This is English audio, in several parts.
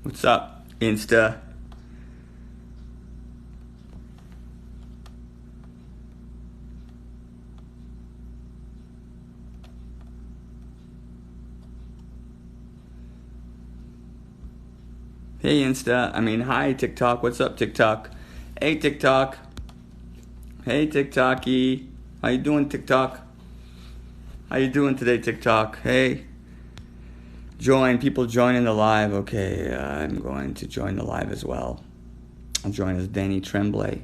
What's up, Insta? Hey, Insta. Hi, TikTok. What's up, TikTok? Hey, TikTok. Hey, TikToky. How you doing, TikTok? How you doing today, TikTok? Hey. People joining the live. Okay, I'm going to join the live as well. I'll join as Danny Tremblay.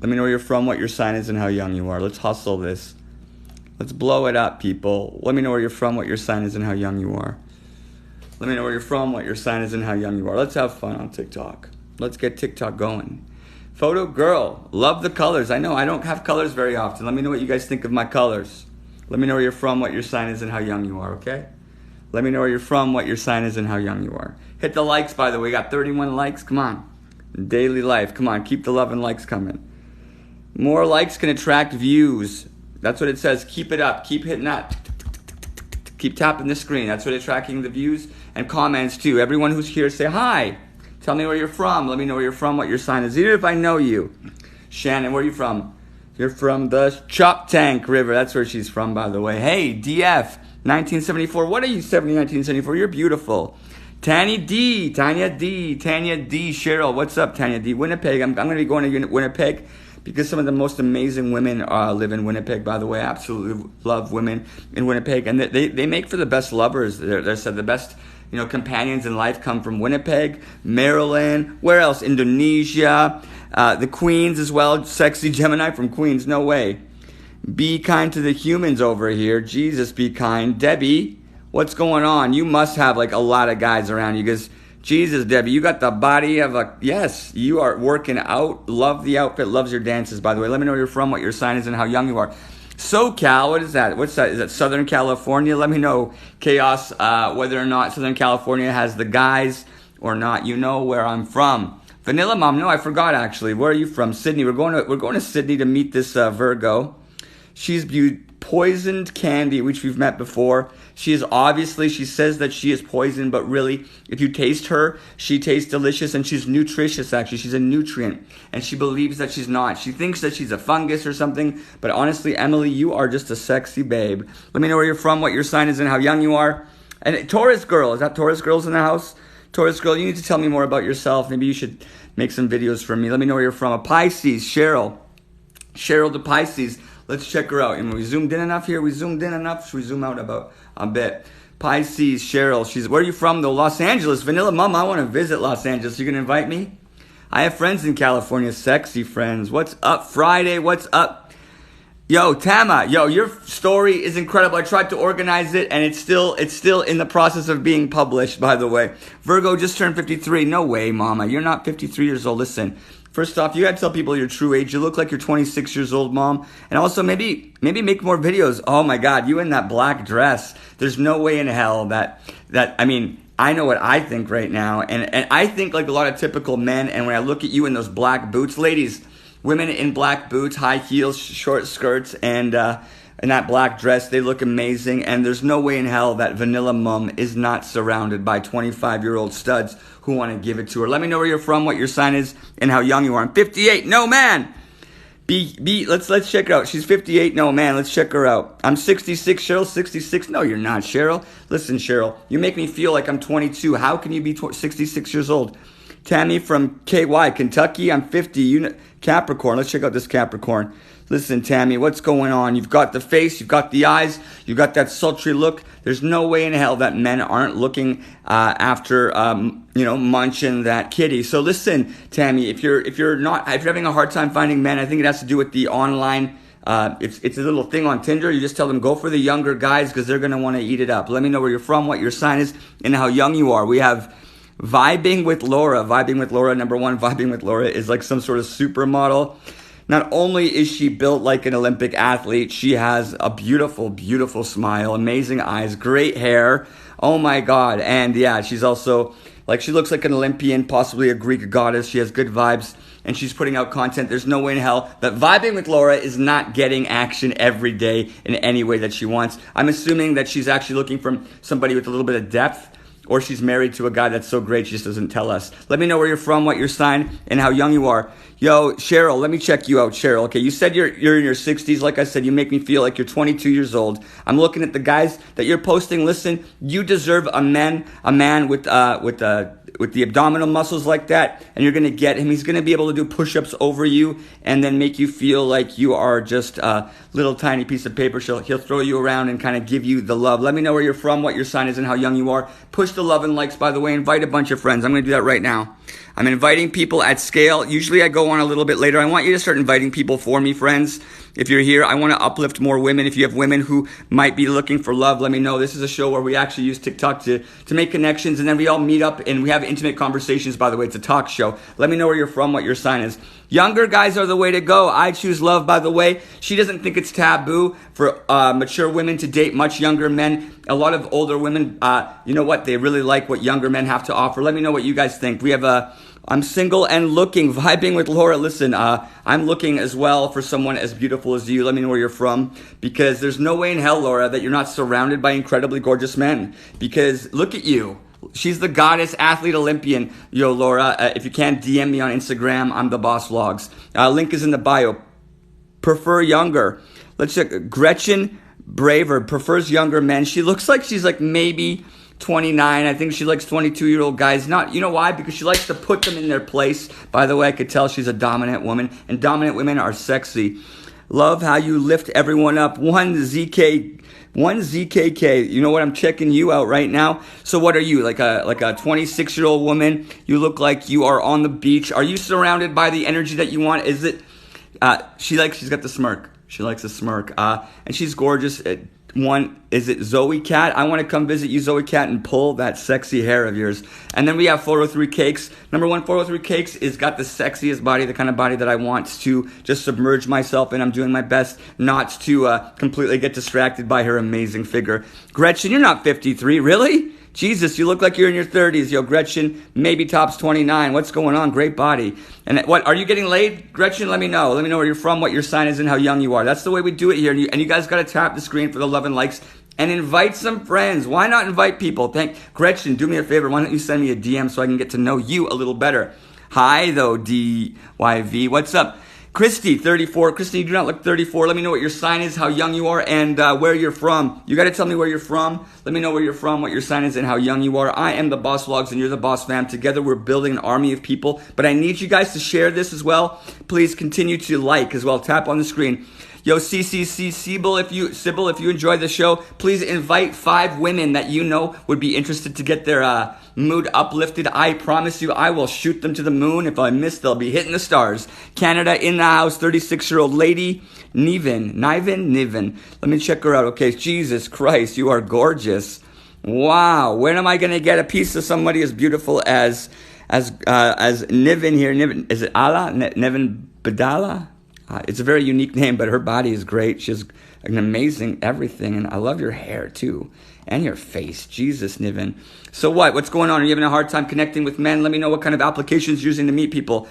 Let me know where you're from, what your sign is, and how young you are. Let's hustle this. Let's blow it up, people. Let me know where you're from, what your sign is, and how young you are. Let me know where you're from, what your sign is, and how young you are. Let's have fun on TikTok. Let's get TikTok going. Photo girl. Love the colors. I know I don't have colors very often. Let me know what you guys think of my colors. Let me know where you're from, what your sign is, and how young you are, okay? Let me know where you're from, what your sign is, and how young you are. Hit the likes, by the way. We got 31 likes. Come on. Daily life. Come on. Keep the love and likes coming. More likes can attract views. That's what it says. Keep it up. Keep hitting that. Keep tapping the screen. That's what attracting the views and comments too. Everyone who's here, say hi. Tell me where you're from. Let me know where you're from, what your sign is. Even if I know you. Shannon, where are you from? You're from the Chop Tank River. That's where she's from, by the way. Hey, DF. 1974. What are you, 1974? You're beautiful. Tanya D. Cheryl, what's up, Tanya D? Winnipeg. I'm going to be going to Winnipeg because some of the most amazing women live in Winnipeg, by the way. Absolutely love women in Winnipeg. And they make for the best lovers. They're said the best companions in life come from Winnipeg, Maryland, where else? Indonesia, the Queens as well. Sexy Gemini from Queens, no way. Be kind to the humans over here. Jesus, be kind. Debbie, what's going on? You must have a lot of guys around you because, Jesus, Debbie, you got the body of a... Yes, you are working out. Love the outfit. Loves your dances, by the way. Let me know where you're from, what your sign is, and how young you are. SoCal, what is that? What's that? Is that Southern California? Let me know, Chaos, whether or not Southern California has the guys or not. You know where I'm from. Vanilla Mom, no, I forgot actually. Where are you from? Sydney. We're going to Sydney to meet this Virgo. She's poisoned candy, which we've met before. She says that she is poisoned, but really, if you taste her, she tastes delicious and she's nutritious, actually. She's a nutrient, and she believes that she's not. She thinks that she's a fungus or something, but honestly, Emily, you are just a sexy babe. Let me know where you're from, what your sign is, and how young you are. And Taurus girl, is that Taurus girls in the house? Taurus girl, you need to tell me more about yourself. Maybe you should make some videos for me. Let me know where you're from. A Pisces, Cheryl the Pisces. Let's check her out. And we zoomed in enough here. Should we zoom out about a bit? Pisces, Cheryl. Where are you from, though? Los Angeles. Vanilla Mom, I want to visit Los Angeles. You going to invite me? I have friends in California. Sexy friends. What's up, Friday? What's up? Yo, Tama. Yo, your story is incredible. I tried to organize it, and it's still in the process of being published, by the way. Virgo just turned 53. No way, Mama. You're not 53 years old. Listen. First off, you gotta tell people your true age. You look like you're 26 years old, Mom. And also, maybe make more videos. Oh my God, you in that black dress. There's no way in hell that I know what I think right now. And I think like a lot of typical men. And when I look at you in those black boots, ladies, women in black boots, high heels, short skirts, and in that black dress, they look amazing. And there's no way in hell that Vanilla Mom is not surrounded by 25-year-old studs who want to give it to her. Let me know where you're from, what your sign is, and how young you are. I'm 58. No, man. Let's check her out. She's 58. No, man. Let's check her out. I'm 66. Cheryl, 66. No, you're not, Cheryl. Listen, Cheryl, you make me feel like I'm 22. How can you be 66 years old? Tammy from KY, Kentucky. I'm 50. Capricorn. Let's check out this Capricorn. Listen, Tammy, what's going on? You've got the face, you've got the eyes, you've got that sultry look. There's no way in hell that men aren't looking after, munching that kitty. So listen, Tammy, if you're having a hard time finding men, I think it has to do with the online. It's a little thing on Tinder. You just tell them go for the younger guys because they're gonna want to eat it up. Let me know where you're from, what your sign is, and how young you are. We have Vibing with Laura. Number one, Vibing with Laura is like some sort of supermodel. Not only is she built like an Olympic athlete, she has a beautiful, beautiful smile, amazing eyes, great hair. Oh my God. And yeah, she's also she looks like an Olympian, possibly a Greek goddess. She has good vibes and she's putting out content. There's no way in hell that Vibing with Laura is not getting action every day in any way that she wants. I'm assuming that she's actually looking for somebody with a little bit of depth Or she's married to a guy that's so great she just doesn't tell us. Let me know where you're from, what your sign, and how young you are. Yo, Cheryl, let me check you out, Cheryl. Okay, you said you're in your 60s. Like I said, you make me feel like you're 22 years old. I'm looking at the guys that you're posting. Listen, you deserve a man with the abdominal muscles like that, and you're gonna get him. He's gonna be able to do push-ups over you, and then make you feel like you are just a little tiny piece of paper. He'll throw you around and kind of give you the love. Let me know where you're from, what your sign is, and how young you are. Push the love and likes, by the way. Invite a bunch of friends. I'm gonna do that right now. I'm inviting people at scale. Usually I go on a little bit later. I want you to start inviting people for me, friends. If you're here, I want to uplift more women. If you have women who might be looking for love, let me know. This is a show where we actually use TikTok to make connections, and then we all meet up and we have intimate conversations. By the way, it's a talk show. Let me know where you're from, what your sign is. Younger guys are the way to go. I choose love, by the way. She doesn't think it's taboo for mature women to date much younger men. A lot of older women, you know what? They really like what younger men have to offer. Let me know what you guys think. We have I'm single and looking, vibing with Laura. Listen, I'm looking as well for someone as beautiful as you. Let me know where you're from, because there's no way in hell, Laura, that you're not surrounded by incredibly gorgeous men. Because look at you. She's the goddess, athlete, Olympian. Yo, Laura, if you can't DM me on Instagram, I'm the Boss Vlogs. Link is in the bio. Prefer younger. Let's check. Gretchen Braver prefers younger men. She looks like she's like maybe 29. I think she likes 22-year-old guys. Not, you know why? Because she likes to put them in their place. By the way, I could tell she's a dominant woman, and dominant women are sexy. Love how you lift everyone up. One ZKK. You know what? I'm checking you out right now. So what are you, like a 26-year-old woman? You look like you are on the beach. Are you surrounded by the energy that you want? Is it? She's got the smirk. She likes a smirk. And she's gorgeous. Is it Zoe Cat? I want to come visit you, Zoe Cat, and pull that sexy hair of yours. And then we have 403 Cakes. Number one, 403 Cakes is got the sexiest body, the kind of body that I want to just submerge myself in. I'm doing my best not to completely get distracted by her amazing figure. Gretchen, you're not 53, really? Jesus, you look like you're in your 30s. Yo, Gretchen, maybe tops 29. What's going on? Great body. And what, are you getting laid? Gretchen, let me know. Let me know where you're from, what your sign is, and how young you are. That's the way we do it here. And you guys got to tap the screen for the love and likes and invite some friends. Why not invite people? Gretchen, do me a favor. Why don't you send me a DM so I can get to know you a little better? Hi, though, DYV. What's up? Christy, 34. Christy, you do not look 34. Let me know what your sign is, how young you are, and where you're from. You got to tell me where you're from. Let me know where you're from, what your sign is, and how young you are. I am the Boss Vlogs, and you're the Boss Fam. Together, we're building an army of people. But I need you guys to share this as well. Please continue to like as well. Tap on the screen. Yo, Sybil, if you enjoy the show, please invite 5 women that you know would be interested to get their mood uplifted. I promise you, I will shoot them to the moon. If I miss, they'll be hitting the stars. Canada in the house, 36-year-old lady, Niven. Let me check her out. Okay, Jesus Christ, you are gorgeous. Wow, when am I gonna get a piece of somebody as beautiful as Niven here? Niven, is it Allah? Niven Badala? It's a very unique name, but her body is great. She has an amazing everything, and I love your hair, too, and your face. Jesus, Niven. So what? What's going on? Are you having a hard time connecting with men? Let me know what kind of applications you're using to meet people.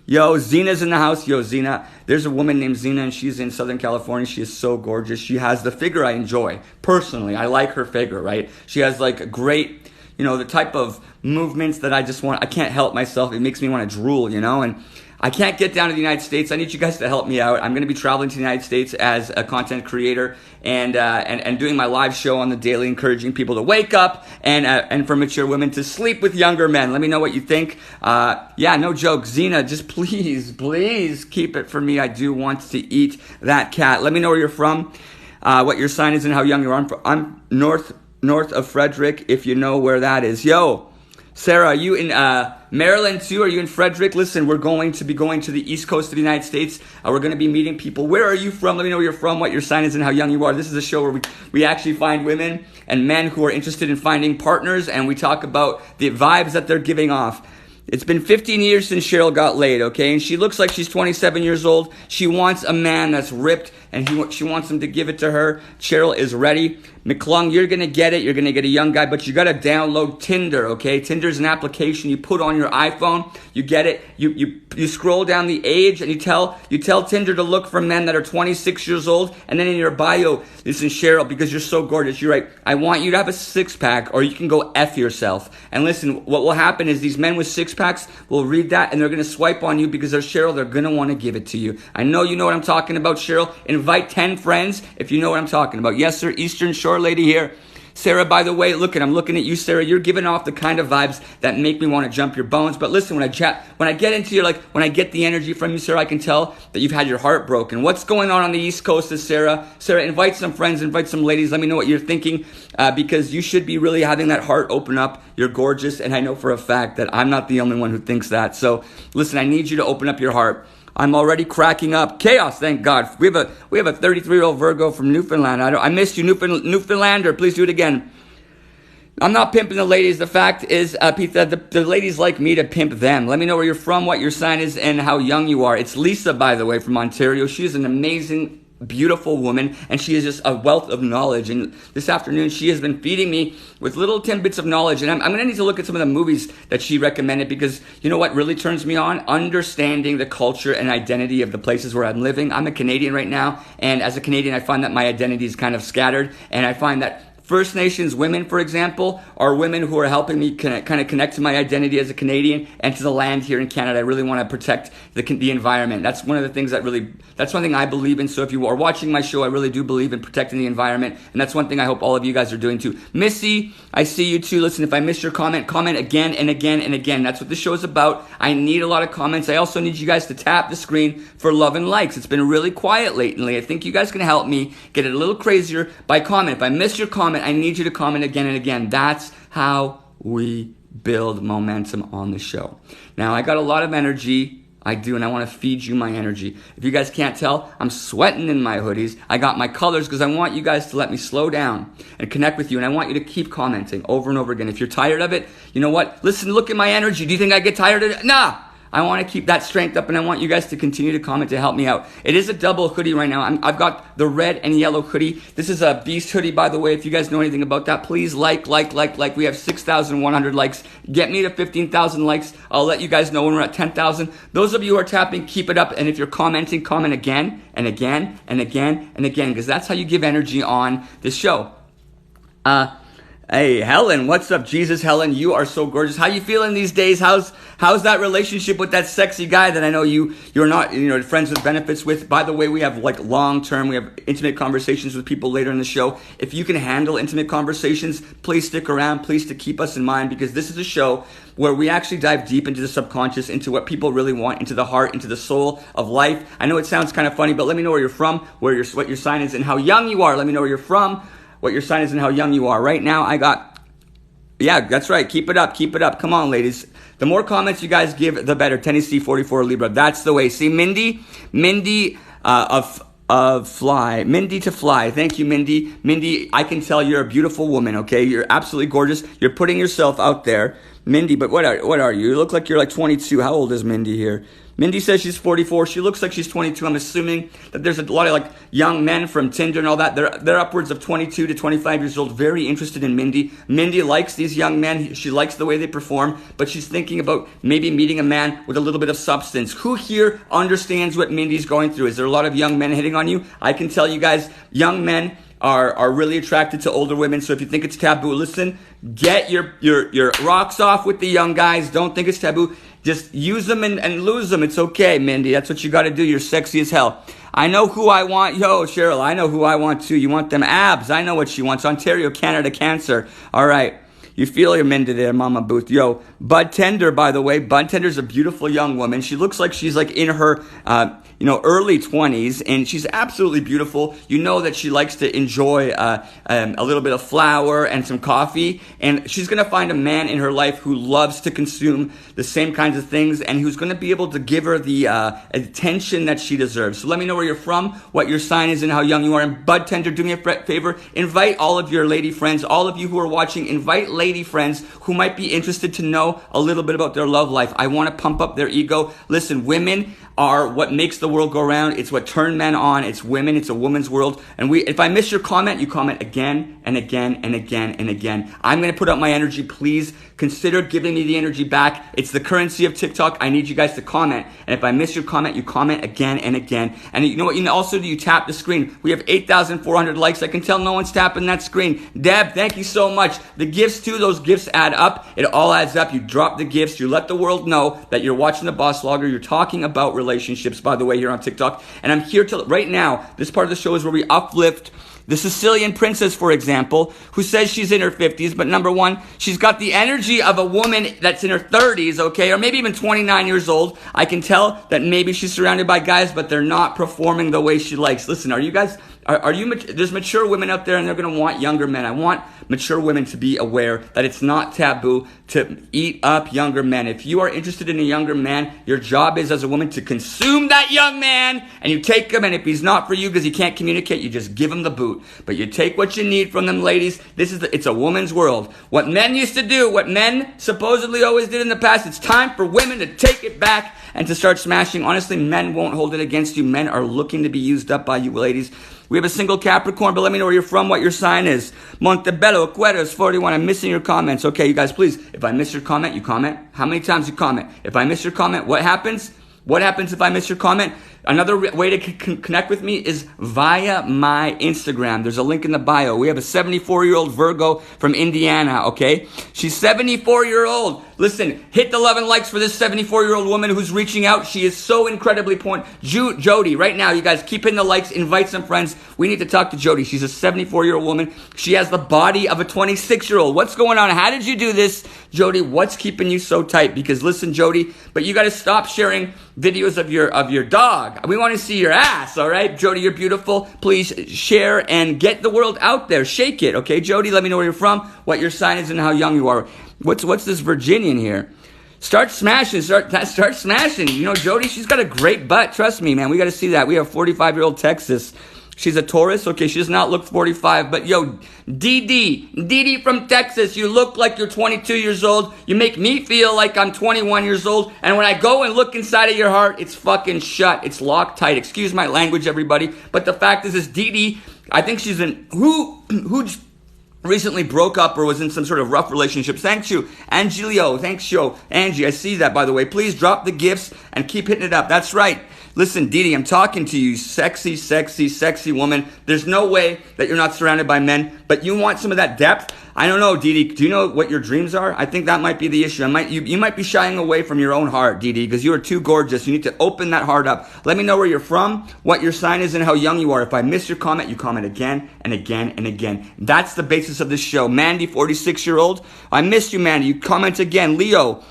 Yo, Zena's in the house. Yo, Zena. There's a woman named Zena, and she's in Southern California. She is so gorgeous. She has the figure I enjoy. Personally, I like her figure, right? She has, like, a great, the type of movements that I can't help myself. It makes me want to drool, and I can't get down to the United States. I need you guys to help me out. I'm going to be traveling to the United States as a content creator and doing my live show on the daily, encouraging people to wake up and for mature women to sleep with younger men. Let me know what you think. Yeah, no joke. Zena, just please keep it for me. I do want to eat that cat. Let me know where you're from, what your sign is, and how young you are. I'm north of Frederick, if you know where that is. Yo, Sarah, are you in Maryland too? Are you in Frederick? Listen, we're going to be going to the East Coast of the United States. We're going to be meeting people. Where are you from? Let me know where you're from, what your sign is, and how young you are. This is a show where we actually find women and men who are interested in finding partners, and we talk about the vibes that they're giving off. It's been 15 years since Cheryl got laid, okay? And she looks like she's 27 years old. She wants a man that's ripped, and she wants him to give it to her. Cheryl is ready. McClung, you're going to get it. You're going to get a young guy, but you got to download Tinder, okay? Tinder's an application you put on your iPhone. You get it. You scroll down the age, and you tell Tinder to look for men that are 26 years old, and then in your bio, listen, Cheryl, because you're so gorgeous, you're right. I want you to have a six-pack, or you can go F yourself. And listen, what will happen is these men with six-packs will read that, and they're going to swipe on you because they're Cheryl. They're going to want to give it to you. I know you know what I'm talking about, Cheryl. Invite 10 friends if you know what I'm talking about. Yes, sir, Eastern Shore lady here. Sarah, by the way, I'm looking at you, Sarah. You're giving off the kind of vibes that make me want to jump your bones. But listen, when I get into your, when I get the energy from you, Sarah, I can tell that you've had your heart broken. What's going on the East Coast is Sarah. Sarah, invite some friends, invite some ladies. Let me know what you're thinking, because you should be really having that heart open up. You're gorgeous, and I know for a fact that I'm not the only one who thinks that. So listen, I need you to open up your heart. I'm already cracking up. Chaos, thank God. We have a 33-year-old Virgo from Newfoundland. I missed you, Newfoundlander. Please do it again. I'm not pimping the ladies. The fact is, Pete, the ladies like me to pimp them. Let me know where you're from, what your sign is, and how young you are. It's Lisa, by the way, from Ontario. She's an amazing, beautiful woman, and she is just a wealth of knowledge. And this afternoon, she has been feeding me with little tidbits of knowledge. And I'm going to need to look at some of the movies that she recommended, because you know what really turns me on? Understanding the culture and identity of the places where I'm living. I'm a Canadian right now, and as a Canadian, I find that my identity is kind of scattered, and I find that First Nations women, for example, are women who are helping me kind of connect to my identity as a Canadian and to the land here in Canada. I really want to protect the environment. That's one of the things that's one thing I believe in. So if you are watching my show, I really do believe in protecting the environment. And that's one thing I hope all of you guys are doing too. Missy, I see you too. Listen, if I missed your comment again and again and again. That's what the show is about. I need a lot of comments. I also need you guys to tap the screen for love and likes. It's been really quiet lately. I think you guys can help me get it a little crazier by comment. If I missed your comment, I need you to comment again and again. That's how we build momentum on the show. Now, I got a lot of energy. I do, and I want to feed you my energy. If you guys can't tell, I'm sweating in my hoodies. I got my colors because I want you guys to let me slow down and connect with you, and I want you to keep commenting over and over again. If you're tired of it, you know what? Listen, look at my energy. Do you think I get tired of it? Nah. I want to keep that strength up, and I want you guys to continue to comment to help me out. It is a double hoodie right now. I've got the red and yellow hoodie. This is a Beast hoodie, by the way. If you guys know anything about that, please like. We have 6,100 likes. Get me to 15,000 likes. I'll let you guys know when we're at 10,000. Those of you who are tapping, keep it up. And if you're commenting, comment again and again and again and again, because that's how you give energy on this show. Hey, Helen, what's up? Jesus, Helen, you are so gorgeous. How you feeling these days? How's that relationship with that sexy guy that I know you're not, friends with benefits with? By the way, we have long-term, we have intimate conversations with people later in the show. If you can handle intimate conversations, please stick around. Please to keep us in mind, because this is a show where we actually dive deep into the subconscious, into what people really want, into the heart, into the soul of life. I know it sounds kind of funny, but let me know where you're from, what your sign is, and how young you are. Let me know where you're from, what your sign is, and how young you are. Right now, yeah, that's right. Keep it up. Come on, ladies. The more comments you guys give, the better. Tennessee 44 Libra. That's the way. See, Mindy of Fly. Mindy to Fly. Thank you, Mindy. Mindy, I can tell you're a beautiful woman, okay? You're absolutely gorgeous. You're putting yourself out there. Mindy, but what are you? You look like you're like 22. How old is Mindy here? Mindy says she's 44. She looks like she's 22. I'm assuming that there's a lot of young men from Tinder and all that. They're upwards of 22 to 25 years old, very interested in Mindy. Mindy likes these young men. She likes the way they perform, but she's thinking about maybe meeting a man with a little bit of substance. Who here understands what Mindy's going through? Is there a lot of young men hitting on you? I can tell you guys, young men are really attracted to older women. So if you think it's taboo, listen, get your rocks off with the young guys. Don't think it's taboo. Just use them and lose them. It's okay, Mindy. That's what you got to do. You're sexy as hell. I know who I want. Yo, Cheryl, I know who I want too. You want them abs. I know what she wants. Ontario, Canada, Cancer. All right. You feel your Mindy there, Mama Booth. Yo, Bud Tender, by the way. Bud Tender's a beautiful young woman. She looks like she's in her early 20s, and she's absolutely beautiful. You know that she likes to enjoy a little bit of flour and some coffee, and she's going to find a man in her life who loves to consume the same kinds of things and who's going to be able to give her the attention that she deserves. So let me know where you're from, what your sign is, and how young you are. And Bud Tender, do me a favor, invite all of your lady friends, all of you who are watching, invite lady friends who might be interested to know a little bit about their love life. I want to pump up their ego. Listen, women are what makes the world go round. It's what turns men on. It's women. It's a woman's world. And if I miss your comment, you comment again and again and again and again. I'm going to put out my energy. Please consider giving me the energy back. It's the currency of TikTok. I need you guys to comment. And if I miss your comment, you comment again and again. And you know what? You can also do, you tap the screen. We have 8,400 likes. I can tell no one's tapping that screen. Deb, thank you so much. The gifts too, those gifts add up. It all adds up. You drop the gifts. You let the world know that you're watching the Boss Logger. You're talking about relationships, by the way, here on TikTok. And I'm here to, right now, this part of the show is where we uplift the Sicilian princess, for example, who says she's in her 50s, but number one, she's got the energy of a woman that's in her 30s, okay, or maybe even 29 years old. I can tell that maybe she's surrounded by guys, but they're not performing the way she likes. Listen, are you guys, there's mature women out there and they're going to want younger men. I want mature women to be aware that it's not taboo to eat up younger men. If you are interested in a younger man, your job is as a woman to consume that young man, and you take him, and if he's not for you because he can't communicate, you just give him the boot. But you take what you need from them, ladies. It's a woman's world. What men used to do, what men supposedly always did in the past, it's time for women to take it back and to start smashing. Honestly, men won't hold it against you. Men are looking to be used up by you, ladies. We have a single Capricorn, but let me know where you're from, what your sign is. Montebello, Aquarius, 41. I'm missing your comments. Okay, you guys, please, if I miss your comment, you comment. How many times you comment? If I miss your comment, what happens? What happens if I miss your comment? Another way to connect with me is via my Instagram. There's a link in the bio. We have a 74-year-old Virgo from Indiana, okay? She's 74-year-old. Listen, hit the love and likes for this 74-year-old woman who's reaching out. She is so incredibly Jody, right now, you guys, keep hitting the likes, invite some friends. We need to talk to Jody. She's a 74-year-old woman. She has the body of a 26-year-old. What's going on? How did you do this, Jody? What's keeping you so tight? Because listen, Jody, but you got to stop sharing videos of your dog. We want to see your ass, all right? Jody, you're beautiful. Please share and get the world out there. Shake it, okay? Jody, let me know where you're from, what your sign is, and how young you are. What's this Virginian here? Start smashing. Start smashing. You know, Jody, she's got a great butt. Trust me, man. We got to see that. We have 45-year-old Texas. She's a Taurus. Okay, she does not look 45. But, yo, Dee from Texas, you look like you're 22 years old. You make me feel like I'm 21 years old. And when I go and look inside of your heart, it's fucking shut. It's locked tight. Excuse my language, everybody. But the fact is Dee, I think she's in... Who recently broke up or was in some sort of rough relationship. Thanks you, Angelio. Thanks you, Angie. I see that, by the way. Please drop the gifts and keep hitting it up. That's right. Listen, Dee, I'm talking to you, sexy, sexy, sexy woman. There's no way that you're not surrounded by men, but you want some of that depth. I don't know, Dee. Do you know what your dreams are? I think that might be the issue. You might be shying away from your own heart, Dee, because you are too gorgeous. You need to open that heart up. Let me know where you're from, what your sign is, and how young you are. If I miss your comment, you comment again and again and again. That's the basis of this show. Mandy, 46-year-old. I missed you, Mandy. You comment again. Leo.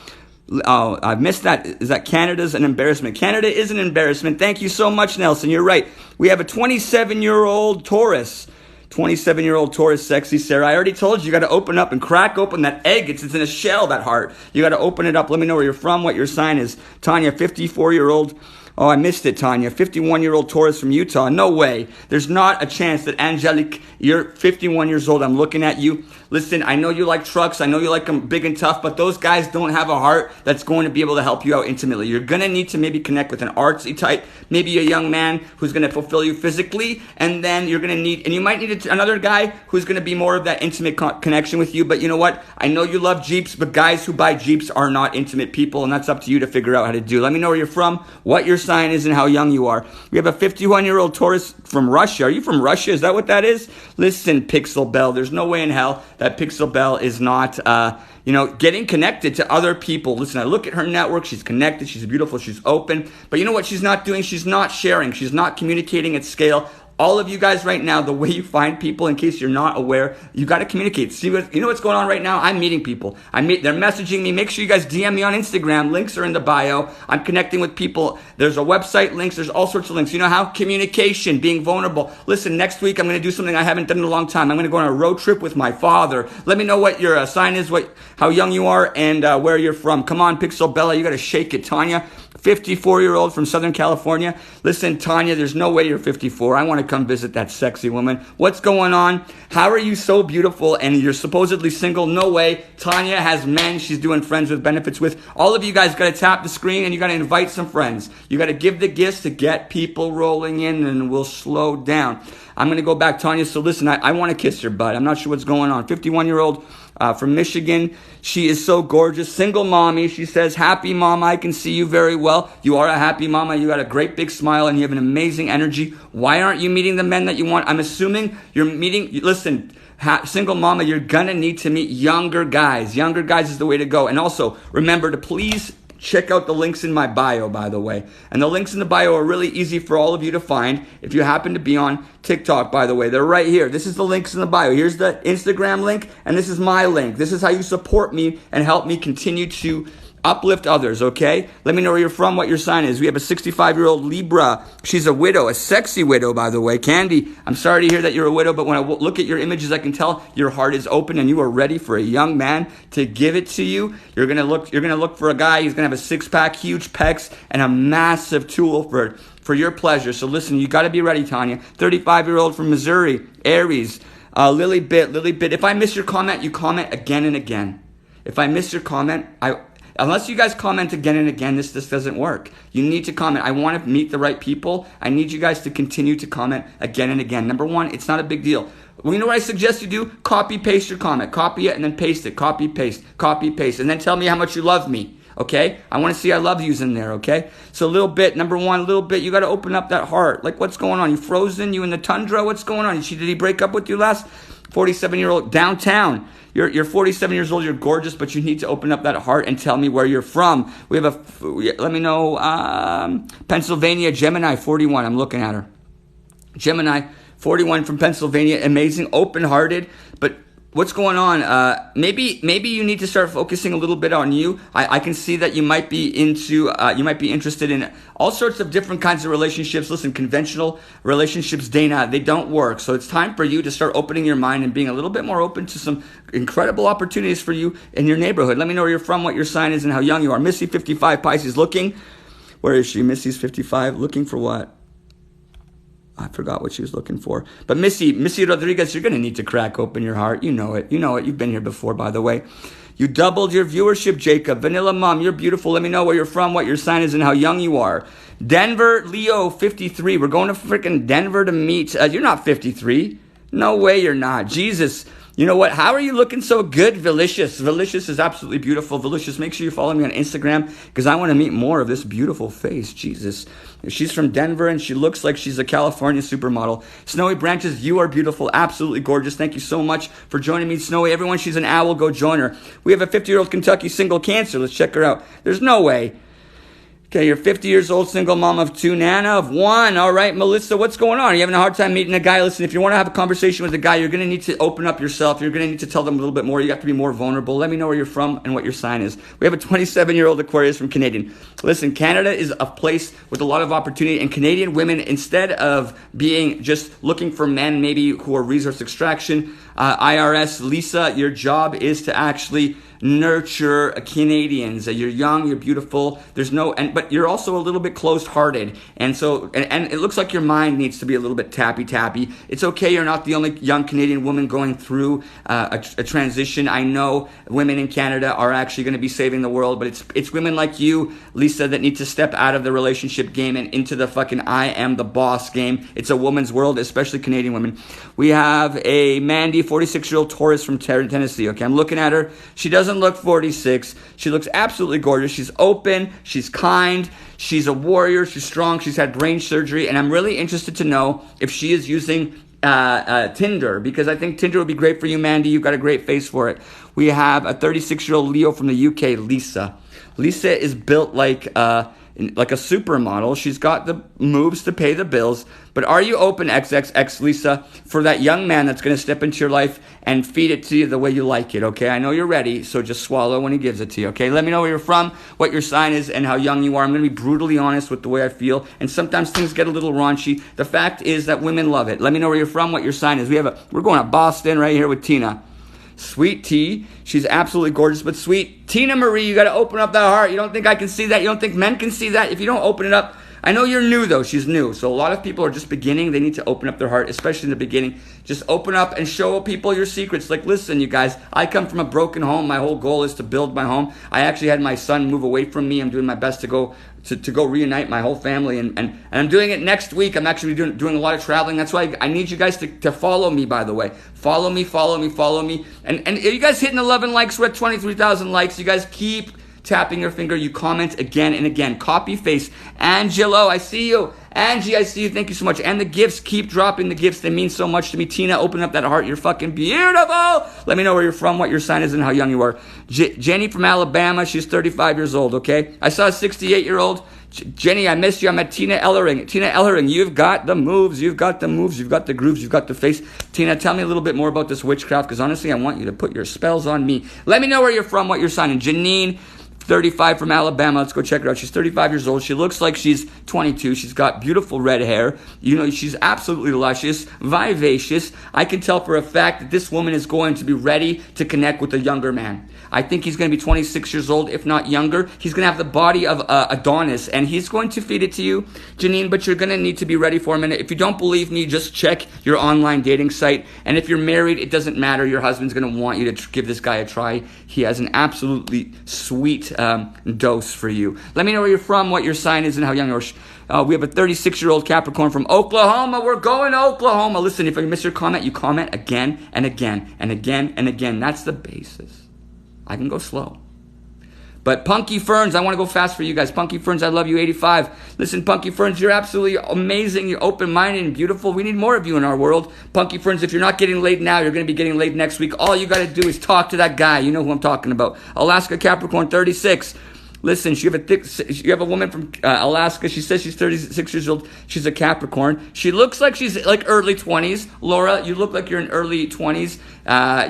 Oh, I missed that. Is that Canada's an embarrassment? Canada is an embarrassment. Thank you so much, Nelson. You're right. We have a 27-year-old Taurus. 27-year-old Taurus, sexy Sarah. I already told you, you got to open up and crack open that egg. It's in a shell, that heart. You got to open it up. Let me know where you're from, what your sign is. Tanya, 54-year-old. Oh, I missed it, Tanya. 51-year-old Taurus from Utah. No way. There's not a chance that Angelique, you're 51 years old. I'm looking at you. Listen, I know you like trucks. I know you like them big and tough, but those guys don't have a heart that's going to be able to help you out intimately. You're going to need to maybe connect with an artsy type, maybe a young man who's going to fulfill you physically, and then you're going to need, and you might need another guy who's going to be more of that intimate connection with you. But you know what? I know you love Jeeps, but guys who buy Jeeps are not intimate people, and that's up to you to figure out how to do. Let me know where you're from, what your sign is, and how young you are. We have a 51-year-old Taurus from Russia. Are you from Russia? Is that what that is? Listen, Pixel Bell, there's no way in hell that Pixel Bell is not, getting connected to other people. Listen, I look at her network. She's connected. She's beautiful. She's open. But you know what she's not doing? She's not sharing. She's not communicating at scale. All of you guys right now, the way you find people, in case you're not aware, you got to communicate. See you know what's going on right now? I'm meeting people. They're messaging me. Make sure you guys DM me on Instagram. Links are in the bio. I'm connecting with people. There's a website links. There's all sorts of links. You know how? Communication, being vulnerable. Listen, next week I'm going to do something I haven't done in a long time. I'm going to go on a road trip with my father. Let me know what your sign is, how young you are, and where you're from. Come on, Pixel Bella, you got to shake it. Tanya, 54-year-old from Southern California. Listen, Tanya, there's no way you're 54. I want to come visit that sexy woman. What's going on? How are you so beautiful and you're supposedly single? No way. Tanya has men she's doing friends with benefits with. All of you guys got to tap the screen and you got to invite some friends. You got to give the gifts to get people rolling in, and we'll slow down. I'm going to go back, Tanya. So listen, I want to kiss your butt. I'm not sure what's going on. 51-year-old from Michigan. She is so gorgeous. Single mommy. She says, happy mama. I can see you very well. You are a happy mama. You got a great big smile and you have an amazing energy. Why aren't you meeting the men that you want? I'm assuming you're meeting, listen, single mama, you're going to need to meet younger guys. Younger guys is the way to go. And also, remember to please check out the links in my bio, by the way. And the links in the bio are really easy for all of you to find. If you happen to be on TikTok, by the way, they're right here. This is the links in the bio. Here's the Instagram link, and this is my link. This is how you support me and help me continue to uplift others, okay? Let me know where you're from, what your sign is. We have a 65-year-old Libra. She's a widow, a sexy widow, by the way. Candy, I'm sorry to hear that you're a widow, but when I look at your images, I can tell your heart is open and you are ready for a young man to give it to you. You're gonna look for a guy. He's gonna have a six-pack, huge pecs, and a massive tool for your pleasure. So listen, you got to be ready, Tanya. 35-year-old from Missouri, Aries. Lily Bit. If I miss your comment, you comment again and again. If I miss your comment, unless you guys comment again and again, this doesn't work. You need to comment. I want to meet the right people. I need you guys to continue to comment again and again. Number one, it's not a big deal. Well, you know what I suggest you do? Copy, paste your comment. Copy it and then paste it. Copy, paste. And then tell me how much you love me. Okay? I want to see I love yous in there, okay? So number one, you got to open up that heart. Like, what's going on? You frozen? You in the tundra? What's going on? Did he break up with you last? 47-year-old downtown. You're 47 years old. You're gorgeous, but you need to open up that heart and tell me where you're from. Let me know, Pennsylvania, Gemini, 41. I'm looking at her. Gemini, 41 from Pennsylvania. Amazing, open-hearted, but what's going on? Maybe you need to start focusing a little bit on you. I can see that you might be interested in all sorts of different kinds of relationships. Listen, conventional relationships, Dana, they don't work. So it's time for you to start opening your mind and being a little bit more open to some incredible opportunities for you in your neighborhood. Let me know where you're from, what your sign is, and how young you are. Missy, 55, Pisces, looking. Where is she? Missy's 55, looking for what? I forgot what she was looking for. But Missy Rodriguez, you're going to need to crack open your heart. You know it. You've been here before, by the way. You doubled your viewership, Jacob. Vanilla Mom, you're beautiful. Let me know where you're from, what your sign is, and how young you are. Denver, Leo, 53. We're going to freaking Denver to meet. You're not 53. No way you're not. Jesus. You know what? How are you looking so good, Velicious? Velicious is absolutely beautiful. Velicious, make sure you follow me on Instagram because I want to meet more of this beautiful face. Jesus. She's from Denver and she looks like she's a California supermodel. Snowy Branches, you are beautiful. Absolutely gorgeous. Thank you so much for joining me, Snowy. Everyone, she's an owl. Go join her. We have a 50-year-old Kentucky single Cancer. Let's check her out. There's no way. Okay, you're 50 years old, single mom of 2, Nana of 1. All right, Melissa, what's going on? Are you having a hard time meeting a guy? Listen, if you want to have a conversation with a guy, you're going to need to open up yourself. You're going to need to tell them a little bit more. You have to be more vulnerable. Let me know where you're from and what your sign is. We have a 27-year-old Aquarius from Canadian. Listen, Canada is a place with a lot of opportunity, and Canadian women, instead of being just looking for men maybe who are resource extraction, IRS, Lisa, your job is to actually nurture Canadians. You're young, you're beautiful. But you're also a little bit closed-hearted, and so and it looks like your mind needs to be a little bit tappy. It's okay. You're not the only young Canadian woman going through a transition. I know women in Canada are actually going to be saving the world, but it's women like you, Lisa, that need to step out of the relationship game and into the fucking I am the boss game. It's a woman's world, especially Canadian women. We have a Mandy, 46-year-old Taurus from Tennessee. Okay, I'm looking at her. She doesn't look 46. She looks absolutely gorgeous. She's open. She's kind. She's a warrior. She's strong. She's had brain surgery. And I'm really interested to know if she is using Tinder, because I think Tinder would be great for you, Mandy. You've got a great face for it. We have a 36-year-old Leo from the UK, Lisa. Lisa is built like like a supermodel. She's got the moves to pay the bills. But are you open, XXX Lisa, for that young man that's going to step into your life and feed it to you the way you like it, okay? I know you're ready, so just swallow when he gives it to you, okay? Let me know where you're from, what your sign is, and how young you are. I'm going to be brutally honest with the way I feel, and sometimes things get a little raunchy. The fact is that women love it. Let me know where you're from, what your sign is. We're going to Boston right here with Tina. Sweet Tea, she's absolutely gorgeous, but sweet Tina Marie, you got to open up that heart. You don't think I can see that? You don't think men can see that? If you don't open it up, I know you're new though, she's new. So a lot of people are just beginning. They need to open up their heart, especially in the beginning. Just open up and show people your secrets. Like, listen, you guys, I come from a broken home. My whole goal is to build my home. I actually had my son move away from me. I'm doing my best to go reunite my whole family, and I'm doing it next week. I'm actually doing a lot of traveling. That's why I need you guys to follow me, by the way. Follow me. And you guys hitting 11 likes, we're at 23,000 likes. You guys keep tapping your finger. You comment again and again. Copy face. Angelo, I see you. Angie, I see you. Thank you so much. And the gifts, keep dropping the gifts. They mean so much to me. Tina, open up that heart. You're fucking beautiful. Let me know where you're from, what your sign is, and how young you are. Jenny from Alabama. She's 35 years old, okay? I saw a 68-year-old. Jenny, I missed you. I'm at Tina Ellering. Tina Ellering, you've got the moves. You've got the moves. You've got the grooves. You've got the face. Tina, tell me a little bit more about this witchcraft, because honestly, I want you to put your spells on me. Let me know where you're from, what your sign is. Janine, 35 from Alabama. Let's go check her out. She's 35 years old. She looks like she's 22. She's got beautiful red hair. You know, she's absolutely luscious, vivacious. I can tell for a fact that this woman is going to be ready to connect with a younger man. I think he's going to be 26 years old, if not younger. He's going to have the body of Adonis, and he's going to feed it to you, Janine, but you're going to need to be ready for him. And if you don't believe me, just check your online dating site. And if you're married, it doesn't matter. Your husband's going to want you to give this guy a try. He has an absolutely sweet dose for you. Let me know where you're from, what your sign is, and how young you are. We have a 36-year-old Capricorn from Oklahoma. We're going to Oklahoma. Listen, if I miss your comment, you comment again and again and again and again. That's the basis. I can go slow. But Punky Ferns, I want to go fast for you guys. Punky Ferns, I love you, 85. Listen, Punky Ferns, you're absolutely amazing. You're open-minded and beautiful. We need more of you in our world. Punky Ferns, if you're not getting laid now, you're going to be getting laid next week. All you got to do is talk to that guy. You know who I'm talking about. Alaska Capricorn, 36. Listen, you have a woman from Alaska. She says she's 36 years old. She's a Capricorn. She looks like she's like early 20s. Laura, you look like you're in early 20s.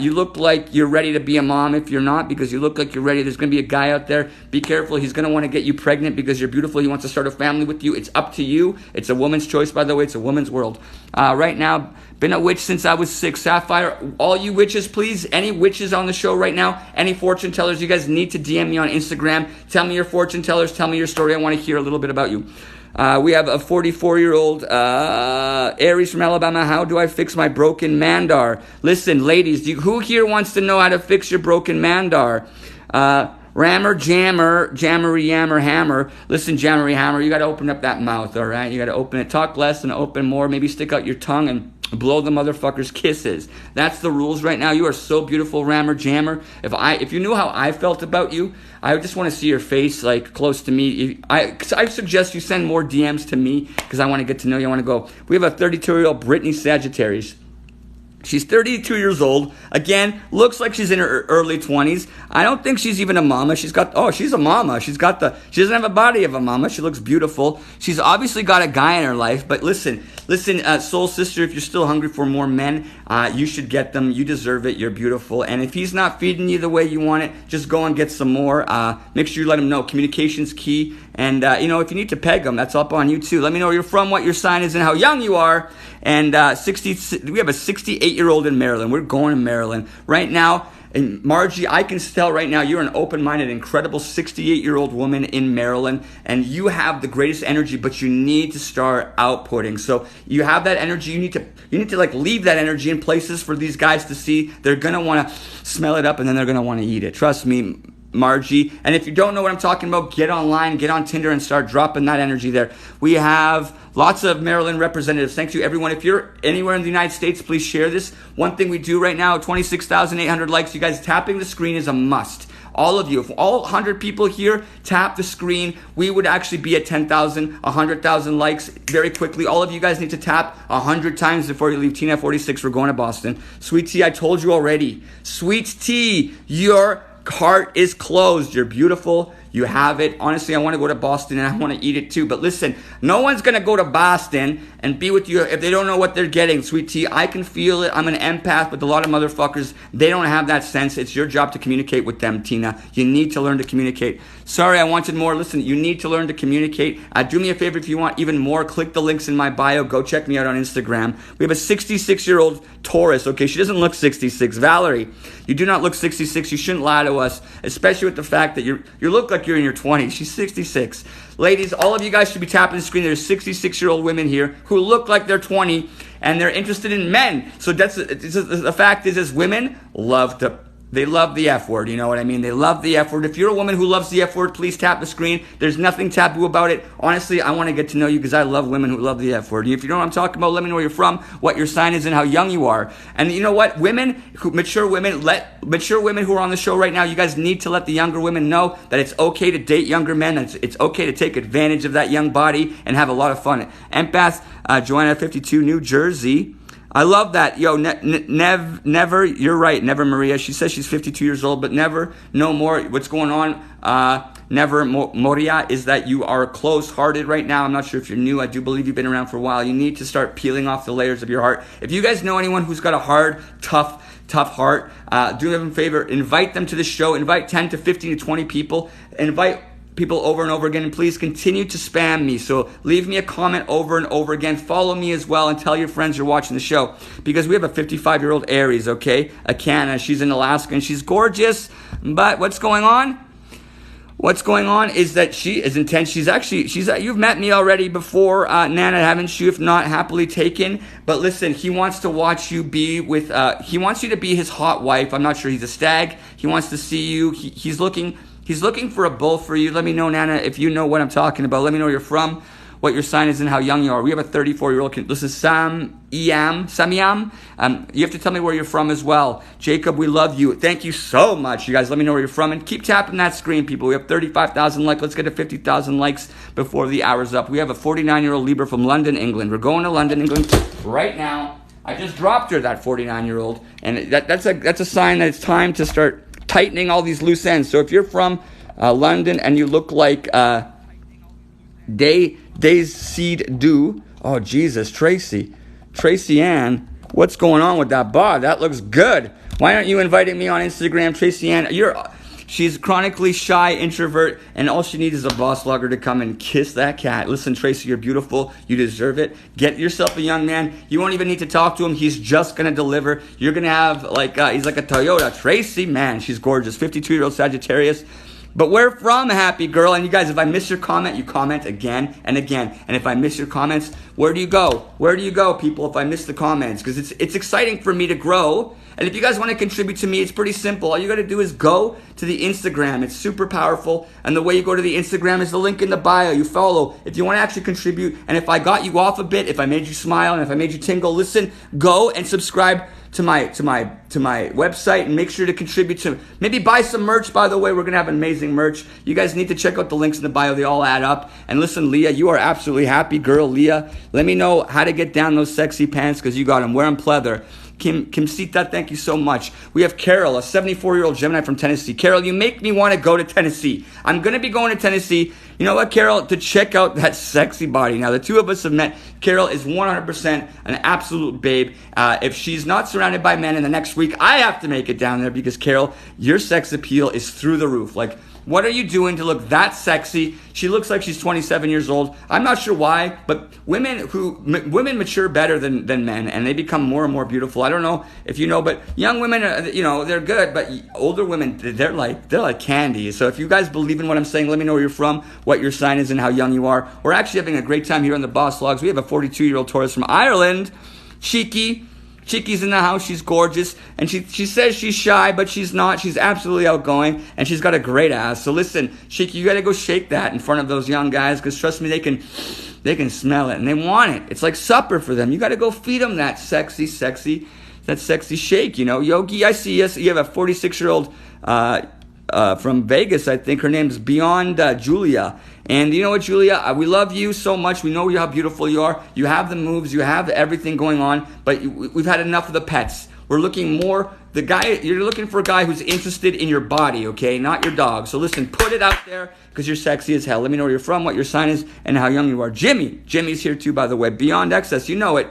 You look like you're ready to be a mom if you're not, because you look like you're ready. There's going to be a guy out there. Be careful. He's going to want to get you pregnant because you're beautiful. He wants to start a family with you. It's up to you. It's a woman's choice, by the way. It's a woman's world. Right now, been a witch since I was 6. Sapphire, all you witches, please. Any witches on the show right now? Any fortune tellers? You guys need to DM me on Instagram. Tell me your fortune tellers. Tell me your story. I want to hear a little bit about you. We have a 44-year-old Aries from Alabama. How do I fix my broken mandar? Listen, ladies, who here wants to know how to fix your broken mandar? Rammer, jammery, yammer, hammer. Listen, jammery, hammer, you got to open up that mouth, all right? You got to open it. Talk less and open more. Maybe stick out your tongue and blow the motherfucker's kisses. That's the rules right now. You are so beautiful, Rammer, jammer. If you knew how I felt about you, I just want to see your face like close to me. I suggest you send more DMs to me because I want to get to know you. I want to go. We have a 32-year-old Brittany Sagittarius. She's 32 years old. Again, looks like she's in her early 20s. I don't think she's even a mama. She's a mama. She doesn't have a body of a mama. She looks beautiful. She's obviously got a guy in her life. But listen, soul sister, if you're still hungry for more men, you should get them. You deserve it. You're beautiful. And if he's not feeding you the way you want it, just go and get some more. Make sure you let him know. Communication's key. And, if you need to peg him, that's up on you too. Let me know where you're from, what your sign is, and how young you are. And we have a 68-year-old in Maryland. We're going to Maryland. Right now, and Margie, I can tell right now you're an open-minded, incredible 68-year-old woman in Maryland, and you have the greatest energy, but you need to start outputting. So you have that energy. You need to like leave that energy in places for these guys to see. They're going to want to smell it up, and then they're going to want to eat it. Trust me, Margie. And if you don't know what I'm talking about, get online, get on Tinder, and start dropping that energy there. We have lots of Maryland representatives. Thank you, everyone. If you're anywhere in the United States, please share this. One thing we do right now, 26,800 likes. You guys, tapping the screen is a must. All of you, if all 100 people here tap the screen, we would actually be at 10,000, 100,000 likes very quickly. All of you guys need to tap 100 times before you leave. Tina 46, we're going to Boston. Sweet Tea, I told you already. Sweet Tea, your heart is closed. You're beautiful. You have it. Honestly, I want to go to Boston and I want to eat it too. But listen, no one's going to go to Boston and be with you if they don't know what they're getting, sweet tea. I can feel it. I'm an empath, but a lot of motherfuckers, they don't have that sense. It's your job to communicate with them, Tina. You need to learn to communicate. Sorry, I wanted more. Listen, you need to learn to communicate. Do me a favor if you want even more. Click the links in my bio. Go check me out on Instagram. We have a 66-year-old Taurus. Okay, she doesn't look 66. Valerie, you do not look 66. You shouldn't lie to us, especially with the fact that you look like you're in your 20s. She's 66. Ladies, all of you guys should be tapping the screen. There's 66-year-old women here who look like they're 20 and they're interested in men. So the fact is women they love the F word, you know what I mean? They love the F word. If you're a woman who loves the F word, please tap the screen. There's nothing taboo about it. Honestly, I want to get to know you because I love women who love the F word. If you know what I'm talking about, let me know where you're from, what your sign is, and how young you are. And you know what? Mature women who are on the show right now, you guys need to let the younger women know that it's okay to date younger men, that it's okay to take advantage of that young body and have a lot of fun. Empath, Joanna, 52, New Jersey. I love that. Yo, never, you're right, Never Maria. She says she's 52 years old, but never, no more. What's going on, Never Moria, is that you are close-hearted right now. I'm not sure if you're new. I do believe you've been around for a while. You need to start peeling off the layers of your heart. If you guys know anyone who's got a hard, tough heart, do them a favor. Invite them to the show. Invite 10 to 15 to 20 people. Invite people over and over again, and please continue to spam me. So leave me a comment over and over again. Follow me as well and tell your friends you're watching the show, because we have a 55-year-old Aries, okay? Akana, she's in Alaska and she's gorgeous, but what's going on? What's going on is that she is intense. You've met me already before, Nana, haven't you? If not, happily taken. But listen, he wants to watch you be with, he wants you to be his hot wife. I'm not sure he's a stag. He wants to see you. He's looking for a bull for you. Let me know, Nana, if you know what I'm talking about. Let me know where you're from, what your sign is, and how young you are. We have a 34-year-old. This is Samiam. You have to tell me where you're from as well. Jacob, we love you. Thank you so much, you guys. Let me know where you're from. And keep tapping that screen, people. We have 35,000 likes. Let's get to 50,000 likes before the hour's up. We have a 49-year-old Libra from London, England. We're going to London, England right now. I just dropped her, that 49-year-old. And that's a sign that it's time to start tightening all these loose ends. So if you're from London and you look like Days Seed Do, oh Jesus, Tracy Ann, what's going on with that bod? That looks good. Why aren't you inviting me on Instagram, Tracy Ann? She's chronically shy, introvert, and all she needs is a boss logger to come and kiss that cat. Listen, Tracy, you're beautiful. You deserve it. Get yourself a young man. You won't even need to talk to him. He's just going to deliver. You're going to have, he's like a Toyota. Tracy, man, she's gorgeous. 52-year-old Sagittarius. But where from, happy girl? And you guys, if I miss your comment, you comment again and again. And if I miss your comments, where do you go? Where do you go, people, if I miss the comments? Because it's exciting for me to grow. And if you guys want to contribute to me, it's pretty simple. All you got to do is go to the Instagram. It's super powerful. And the way you go to the Instagram is the link in the bio. You follow. If you want to actually contribute, and if I got you off a bit, if I made you smile, and if I made you tingle, listen, go and subscribe to my website and make sure to contribute to, maybe buy some merch. By the way, we're going to have amazing merch. You guys need to check out the links in the bio. They all add up. And listen, Leah, you are absolutely happy girl. Leah, let me know how to get down those sexy pants, because you got them. Wear them pleather. Kimsita, thank you so much. We have Carol, a 74-year-old Gemini from Tennessee. Carol, you make me want to go to Tennessee. I'm going to be going to Tennessee. You know what, Carol? To check out that sexy body. Now, the two of us have met. Carol is 100% an absolute babe. If she's not surrounded by men in the next week, I have to make it down there, because, Carol, your sex appeal is through the roof. Like, what are you doing to look that sexy? She looks like she's 27 years old. I'm not sure why, but women mature better than men, and they become more and more beautiful. I don't know if you know, but young women, they're good, but older women, they're like candy. So if you guys believe in what I'm saying, let me know where you're from, what your sign is, and how young you are. We're actually having a great time here on the Boss Logs. We have a 42-year-old Taurus from Ireland, Cheeky's in the house. She's gorgeous. And she says she's shy, but she's not. She's absolutely outgoing. And she's got a great ass. So listen, Cheeky, you got to go shake that in front of those young guys, because trust me, they can smell it. And they want it. It's like supper for them. You got to go feed them that sexy shake. Yogi, I see you. You have a 46-year-old from Vegas, I think. Her name's Beyond Julia. And you know what, Julia? We love you so much. We know how beautiful you are. You have the moves. You have everything going on. But we've had enough of the pets. We're looking more, you're looking for a guy who's interested in your body, okay, not your dog. So listen, put it out there because you're sexy as hell. Let me know where you're from, what your sign is, and how young you are. Jimmy's here too, by the way. Beyond Excess, you know it.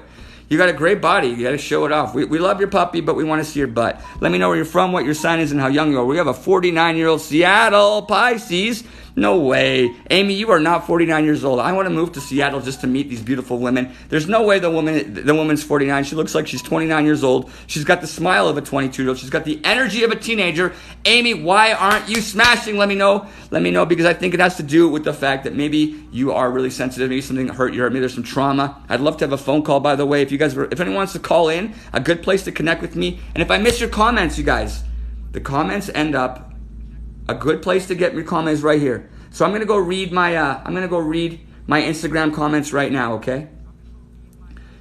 You got a great body. You got to show it off. We love your puppy, but we want to see your butt. Let me know where you're from, what your sign is, and how young you are. We have a 49-year-old Seattle Pisces. No way. Amy, you are not 49 years old. I want to move to Seattle just to meet these beautiful women. There's no way the woman's 49. She looks like she's 29 years old. She's got the smile of a 22-year-old. She's got the energy of a teenager. Amy, why aren't you smashing? Let me know. Let me know, because I think it has to do with the fact that maybe you are really sensitive. Maybe something hurt you. Maybe there's some trauma. I'd love to have a phone call, by the way. If anyone wants to call in, a good place to connect with me. And if I miss your comments, you guys, the comments end up, a good place to get your comments right here. So I'm gonna go read my Instagram comments right now, okay?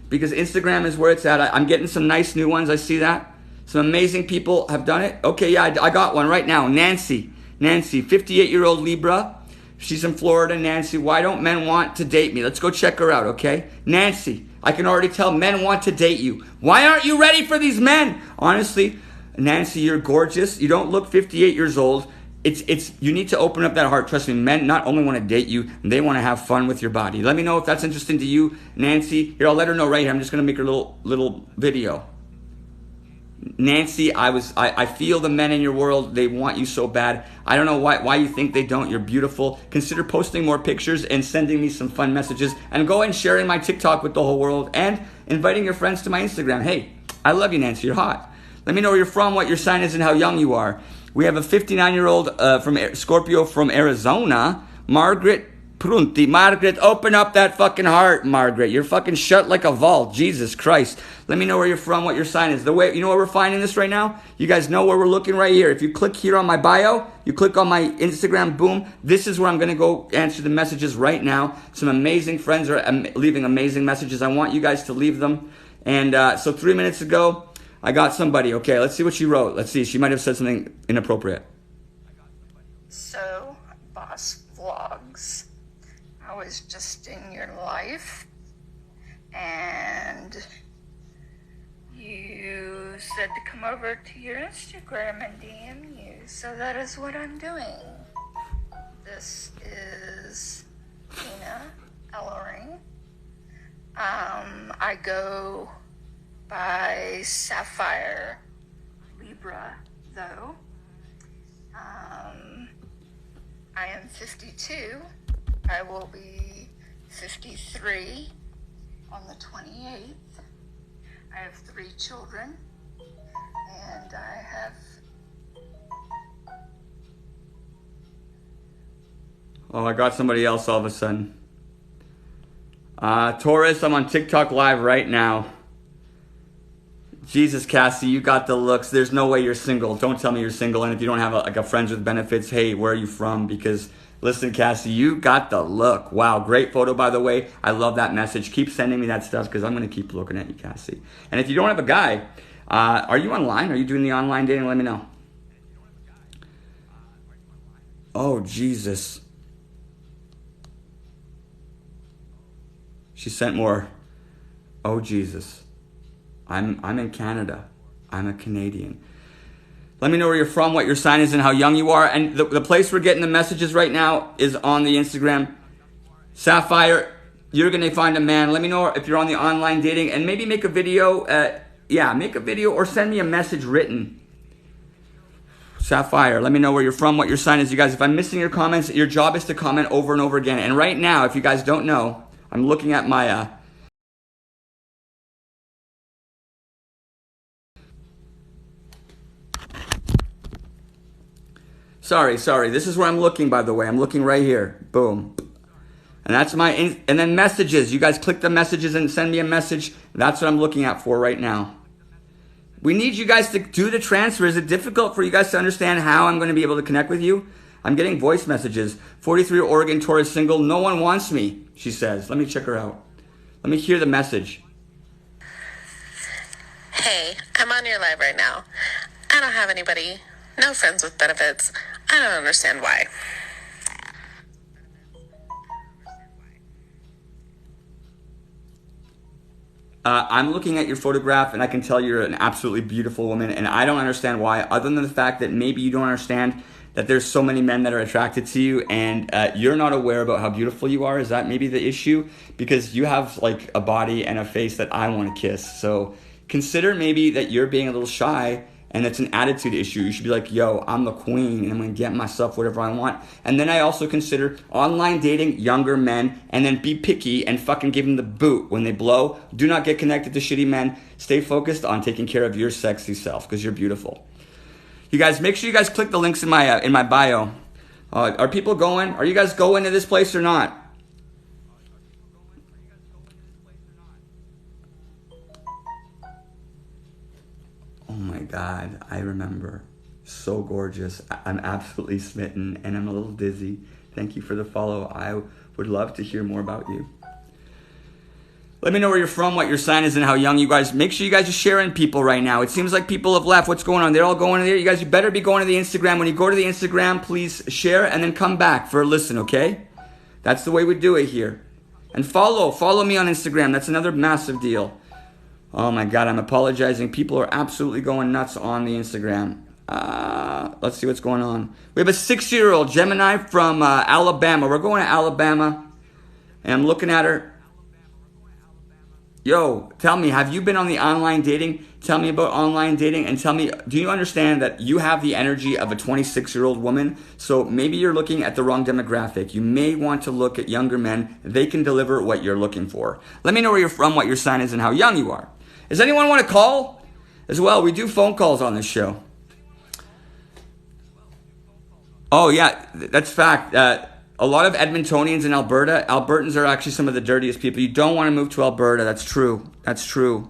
Because Instagram is where it's at. I'm getting some nice new ones. I see that. Some amazing people have done it. Okay, yeah, I got one right now. Nancy, 58-year-old Libra. She's in Florida. Nancy, why don't men want to date me? Let's go check her out, okay? Nancy, I can already tell men want to date you. Why aren't you ready for these men? Honestly, Nancy, you're gorgeous. You don't look 58 years old. You need to open up that heart. Trust me, men not only want to date you, they want to have fun with your body. Let me know if that's interesting to you, Nancy. Here, I'll let her know right here. I'm just going to make her little video. Nancy, I feel the men in your world. They want you so bad. I don't know why you think they don't. You're beautiful. Consider posting more pictures and sending me some fun messages. And go and sharing my TikTok with the whole world. And inviting your friends to my Instagram. Hey, I love you, Nancy. You're hot. Let me know where you're from, what your sign is, and how young you are. We have a 59-year-old from Scorpio from Arizona, Margaret Prunti. Margaret, open up that fucking heart, Margaret. You're fucking shut like a vault. Jesus Christ. Let me know where you're from, what your sign is. You know where we're finding this right now? You guys know where we're looking right here. If you click here on my bio, you click on my Instagram, boom. This is where I'm going to go answer the messages right now. Some amazing friends are leaving amazing messages. I want you guys to leave them. And so 3 minutes ago, I got somebody. Okay, let's see what she wrote. Let's see. She might have said something inappropriate. So, Boss Vlogs, I was just in your life, and you said to come over to your Instagram and DM you. So that is what I'm doing. This is Tina Ellering. I go by Sapphire Libra, though. I am 52. I will be 53 on the 28th. I have 3 children, and I have... Oh, I got somebody else all of a sudden. Taurus, I'm on TikTok live right now. Jesus, Cassie, you got the looks. There's no way you're single. Don't tell me you're single. And if you don't have a friends with benefits, hey, where are you from? Because listen, Cassie, you got the look. Wow, great photo, by the way. I love that message. Keep sending me that stuff because I'm going to keep looking at you, Cassie. And if you don't have a guy, are you online? Are you doing the online dating? Let me know. Oh, Jesus. She sent more. Oh, Jesus. I'm in Canada. I'm a Canadian. Let me know where you're from, what your sign is, and how young you are. And the place we're getting the messages right now is on the Instagram. Sapphire, you're going to find a man. Let me know if you're on the online dating, and maybe make a video. Make a video or send me a message written. Sapphire, let me know where you're from, what your sign is. You guys, if I'm missing your comments, your job is to comment over and over again. And right now, if you guys don't know, I'm looking at my... Sorry. This is where I'm looking, by the way. I'm looking right here. Boom. And that's my... And then messages. You guys click the messages and send me a message. That's what I'm looking at for right now. We need you guys to do the transfer. Is it difficult for you guys to understand how I'm going to be able to connect with you? I'm getting voice messages. 43 Oregon Taurus single. No one wants me, she says. Let me check her out. Let me hear the message. Hey, I'm on your live right now. I don't have anybody. No friends with benefits. I don't understand why. I'm looking at your photograph and I can tell you're an absolutely beautiful woman, and I don't understand why, other than the fact that maybe you don't understand that there's so many men that are attracted to you, and you're not aware about how beautiful you are. Is that maybe the issue? Because you have like a body and a face that I want to kiss. So consider maybe that you're being a little shy, and it's an attitude issue. You should be like, yo, I'm the queen and I'm gonna get myself whatever I want. And then I also consider online dating younger men, and then be picky and fucking give them the boot when they blow. Do not get connected to shitty men. Stay focused on taking care of your sexy self, because you're beautiful. You guys, make sure you guys click the links in my bio. Are people going? Are you guys going to this place or not? Oh my God, I remember. So gorgeous. I'm absolutely smitten, and I'm a little dizzy. Thank you for the follow. I would love to hear more about you. Let me know where you're from, what your sign is, and how young you guys. Make sure you guys are sharing people right now. It seems like people have left. What's going on? They're all going to there. You guys, you better be going to the Instagram. When you go to the Instagram, please share and then come back for a listen, okay? That's the way we do it here. And follow me on Instagram. That's another massive deal. Oh my God, I'm apologizing. People are absolutely going nuts on the Instagram. Let's see what's going on. We have a 6-year-old Gemini from Alabama. We're going to Alabama, and I'm looking at her. Yo, tell me, have you been on the online dating? Tell me about online dating, and tell me, do you understand that you have the energy of a 26-year-old woman? So maybe you're looking at the wrong demographic. You may want to look at younger men. They can deliver what you're looking for. Let me know where you're from, what your sign is, and how young you are. Does anyone want to call? As well, we do phone calls on this show. Oh yeah, that's fact. A lot of Edmontonians in Alberta, Albertans are actually some of the dirtiest people. You don't want to move to Alberta. That's true. That's true.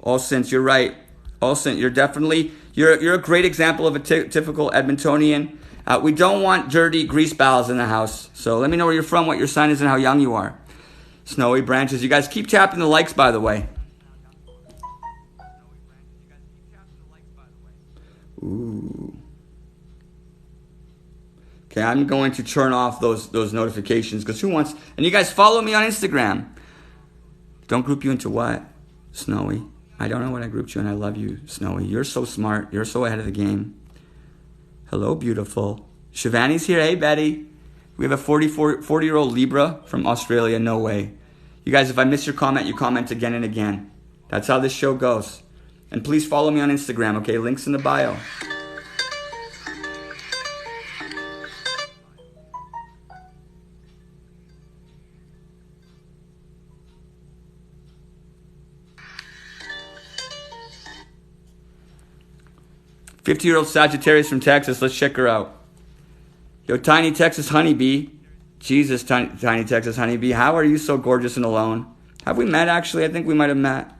Olsen, you're right. Olsen, you're definitely, you're a great example of a typical Edmontonian. We don't want dirty grease balls in the house. So let me know where you're from, what your sign is, and how young you are. Snowy branches. You guys keep tapping the likes, by the way. Ooh. Okay, I'm going to turn off those notifications, because who wants... And you guys follow me on Instagram. Don't group you into what? Snowy. I don't know what I grouped you in. I love you, Snowy. You're so smart. You're so ahead of the game. Hello, beautiful. Shivani's here. Hey, Betty. We have a 40-year-old Libra from Australia. No way. You guys, if I miss your comment, you comment again and again. That's how this show goes. And please follow me on Instagram, okay? Links in the bio. '50-year-old Sagittarius from Texas. Let's check her out. Yo, Tiny Texas Honeybee. Jesus, Tiny Texas Honeybee. How are you so gorgeous and alone? Have we met, actually? I think we might have met.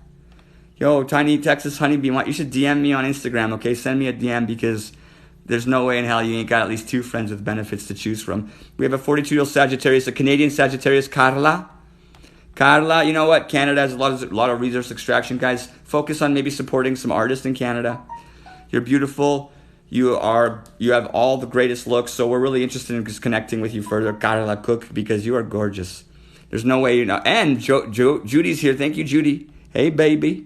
Yo, Tiny Texas Honeybee. You should DM me on Instagram, okay? Send me a DM, because there's no way in hell you ain't got at least 2 friends with benefits to choose from. We have a 42-year-old Sagittarius, a Canadian Sagittarius, Carla. Carla, you know what? Canada has a lot of resource extraction, guys. Focus on maybe supporting some artists in Canada. You're beautiful. You have all the greatest looks. So we're really interested in just connecting with you further, Carla Cook, because you are gorgeous. There's no way you know. And Judy's here. Thank you, Judy. Hey, baby.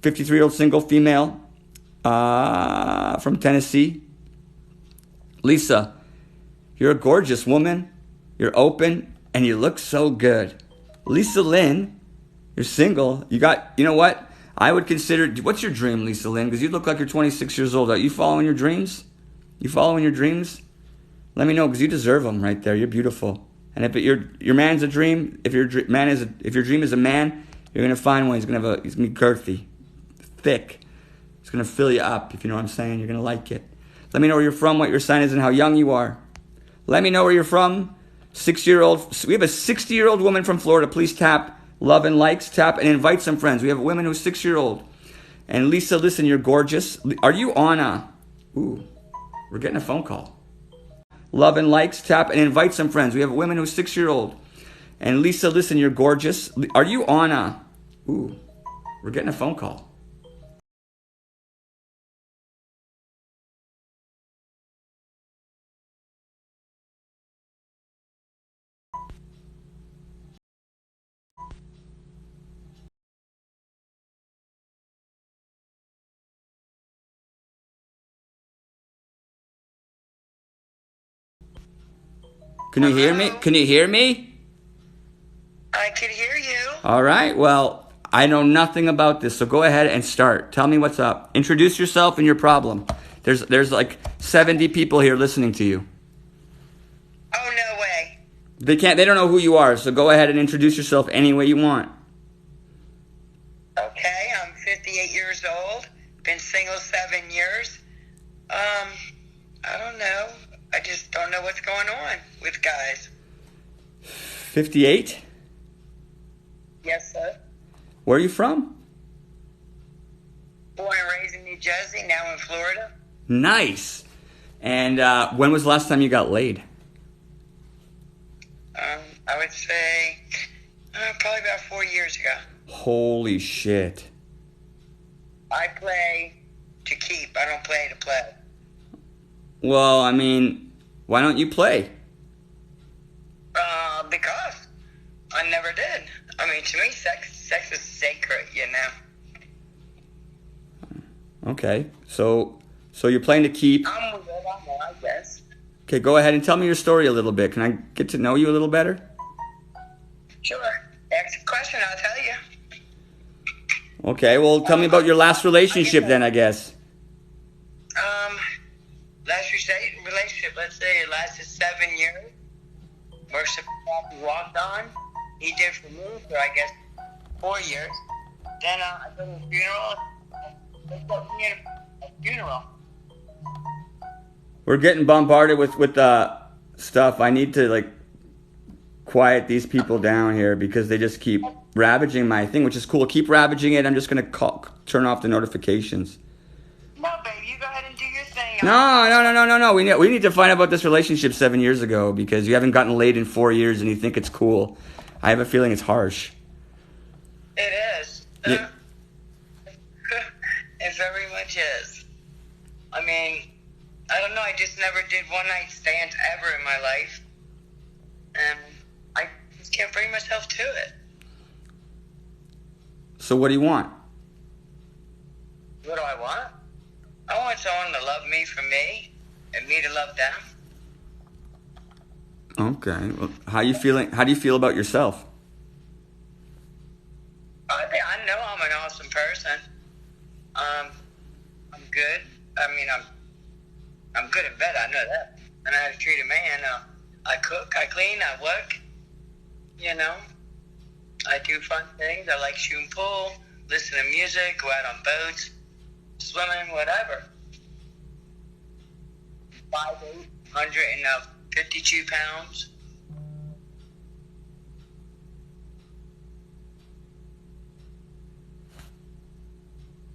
53-year-old single female from Tennessee. Lisa, you're a gorgeous woman. You're open, and you look so good. Lisa Lynn, you're single. You know what? I would consider, what's your dream, Lisa Lynn? Because you look like you're 26 years old. Are you following your dreams? You following your dreams? Let me know, because you deserve them right there. You're beautiful. And if your man's a dream, if your dream is a man, you're gonna find one. He's gonna be girthy, thick. It's gonna fill you up. If you know what I'm saying, you're gonna like it. Let me know where you're from, what your sign is, and how young you are. Let me know where you're from. 6-year-old. We have a 60-year-old woman from Florida. Please tap love and likes, tap, and invite some friends. We have a woman who's 6-year-old. And Lisa, listen, you're gorgeous. Are you on ooh, we're getting a phone call. Love and likes, tap, and invite some friends. We have a woman who's 6-year-old. And Lisa, listen, you're gorgeous. Are you on ooh, we're getting a phone call. Can you hear me? Hello? Can you hear me? I can hear you. All right. Well, I know nothing about this, so go ahead and start. Tell me what's up. Introduce yourself and your problem. There's like 70 people here listening to you. Oh, no way. They don't know who you are, so go ahead and introduce yourself any way you want. Okay, I'm 58 years old. Been single 7 years. I don't know. I just don't know what's going on with guys. 58? Yes, sir. Where are you from? Born and raised in New Jersey, now in Florida. Nice. And when was the last time you got laid? I would say probably about 4 years ago. Holy shit. I play to keep. I don't play to play. Well, I mean, why don't you play? Because I never did. I mean, to me, sex is sacred, you know. Okay. So you're playing to keep. I'm weird, I know, I guess. Okay, go ahead and tell me your story a little bit. Can I get to know you a little better? Sure. Ask a question, I'll tell you. Okay, well, tell me about your last relationship then, I guess. Last relationship, let's say it lasted 7 years. First we walked on. He did for me for, I guess, 4 years. Then I go to a funeral. They put me in a funeral. We're getting bombarded with stuff. I need to, like, quiet these people down here because they just keep ravaging my thing, which is cool. Keep ravaging it. I'm just going to turn off the notifications. No, baby, you go ahead and do your thing. No. We need to find out about this relationship 7 years ago because you haven't gotten laid in 4 years and you think it's cool. I have a feeling it's harsh. It is. Yeah. It very much is. I mean, I don't know. I just never did one-night stands ever in my life. And I just can't bring myself to it. So what do you want? What do I want? I want someone to love me for me and me to love them. Okay. Well, how you feeling? How do you feel about yourself? I know I'm an awesome person. I'm good. I mean, I'm good in bed. I know that. I know how to treat a man. I cook. I clean. I work. You know. I do fun things. I like shooting pool, listen to music, go out on boats, swimming, whatever. 5'8", 152 pounds.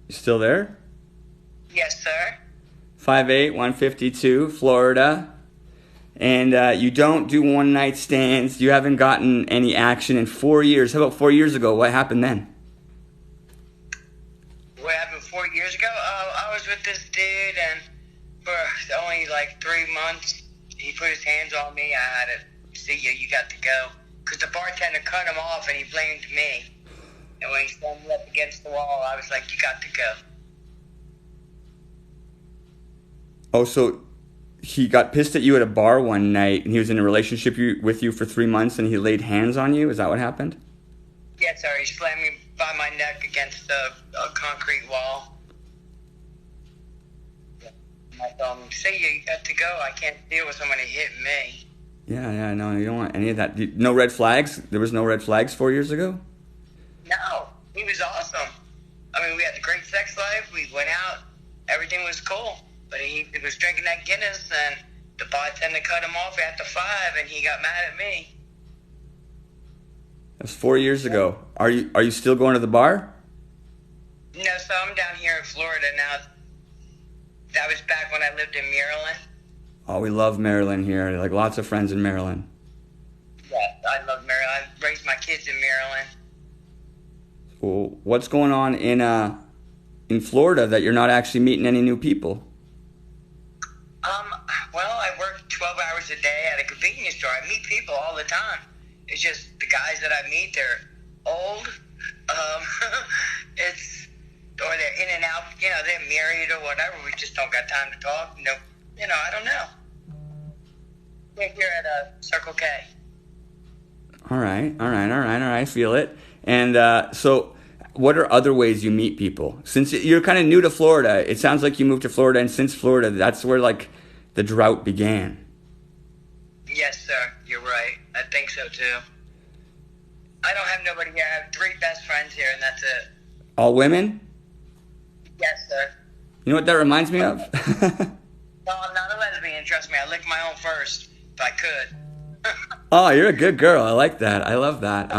You still there? Yes, sir. 5'8", 152, Florida. And you don't do one-night stands. You haven't gotten any action in 4 years. How about 4 years ago? What happened then? What happened 4 years ago? I was with this dude, and for only like 3 months, he put his hands on me. I had to see you got to go. Because the bartender cut him off, and he blamed me. And when he slammed me up against the wall, I was like, you got to go. Oh, so he got pissed at you at a bar one night, and he was in a relationship with you for 3 months, and he laid hands on you? Is that what happened? Yes, sir. He slammed me by my neck against a concrete wall. I told him, see you got to go. I can't deal with somebody hitting me. Yeah, no, you don't want any of that. No red flags? There was no red flags 4 years ago? No, he was awesome. I mean, we had a great sex life. We went out. Everything was cool. But he was drinking that Guinness, and the bartender cut him off after 5, and he got mad at me. That's 4 years ago. Are you still going to the bar? No, so I'm down here in Florida now. That was back when I lived in Maryland. Oh, we love Maryland here. Like, lots of friends in Maryland. Yeah, I love Maryland. I raised my kids in Maryland. Well, what's going on in Florida that you're not actually meeting any new people? Well, I work 12 hours a day at a convenience store. I meet people all the time. It's just the guys that I meet, they're old. Or they're in and out, they're married or whatever. We just don't got time to talk. No, I don't know. We're here at Circle K. All right. I feel it. And so, what are other ways you meet people? Since you're kind of new to Florida, it sounds like you moved to Florida, and since Florida, that's where like the drought began. Yes, sir. You're right. I think so too. I don't have nobody here. I have 3 best friends here, and that's it. All women? Yes, sir. You know what that reminds me of? No, I'm not a lesbian. Trust me. I lick my own first if I could. Oh, you're a good girl. I like that. I love that.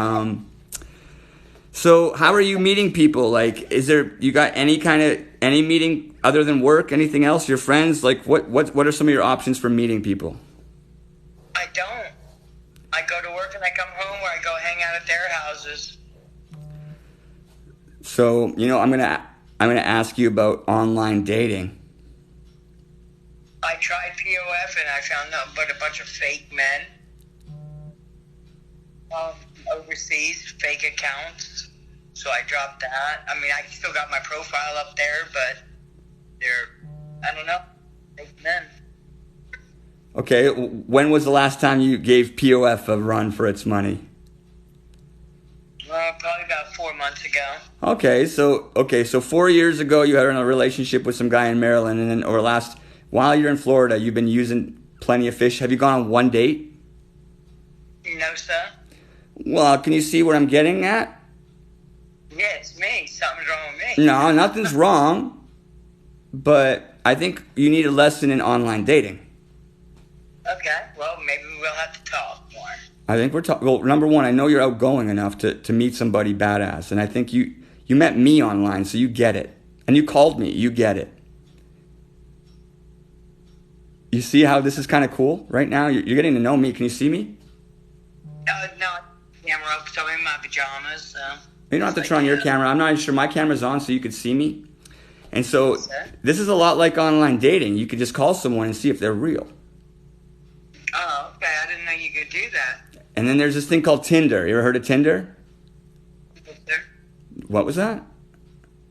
So how are you meeting people? Like, you got any meeting other than work? Anything else? Your friends? Like, what are some of your options for meeting people? I don't. I go to work and I come home, or I go hang out at their houses. So, I'm gonna ask you about online dating. I tried POF and I found nothing but a bunch of fake men. Overseas, fake accounts. So I dropped that. I mean, I still got my profile up there, but I don't know, fake men. Okay, when was the last time you gave POF a run for its money? Probably about 4 months ago. Okay, so 4 years ago you had a relationship with some guy in Maryland, and then while you're in Florida, you've been using Plenty of Fish. Have you gone on one date? No, sir. Well, can you see what I'm getting at? Yeah, it's me. Something's wrong with me. No, nothing's wrong. But I think you need a lesson in online dating. Okay, well, maybe we'll have to talk more. I think we're talking. Well, number one, I know you're outgoing enough to meet somebody badass, and I think you met me online, so you get it, and you called me, you get it. You see how this is kind of cool right now? You're getting to know me. Can you see me? No, camera up, so I'm in my pajamas. You don't have to turn on your camera. I'm not even sure my camera's on, so you could see me. And so this is a lot like online dating. You could just call someone and see if they're real. Oh, okay. I didn't know you could do that. And then there's this thing called Tinder. You ever heard of Tinder? Yes, sir. What was that?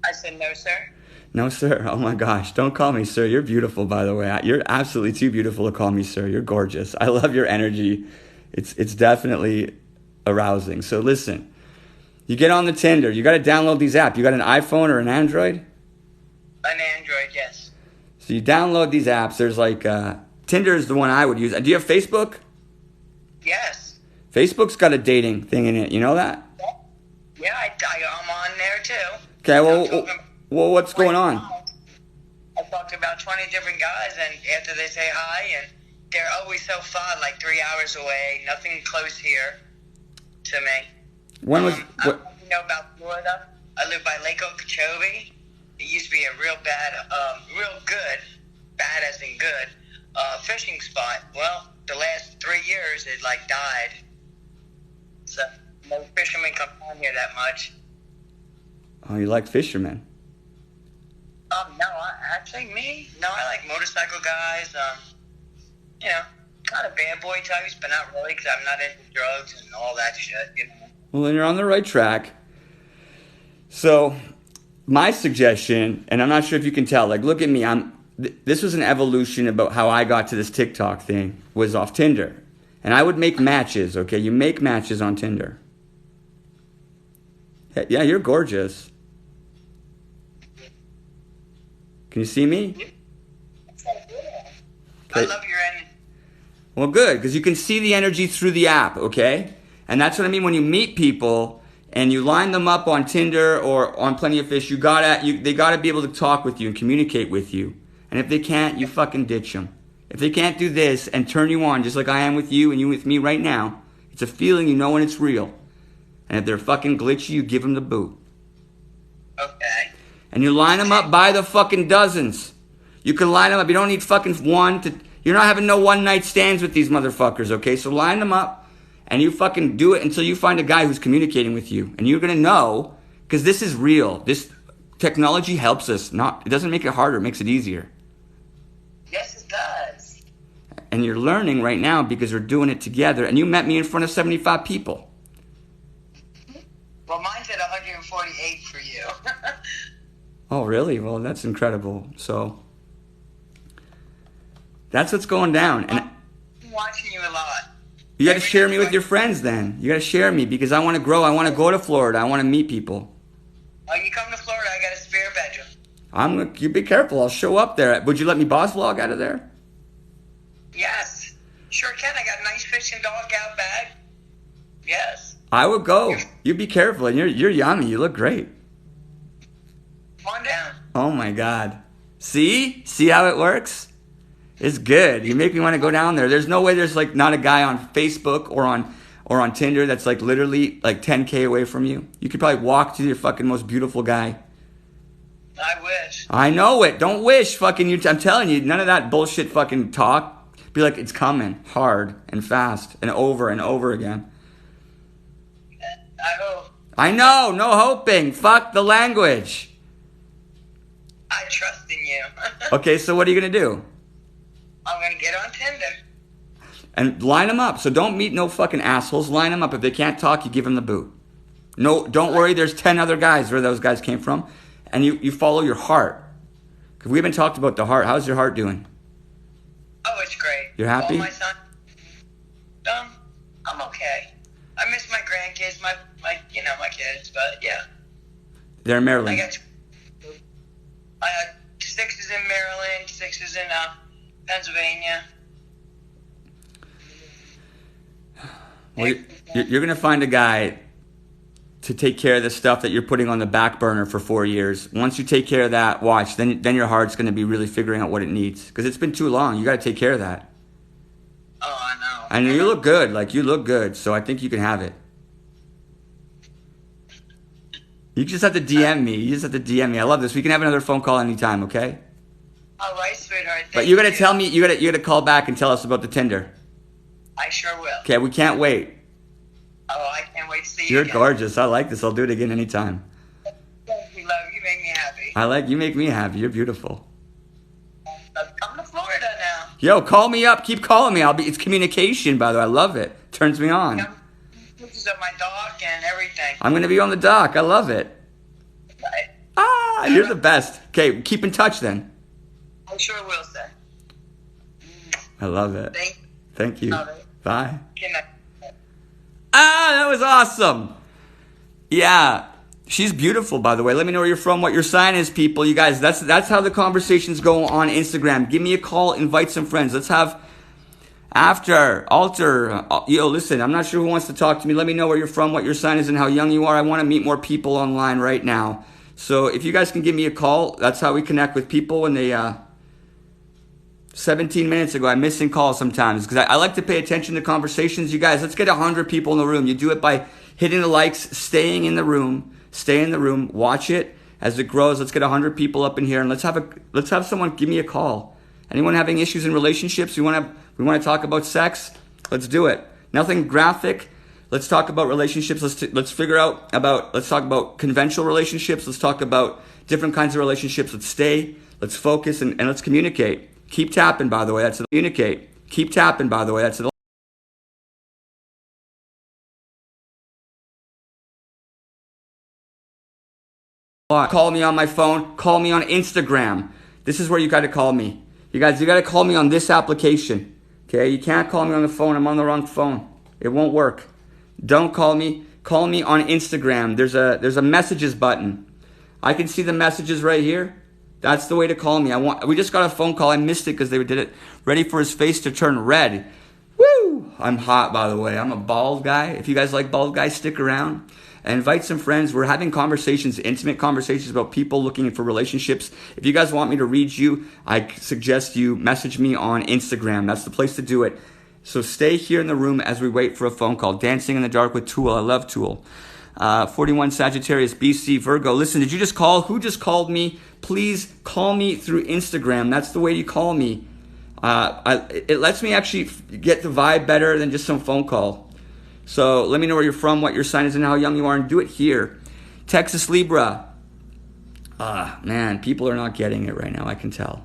I said no, sir. No, sir. Oh, my gosh. Don't call me sir. You're beautiful, by the way. You're absolutely too beautiful to call me sir. You're gorgeous. I love your energy. It's definitely arousing. So listen, you get on the Tinder. You got to download these apps. You got an iPhone or an Android? An Android, yes. So you download these apps. There's like Tinder is the one I would use. Do you have Facebook? Yes. Facebook's got a dating thing in it. You know that? Yeah, I'm on there too. Okay, well, what's going on? I talked to about 20 different guys, and after they say hi, and they're always so far, like 3 hours away, nothing close here to me. When was... I don't know if you know about Florida. I live by Lake Okeechobee. It used to be a real good, bad as in good, fishing spot. Well, the last 3 years, it like died. So no fishermen come down here that much. Oh, you like fishermen? No, I like motorcycle guys. Kind of bad boy types, but not really, because I'm not into drugs and all that shit. Well, then you're on the right track. So, my suggestion, and I'm not sure if you can tell, like, look at me. This was an evolution about how I got to this TikTok thing, was off Tinder. And I would make matches, okay? You make matches on Tinder. Yeah, you're gorgeous. Can you see me? Okay. Okay. I love your energy. Well, good, because you can see the energy through the app, okay? And that's what I mean when you meet people and you line them up on Tinder or on Plenty of Fish. They gotta be able to talk with you and communicate with you. And if they can't, you fucking ditch them. If they can't do this and turn you on, just like I am with you and you with me right now, it's a feeling you know when it's real. And if they're fucking glitchy, you give them the boot. Okay. And you line them up by the fucking dozens. You can line them up. You don't need fucking you're not having no one night stands with these motherfuckers, okay? So line them up and you fucking do it until you find a guy who's communicating with you. And you're going to know, because this is real. This technology helps us. It doesn't make it harder. It makes it easier. Yes, it does. And you're learning right now because we're doing it together. And you met me in front of 75 people. Well, mine's at 148 for you. Oh, really? Well, that's incredible. So, that's what's going down. And I'm watching you You got to share me with your friends then. You got to share me because I want to grow. I want to go to Florida. I want to meet people. Oh, you come to Florida, I got a spare bedroom. You be careful. I'll show up there. Would you let me boss vlog out of there? Yes. Sure can. I got a nice fish and dog out bag. Yes. I would go. You be careful. And you're yummy. You look great. Come on down. Oh my God. See how it works? It's good. You make me want to go down there. There's no way there's like not a guy on Facebook or on Tinder that's like literally like 10K away from you. You could probably walk to your fucking most beautiful guy. I wish. I know it. Don't wish fucking you. I'm telling you, none of that bullshit fucking talk. Be like, it's coming hard and fast and over again. I hope. I know. No hoping. Fuck the language. I trust in you. Okay, so what are you going to do? I'm going to get on Tinder. And line them up. So don't meet no fucking assholes. Line them up. If they can't talk, you give them the boot. No, don't worry. There's 10 other guys where those guys came from. And you follow your heart. Because we haven't talked about the heart. How's your heart doing? Oh, it's great. You're happy? Oh, my son. I'm okay. I miss my grandkids, my kids, but yeah. They're in Maryland. I had 6 is in Maryland, 6 is in Pennsylvania. Well, you're going to find a guy to take care of the stuff that you're putting on the back burner for 4 years. Once you take care of that, watch, then your heart's going to be really figuring out what it needs. Because it's been too long. You got to take care of that. Oh, I know. And you look good. Like, you look good. So I think you can have it. You just have to DM me. I love this. We can have another phone call anytime, okay? All right, sweetheart. But you got to tell me, you got to call back and tell us about the Tinder. I sure will. Okay, we can't wait. Oh, I can't wait to see you You're again. gorgeous. I like this. I'll do it again anytime. Thank you, love. You make me happy. You make me happy. You're beautiful. Come to Florida now. Yo, call me up. Keep calling me. It's communication, by the way. I love it. Turns me on. Come pictures of my dog and everything. I'm going to be on the dock. I love it. Right. You're the best. Okay, keep in touch then. I sure will, sir. I love it. Thank you. Love it. Bye. Good night. That was awesome. Yeah. She's beautiful, by the way. Let me know where you're from, what your sign is, people. You guys, that's how the conversations go on Instagram. Give me a call, invite some friends. Let's have altar. Yo, listen, I'm not sure who wants to talk to me. Let me know where you're from, what your sign is, and how young you are. I want to meet more people online right now. So if you guys can give me a call, that's how we connect with people when they... 17 minutes ago, I'm missing calls sometimes because I like to pay attention to conversations. You guys, let's get 100 people in the room. You do it by hitting the likes, staying in the room, watch it as it grows. Let's get 100 people up in here and let's have someone give me a call. Anyone having issues in relationships? We want to talk about sex? Let's do it. Nothing graphic. Let's talk about relationships. Let's talk about conventional relationships. Let's talk about different kinds of relationships. Let's focus and let's communicate. Keep tapping, by the way. That's communicate. Keep tapping, by the way. That's call me on my phone. Call me on Instagram. This is where you got to call me. You guys, you got to call me on this application. Okay? You can't call me on the phone. I'm on the wrong phone. It won't work. Don't call me. Call me on Instagram. There's a messages button. I can see the messages right here. That's the way to call me. We just got a phone call. I missed it because they did it ready for his face to turn red. Woo! I'm hot, by the way. I'm a bald guy. If you guys like bald guys, stick around. And invite some friends. We're having conversations, intimate conversations about people looking for relationships. If you guys want me to read you, I suggest you message me on Instagram. That's the place to do it. So stay here in the room as we wait for a phone call. Dancing in the Dark with Tool. I love Tool. 41 Sagittarius, BC, Virgo. Listen, did you just call? Who just called me? Please call me through Instagram. That's the way you call me. It lets me actually get the vibe better than just some phone call. So let me know where you're from, what your sign is, and how young you are, and do it here. Texas Libra. Man, people are not getting it right now, I can tell.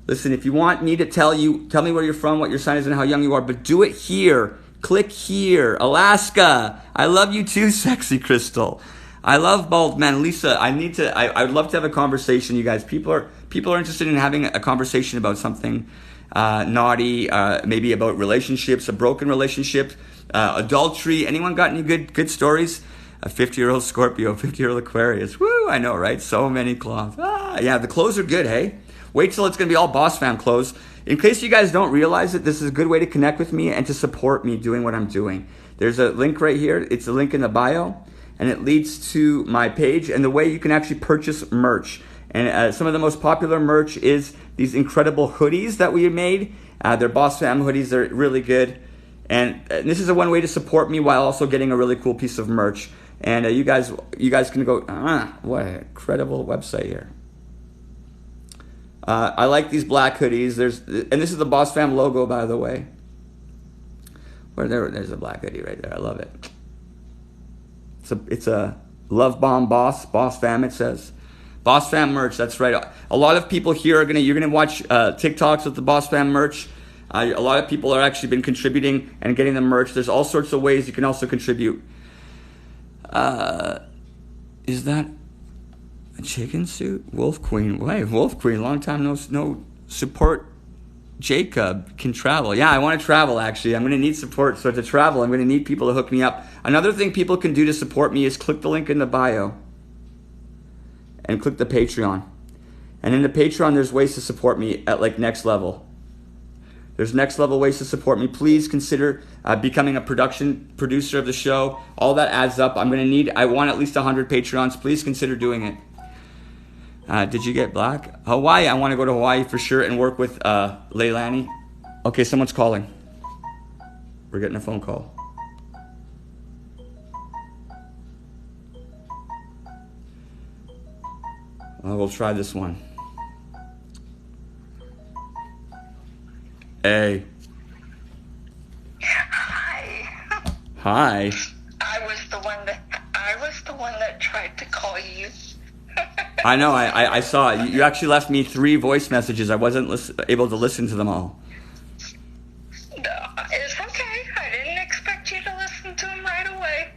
Listen, if you want me to tell me where you're from, what your sign is, and how young you are, but do it here. Click here. Alaska. I love you too, Sexy Crystal. I love bald men. Lisa, I would love to have a conversation, you guys. People are interested in having a conversation about something naughty, maybe about relationships, a broken relationship, adultery. Anyone got any good stories? A 50-year-old Scorpio, 50-year-old Aquarius. Woo, I know, right? So many clothes. Yeah, the clothes are good, hey? Wait till it's going to be all Boss Fam clothes. In case you guys don't realize it, this is a good way to connect with me and to support me doing what I'm doing. There's a link right here. It's a link in the bio, and it leads to my page and the way you can actually purchase merch. And some of the most popular merch is these incredible hoodies that we made. They're Boss Fam hoodies. They're really good. And this is one way to support me while also getting a really cool piece of merch. And you guys can go, what an incredible website here. I like these black hoodies. And this is the Boss Fam logo, by the way. There's a black hoodie right there. I love it. It's a Love Bomb Boss Fam, it says. Boss Fam merch, that's right. A lot of people here you're gonna watch TikToks with the Boss Fam merch. A lot of people are actually been contributing and getting the merch. There's all sorts of ways you can also contribute. Is that a chicken suit? Wolf Queen. Wait, Wolf Queen. Long time no support. Jacob can travel. Yeah, I want to travel actually. I'm going to need support. So to travel, I'm going to need people to hook me up. Another thing people can do to support me is click the link in the bio and click the Patreon. And in the Patreon, there's ways to support me at like next level. There's next level ways to support me. Please consider becoming a producer of the show. All that adds up. I want at least 100 Patreons. Please consider doing it. Did you get black? Hawaii. I want to go to Hawaii for sure and work with Leilani. Okay, someone's calling. We're getting a phone call. We'll try this one. Hey. Hi. Hi. I was the one that tried to call you. I know. I saw it. You actually left me 3 voice messages. I wasn't able to listen to them all. No, it's okay. I didn't expect you to listen to them right away.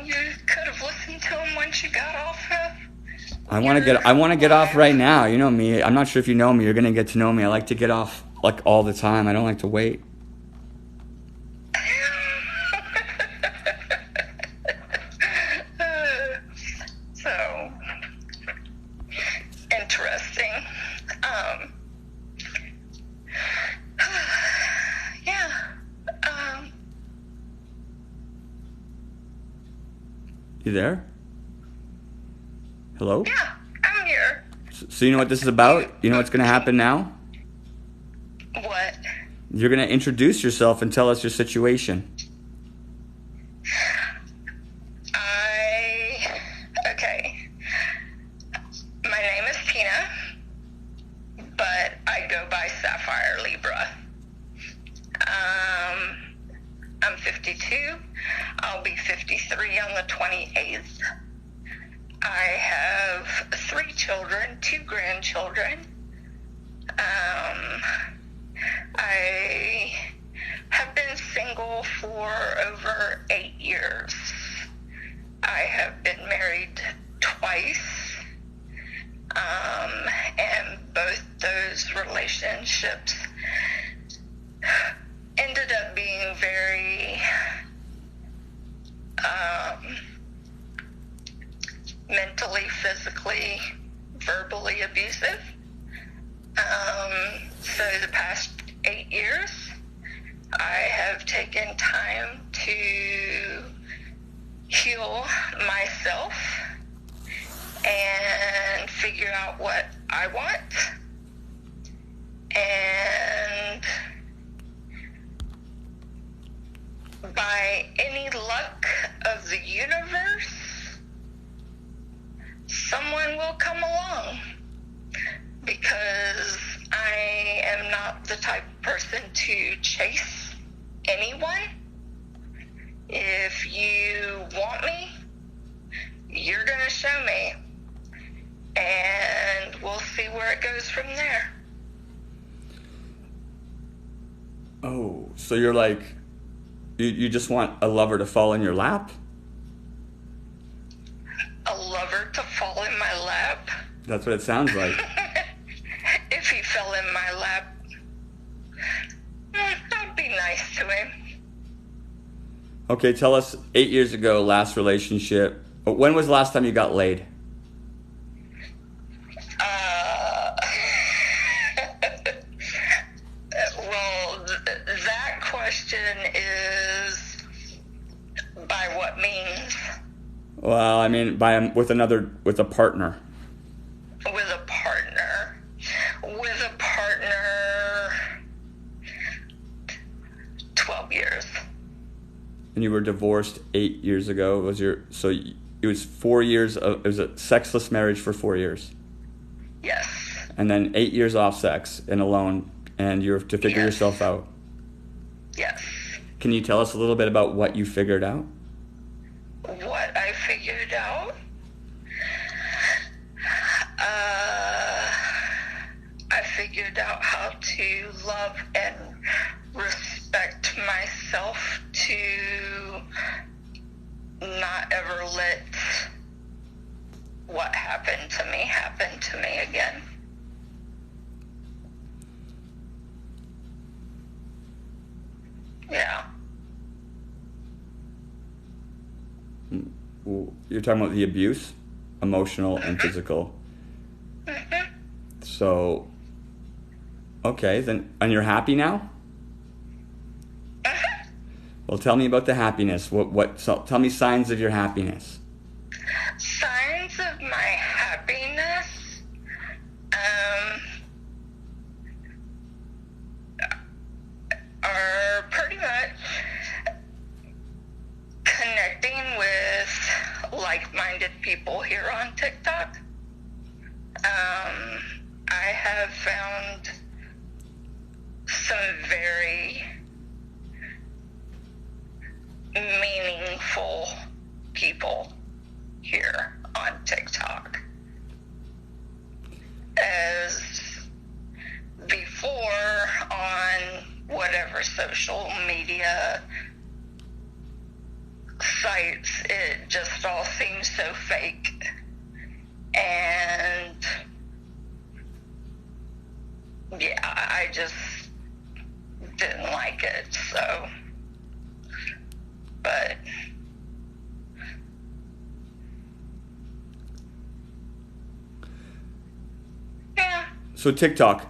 You could have listened to them once you got off. I want to get off right now. You know me. I'm not sure if you know me. You're gonna get to know me. I like to get off like all the time. I don't like to wait. So interesting. Yeah. You there? Hello? Yeah, I'm here. So you know what this is about? You know what's gonna happen now? What? You're gonna introduce yourself and tell us your situation. Okay. My name is Tina, but I go by Sapphire Libra. I'm 52. I'll be 53 on the 28th. I have 3 children, 2 grandchildren. I have been single for over 8 years. I have been married twice, and both those relationships ended up being very mentally, physically, verbally abusive. So the past 8 years, I have taken time to heal myself and figure out what I want. And by any luck of the universe, someone will come along, because I am not the type of person to chase anyone. If you want me, you're going to show me, and we'll see where it goes from there. Oh, so you're like, you just want a lover to fall in your lap? That's what it sounds like. If he fell in my lap, I'd be nice to him. Okay, tell us 8 years ago, last relationship. When was the last time you got laid? Well, that question is by what means? Well, I mean, with a partner. With a partner. With a partner, 12 years. And you were divorced 8 years ago. It was 4 years it was a sexless marriage for 4 years. Yes. And then 8 years off sex and alone, and you have to figure yourself out. Yes. Can you tell us a little bit about what you figured out? What I figured out? I figured out how to love and respect myself, to not ever let what happened to me happen to me again. Yeah. You're talking about the abuse, emotional and physical. Mm-hmm. So, okay, then, and you're happy now? Mm-hmm. Well, tell me about the happiness. Tell me signs of your happiness. Signs of my happiness, are pretty much connecting with like-minded people here on TikTok. I have found some very meaningful people here on TikTok. As before, on whatever social media sites, it just all seems so fake. And yeah, I just didn't like it, so. But yeah. So TikTok,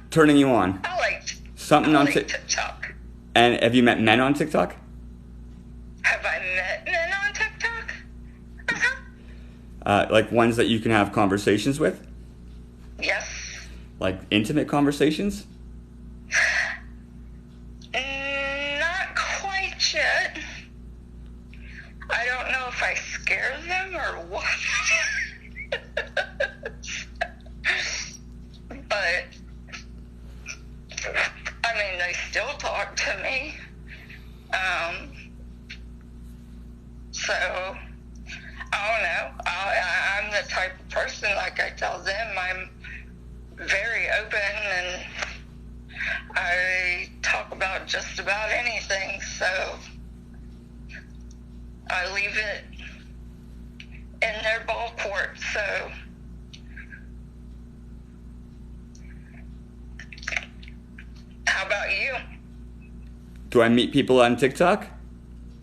turning you on. I like Something on TikTok. And have you met men on TikTok? Have I met men on TikTok? Like ones that you can have conversations with? Yes. Like intimate conversations? Not quite yet. I don't know if I scare them or what. But, I mean, they still talk to me. So, I don't know. I'm the type of person, like I tell them, I'm very open and I talk about just about anything, so I leave it in their ball court, so. How about you? Do I meet people on TikTok?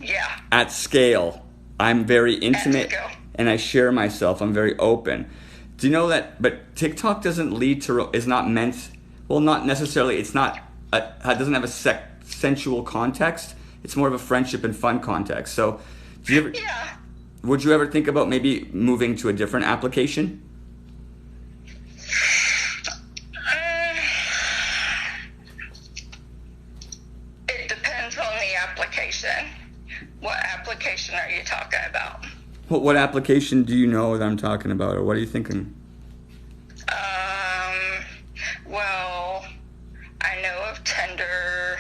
Yeah. At scale. I'm very intimate scale. and I share myself. I'm very open. Do you know that? But TikTok doesn't lead to, is not meant, well, not necessarily, it's not, it doesn't have a sensual context. It's more of a friendship and fun context. So, Yeah. would you ever think about maybe moving to a different application? It depends on the application. What application are you talking about? What application do you know that I'm talking about, or what are you thinking? Well, I know of Tinder,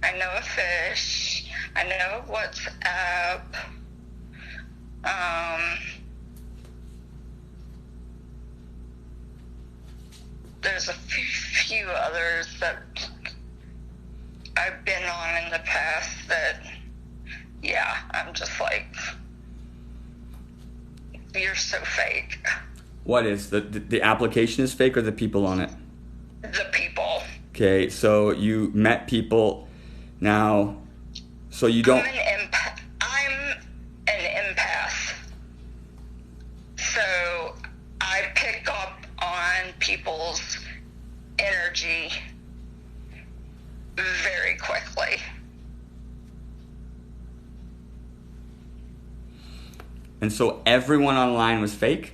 I know of Fish, I know of WhatsApp, there's a few others that I've been on in the past that, yeah, I'm just like, you're so fake. What is the application is fake or the people on it? The people. Okay, so you met people now, so you don't. I'm an empath. So I pick up on people's energy very quickly. And so everyone online was fake?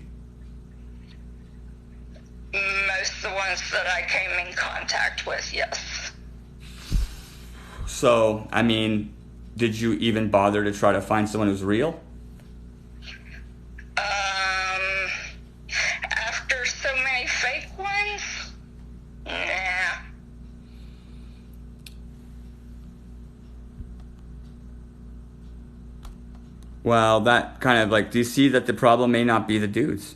Most of the ones that I came in contact with, yes. So, I mean, did you even bother to try to find someone who's real? After so many fake ones, nah. Well, that kind of like, do you see that the problem may not be the dudes?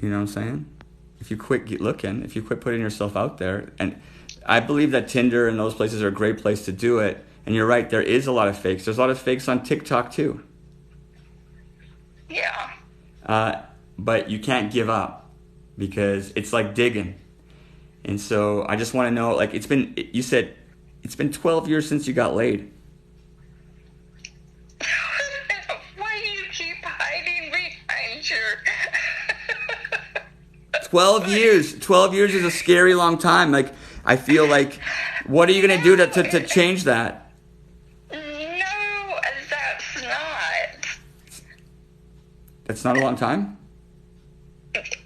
You know what I'm saying? If you quit looking, if you quit putting yourself out there, and I believe that Tinder and those places are a great place to do it. And you're right, there is a lot of fakes. There's a lot of fakes on TikTok too. Yeah. But you can't give up because it's like digging. And so I just want to know, like, you said it's been 12 years since you got laid. Why do you keep hiding behind your... 12 years. 12 years is a scary long time. Like, I feel like, what are you going to do to change that? No, that's not. That's not a long time? It's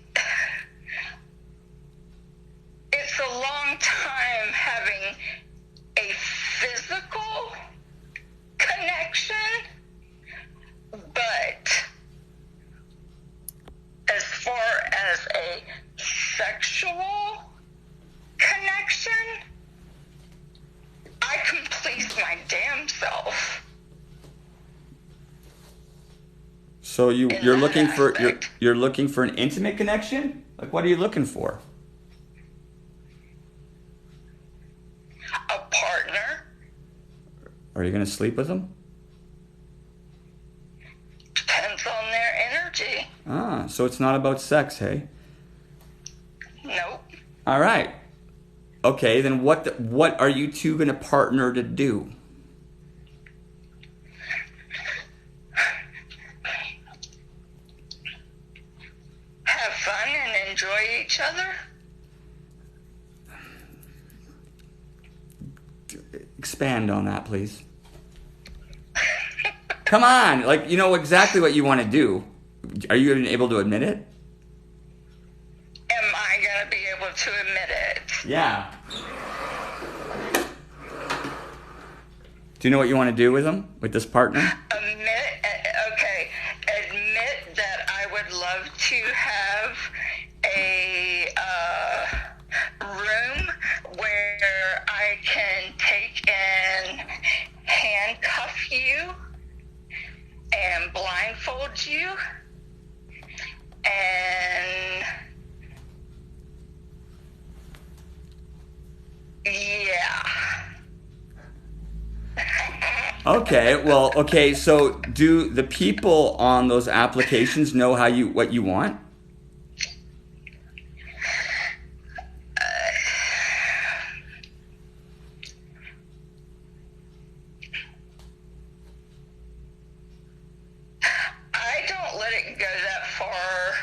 a long time having a physical connection, but as far as a sexual connection, I can please my damn self. So you're that looking for aspect. you're looking for an intimate connection? Like, what are you looking for? A partner. Are you going to sleep with them? Depends on their energy. Ah, so it's not about sex, hey? Nope. All right. Okay, then what are you two going to partner to do? Have fun and enjoy each other. Expand on that, please. Come on, like, you know exactly what you want to do. Are you even able to admit it? Am I going to be able to admit it? Yeah. Do you know what you want to do with them, with this partner? Admit that I would love to have a room where I can take and handcuff you and blindfold you and yeah. Okay, so do the people on those applications know what you want? I don't let it go that far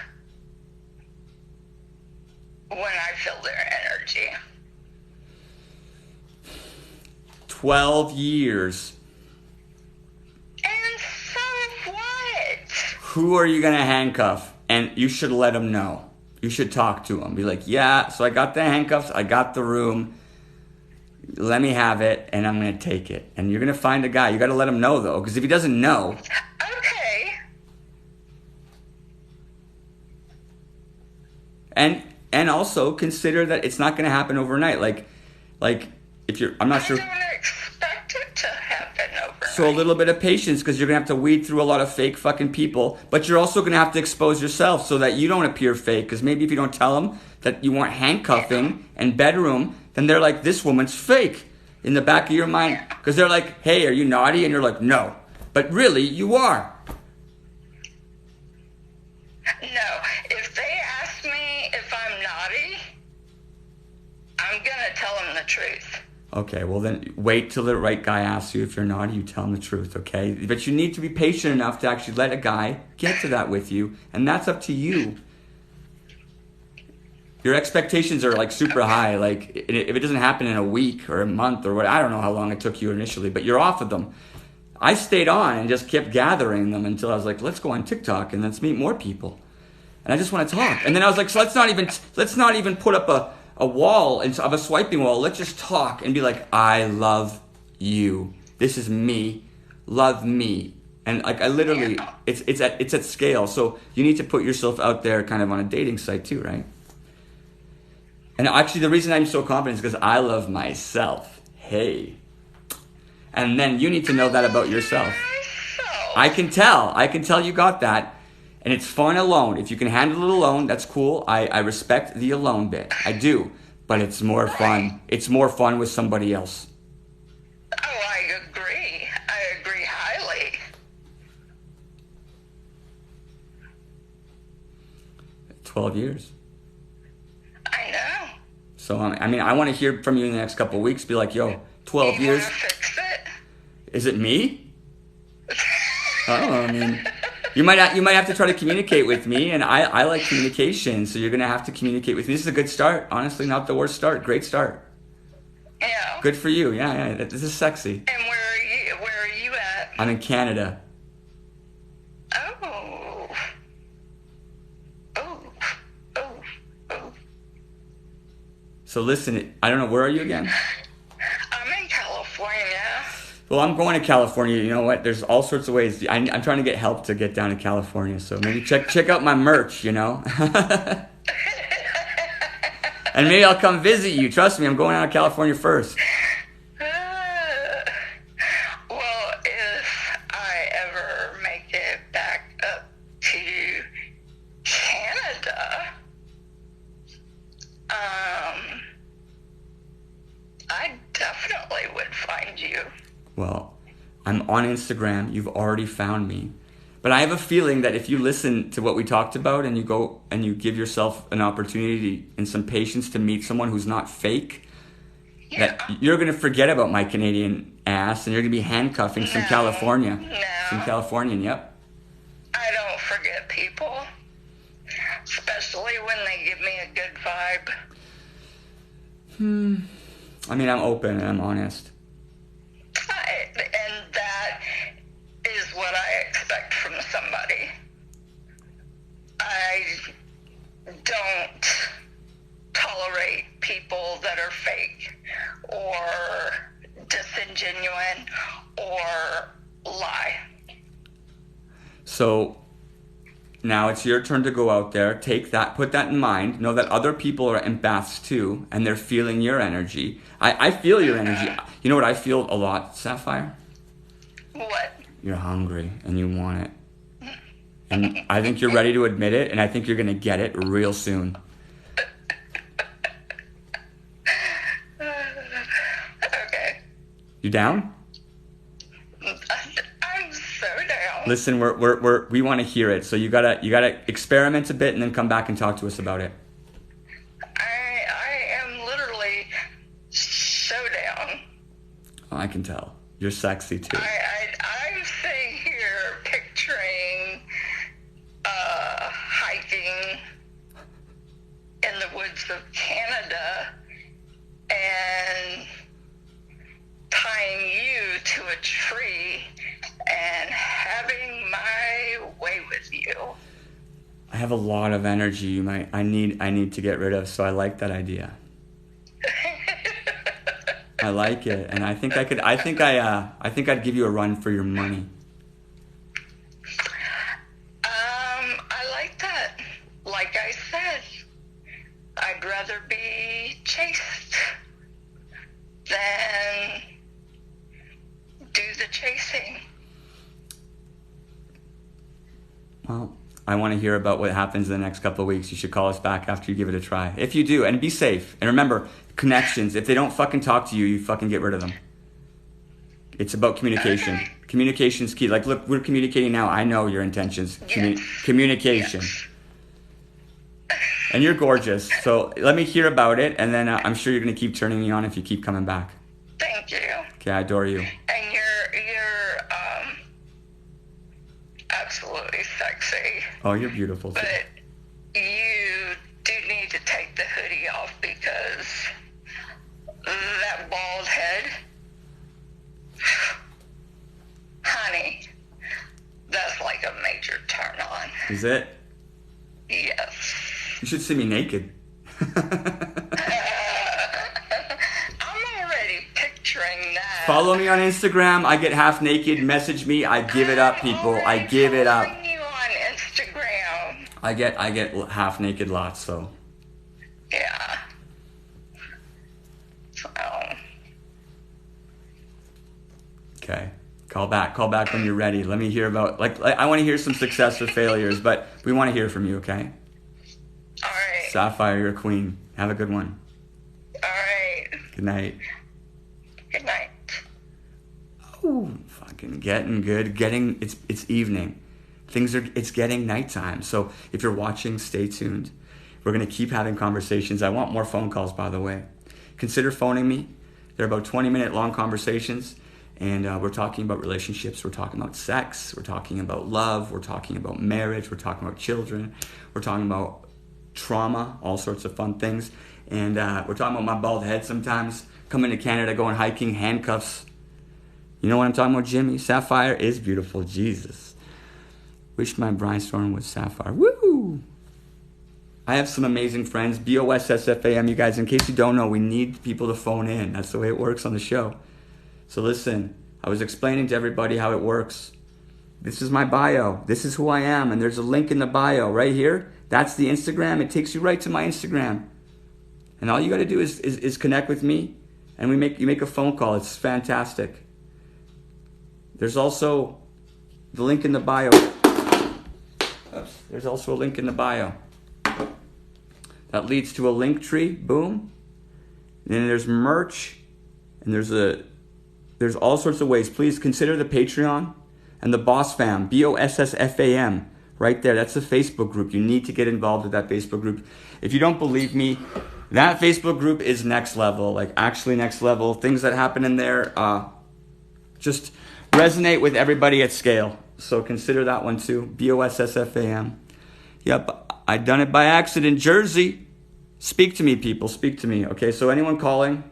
when I feel their energy. 12 years. And so what? Who are you going to handcuff? And you should let them know. You should talk to them. Be like, yeah, so I got the handcuffs. I got the room. Let me have it, and I'm going to take it. And you're going to find a guy. You got to let him know, though, because if he doesn't know... Okay. And also consider that it's not going to happen overnight. Like if you're... I'm not sure... I don't expect it to happen overnight. So a little bit of patience, because you're going to have to weed through a lot of fake fucking people. But you're also going to have to expose yourself so that you don't appear fake. Because maybe if you don't tell them that you want handcuffing and bedroom, then they're like, this woman's fake in the back of your mind. Because they're like, hey, are you naughty? And you're like, no. But really, you are. No. If they ask me if I'm naughty, I'm gonna tell them the truth. Okay, well then wait till the right guy asks you if you're naughty, you tell him the truth, okay? But you need to be patient enough to actually let a guy get to that with you, and that's up to you. Your expectations are like super high. Like if it doesn't happen in a week or a month or what, I don't know how long it took you initially, but you're off of them. I stayed on and just kept gathering them until I was like, let's go on TikTok and let's meet more people. And I just want to talk. And then I was like, so let's not even put up a wall of a swiping wall. Let's just talk and be like, I love you. This is me. Love me. And like I literally, it's at scale. So you need to put yourself out there kind of on a dating site too, right? And actually the reason I'm so confident is because I love myself. Hey. And then you need to know that about yourself. I can tell you got that. And it's fun alone. If you can handle it alone, that's cool. I respect the alone bit. I do. But it's more fun. It's more fun with somebody else. Oh, I agree. I agree highly. 12 years. I know. So, I mean, I want to hear from you in the next couple of weeks. Be like, yo, 12 years. You wanna fix it? Is it me? Oh, I mean, you might have to try to communicate with me, and I like communication, so you're gonna have to communicate with me. This is a good start, honestly, not the worst start. Great start. Yeah. Good for you. Yeah. This is sexy. And where are you? Where are you at? I'm in Canada. Oh. Oh. Oh. Oh. So listen, I don't know, where are you again? I'm in California. Well, I'm going to California. You know what? There's all sorts of ways. I'm trying to get help to get down to California. So maybe check out my merch, you know? And maybe I'll come visit you. Trust me, I'm going out of California first. Well, if I ever make it back up to Canada, I definitely would find you. Well, I'm on Instagram. You've already found me. But I have a feeling that if you listen to what we talked about and you go and you give yourself an opportunity and some patience to meet someone who's not fake, that you're going to forget about my Canadian ass and you're going to be handcuffing some California. No. Some Californian, yep. I don't forget people, especially when they give me a good vibe. I mean, I'm open and I'm honest. And that is what I expect from somebody. I don't tolerate people that are fake or disingenuine or lie. So now it's your turn to go out there, take that, put that in mind, know that other people are empaths too, and they're feeling your energy. I feel your energy. You know what I feel a lot, Sapphire? What? You're hungry and you want it. And I think you're ready to admit it, and I think you're going to get it real soon. Okay. You down? I'm so down. Listen, we want to hear it. So you gotta experiment a bit and then come back and talk to us about it. I am literally so down. Oh, I can tell. You're sexy too. I'm sitting here picturing hiking in the woods of Canada and tying you to a tree and having my way with you. I have a lot of energy I need to get rid of, so I like that idea. I like it, and I think I'd give you a run for your money. I like that. Like I said, I'd rather be chased than do the chasing. Well, I want to hear about what happens in the next couple of weeks. You should call us back after you give it a try. If you do, and be safe. And remember, connections. If they don't fucking talk to you, you fucking get rid of them. It's about communication. Communication's key. Like, look, we're communicating now. I know your intentions. Yes. Communication. Yes. And you're gorgeous. So let me hear about it, and then I'm sure you're going to keep turning me on if you keep coming back. Thank you. Okay, I adore you. And you're absolutely sexy. Oh, you're beautiful too. But you do need to take the hoodie off because that bald head, honey, that's like a major turn on. Is it? Yes. You should see me naked. I'm already picturing that. Follow me on Instagram. I get half naked. Message me. I give it up, people. I give it up. I'm following you on Instagram. I get half naked lots. So Yeah. So, okay. Call back when you're ready. Let me hear about I want to hear some success or failures, but we want to hear from you. Okay. all right. Sapphire, you're a queen. Have a good one. All right. Good night. Good night. Oh, fucking getting good. It's evening. It's getting nighttime. So if you're watching, stay tuned. We're gonna keep having conversations. I want more phone calls, by the way. Consider phoning me. They're about 20-minute long conversations, and we're talking about relationships. We're talking about sex. We're talking about love. We're talking about marriage. We're talking about children. We're talking about trauma, all sorts of fun things. And we're talking about my bald head sometimes. Coming to Canada, going hiking, handcuffs. You know what I'm talking about, Jimmy? Sapphire is beautiful. Jesus. Wish my brainstorm was Sapphire. Woo! I have some amazing friends. BOSSFAM, you guys. In case you don't know, we need people to phone in. That's the way it works on the show. So listen, I was explaining to everybody how it works. This is my bio. This is who I am. And there's a link in the bio right here. That's the Instagram. It takes you right to my Instagram. And all you got to do is connect with me. And you make a phone call. It's fantastic. There's also the link in the bio. Oops. There's also a link in the bio. That leads to a link tree. Boom. And then there's merch. And there's all sorts of ways. Please consider the Patreon and the Boss Fam. BOSSFAM. Right there. That's the Facebook group. You need to get involved with that Facebook group. If you don't believe me, that Facebook group is next level. Like actually next level. Things that happen in there just resonate with everybody at scale. So consider that one too. BOSSFAM. Yep. I done it by accident. Jersey. Speak to me, people. Speak to me. Okay, so anyone calling?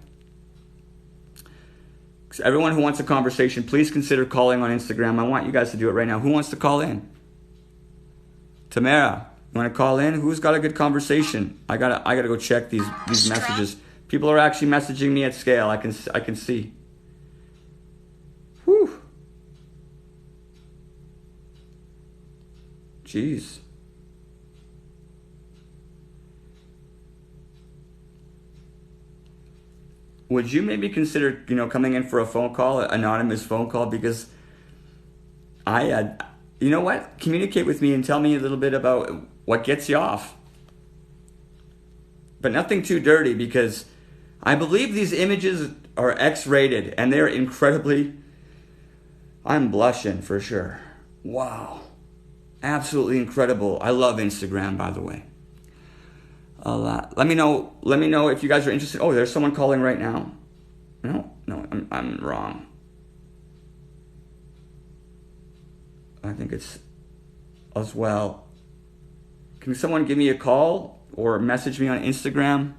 Everyone who wants a conversation, please consider calling on Instagram. I want you guys to do it right now. Who wants to call in? Tamara, you want to call in? Who's got a good conversation? I gotta go check these messages. People are actually messaging me at scale. I can see. Whew. Jeez. Would you maybe consider, coming in for a phone call, an anonymous phone call? Because you know what? Communicate with me and tell me a little bit about what gets you off. But nothing too dirty, because I believe these images are X-rated and they're incredibly... I'm blushing for sure. Wow. Absolutely incredible. I love Instagram, by the way. Let me know if you guys are interested. Oh, there's someone calling right now. No, I'm wrong. I think it's as well. Can someone give me a call or message me on Instagram?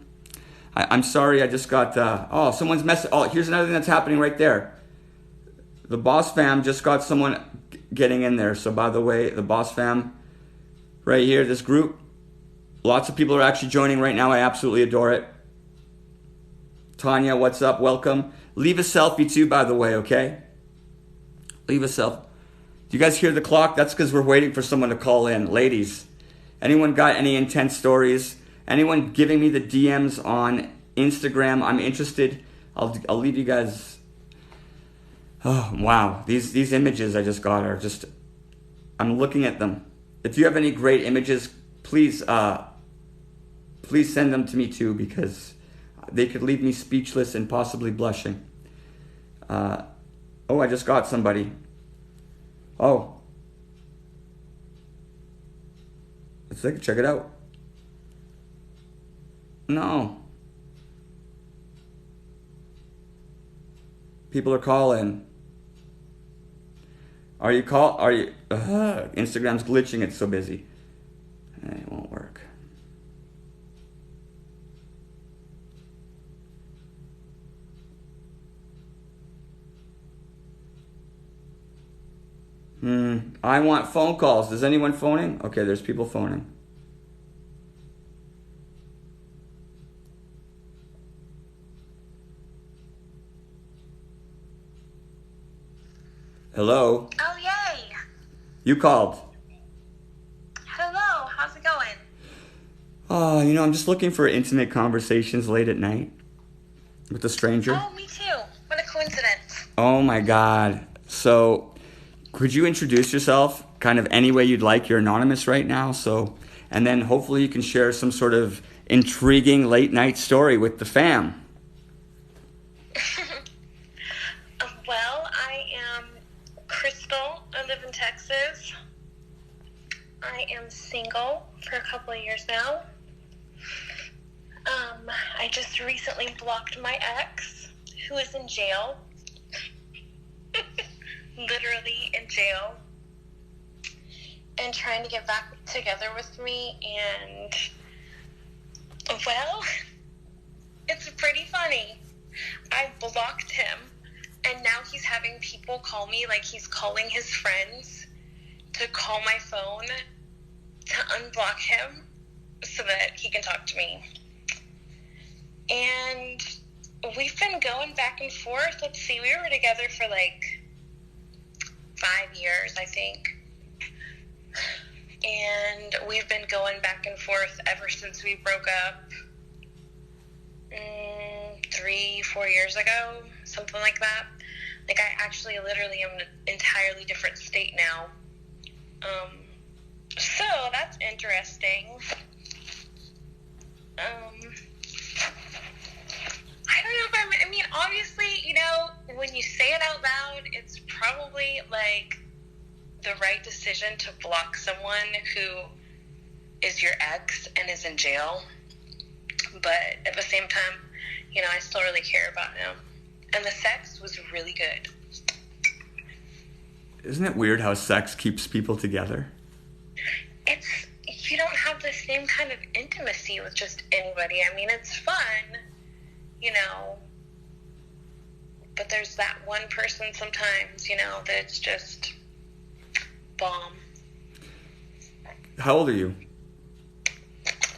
I'm sorry, I just got someone's message. Oh, here's another thing that's happening right there. The Boss Fam just got someone getting in there. So by the way, the Boss Fam right here, this group, lots of people are actually joining right now. I absolutely adore it. Tanya, what's up? Welcome. Leave a selfie too, by the way, okay? Leave a selfie. Do you guys hear the clock? That's because we're waiting for someone to call in. Ladies, anyone got any intense stories? Anyone giving me the DMs on Instagram? I'm interested. I'll leave you guys. Oh, wow. These images I just got are just... I'm looking at them. If you have any great images, please send them to me too, because they could leave me speechless and possibly blushing. I just got somebody. Oh. Let's check it out. No. People are calling. Instagram's glitching, it's so busy. It won't work. I want phone calls. Is anyone phoning? Okay, there's people phoning. Hello? Oh, yay. You called. Hello, how's it going? I'm just looking for intimate conversations late at night with a stranger. Oh, me too. What a coincidence. Oh my God. So, could you introduce yourself kind of any way you'd like? You're anonymous right now, and then hopefully you can share some sort of intriguing late night story with the fam. Well, I am Crystal. I live in Texas. I am single for a couple of years now. I just recently blocked my ex, who is in jail. Literally in jail. And trying to get back together with me, and, well, it's pretty funny. I blocked him, and now he's having people call me, like he's calling his friends to call my phone to unblock him so that he can talk to me. And we've been going back and forth. Let's see, we were together for like 5 years, I think. And we've been going back and forth ever since we broke up 3-4 years ago, something like that. Like, I actually literally am in an entirely different state now. So that's interesting. I don't know if I mean, obviously, when you say it out loud, it's probably like the right decision to block someone who is your ex and is in jail. But at the same time, I still really care about him. And the sex was really good. Isn't it weird how sex keeps people together? You don't have the same kind of intimacy with just anybody. I mean, it's fun, but there's that one person sometimes, that's just bomb. How old are you?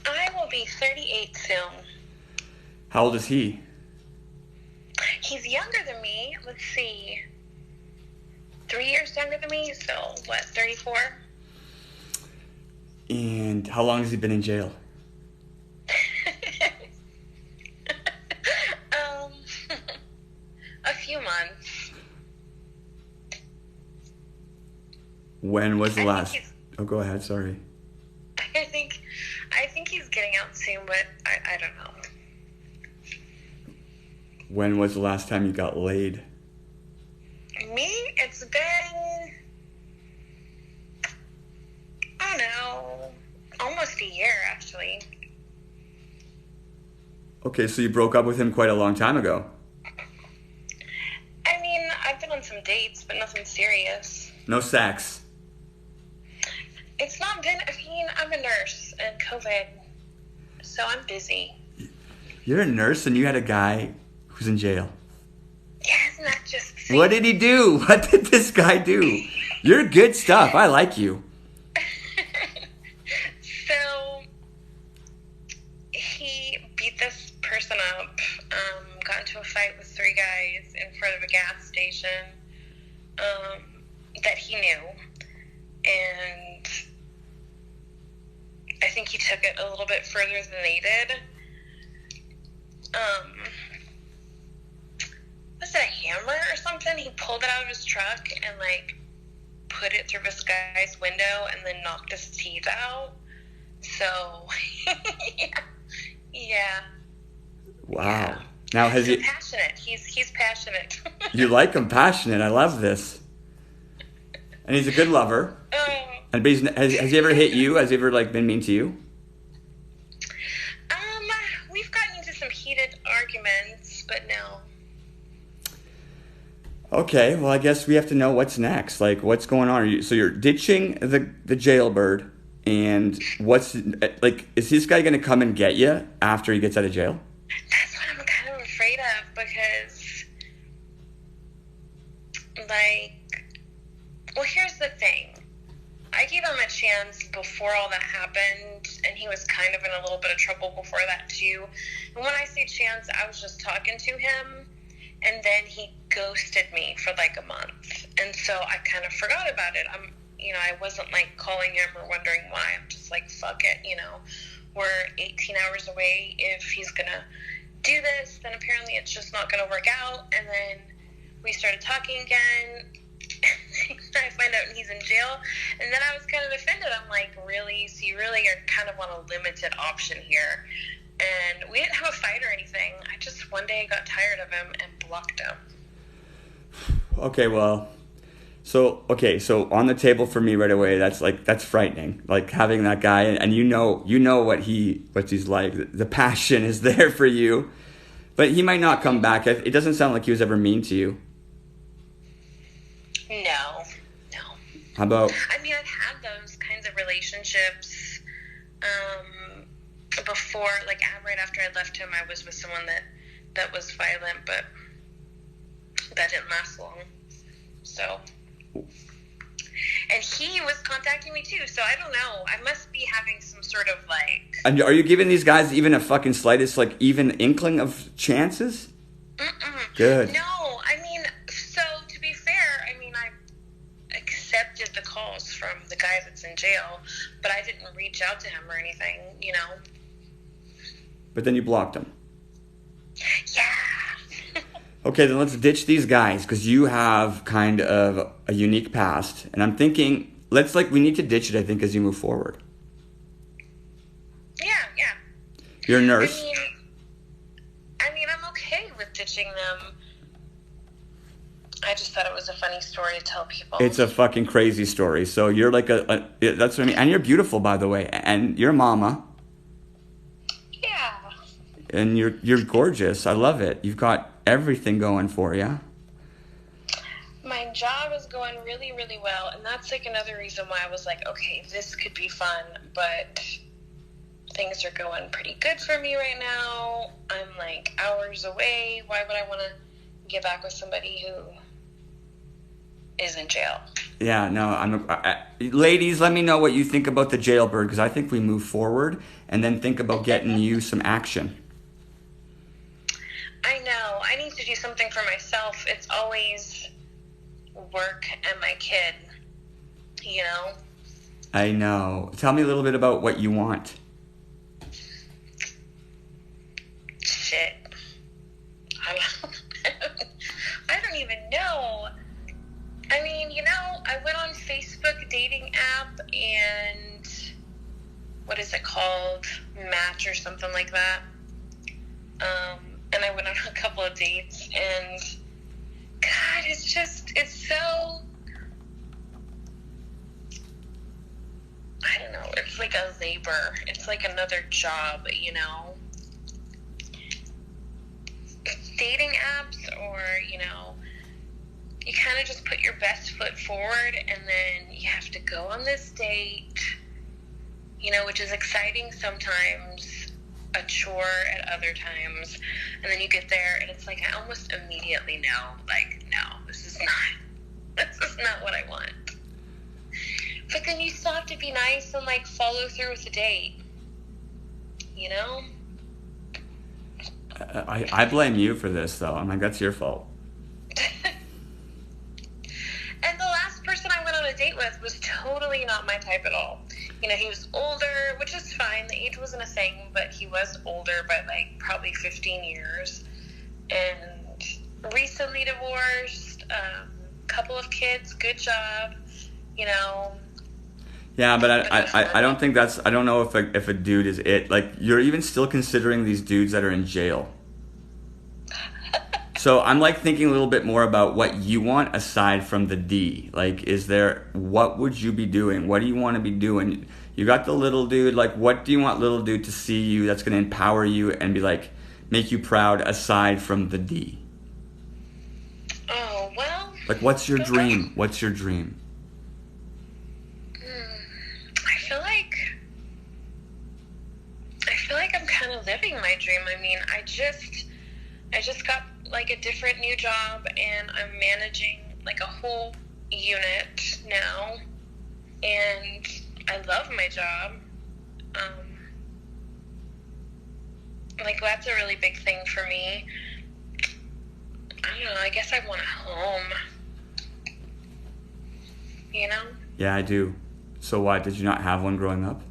I will be 38 soon. How old is he? He's younger than me. Let's see. 3 years younger than me, so what, 34? And how long has he been in jail? A few months. When was the last? Oh, go ahead. Sorry. I think he's getting out soon, but I don't know. When was the last time you got laid? Me? It's been, I don't know, almost a year, actually. Okay, so you broke up with him quite a long time ago. I mean, I've been on some dates, but nothing serious. No sex? It's not been, I'm a nurse and COVID, so I'm busy. You're a nurse and you had a guy who's in jail. Yeah, isn't that just sweet? What did he do? What did this guy do? You're good stuff. I like you. So, he beat this person up, got into a fight with 3 guys in front of a gas station that he knew. And I think he took it a little bit further than they did. Was it a hammer or something? He pulled it out of his truck and, put it through this guy's window and then knocked his teeth out. So, yeah. Wow. Yeah. Now, He's passionate. He's passionate. You like him passionate. I love this. And he's a good lover. And has he ever hit you? Has he ever been mean to you? We've arguments, but no. Okay, well, I guess we have to know what's next. Like, what's going on? So you're ditching the jailbird, and is this guy going to come and get you after he gets out of jail? That's what I'm kind of afraid of, because, well, here's the thing. I gave him a chance before all that happened, and he was kind of in a little bit of trouble before that, too. And when I say chance, I was just talking to him, and then he ghosted me for like a month. And so I kind of forgot about it. I wasn't like calling him or wondering why. I'm just like, fuck it, we're 18 hours away. If he's going to do this, then apparently it's just not going to work out. And then we started talking again. I find out he's in jail, and then I was kind of offended. I'm like, really? So you really are kind of on a limited option here? And we didn't have a fight or anything. I just one day got tired of him and blocked him. Okay, well, so on the table for me right away, that's frightening. Like having that guy, and you know what he's like. The passion is there for you, but he might not come back. It doesn't sound like he was ever mean to you. No. How about? I mean, I've had those kinds of relationships before. Like right after I left him, I was with someone that was violent, but that didn't last long. So, and he was contacting me too. So I don't know. I must be having some sort of like. And are you giving these guys even a fucking slightest even inkling of chances? Mm-mm. Good. No, I mean, so to be fair, I accepted the calls from the guy that's in jail, but I didn't reach out to him or anything, But then you blocked him. Yeah. Okay, then let's ditch these guys, because you have kind of a unique past. And I'm thinking, we need to ditch it, I think, as you move forward. Yeah. You're a nurse. I mean, I'm okay with ditching them. I just thought it was a funny story to tell people. It's a fucking crazy story. So you're like that's what I mean. And you're beautiful, by the way. And you're a mama. Yeah. And you're gorgeous. I love it. You've got everything going for you. My job is going really, really well. And that's like another reason why I was like, okay, this could be fun. But things are going pretty good for me right now. I'm like hours away. Why would I want to get back with somebody who is in jail? Yeah, no, ladies, let me know what you think about the jailbird, because I think we move forward and then think about getting you some action. I know. I need to do something for myself. It's always work and my kid, I know. Tell me a little bit about what you want. Shit. I don't even know. I mean, I went on Facebook dating app and what is it called? Match or something like that. And I went on a couple of dates, and God, it's so, I don't know, it's like a labor. It's like another job, Dating apps, or, you kind of just put your best foot forward, and then you have to go on this date, which is exciting sometimes, a chore at other times, and then you get there, and it's like I almost immediately know, like, no, this is not what I want. But then you still have to be nice and like follow through with the date, I blame you for this, though. I'm like, that's your fault. And the last person I went on a date with was totally not my type at all. He was older, which is fine. The age wasn't a thing, but he was older by like probably 15 years. And recently divorced, couple of kids, good job, Yeah, but I don't think I don't know if a dude is it. Like, you're even still considering these dudes that are in jail. So I'm like thinking a little bit more about what you want aside from the D. Like, what would you be doing? What do you want to be doing? You got the little dude. Like, what do you want little dude to see you that's going to empower you and be like, make you proud aside from the D? Oh, well. Like, what's your dream? What's your dream? I feel like I'm kind of living my dream. I mean, I just got like a different new job, and I'm managing like a whole unit now, and I love my job. Like, that's a really big thing for me. I don't know, I guess I want a home. You know? Yeah, I do. So what, did you not have one growing up?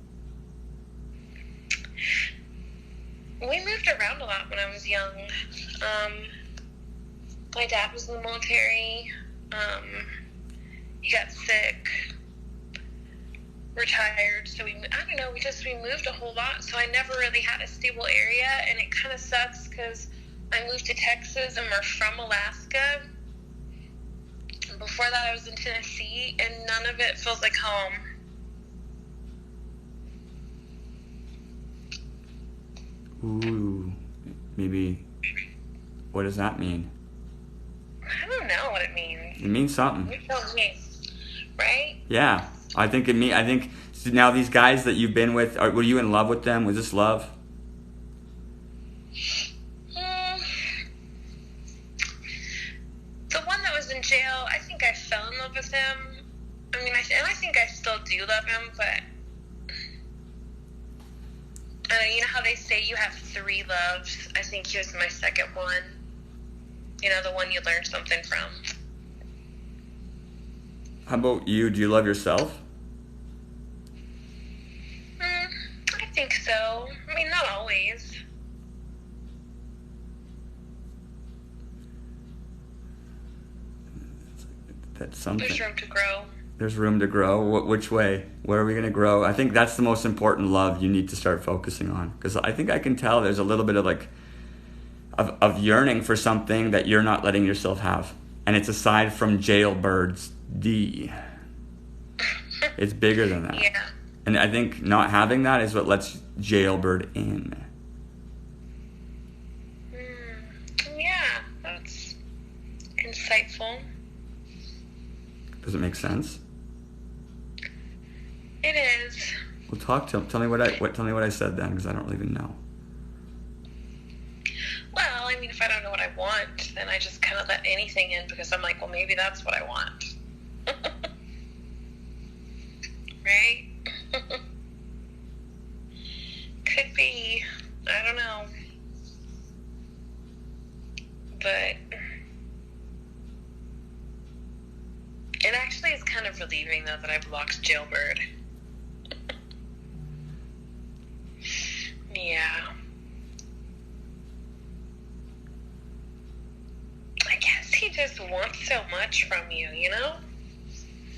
We moved around a lot when I was young. My dad was in the military. He got sick, retired, so we moved a whole lot, so I never really had a stable area, and it kind of sucks because I moved to Texas, and we're from Alaska. Before that, I was in Tennessee, and none of it feels like home. Ooh, maybe. What does that mean? I don't know what it means. It means something. You tell me, right? Yeah, I think so now these guys that you've been with, were you in love with them? Was this love? The one that was in jail, I think I fell in love with him. I mean, I think I still do love him, but you know how they say you have 3 loves? I think he was my second one. You know, the one you learn something from. How about you? Do you love yourself? I think so. I mean, not always. That's something. There's room to grow. There's room to grow. Which way? Where are we going to grow? I think that's the most important love you need to start focusing on. Because I think I can tell there's a little bit of of yearning for something that you're not letting yourself have. And it's aside from jailbird's D. It's bigger than that. Yeah. And I think not having that is what lets jailbird in. Yeah, that's insightful. Does it make sense? It is. Well, tell me what I said then, because I don't even know. Well, I mean, if I don't know what I want, then I just kind of let anything in, because I'm like, well, maybe that's what I want. Right? Could be. I don't know. But it actually is kind of relieving, though, that I blocked Jailbird. Yeah. I guess he just wants so much from you, you know?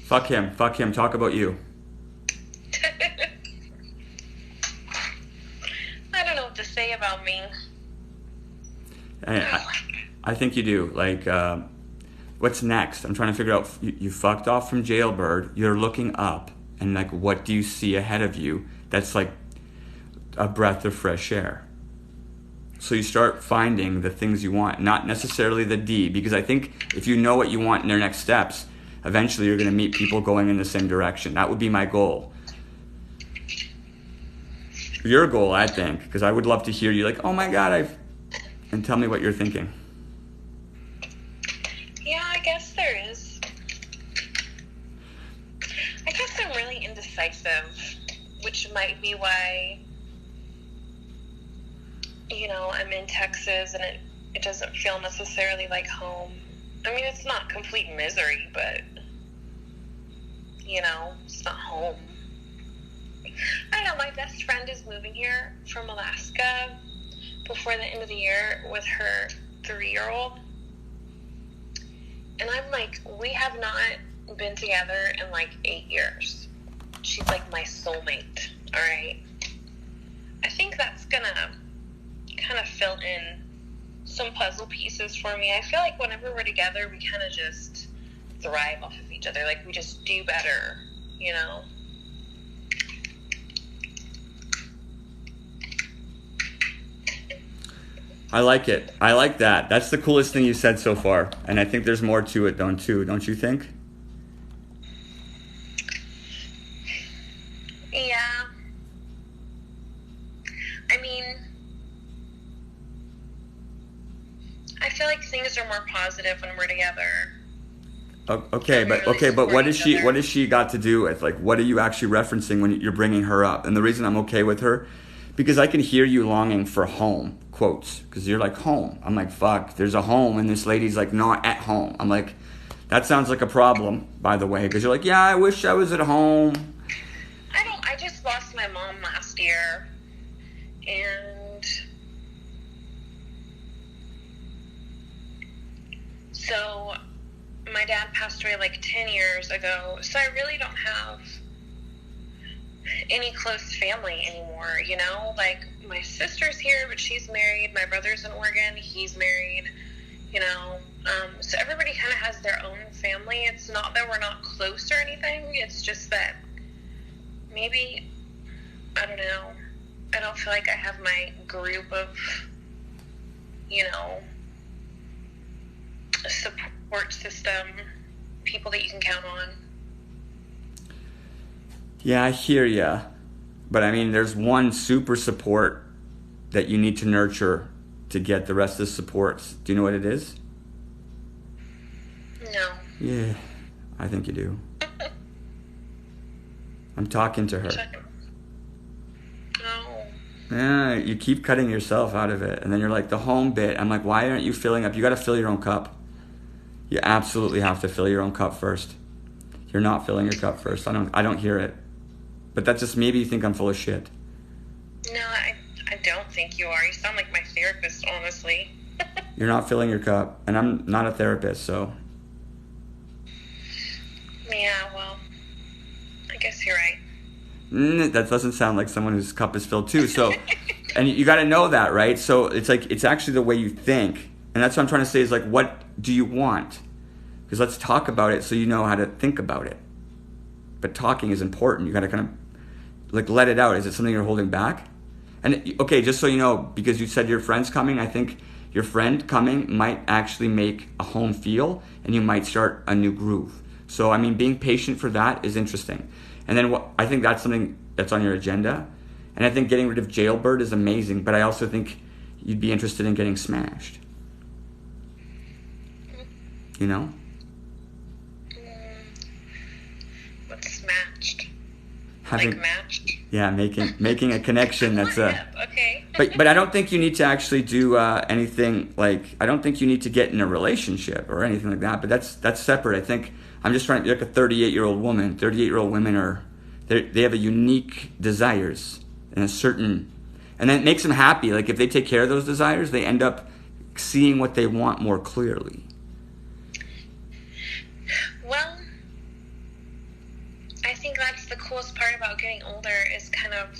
Fuck him. Talk about you. I don't know what to say about me. I think you do. Like, what's next? I'm trying to figure out. You fucked off from Jailbird. You're looking up, and like, what do you see ahead of you? That's like a breath of fresh air. So you start finding the things you want, not necessarily the D, because I think if you know what you want in their next steps, eventually you're going to meet people going in the same direction. That would be my goal. Your goal, I think, because I would love to hear you like, oh my God, and tell me what you're thinking. Yeah, I guess there is. I guess I'm really indecisive, which might be why, you know, I'm in Texas and it doesn't feel necessarily like home. I mean, it's not complete misery, but, you know, it's not home. I don't know, my best friend is moving here from Alaska before the end of the year with her 3-year-old. And I'm like, we have not been together in like 8 years. She's like my soulmate, all right? I think that's gonna kind of fill in some puzzle pieces for me. I feel like whenever we're together, we kind of just thrive off of each other. Like, we just do better, you know? I like it. I like that. That's the coolest thing you said so far. And I think there's more to it, too. Don't you think? Yeah. I mean, I feel like things are more positive when we're together. Okay, but what is she? What has she got to do with? Like, what are you actually referencing when you're bringing her up? And the reason I'm okay with her, because I can hear you longing for home, quotes, because you're like, home. I'm like, fuck, there's a home, and this lady's like not at home. I'm like, that sounds like a problem, by the way, because you're like, yeah, I wish I was at home. I just lost my mom last year, and so my dad passed away like 10 years ago, so I really don't have any close family anymore, you know? Like, my sister's here, but she's married. My brother's in Oregon. He's married, you know? So everybody kind of has their own family. It's not that we're not close or anything. It's just that maybe, I don't know, I don't feel like I have my group of, you know, support system, people that you can count on. Yeah, I hear ya. But I mean, there's one super support that you need to nurture to get the rest of the supports. Do you know what it is? No. Yeah, I think you do. I'm talking to her. No. Yeah, you keep cutting yourself out of it. And then you're like, the home bit. I'm like, why aren't you filling up? You got to fill your own cup. You absolutely have to fill your own cup first. You're not filling your cup first. I don't hear it. But that's just maybe you think I'm full of shit. No, I don't think you are. You sound like my therapist, honestly. You're not filling your cup. And I'm not a therapist, so. Yeah, well, I guess you're right. That doesn't sound like someone whose cup is filled too. So, and you got to know that, right? So it's like, it's actually the way you think. And that's what I'm trying to say is like, what do you want? Because let's talk about it so you know how to think about it. But talking is important. You got to kind of like let it out. Is it something you're holding back? And okay, just so you know, because you said your friend's coming, I think your friend coming might actually make a home feel and you might start a new groove. So, I mean, being patient for that is interesting. And then I think that's something that's on your agenda. And I think getting rid of Jailbird is amazing, but I also think you'd be interested in getting smashed. You know? What's smashed? Having, like matched? Yeah, making a connection that's a... Okay. But I don't think you need to actually do anything like... I don't think you need to get in a relationship or anything like that, but that's separate. I think I'm just trying to be like a 38-year-old woman. 38-year-old women are... They have a unique desires and a certain... And that makes them happy. Like, if they take care of those desires, they end up seeing what they want more clearly. Well, I think that's the coolest part about getting older is kind of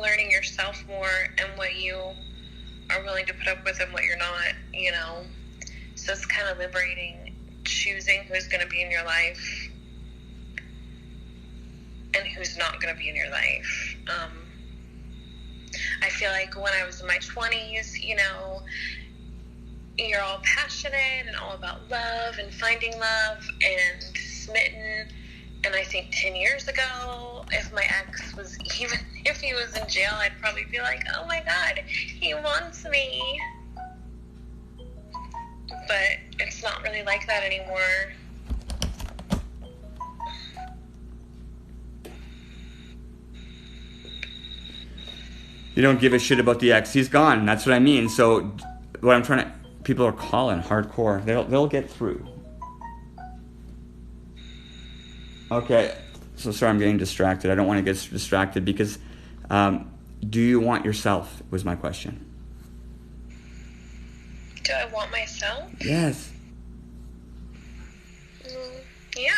learning yourself more and what you are willing to put up with and what you're not, you know. So it's kind of liberating, choosing who's going to be in your life and who's not going to be in your life. I feel like when I was in my 20s, you know, you're all passionate and all about love and finding love and smitten. And I think 10 years ago, if my ex was, even if he was in jail, I'd probably be like, oh my God, he wants me. But it's not really like that anymore. You don't give a shit about the ex. He's gone. That's what I mean. So what I'm trying to... People are calling hardcore. They'll get through. Okay. So sorry, I'm getting distracted. I don't want to get distracted because do you want yourself was my question. Do I want myself? Yes. Yeah.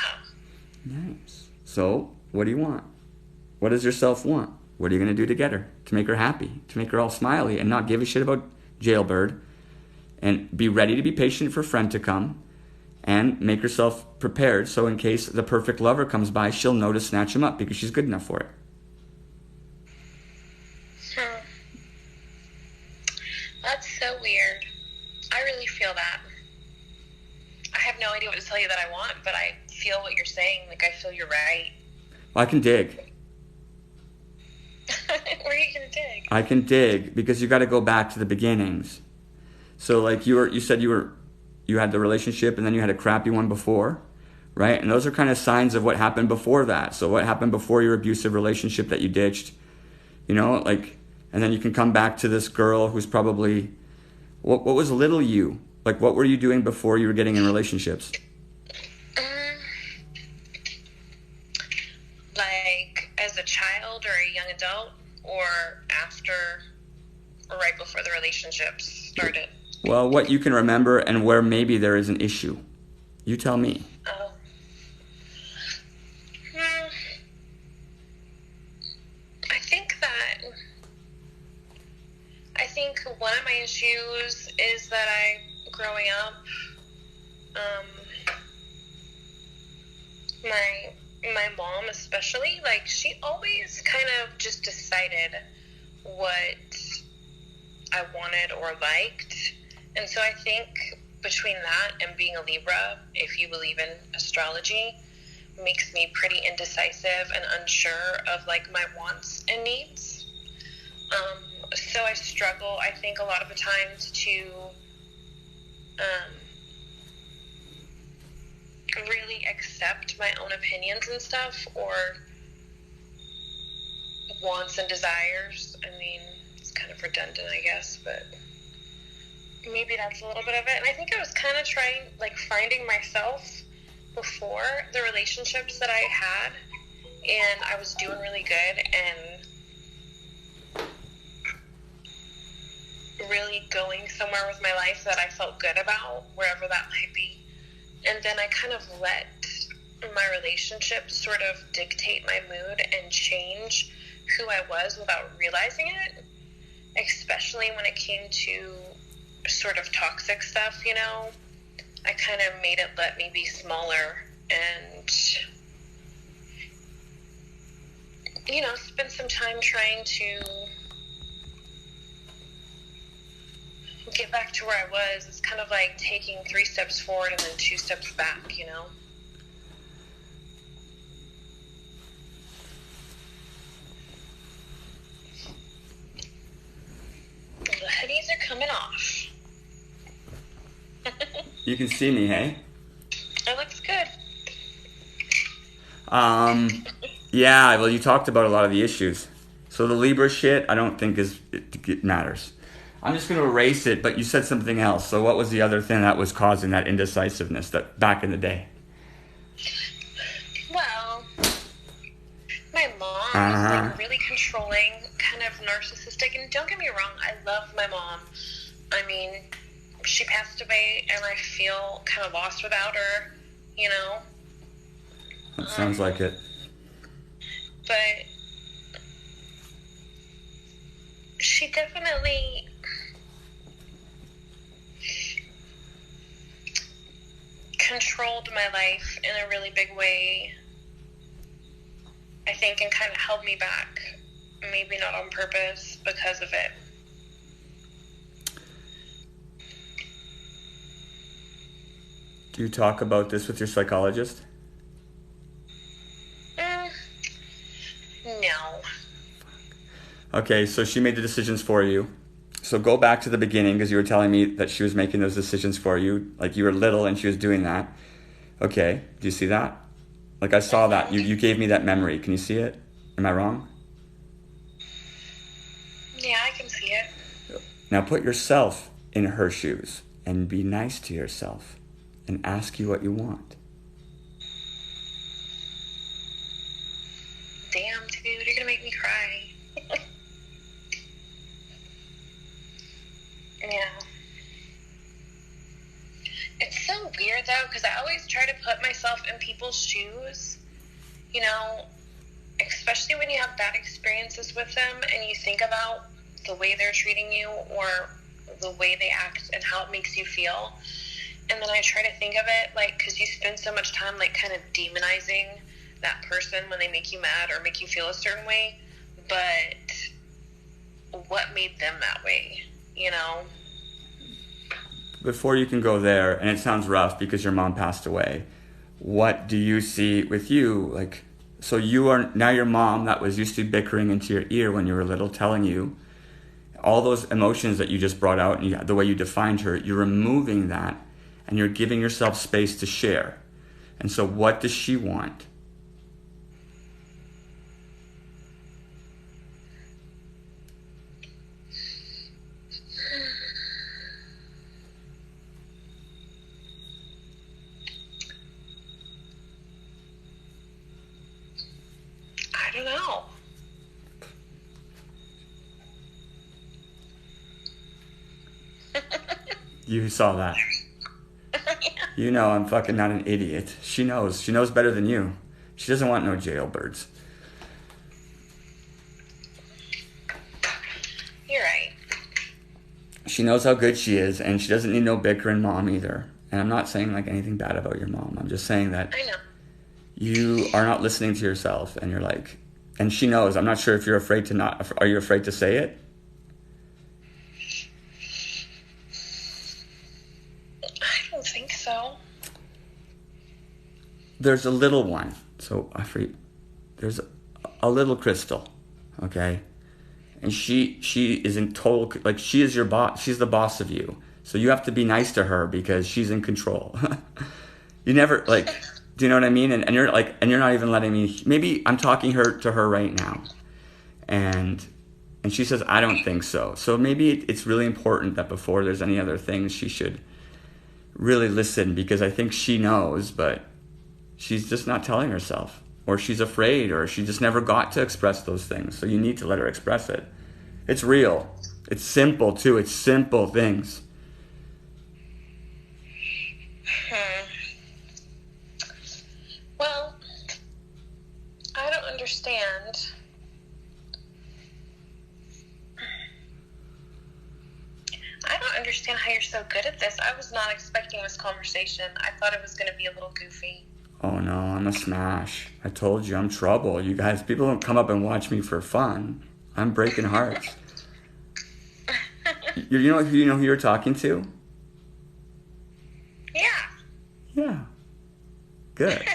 Nice. So what do you want? What does yourself want? What are you going to do to get her? To make her happy, to make her all smiley and not give a shit about Jailbird, and be ready to be patient for a friend to come and make herself prepared so in case the perfect lover comes by, she'll know to snatch him up because she's good enough for it. That's So weird. I really feel that. I have no idea what to tell you that I want, but I feel what you're saying. Like, I feel you're right. Well, I can dig. Where are you going to dig? I can dig because you got to go back to the beginnings. So, like, you said you had the relationship and then you had a crappy one before, right? And those are kind of signs of what happened before that. So what happened before your abusive relationship that you ditched, like, and then you can come back to this girl who's probably, what was little you? Like, what were you doing before you were getting in relationships? Like, as a child or a young adult, or after, or right before the relationships started? Well, what you can remember and where maybe there is an issue. You tell me. Oh. I think one of my issues is that growing up, my mom especially, like, she always kind of just decided what I wanted or liked. And so I think between that and being a Libra, if you believe in astrology, makes me pretty indecisive and unsure of, like, my wants and needs. So I struggle, I think, a lot of the times to really accept my own opinions and stuff, or wants and desires. I mean, it's kind of redundant, I guess, but maybe that's a little bit of it. And I think I was kind of trying, like, finding myself before the relationships that I had, and I was doing really good and really going somewhere with my life that I felt good about, wherever that might be. And then I kind of let my relationships sort of dictate my mood and change who I was without realizing it, especially when it came to sort of toxic stuff, I kind of made it let me be smaller and, spend some time trying to get back to where I was. It's kind of like taking 3 steps forward and then 2 steps back, The hoodies are coming off. You can see me, hey? It looks good. Yeah, well, you talked about a lot of the issues. So the Libra shit, I don't think it matters. I'm just going to erase it, but you said something else. So what was the other thing that was causing that indecisiveness that back in the day? Well, my mom was, like, really controlling, kind of narcissistic. And don't get me wrong, I love my mom. I mean, she passed away, and I feel kind of lost without her, That sounds like it. But she definitely controlled my life in a really big way, I think, and kind of held me back. Maybe not on purpose, because of it. Do you talk about this with your psychologist? No. Okay, so she made the decisions for you. So go back to the beginning, because you were telling me that she was making those decisions for you. Like, you were little and she was doing that. Okay, do you see that? Like, I saw that. You gave me that memory. Can you see it? Am I wrong? Yeah, I can see it. Now put yourself in her shoes and be nice to yourself and ask you what you want. Damn, dude, you're gonna make me cry. Yeah. It's so weird, though, because I always try to put myself in people's shoes, especially when you have bad experiences with them and you think about the way they're treating you or the way they act and how it makes you feel. And then I try to think of it, like, because you spend so much time, like, kind of demonizing that person when they make you mad or make you feel a certain way. But what made them that way, before you can go there, and it sounds rough because your mom passed away, what do you see with you? Like, so you are now your mom that was used to bickering into your ear when you were little, telling you all those emotions that you just brought out and the way you defined her, you're removing that and you're giving yourself space to share. And so what does she want? I don't know. You saw that. You know I'm fucking not an idiot. She knows. She knows better than you. She doesn't want no jailbirds. You're right. She knows how good she is, and she doesn't need no bickering mom either. And I'm not saying like anything bad about your mom. I'm just saying that I know. you are not listening to yourself, and you're like, and she knows. I'm not sure if you're afraid to not. Are you afraid to say it? I don't think so. There's a little one. So there's a little Crystal, okay? And she is in total, like, she is your boss. She's the boss of you. So you have to be nice to her because she's in control. You never, like, do you know what I mean? And you're like, and you're not even letting me, maybe I'm talking to her right now. And she says, I don't think so. So maybe it's really important that before there's any other things, she should really listen, because I think she knows, but she's just not telling herself, or she's afraid, or she just never got to express those things. So you need to let her express it. It's real. It's simple too. It's simple things. Well, I don't understand. I don't understand how you're so good at this. I was not expecting this conversation. I thought it was going to be a little goofy. Oh no, I'm a smash. I told you, I'm trouble. You guys, people don't come up and watch me for fun. I'm breaking hearts. You know who you're talking to? Yeah. Yeah. Good.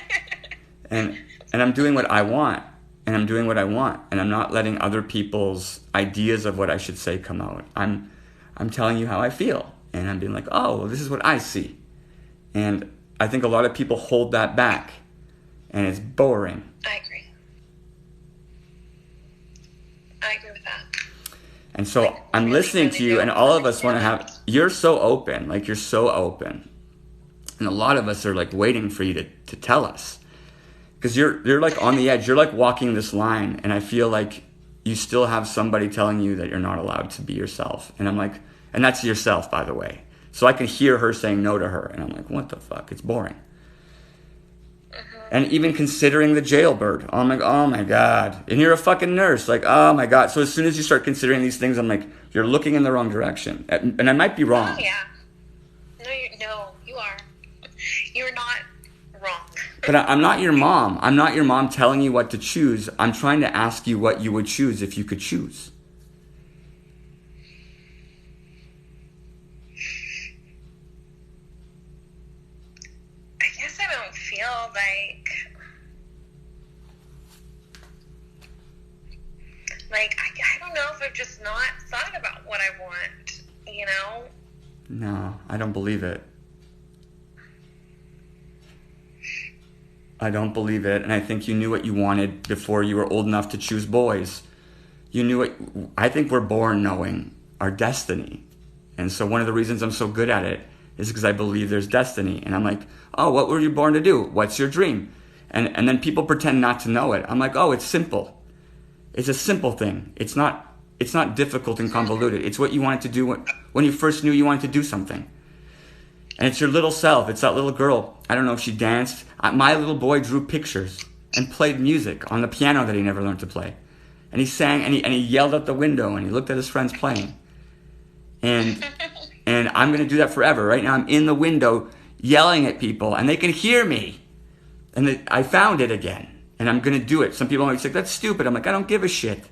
And I'm doing what I want. And I'm doing what I want. And I'm not letting other people's ideas of what I should say come out. I'm telling you how I feel. And I'm being like, oh, well, this is what I see. And I think a lot of people hold that back. And it's boring. I agree. I agree with that. And so I'm really, listening really to you, don't and all of us want to understand. have, you're so open, like you're so open. And a lot of us are like waiting for you to tell us. Because you're like on the edge, you're like walking this line, and I feel like you still have somebody telling you that you're not allowed to be yourself. And I'm like, and that's yourself, by the way. So I can hear her saying no to her, and I'm like, what the fuck, it's boring. And even considering the jailbird, I'm like, oh my God. And you're a fucking nurse, like, oh my God. So as soon as you start considering these things, I'm like, you're looking in the wrong direction. And I might be wrong. Oh, yeah. No, you are. You're not wrong. But I'm not your mom. I'm not your mom telling you what to choose. I'm trying to ask you what you would choose if you could choose. I guess I don't feel like I don't know if I've just not thought about what I want, you know? No, I don't believe it. I don't believe it. And I think you knew what you wanted before you were old enough to choose boys. You knew it. I think we're born knowing our destiny. And so one of the reasons I'm so good at it is because I believe there's destiny. And I'm like, oh, what were you born to do? What's your dream? And then people pretend not to know it. I'm like, oh, it's simple. It's a simple thing. It's not difficult and convoluted. It's what you wanted to do when you first knew you wanted to do something. And it's your little self. It's that little girl. I don't know if she danced. My little boy drew pictures and played music on the piano that he never learned to play. And he sang and he yelled out the window and he looked at his friends playing. And I'm going to do that forever. Right now I'm in the window yelling at people and they can hear me. And I found it again. And I'm going to do it. Some people might say, that's stupid. I'm like, I don't give a shit.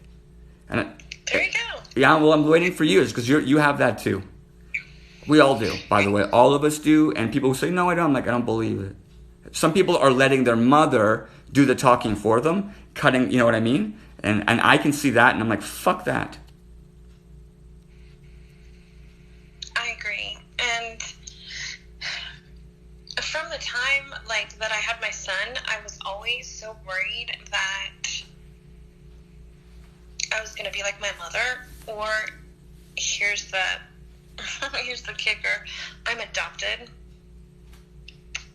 There you go. Yeah, well, I'm waiting for you because you have that too. We all do, by the way. All of us do. And people who say, no, I don't. I'm like, I don't believe it. Some people are letting their mother do the talking for them, cutting, you know what I mean? And I can see that, and I'm like, fuck that. I agree. And from the time, like, that I had my son, I was always so worried that I was going to be like my mother, or here's the kicker. I'm adopted,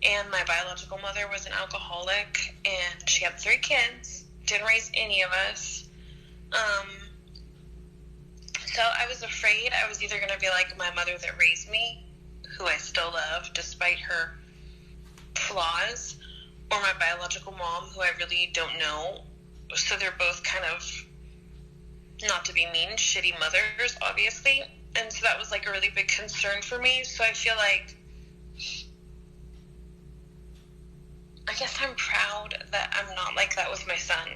and my biological mother was an alcoholic, and she had 3 kids, didn't raise any of us. So I was afraid I was either going to be like my mother that raised me, who I still love despite her flaws, or my biological mom, who I really don't know. So they're both kind of, not to be mean, shitty mothers, obviously. And so that was like a really big concern for me. So I feel like, I guess I'm proud that I'm not like that with my son.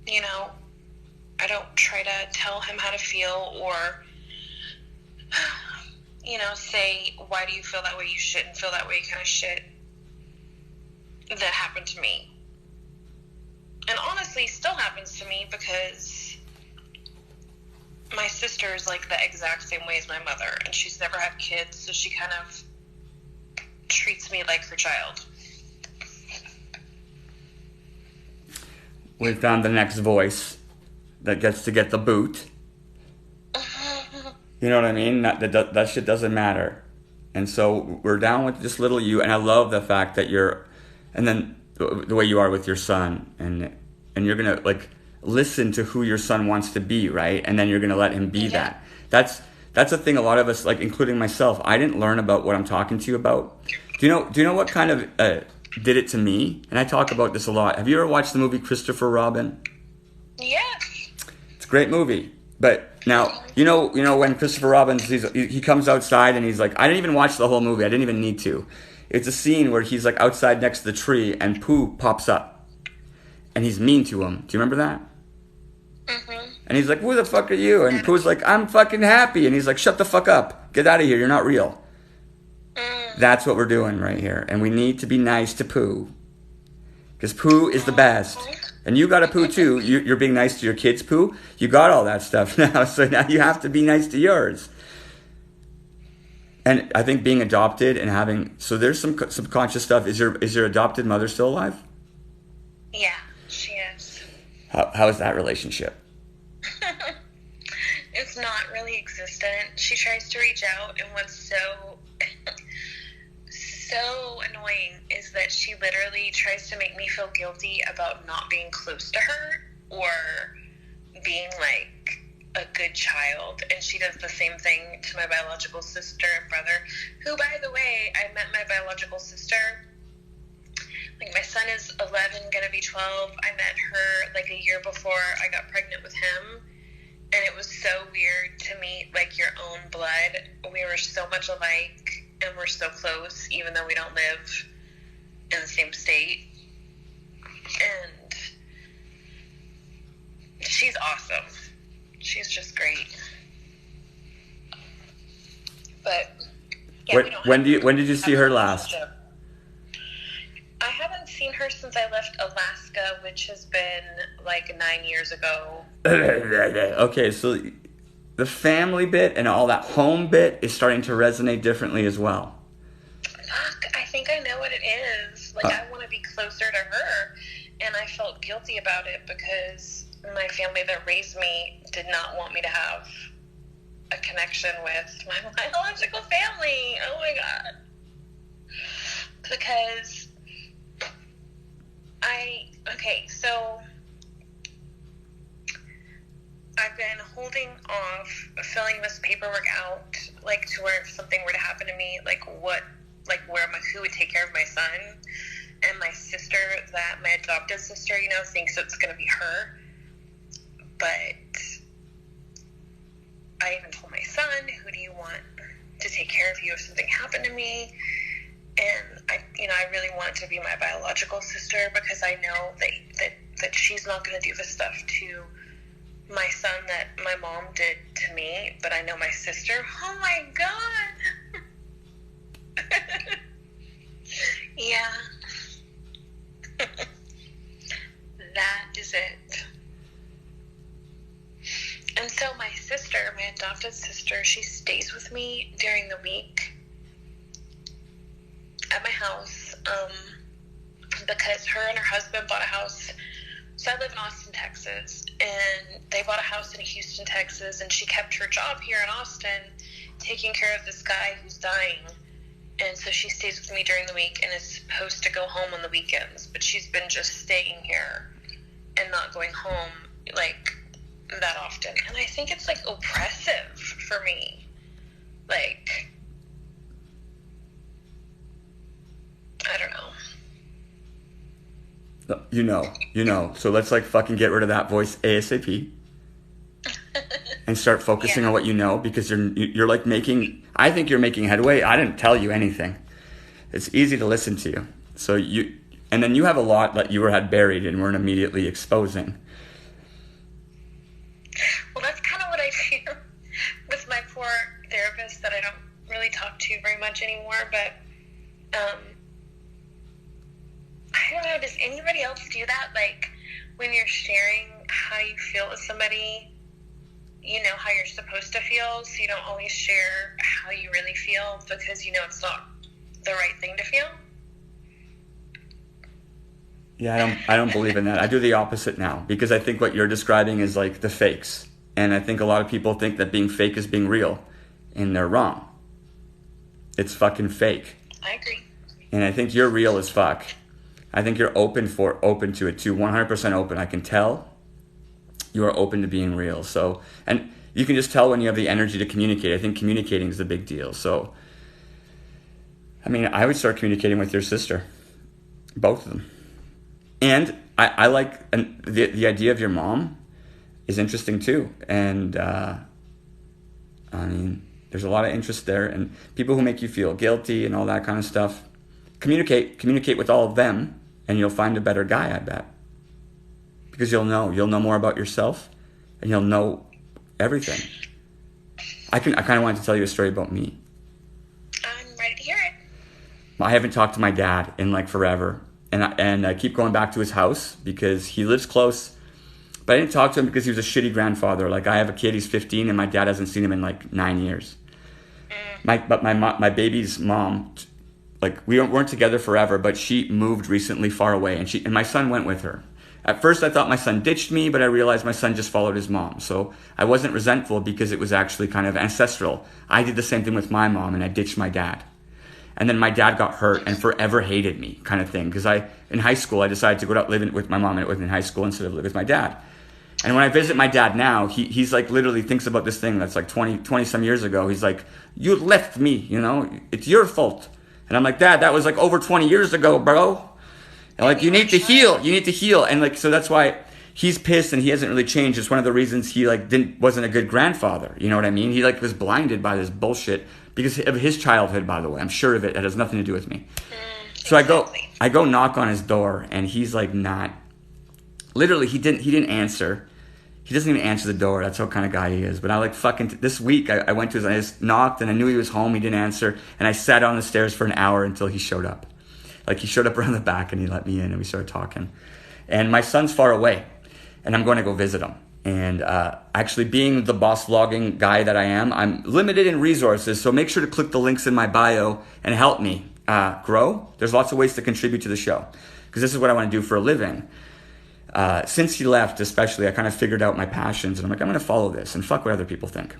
You know, I don't try to tell him how to feel, or, you know, say, why do you feel that way? You shouldn't feel that way, kind of shit that happened to me. And honestly, still happens to me, because my sister is like the exact same way as my mother, and she's never had kids, so she kind of treats me like her child. We found the next voice that gets to get the boot. You know what I mean? That shit doesn't matter. And so we're down with just little you, and I love the fact that you're, and then the way you are with your son, and you're gonna like listen to who your son wants to be, right? And then you're gonna let him be that. That's a thing a lot of us, like including myself, I didn't learn about what I'm talking to you about. Do you know what kind of did it to me? And I talk about this a lot. Have you ever watched the movie Christopher Robin? Yes. It's a great movie. But now, you know when Christopher Robin, he comes outside and he's like, I didn't even watch the whole movie. I didn't even need to. It's a scene where he's like outside next to the tree and Pooh pops up. And he's mean to him. Do you remember that? Mm-hmm. And he's like, who the fuck are you? And Pooh's like, I'm fucking happy. And he's like, shut the fuck up. Get out of here. You're not real. That's what we're doing right here. And we need to be nice to Pooh. Because Pooh is the best. And you got a Pooh too. You're being nice to your kids, Pooh. You got all that stuff now. So now you have to be nice to yours. And I think being adopted and having... So there's some subconscious stuff. Is your adopted mother still alive? Yeah, she is. How is that relationship? It's not really existent. She tries to reach out, and what's so annoying is that she literally tries to make me feel guilty about not being close to her or being like a good child. And she does the same thing to my biological sister and brother, who, by the way, I met my biological sister, like, my son is 11, gonna be 12. I met her like a year before I got pregnant with him. And it was so weird to meet, like, your own blood. We were so much alike, and we're so close, even though we don't live in the same state. And she's awesome. She's just great. But, yeah, when did you see her last? I haven't seen her since I left Alaska, which has been like 9 years ago. Okay, so the family bit and all that home bit is starting to resonate differently as well. Fuck, I think I know what it is. Like, I want to be closer to her, and I felt guilty about it because my family that raised me did not want me to have a connection with my biological family. Oh my God. Because so I've been holding off filling this paperwork out, like, to where if something were to happen to me, who would take care of my son. And my sister, my adopted sister, thinks it's going to be her. But I even told my son, who do you want to take care of you if something happened to me? And I really want it to be my biological sister, because I know that she's not going to do this stuff to my son that my mom did to me, but I know my sister. Oh my God. Yeah. That is it. And so my sister, my adopted sister, she stays with me during the week at my house, because her and her husband bought a house. So I live in Austin, Texas, and they bought a house in Houston, Texas, and she kept her job here in Austin taking care of this guy who's dying. And so she stays with me during the week and is supposed to go home on the weekends, but she's been just staying here and not going home, like, that often. And I think it's, like, oppressive for me. Like, I don't know. You know. So let's, like, fucking get rid of that voice ASAP. And start focusing on what you know, because you're like I think you're making headway. I didn't tell you anything. It's easy to listen to you. So and then you have a lot that you had buried and weren't immediately exposing. Well, that's kind of what I do with my poor therapist that I don't really talk to very much anymore, but I don't know, does anybody else do that? Like, when you're sharing how you feel with somebody, you know how you're supposed to feel, so you don't always share how you really feel because you know it's not the right thing to feel? Yeah, I don't believe in that. I do the opposite now, because I think what you're describing is like the fakes. And I think a lot of people think that being fake is being real, and they're wrong. It's fucking fake. I agree. And I think you're real as fuck. I think you're open to it too, 100% open. I can tell you are open to being real. So, and you can just tell when you have the energy to communicate. I think communicating is the big deal. So, I mean, I would start communicating with your sister, both of them. And I like, and the idea of your mom is interesting too. And I mean, there's a lot of interest there, and people who make you feel guilty and all that kind of stuff. Communicate with all of them, and you'll find a better guy, I bet. Because you'll know more about yourself, and you'll know everything. I kind of wanted to tell you a story about me. I'm ready to hear it. I haven't talked to my dad in like forever, and I keep going back to his house because he lives close. But I didn't talk to him because he was a shitty grandfather. Like, I have a kid, he's 15, and my dad hasn't seen him in like 9 years. But my baby's mom, like, we weren't together forever, but she moved recently far away, and my son went with her. At first, I thought my son ditched me, but I realized my son just followed his mom. So I wasn't resentful because it was actually kind of ancestral. I did the same thing with my mom, and I ditched my dad. And then my dad got hurt and forever hated me, kind of thing. Because in high school, I decided to go out living with my mom in high school instead of living with my dad. And when I visit my dad now, he's like literally thinks about this thing that's like 20 some years ago. He's like, you left me, you know, it's your fault. And I'm like, Dad, that was like over 20 years ago, bro. And like, you need to heal. And like, so that's why he's pissed and he hasn't really changed. It's one of the reasons he like wasn't a good grandfather. You know what I mean? He like was blinded by this bullshit because of his childhood, by the way. I'm sure of it. It has nothing to do with me. So I go knock on his door, and he's like not, literally he didn't answer. He doesn't even answer the door. That's what kind of guy he is. But I like fucking, this week I went to his, I just knocked and I knew he was home. He didn't answer. And I sat on the stairs for an hour until he showed up. Like, he showed up around the back and he let me in and we started talking. And my son's far away and I'm going to go visit him. And actually, being the boss vlogging guy that I am, I'm limited in resources. So make sure to click the links in my bio and help me grow. There's lots of ways to contribute to the show because this is what I want to do for a living. Since he left, especially, I kind of figured out my passions. And I'm like, I'm going to follow this and fuck what other people think.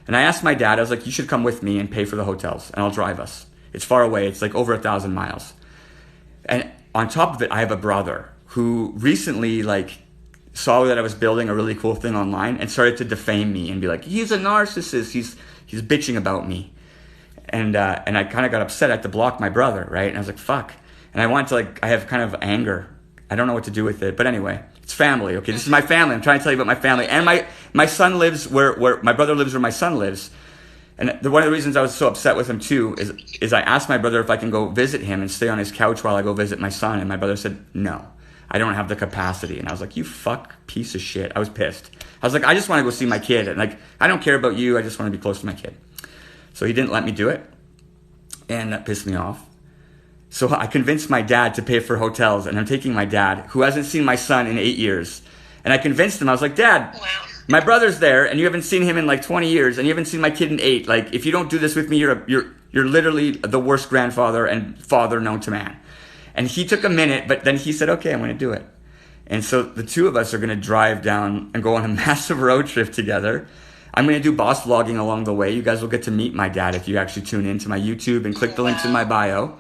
And I asked my dad, I was like, you should come with me and pay for the hotels and I'll drive us. It's far away. It's like over 1,000 miles. And on top of it, I have a brother who recently like saw that I was building a really cool thing online and started to defame me and be like, he's a narcissist. He's bitching about me. And I kind of got upset. I had to block my brother, right? And I was like, fuck. And I wanted to like, I have kind of anger. I don't know what to do with it. But anyway, it's family. Okay, this is my family. I'm trying to tell you about my family. And my son lives where my brother lives where my son lives. And one of the reasons I was so upset with him too is I asked my brother if I can go visit him and stay on his couch while I go visit my son. And my brother said, no, I don't have the capacity. And I was like, you fuck piece of shit. I was pissed. I was like, I just want to go see my kid. And like, I don't care about you. I just want to be close to my kid. So he didn't let me do it. And that pissed me off. So I convinced my dad to pay for hotels. And I'm taking my dad, who hasn't seen my son in 8 years. And I convinced him, I was like, Dad, Wow. my brother's there, and you haven't seen him in like 20 years, and you haven't seen my kid in 8. Like, if you don't do this with me, you're literally the worst grandfather and father known to man. And he took a minute, but then he said, okay, I'm going to do it. And so the two of us are going to drive down and go on a massive road trip together. I'm going to do boss vlogging along the way. You guys will get to meet my dad if you actually tune into my YouTube and click the links in my bio.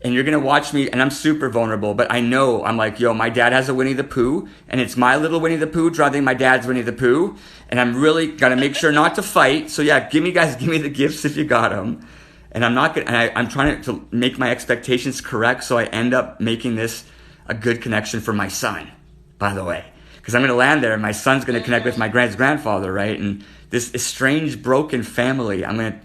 And you're going to watch me, and I'm super vulnerable, but I know, I'm like, yo, my dad has a Winnie the Pooh, and it's my little Winnie the Pooh driving my dad's Winnie the Pooh, and I'm really got to make sure not to fight. So yeah, give me the gifts if you got them. And I'm trying to make my expectations correct, so I end up making this a good connection for my son, by the way. Because I'm going to land there, and my son's going to connect with my grandfather, right? And this estranged, broken family, I'm going to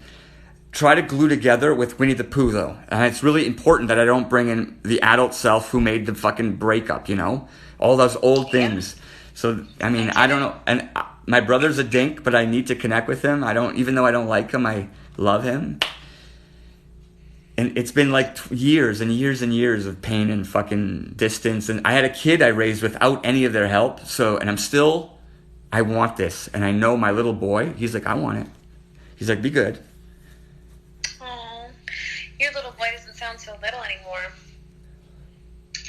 try to glue together with Winnie the Pooh, though. And it's really important that I don't bring in the adult self who made the fucking breakup, you know? All those old things. So, I mean, I don't know. And my brother's a dink, but I need to connect with him. Even though I don't like him, I love him. And it's been like years and years and years of pain and fucking distance. And I had a kid I raised without any of their help. So, and I want this. And I know my little boy, he's like, I want it. He's like, be good. Your little boy doesn't sound so little anymore.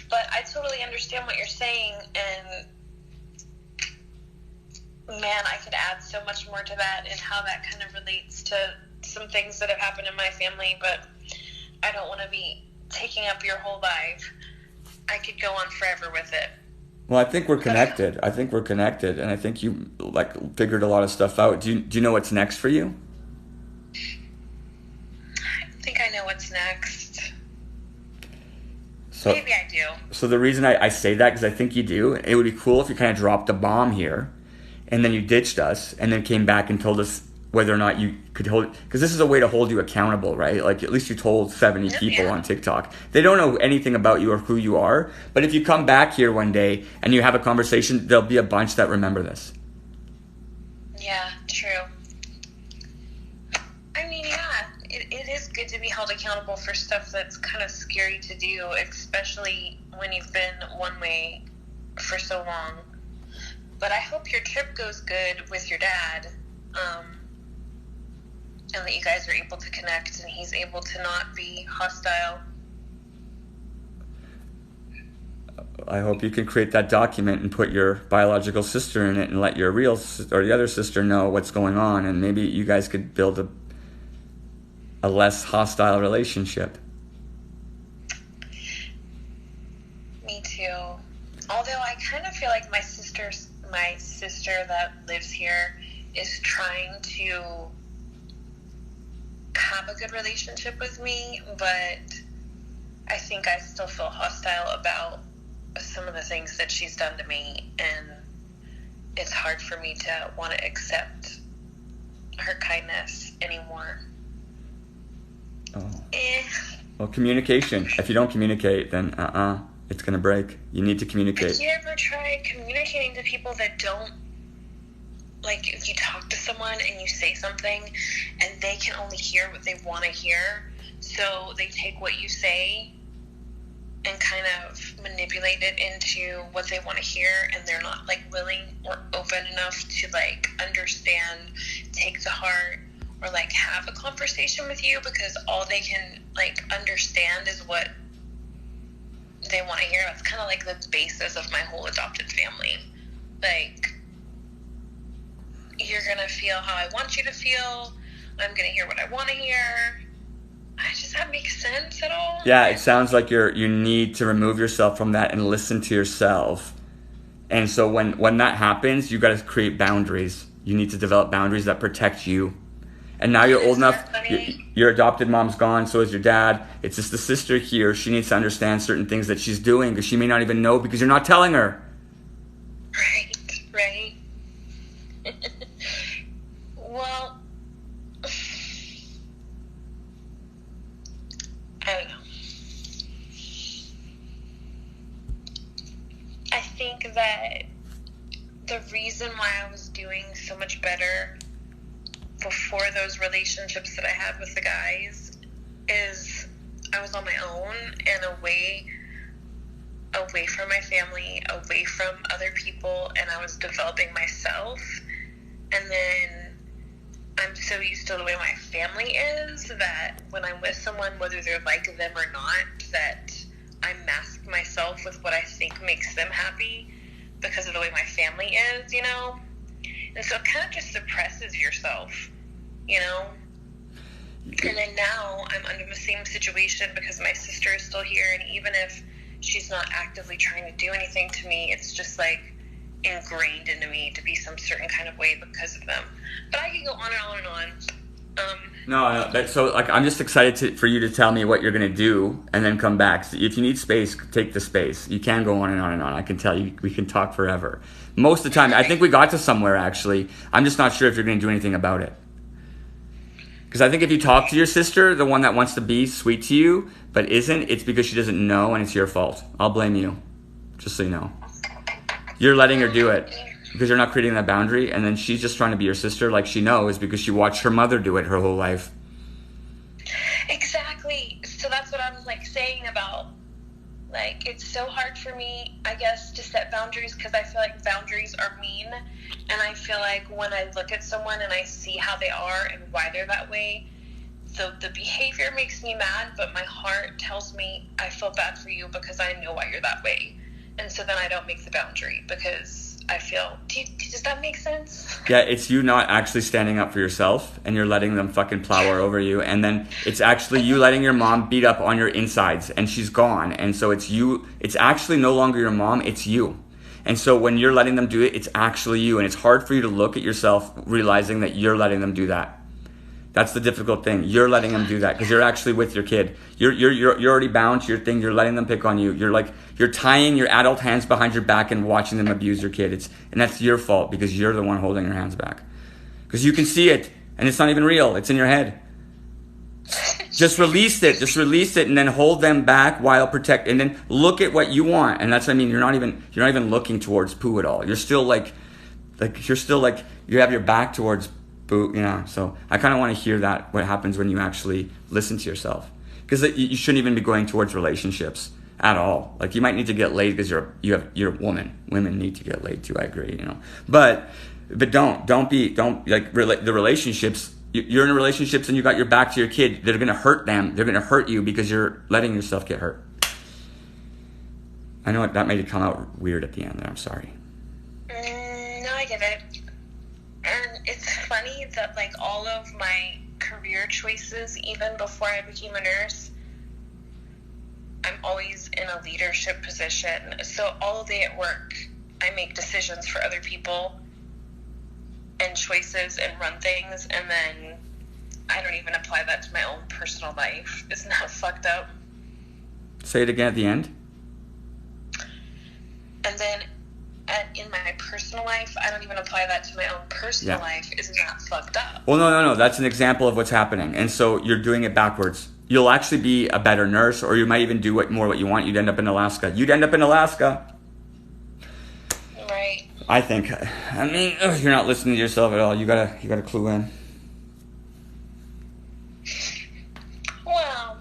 But I totally understand what you're saying, and man, I could add so much more to that and how that kind of relates to some things that have happened in my family, but I don't want to be taking up your whole life. I could go on forever with it. Well, I think we're connected. And I think you like figured a lot of stuff out. Do you know what's next for you? I think I know what's next. So, maybe I do. So the reason I say that, because I think you do, it would be cool if you kind of dropped a bomb here, and then you ditched us, and then came back and told us whether or not you could hold, because this is a way to hold you accountable, right? Like, at least you told 70 people on TikTok. They don't know anything about you or who you are, but if you come back here one day and you have a conversation, there'll be a bunch that remember this. Yeah, true. I mean, yeah, it is good to be held accountable for stuff that's kind of scary to do, especially when you've been one way for so long. But I hope your trip goes good with your dad, and that you guys are able to connect and he's able to not be hostile. I hope you can create that document and put your biological sister in it and let your real or the other sister know what's going on, and maybe you guys could build a less hostile relationship. Me too. Although I kind of feel like my sister that lives here is trying to have a good relationship with me, but I think I still feel hostile about some of the things that she's done to me, and it's hard for me to want to accept her kindness anymore. Oh. Well, communication. If you don't communicate, then it's going to break. You need to communicate. Have you ever tried communicating to people that don't, like, if you talk to someone and you say something and they can only hear what they want to hear, so they take what you say and kind of manipulate it into what they want to hear, and they're not, like, willing or open enough to, like, understand, take to heart, or, like, have a conversation with you, because all they can, like, understand is what they want to hear. That's kind of like the basis of my whole adopted family. Like, you're gonna feel how I want you to feel, I'm gonna hear what I want to hear. Does that make sense at all? Yeah, it sounds like you need to remove yourself from that and listen to yourself. And so when that happens, you got to create boundaries. You need to develop boundaries that protect you. And now you're old enough, your adopted mom's gone, so is your dad. It's just the sister here. She needs to understand certain things that she's doing, because she may not even know because you're not telling her. Right. Well, I don't know. I think that the reason why I was doing so much better before those relationships that I had with the guys is I was on my own and away from my family, away from other people, and I was developing myself. And then I'm so used to the way my family is that when I'm with someone, whether they're like them or not, that I mask myself with what I think makes them happy because of the way my family is, you know? And so it kind of just suppresses yourself, you know? And then now I'm under the same situation because my sister is still here, and even if she's not actively trying to do anything to me, it's just like ingrained into me to be some certain kind of way because of them. But I can go on and on and on. No, that's so, like, I'm just excited for you to tell me what you're going to do and then come back. So if you need space, take the space. You can go on and on and on. I can tell you, we can talk forever. Most of the time, I think we got to somewhere, actually. I'm just not sure if you're going to do anything about it. Because I think if you talk to your sister, the one that wants to be sweet to you, but isn't, it's because she doesn't know and it's your fault. I'll blame you, just so you know. You're letting her do it because you're not creating that boundary, and then she's just trying to be your sister like she knows because she watched her mother do it her whole life. Exactly. So that's what I'm, like, saying about, like, it's so hard for me, I guess, to set boundaries because I feel like boundaries are mean. And I feel like when I look at someone and I see how they are and why they're that way, the behavior makes me mad, but my heart tells me I feel bad for you because I know why you're that way. And so then I don't make the boundary because I feel, does that make sense? Yeah, it's you not actually standing up for yourself, and you're letting them fucking plow over you, and then it's actually you letting your mom beat up on your insides, and she's gone, and so it's you, it's actually no longer your mom, it's you. And so when you're letting them do it, it's actually you, and it's hard for you to look at yourself realizing that you're letting them do that. That's the difficult thing. You're letting them do that because you're actually with your kid. You're already bound to your thing. You're letting them pick on you. You're tying your adult hands behind your back and watching them abuse your kid. And that's your fault because you're the one holding your hands back. Because you can see it and it's not even real. It's in your head. Just release it. Just release it and then hold them back while protect. And then look at what you want. And that's what I mean. You're not even looking towards poo at all. You're still like you have your back towards poo. Yeah. So I kind of want to hear that. What happens when you actually listen to yourself? Because you shouldn't even be going towards relationships at all. Like you might need to get laid because you're a woman. Women need to get laid too. I agree. You know. But don't like the relationships. You're in relationships and you got your back to your kid. They're going to hurt them. They're going to hurt you because you're letting yourself get hurt. I know that made it come out weird at the end there. I'm sorry. No, I get it. And it's funny that like all of my career choices, even before I became a nurse, I'm always in a leadership position. So all day at work, I make decisions for other people and choices and run things, and then I don't even apply that to my own personal life. Isn't that fucked up? Say it again at the end. And then in my personal life, I don't even apply that to my own personal life. Isn't that fucked up? Well, no. That's an example of what's happening. And so you're doing it backwards. You'll actually be a better nurse, or you might even do more what you want. You'd end up in Alaska. Right. I think. I mean, you're not listening to yourself at all. You gotta clue in. Well,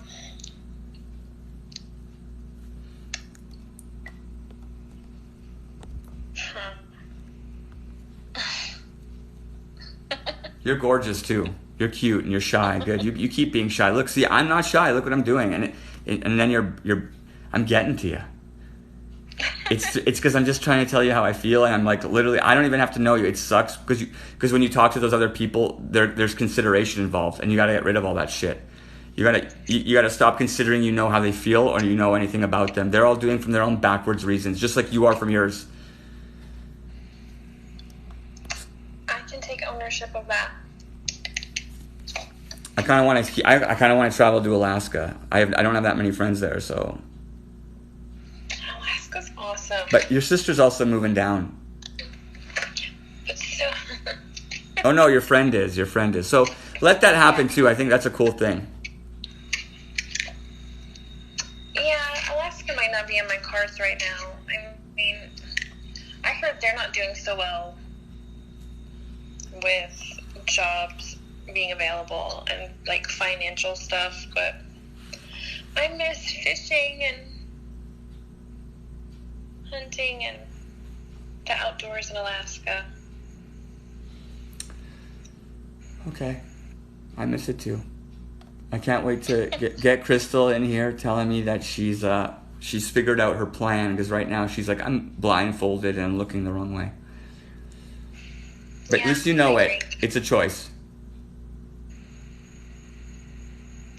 You're gorgeous too. You're cute and you're shy. Good. You keep being shy. Look, see, I'm not shy. Look what I'm doing, and then I'm getting to you. It's because I'm just trying to tell you how I feel, and I'm like literally I don't even have to know you. It sucks because when you talk to those other people, there's consideration involved, and you got to get rid of all that shit. You gotta stop considering you know how they feel or you know anything about them. They're all doing from their own backwards reasons, just like you are from yours. I can take ownership of that. I kind of want to travel to Alaska. I don't have that many friends there, so. Alaska's awesome. But your sister's also moving down. So Oh no, your friend is. So let that happen too. I think that's a cool thing. yeah, Alaska might not be in my cards right now. I mean, I heard they're not doing so well. with jobs being available and like financial stuff, but I miss fishing and hunting and the outdoors in Alaska. Okay. I miss it too. I can't wait to get Crystal in here telling me that she's figured out her plan, because right now she's like, I'm blindfolded and I'm looking the wrong way. But at least you know it. It's a choice.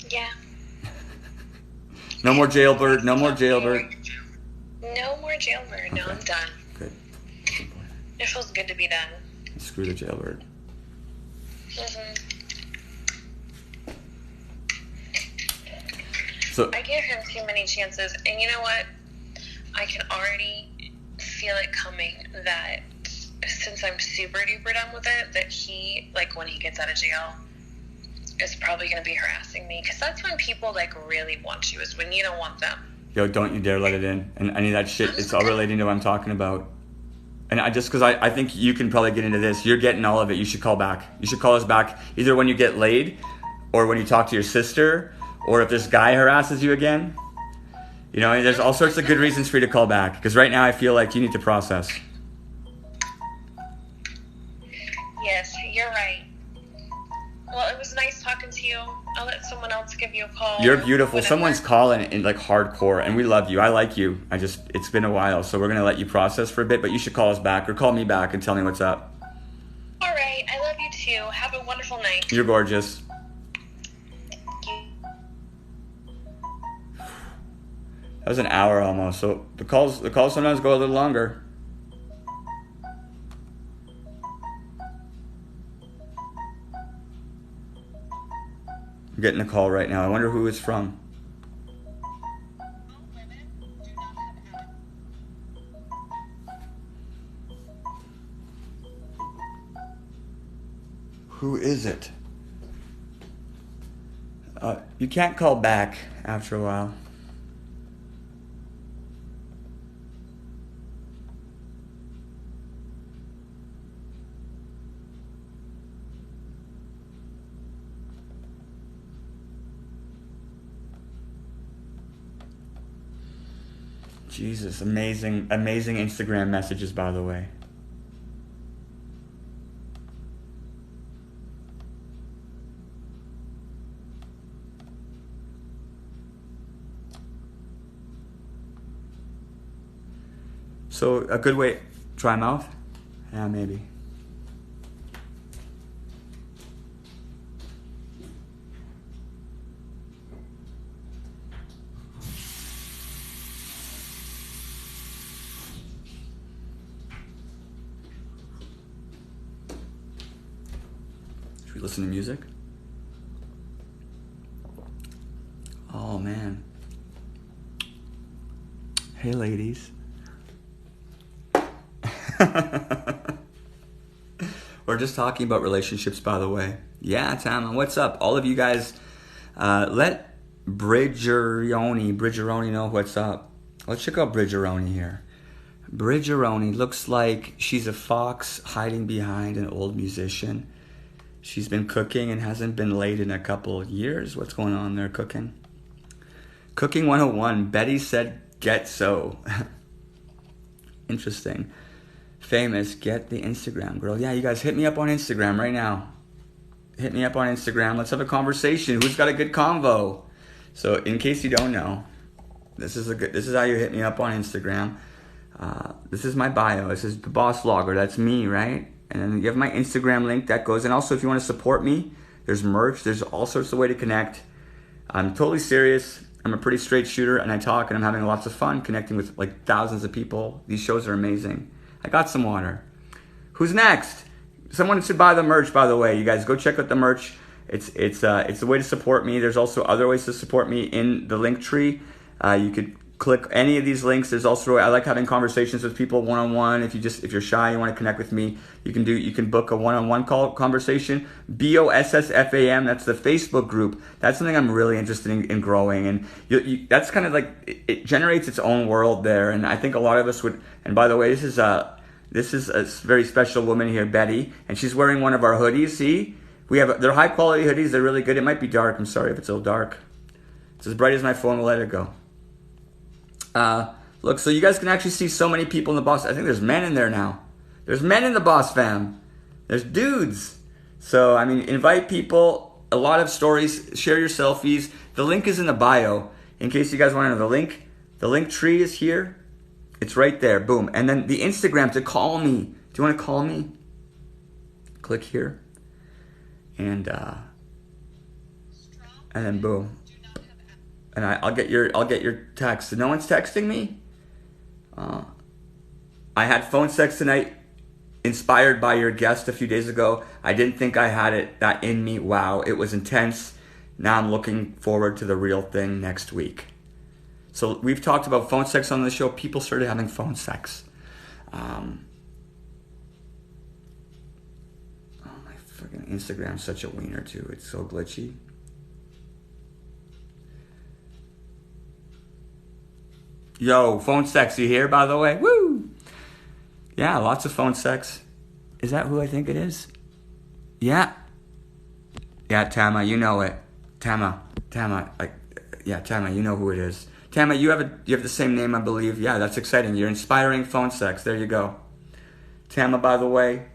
Yeah. No more jailbird. No more jailbird. No more jailbird. Okay. No, I'm done. Good. It feels good to be done. Screw the jailbird. Mm-hmm. So I gave him too many chances, and you know what? I can already feel it coming that since I'm super duper done with it, that he, like, when he gets out of jail, is probably going to be harassing me, because that's when people, like, really want you, is when you don't want them. Yo, don't you dare let it in. And any of that shit, it's all relating to what I'm talking about. And because I think you can probably get into this. You're getting all of it. You should call back. You should call us back either when you get laid or when you talk to your sister or if this guy harasses you again. You know, there's all sorts of good reasons for you to call back. Because right now I feel like you need to process. Yes, you're right. Well, it was nice talking to you. I'll let someone else give you a call. You're beautiful. Someone's calling in like hardcore, and we love you. I like you. It's been a while, so we're going to let you process for a bit, but you should call us back or call me back and tell me what's up. All right. I love you too. Have a wonderful night. You're gorgeous. That was an hour almost, so the calls sometimes go a little longer. I'm getting a call right now. I wonder who it's from. Who is it? You can't call back after a while. Jesus, amazing Instagram messages, by the way. So, a good way, dry mouth? Yeah, maybe. Should we listen to music? Oh, man. Hey, ladies. We're just talking about relationships, by the way. Yeah, Tama, what's up? All of you guys, let Bridgeroni know what's up. Let's check out Bridgeroni here. Bridgeroni looks like she's a fox hiding behind an old musician. She's been cooking and hasn't been laid in a couple of years. What's going on there, cooking? Cooking 101. Betty said, get so. Interesting. Famous, get the Instagram girl. Yeah, you guys hit me up on Instagram right now. Hit me up on Instagram. Let's have a conversation. Who's got a good convo? So, in case you don't know, this is how you hit me up on Instagram. This is my bio. This is the Boss Vlogger. That's me, right? And then you have my Instagram link that goes. And also, if you want to support me, there's merch. There's all sorts of way to connect. I'm totally serious. I'm a pretty straight shooter, and I talk, and I'm having lots of fun connecting with like thousands of people. These shows are amazing. I got some water. Who's next? Someone should buy the merch, by the way. You guys go check out the merch. It's a way to support me. There's also other ways to support me in the link tree. You could click any of these links. There's also I like having conversations with people one-on-one. If you're shy, you want to connect with me, you can book a one-on-one conversation. BOSSFAM. That's the Facebook group. That's something I'm really interested in growing, and that's kind of like it generates its own world there. And I think a lot of us would. And by the way, this is This is a very special woman here, Betty, and she's wearing one of our hoodies. See, they're high quality hoodies. They're really good. It might be dark. I'm sorry if it's a little dark. It's as bright as my phone will let it go. Look, so you guys can actually see so many people in the Boss. I think there's men in there now. There's men in the Boss fam. There's dudes. So, I mean, invite people. A lot of stories. Share your selfies. The link is in the bio. In case you guys want to know the link tree is here. It's right there. Boom. And then the Instagram to call me. Do you want to call me? Click here. And then boom. And I'll get your text. No one's texting me? I had phone sex tonight, inspired by your guest a few days ago. I didn't think I had that in me. Wow, it was intense. Now I'm looking forward to the real thing next week. So we've talked about phone sex on the show. People started having phone sex. Oh, my freaking Instagram's such a wiener too. It's so glitchy. Yo, phone sex, you here, by the way? Woo! Yeah, lots of phone sex. Is that who I think it is? Yeah. Yeah, Tama, you know it. Tama, Tama, you know who it is. Tama, you have the same name, I believe. Yeah, that's exciting. You're inspiring phone sex. There you go. Tama, by the way,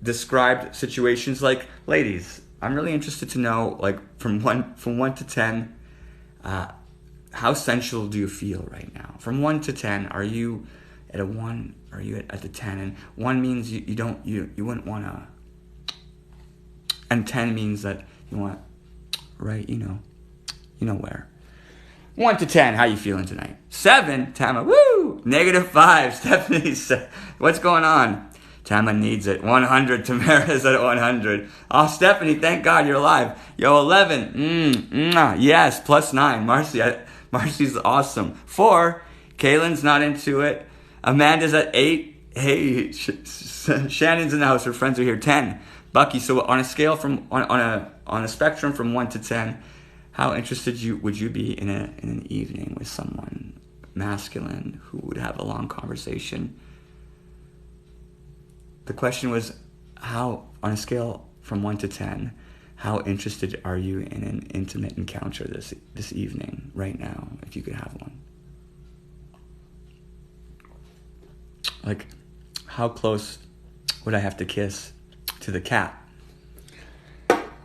described situations like, ladies, I'm really interested to know, like, from 1 to 10, how sensual do you feel right now? From 1 to 10, are you at a 1? Are you at the 10? And 1 means you wouldn't want to, and 10 means that you want, right? You know where. 1 to 10, how you feeling tonight? 7, Tama, woo! -5, Stephanie said, what's going on? Tama needs it. 100, Tamara's at 100. Oh, Stephanie, thank God you're alive. Yo, 11, yes, +9. Marcy's awesome. 4, Kaylin's not into it. Amanda's at 8. Hey, Shannon's in the house. Her friends are here. 10, Bucky. So on a scale from on a spectrum from 1 to 10, how interested would you be in an evening with someone masculine who would have a long conversation? The question was, how, on a scale from 1 to 10, how interested are you in an intimate encounter this evening, right now, if you could have one? Like, how close would I have to kiss to the cat?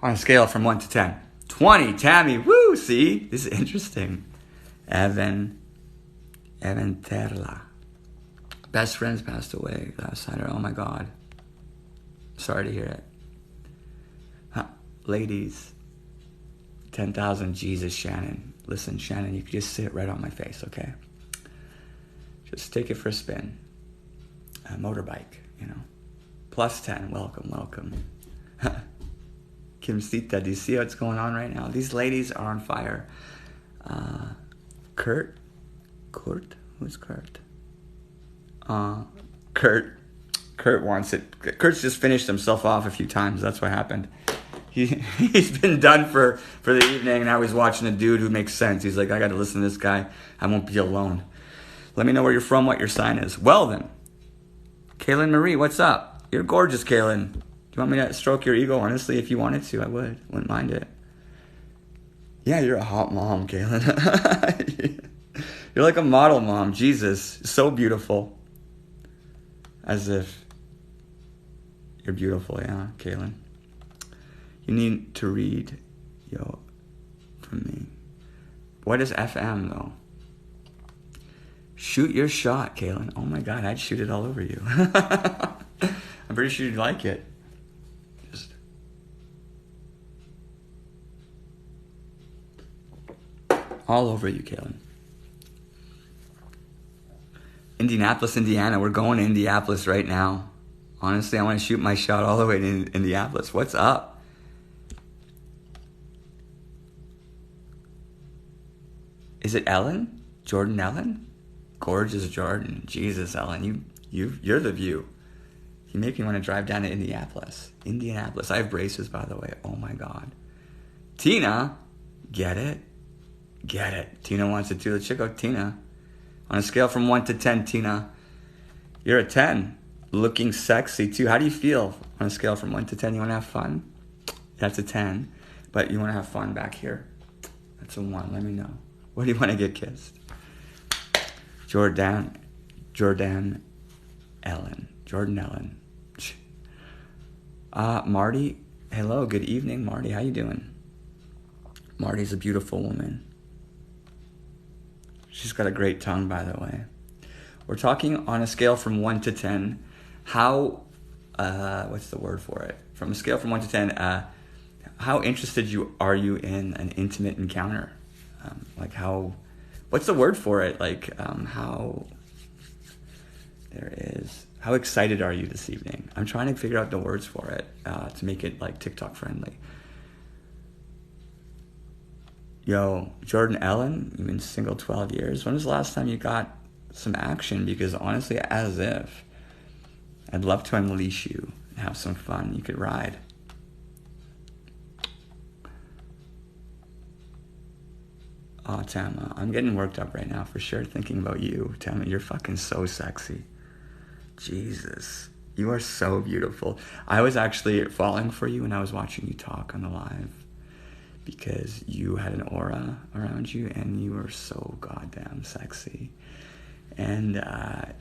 On a scale from 1 to 10. 20, Tammy, woo, see? This is interesting. Evan Terla. Best friends passed away last Saturday. Oh my God. Sorry to hear it. Ladies. 10,000, Jesus, Shannon. Listen, Shannon, you can just sit right on my face, okay? Just take it for a spin. A motorbike, +10, welcome. Kimsita, do you see what's going on right now? These ladies are on fire. Kurt? Who's Kurt? Kurt wants it. Kurt's just finished himself off a few times. That's what happened. He's been done for the evening. Now he's watching a dude who makes sense. He's like, I got to listen to this guy. I won't be alone. Let me know where you're from, what your sign is. Well then, Kaylin Marie, what's up? You're gorgeous, Kaylin. Do you want me to stroke your ego? Honestly, if you wanted to, I wouldn't mind it. Yeah, you're a hot mom, Kaylin. You're like a model mom. Jesus, so beautiful. As if you're beautiful, yeah, Kaylin. You need to read, from me. What is FM, though? Shoot your shot, Kaylin. Oh my God, I'd shoot it all over you. I'm pretty sure you'd like it. Just all over you, Kaylin. Indianapolis, Indiana. We're going to Indianapolis right now. Honestly, I want to shoot my shot all the way to Indianapolis. What's up? Is it Ellen? Jordan Ellen? Gorgeous Jordan. Jesus, Ellen. You're the view. You make me want to drive down to Indianapolis. I have braces, by the way. Oh my God. Tina. Get it? Tina wants it too. Let's check out Tina. On a scale from 1 to 10, Tina, You're a 10. Looking sexy too. How do you feel on a scale from 1 to 10? You want to have fun? That's a 10. But you want to have fun back here? That's a 1. Let me know. Where do you want to get kissed? Jordan Ellen. Marty. Hello, good evening, Marty. How you doing? Marty's a beautiful woman. She's got a great tongue, by the way. We're talking on a scale from 1 to 10. How, what's the word for it? From a scale from 1 to 10, how interested are you in an intimate encounter? What's the word for it? How excited are you this evening? I'm trying to figure out the words for it to make it like TikTok friendly. Yo, Jordan Ellen, you've been single 12 years. When was the last time you got some action? Because honestly, as if. I'd love to unleash you and have some fun. You could ride. Oh, Tama, I'm getting worked up right now for sure thinking about you. Tama, you're fucking so sexy. Jesus, you are so beautiful. I was actually falling for you when I was watching you talk on the live because you had an aura around you and you were so goddamn sexy. And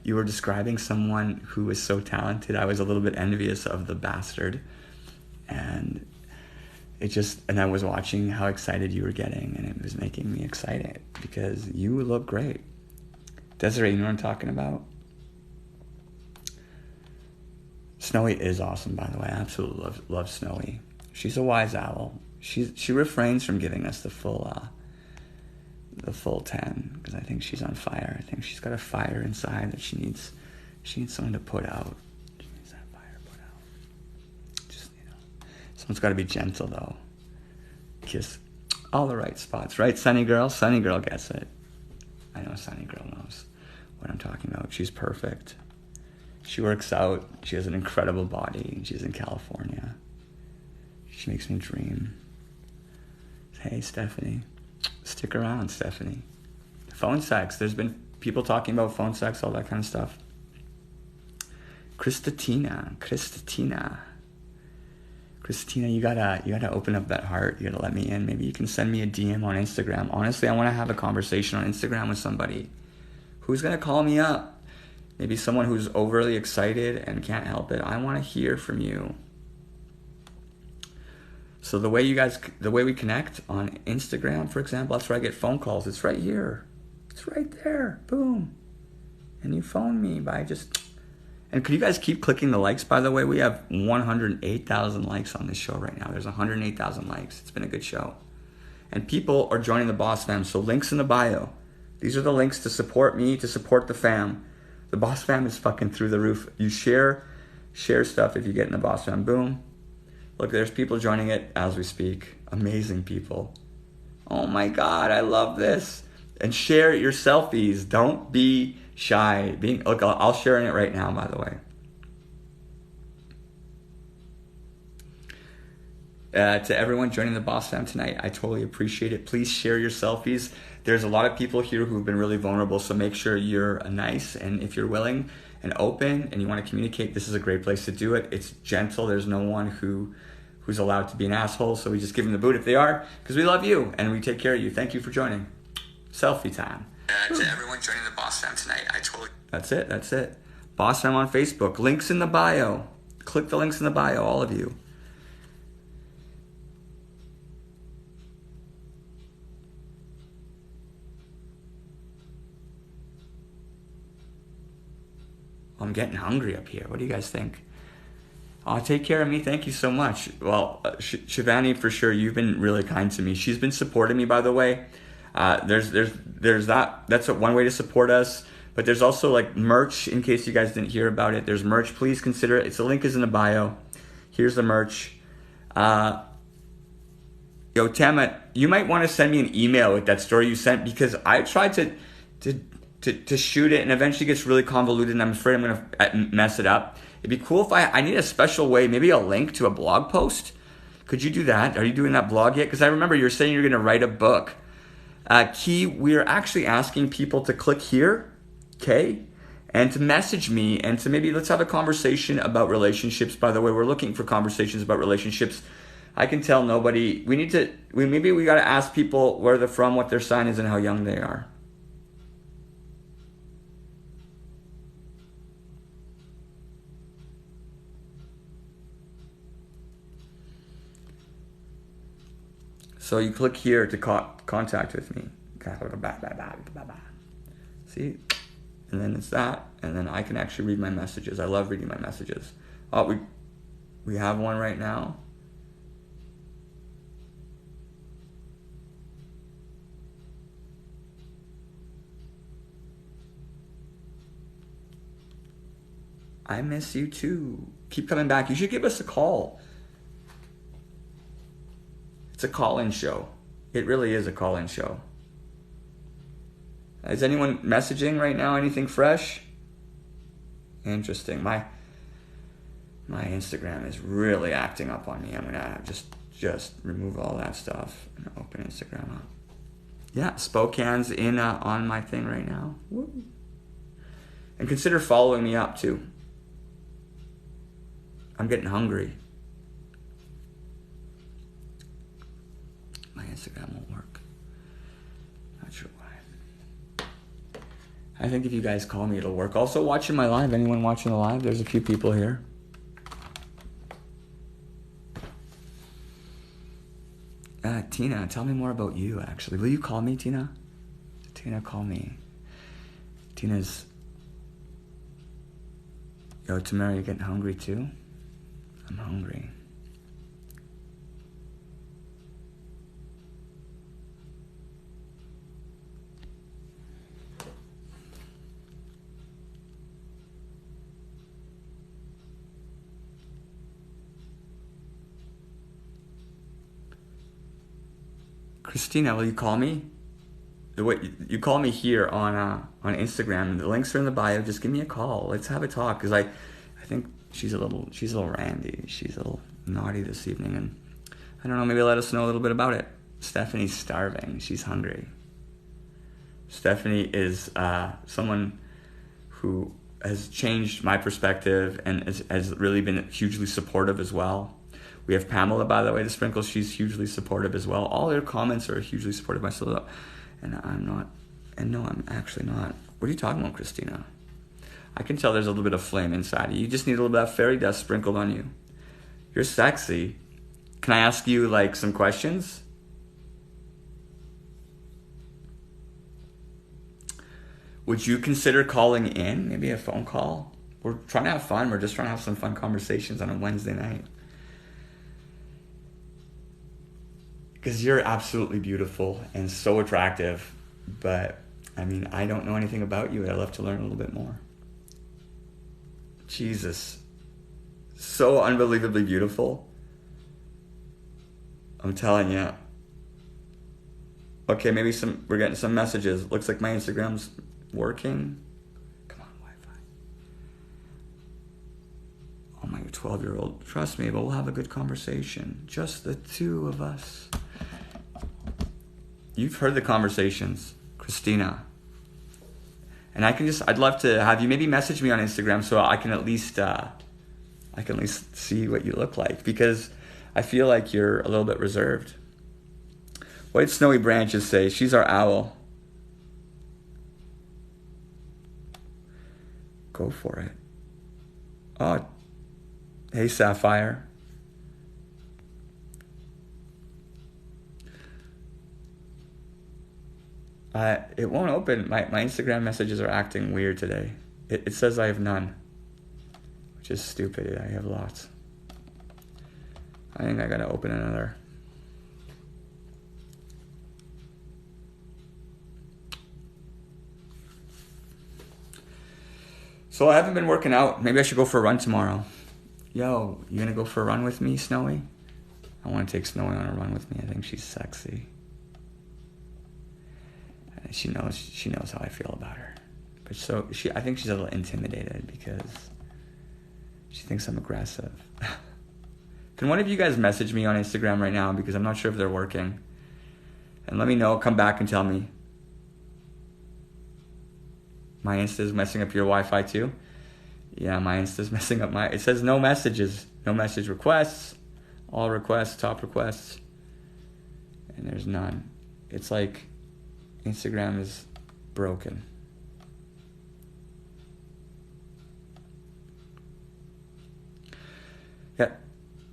you were describing someone who was so talented. I was a little bit envious of the bastard. And I was watching how excited you were getting, and it was making me excited because you look great. Desiree, you know what I'm talking about? Snowy is awesome, by the way. I absolutely love Snowy. She's a wise owl. She refrains from giving us the full 10 because I think she's on fire. I think she's got a fire inside that she needs someone to put out. She needs that fire put out. Just, someone's got to be gentle though. Kiss all the right spots, right? Sunny girl gets it. I know Sunny girl knows what I'm talking about. She's perfect. She works out. She has an incredible body. She's in California. She makes me dream. Hey, Stephanie. Stick around, Stephanie. Phone sex. There's been people talking about phone sex, all that kind of stuff. Christina, you gotta open up that heart. You gotta let me in. Maybe you can send me a DM on Instagram. Honestly, I want to have a conversation on Instagram with somebody. Who's gonna call me up? Maybe someone who's overly excited and can't help it. I want to hear from you. So the way we connect on Instagram, for example, that's where I get phone calls. It's right here. It's right there. Boom. And you phone me by and could you guys keep clicking the likes, by the way? We have 108,000 likes on this show right now. There's 108,000 likes. It's been a good show. And people are joining the Boss Fam. So links in the bio. These are the links to support me, to support the fam. The Boss Fam is fucking through the roof. You share stuff if you get in the Boss Fam. Boom. Look, there's people joining it as we speak. Amazing people. Oh my God, I love this. And share your selfies. Don't be shy. Look, I'll share it right now, by the way. To everyone joining the Boss Fam tonight, I totally appreciate it. Please share your selfies. There's a lot of people here who've been really vulnerable, so make sure you're nice. And if you're willing and open and you want to communicate, this is a great place to do it. It's gentle. There's no one who's allowed to be an asshole, so we just give them the boot if they are, because we love you and we take care of you. Thank you for joining. Selfie time. To everyone joining the Boss Fam tonight, That's it. Boss Fam on Facebook. Links in the bio. Click the links in the bio, all of you. I'm getting hungry up here. What do you guys think? Oh, take care of me. Thank you so much. Well, Shivani, for sure, you've been really kind to me. She's been supporting me, by the way. There's that. That's one way to support us. But there's also like merch, in case you guys didn't hear about it. There's merch. Please consider it. The link is in the bio. Here's the merch. Yo, Tama, you might want to send me an email with that story you sent, because I tried to shoot it and eventually gets really convoluted and I'm afraid I'm going to mess it up. It'd be cool if I need a special way, maybe a link to a blog post. Could you do that? Are you doing that blog yet? Because I remember you're saying you're going to write a book. Key, we're actually asking people to click here, okay? and to message me and to maybe let's have a conversation about relationships. By the way, we're looking for conversations about relationships. I can tell nobody. We got to ask people where they're from, what their sign is, and how young they are. So you click here to contact with me. See? And then it's that. And then I can actually read my messages. I love reading my messages. Oh, we have one right now. I miss you too. Keep coming back. You should give us a call. It's a call-in show. It really is a call-in show. Is anyone messaging right now? Anything fresh? Interesting. My Instagram is really acting up on me. I'm gonna just remove all that stuff and open Instagram up. Yeah, Spokane's in on my thing right now. Woo. And consider following me up too. I'm getting hungry. My Instagram won't work. Not sure why. I think if you guys call me, it'll work. Also, watching my live. Anyone watching the live? There's a few people here. Tina, tell me more about you, actually. Will you call me, Tina? Tina, call me. Tina's... Yo, Tamara, you getting hungry too? I'm hungry. Christina, will you call me? You call me here on Instagram. The links are in the bio. Just give me a call. Let's have a talk. Because I think she's a little randy. She's a little naughty this evening, and I don't know. Maybe let us know a little bit about it. Stephanie's starving. She's hungry. Stephanie is someone who has changed my perspective and has really been hugely supportive as well. We have Pamela, by the way, the Sprinkles. She's hugely supportive as well. All their comments are hugely supportive myself. And I'm not. And no, I'm actually not. What are you talking about, Christina? I can tell there's a little bit of flame inside you. You just need a little bit of fairy dust sprinkled on you. You're sexy. Can I ask you, like, some questions? Would you consider calling in? Maybe a phone call? We're trying to have fun. We're just trying to have some fun conversations on a Wednesday night. Because you're absolutely beautiful and so attractive. But, I mean, I don't know anything about you. I'd love to learn a little bit more. Jesus. So unbelievably beautiful. I'm telling you. Okay, maybe we're getting some messages. Looks like my Instagram's working. Come on, Wi-Fi. Oh, my 12-year-old. Trust me, but we'll have a good conversation. Just the two of us. You've heard the conversations, Christina. And I'd love to have you maybe message me on Instagram so I can at least see what you look like, because I feel like you're a little bit reserved. What did Snowy Branches say? She's our owl. Go for it. Oh, hey, Sapphire. It won't open. My Instagram messages are acting weird today. It says I have none, which is stupid. I have lots. I think I gotta open another. So I haven't been working out. Maybe I should go for a run tomorrow. Yo, you gonna go for a run with me, Snowy? I want to take Snowy on a run with me. I think she's sexy. And she knows how I feel about her. But I think she's a little intimidated because she thinks I'm aggressive. Can one of you guys message me on Instagram right now, because I'm not sure if they're working, and let me know. Come back and tell me. My Insta is messing up your Wi-Fi too? Yeah, my Insta's messing up it says no messages. No message requests. All requests, top requests. And there's none. It's like Instagram is broken. Yeah.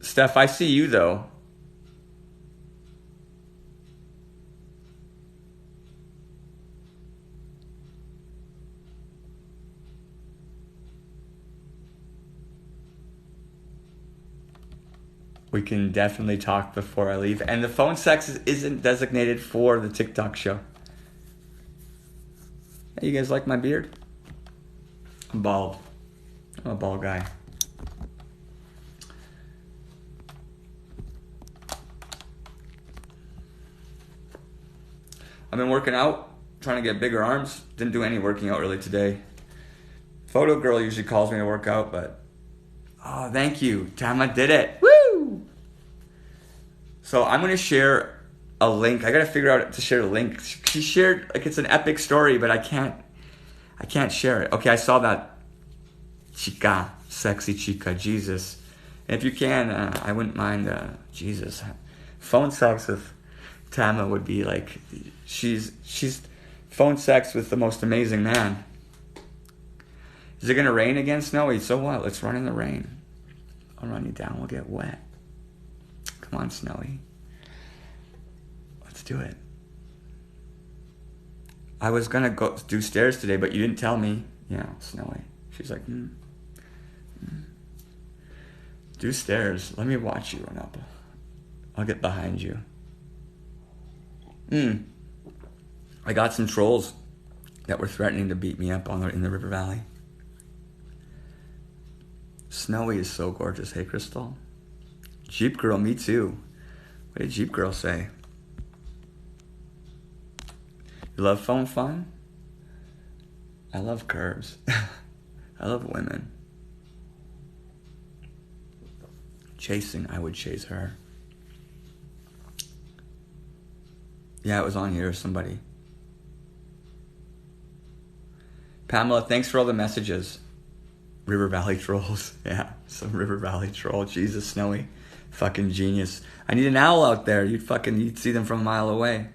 Steph, I see you though. We can definitely talk before I leave. And the phone sex isn't designated for the TikTok show. Hey, you guys like my beard? I'm bald. I'm a bald guy. I've been working out, trying to get bigger arms. Didn't do any working out really today. Photo girl usually calls me to work out, but... Oh, thank you. Tama did it. Woo! So I'm going to share a link. I got to figure out to share a link. She shared, like, it's an epic story, but I can't share it. Okay, I saw that. Chica. Sexy chica. Jesus. And if you can, I wouldn't mind, Jesus. Phone sex with Tama would be like, she's phone sex with the most amazing man. Is it going to rain again, Snowy? So what? Let's run in the rain. I'll run you down. We'll get wet. Come on, Snowy. Let's do it. I was going to go do stairs today, but you didn't tell me. Yeah, Snowy. She's like, Do stairs. Let me watch you run up. I'll get behind you. I got some trolls that were threatening to beat me up in the river valley. Snowy is so gorgeous. Hey, Crystal. Jeep Girl, me too. What did Jeep Girl say? You love phone fun? I love curves. I love women. Chasing, I would chase her. Yeah, it was on here, somebody. Pamela, thanks for all the messages. River Valley trolls. Yeah, some River Valley troll. Jesus, Snowy. Fucking genius. I need an owl out there. You'd see them from a mile away.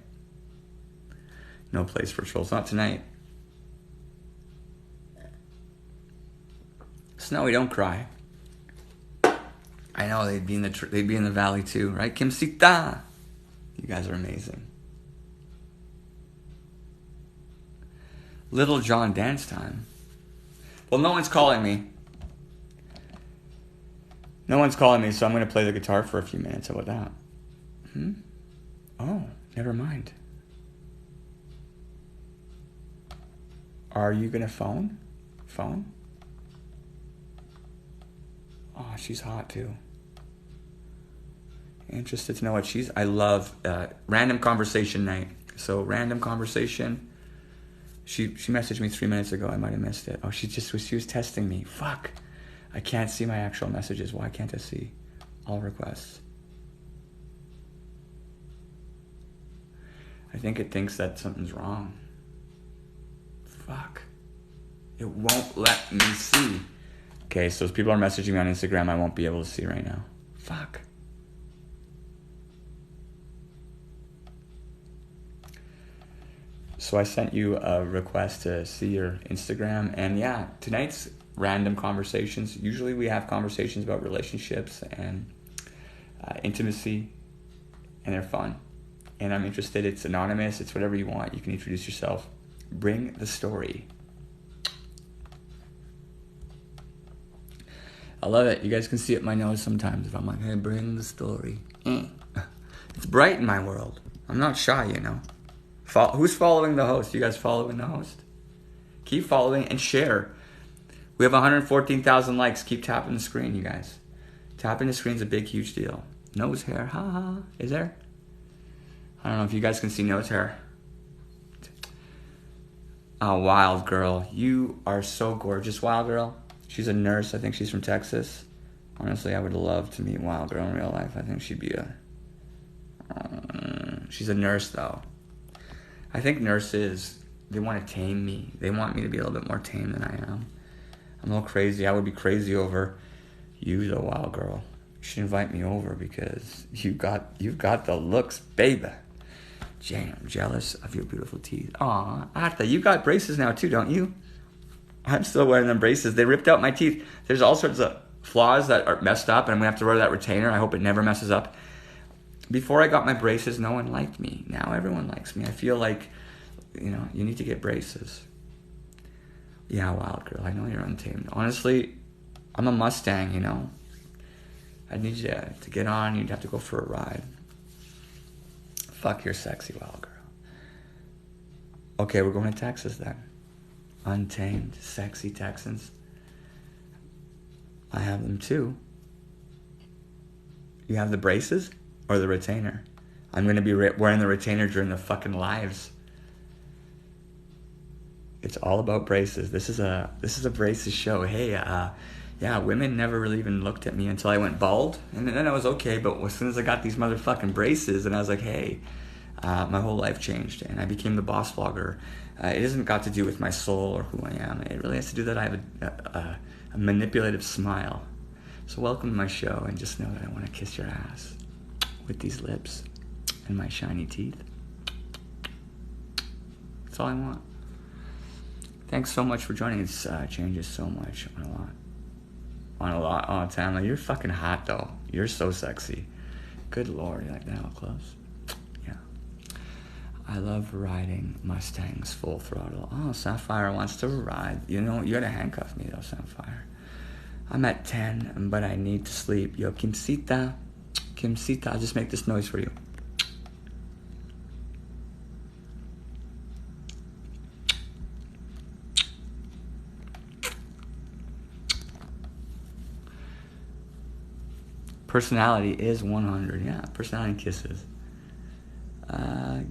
No place for trolls. Not tonight. Snowy, don't cry. I know they'd be in the valley too, right? Kimsita. You guys are amazing. Little John dance time. Well, no one's calling me. No one's calling me, so I'm going to play the guitar for a few minutes. How about that? Oh, never mind. Are you going to phone? Phone? Oh, she's hot too. Interested to know what I love random conversation night. So random conversation. She messaged me 3 minutes ago. I might have missed it. Oh, she was testing me. Fuck. I can't see my actual messages. Why can't I see all requests? I think it thinks that something's wrong. Fuck. It won't let me see. Okay, so if people are messaging me on Instagram, I won't be able to see right now. Fuck. So I sent you a request to see your Instagram. And yeah, tonight's random conversations. Usually we have conversations about relationships and intimacy. And they're fun. And I'm interested. It's anonymous. It's whatever you want. You can introduce yourself. Bring the story. I love it. You guys can see it in my nose sometimes if I'm like, hey, bring the story. It's bright in my world. I'm not shy, you know. Who's following the host? You guys following the host? Keep following and share. We have 114,000 likes. Keep tapping the screen, you guys. Tapping the screen's a big, huge deal. Nose hair, ha. Is there? I don't know if you guys can see nose hair. Oh, Wild Girl. You are so gorgeous, Wild Girl. She's a nurse. I think she's from Texas. Honestly, I would love to meet Wild Girl in real life. I think she'd be she's a nurse, though. I think nurses they want to tame me. They want me to be a little bit more tame than I am. I'm a little crazy. I would be crazy over you, though, wild girl. You should invite me over because you've got the looks, baby. Jane, I'm jealous of your beautiful teeth. Aw, Arta, you got braces now too, don't you? I'm still wearing them braces. They ripped out my teeth. There's all sorts of flaws that are messed up, and I'm going to have to wear that retainer. I hope it never messes up. Before I got my braces, no one liked me. Now everyone likes me. I feel like, you need to get braces. Yeah, wild girl, I know you're untamed. Honestly, I'm a Mustang, I'd need you to get on. You'd have to go for a ride. Fuck, you're sexy, wild girl. Okay, we're going to Texas then. Untamed, sexy Texans. I have them too. You have the braces or the retainer? I'm going to be wearing the retainer during the fucking lives. It's all about braces. This is a braces show. Hey, yeah, women never really even looked at me until I went bald, and then I was okay. But as soon as I got these motherfucking braces, and I was like, hey, my whole life changed, and I became the boss vlogger. It hasn't got to do with my soul or who I am. It really has to do that I have a manipulative smile. So welcome to my show, and just know that I want to kiss your ass with these lips and my shiny teeth. That's all I want. Thanks so much for joining. It changes so much on a lot. Oh, Tamla, you're fucking hot though. You're so sexy. Good Lord, you like that up close? Yeah. I love riding Mustangs full throttle. Oh, Sapphire wants to ride. You gotta handcuff me though, Sapphire. I'm at 10, but I need to sleep. Yo, Kimsita, I'll just make this noise for you. Personality is 100. Yeah, personality kisses.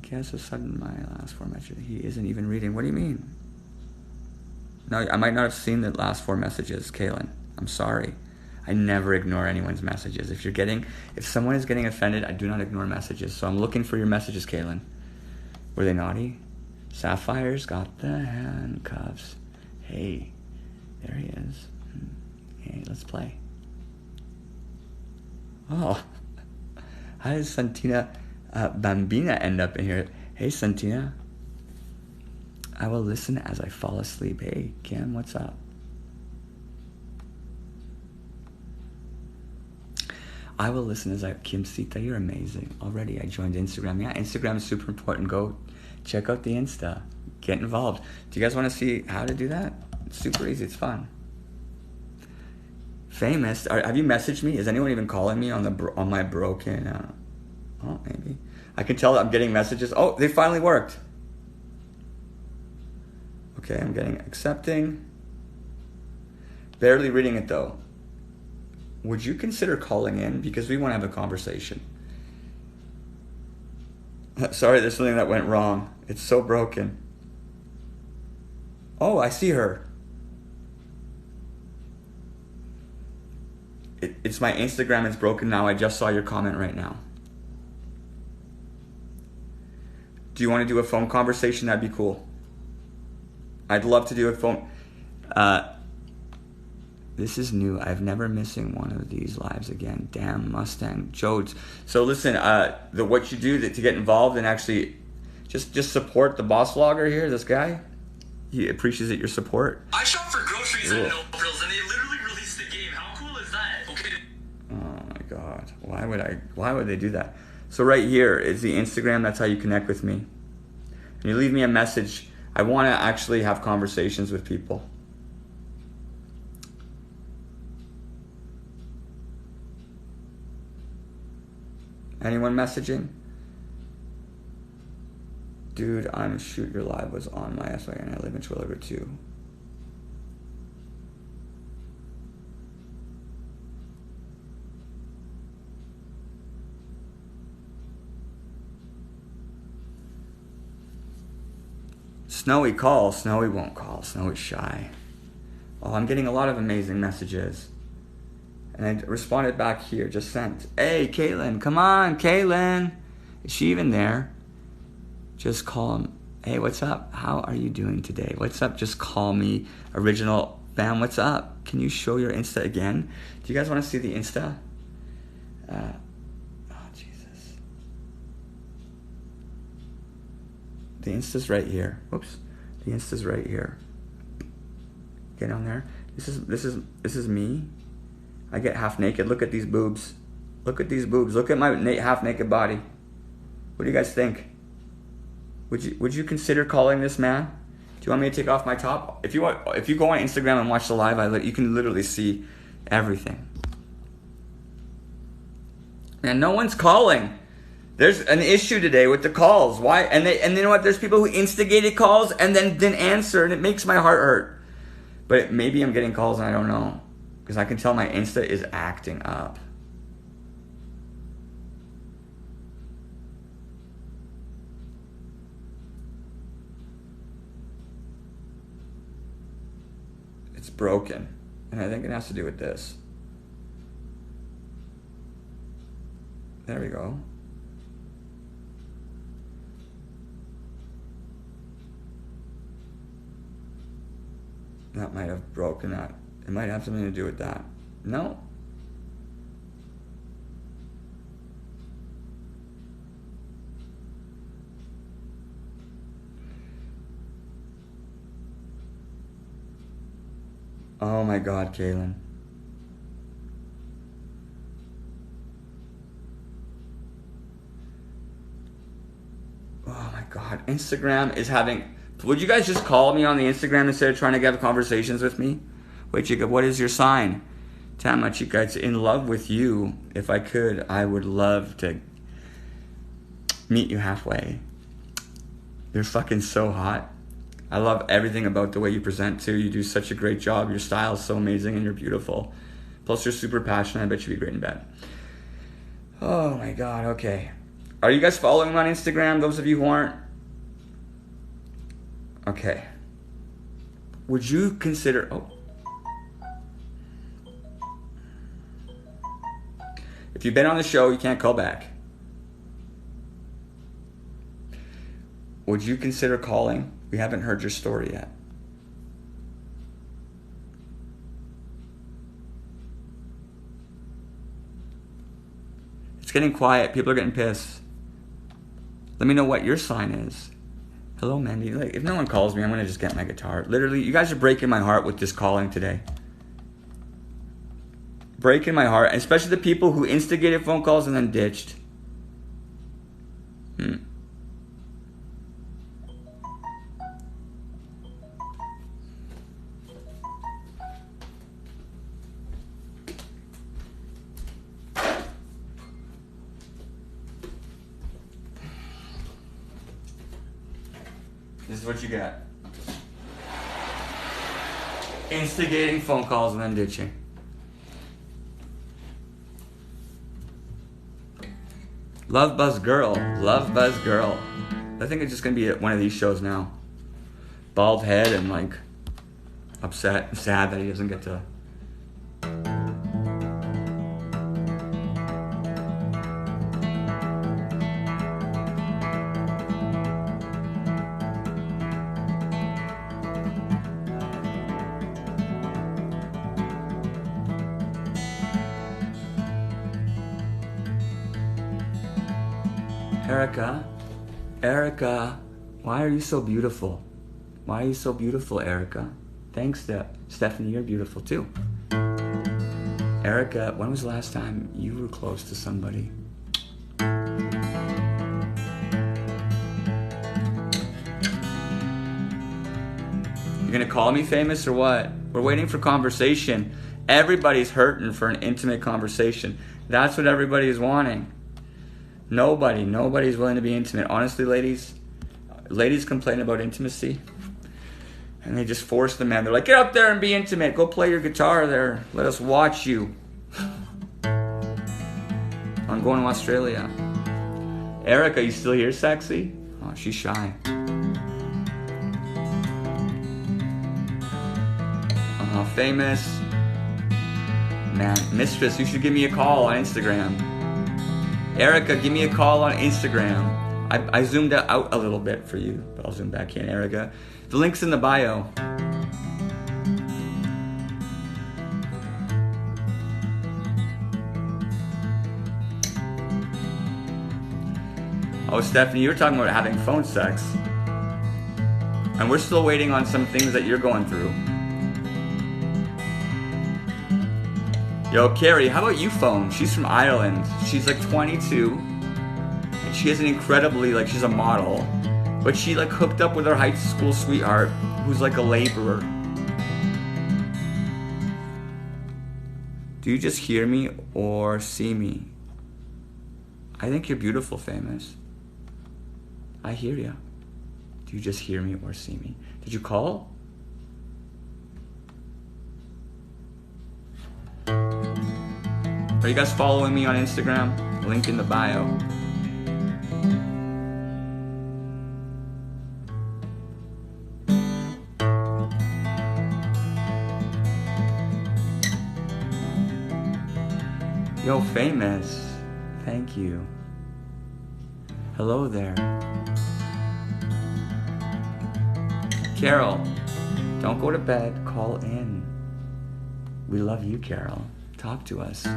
Guess I said in my last 4 messages. He isn't even reading. What do you mean? No, I might not have seen the last 4 messages, Kaylin. I'm sorry. I never ignore anyone's messages. If someone is getting offended, I do not ignore messages. So I'm looking for your messages, Kaylin. Were they naughty? Sapphire's got the handcuffs. Hey, there he is. Hey, let's play. Oh, how did Santina Bambina end up in here? Hey, Santina. I will listen as I fall asleep. Hey, Kim, what's up? I will listen as Kim Sita, you're amazing. Already, I joined Instagram. Yeah, Instagram is super important. Go check out the Insta. Get involved. Do you guys want to see how to do that? It's super easy. It's fun. Famous. Have you messaged me? Is anyone even calling me on my broken? Oh, maybe. I can tell that I'm getting messages. Oh, they finally worked. Okay, I'm getting accepting. Barely reading it though. Would you consider calling in because we want to have a conversation? Sorry, there's something that went wrong. It's so broken. Oh, I see her. It's my Instagram is broken now. I just saw your comment right now. Do you want to do a phone conversation? That'd be cool. I'd love to do a phone. This is new. I've never missing one of these lives again. Damn Mustang Jodes. So listen, what you do to get involved and actually just support the boss vlogger here, this guy. He appreciates your support. I shop for groceries at No Frills and they literally released the game. How cool is that? Okay. Oh my God. Why would they do that? So right here is the Instagram. That's how you connect with me. And you leave me a message. I want to actually have conversations with people. Anyone messaging? Dude, I'm Shoot Your Live was on my SY and I live in Twilliger too. Snowy call. Snowy won't call. Snowy's shy. Oh, I'm getting a lot of amazing messages. And I responded back here, just sent. Hey, Caitlin, come on, Caitlin. Is she even there? Just call him. Hey, what's up? How are you doing today? What's up? Just call me. Original fam, what's up? Can you show your Insta again? Do you guys want to see the Insta? Oh, Jesus. The Insta's right here. Whoops. The Insta's right here. Get on there. This is me. I get half naked. Look at these boobs. Look at these boobs. Look at my half naked body. What do you guys think? Would you consider calling this man? Do you want me to take off my top? If you go on Instagram and watch the live, you can literally see everything. Man, no one's calling. There's an issue today with the calls. Why? And you know what? There's people who instigated calls and then didn't answer, and it makes my heart hurt. But maybe I'm getting calls and I don't know, because I can tell my Insta is acting up. It's broken, and I think it has to do with this. There we go. That might have broken that. It might have something to do with that. No. Oh my God, Kaylin. Oh my God. Instagram is having... Would you guys just call me on the Instagram instead of trying to have conversations with me? Wait, Chica, what is your sign? Tama, Chica, it's in love with you. If I could, I would love to meet you halfway. You're fucking so hot. I love everything about the way you present too. You do such a great job. Your style is so amazing and you're beautiful. Plus you're super passionate. I bet you'd be great in bed. Oh my God, okay. Are you guys following me on Instagram, those of you who aren't? Okay. Would you consider... Oh. If you've been on the show, you can't call back. Would you consider calling? We haven't heard your story yet. It's getting quiet. People are getting pissed. Let me know what your sign is. Hello, Mandy. Like, if no one calls me, I'm going to just get my guitar. Literally, you guys are breaking my heart with this calling today. Breaking my heart. Especially the people who instigated phone calls and then ditched. This is what you got. Instigating phone calls and then ditching. Love Buzz Girl. Love Buzz Girl. I think it's just going to be at one of these shows now. Bald head and like upset and sad that he doesn't get to... Erica, why are you so beautiful? Why are you so beautiful, Erica? Thanks, Stephanie, you're beautiful too. Erica, when was the last time you were close to somebody? You're gonna call me famous or what? We're waiting for conversation. Everybody's hurting for an intimate conversation. That's what everybody is wanting. Nobody's willing to be intimate. Honestly, ladies complain about intimacy and they just force the man. They're like, get up there and be intimate. Go play your guitar there. Let us watch you. I'm going to Australia. Erica, you still here, sexy? Oh, she's shy. Famous. Man, Mistress, you should give me a call on Instagram. Erica, give me a call on Instagram. I zoomed out a little bit for you, but I'll zoom back in, Erica. The link's in the bio. Oh, Stephanie, you were talking about having phone sex. And we're still waiting on some things that you're going through. Yo, Carrie, how about you phone? She's from Ireland. She's like 22. And she has an incredibly, like, she's a model. But she, like, hooked up with her high school sweetheart, who's like a laborer. Do you just hear me or see me? I think you're beautiful, Famous. I hear you. Do you just hear me or see me? Did you call? Are you guys following me on Instagram? Link in the bio. Yo, Famous. Thank you. Hello there. Carol, don't go to bed. Call in. We love you, Carol. Talk to us.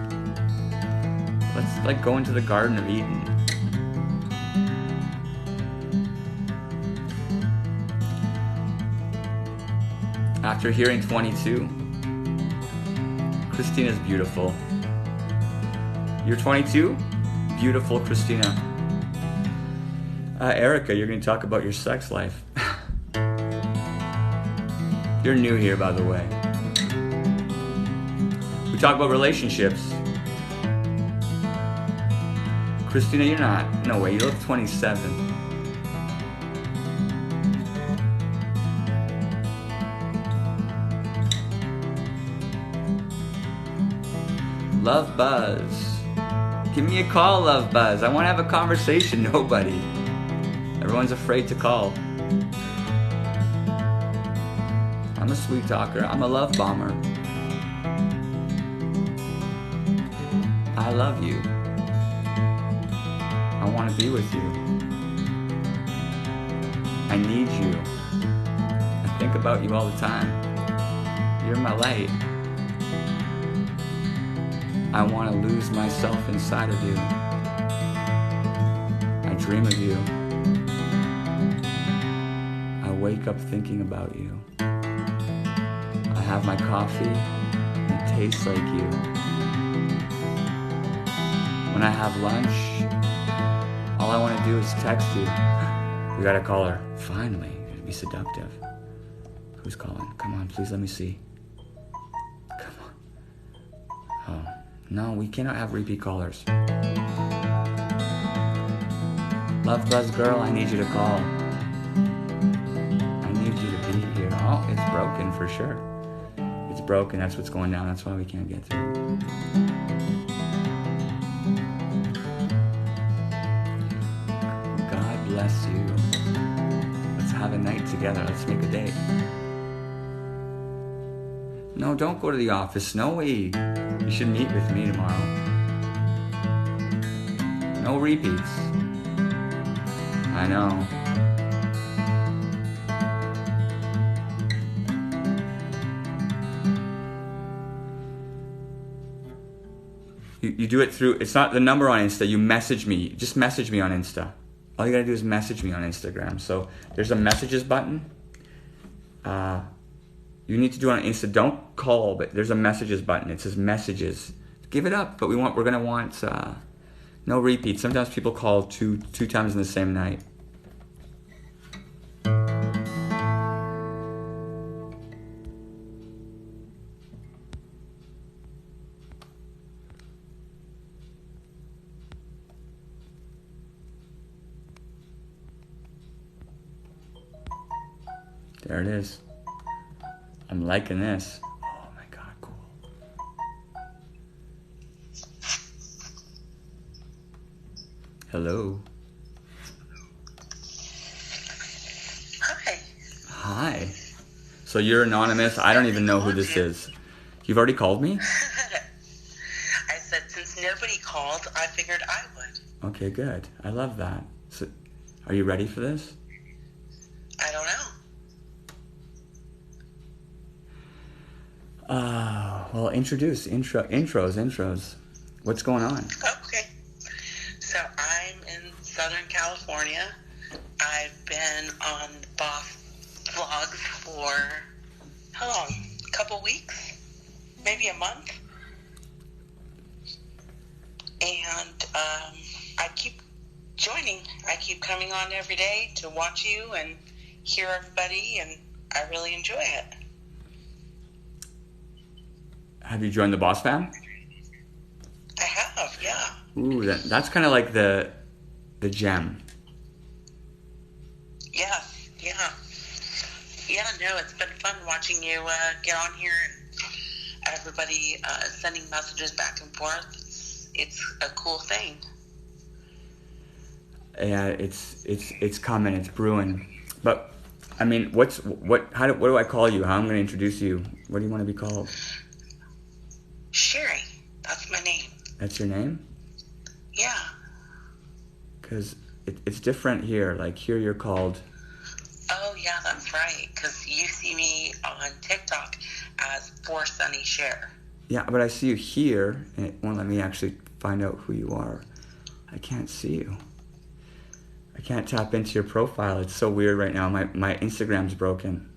Let's like go into the Garden of Eden. After hearing 22, Christina's beautiful. You're 22? Beautiful, Christina. Erica, you're going to talk about your sex life. You're new here, by the way. We talk about relationships. Christina, you're not. No way, you look 27. Love Buzz. Give me a call, Love Buzz. I want to have a conversation. Nobody. Everyone's afraid to call. I'm a sweet talker. I'm a love bomber. I love you. I want to be with you. I need you. I think about you all the time. You're my light. I want to lose myself inside of you. I dream of you. I wake up thinking about you. I have my coffee, and it tastes like you. When I have lunch, all I want to do is text you. We gotta call her. Finally, you gotta be seductive. Who's calling? Come on, please let me see. Come on. Oh, no, we cannot have repeat callers. Love Buzz girl, I need you to call. I need you to be here. Oh, it's broken for sure. It's broken, that's what's going down, that's why we can't get through. God bless you. Let's have a night together, let's make a date. No, don't go to the office, Snowy. You should meet with me tomorrow. No repeats. I know. You do it through, it's not the number on Insta, you message me. Just message me on Insta. All you gotta do is message me on Instagram. So there's a messages button. You need to do it on Insta. Don't call, but there's a messages button. It says messages. Give it up, but we're gonna want no repeats. Sometimes people call two times in the same night. There it is. I'm liking this. Oh my God, cool. Hello. Hi. Hi. So you're anonymous. I don't even know who this is. You've already called me? I said since nobody called, I figured I would. Okay, good. I love that. So Are you ready for this? I don't know. Well, intros. What's going on? Okay. So I'm in Southern California. I've been on the Boss vlogs for, how long? A couple weeks? Maybe a month? And I keep joining. I keep coming on every day to watch you and hear everybody, and I really enjoy it. Have you joined the Boss Fam? I have, yeah. Ooh, that's kind of like the gem. Yeah. Yeah, no, it's been fun watching you get on here and everybody sending messages back and forth. It's a cool thing. Yeah, it's coming. It's brewing. But I mean, what do I call you? How I'm going to introduce you? What do you want to be called? Sherry. That's my name. That's your name? Yeah. Because it's different here. Like here, you're called. Oh yeah, that's right. Because you see me on TikTok as For Sunny Share. Yeah, but I see you here, and it won't let me actually find out who you are. I can't see you. I can't tap into your profile. It's so weird right now. My Instagram's broken.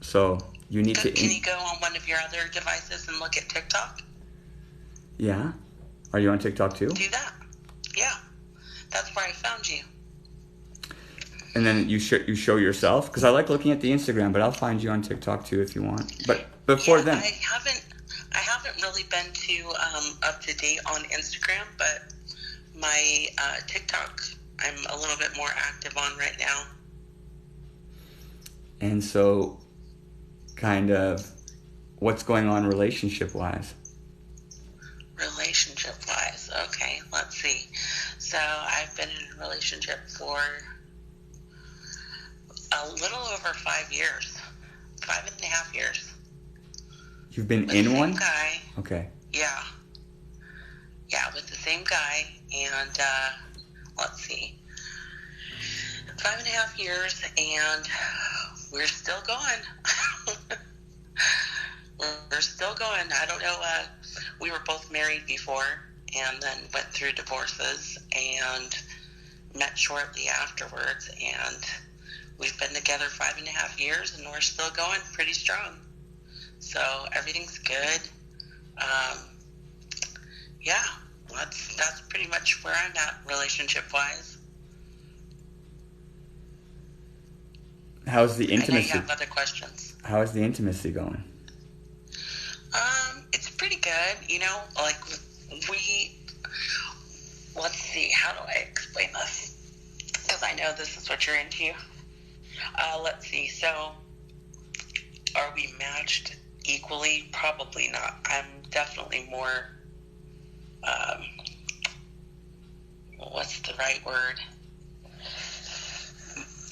So you need to... Can you go on one of your other devices and look at TikTok? Yeah? Are you on TikTok too? Do that. Yeah. That's where I found you. And then you show yourself? Because I like looking at the Instagram, but I'll find you on TikTok too if you want. But before then... I haven't really been too up to date on Instagram, but my TikTok I'm a little bit more active on right now. And so, kind of, what's going on relationship-wise? Relationship-wise, okay, let's see. So I've been in a relationship for a little over 5 years, 5.5 years. You've been with in the same one? Guy. Okay. Yeah, with the same guy, and let's see, 5.5 years, and we're still going. We're still going. I don't know. We were both married before, and then went through divorces, and met shortly afterwards, and we've been together 5.5 years, and we're still going pretty strong. So everything's good. Yeah, that's pretty much where I'm at relationship-wise. How's the intimacy? I know you have other questions. How is the intimacy going? It's pretty good. You know, like let's see, how do I explain this? Because I know this is what you're into. Let's see, so are we matched equally? Probably not. I'm definitely more, what's the right word?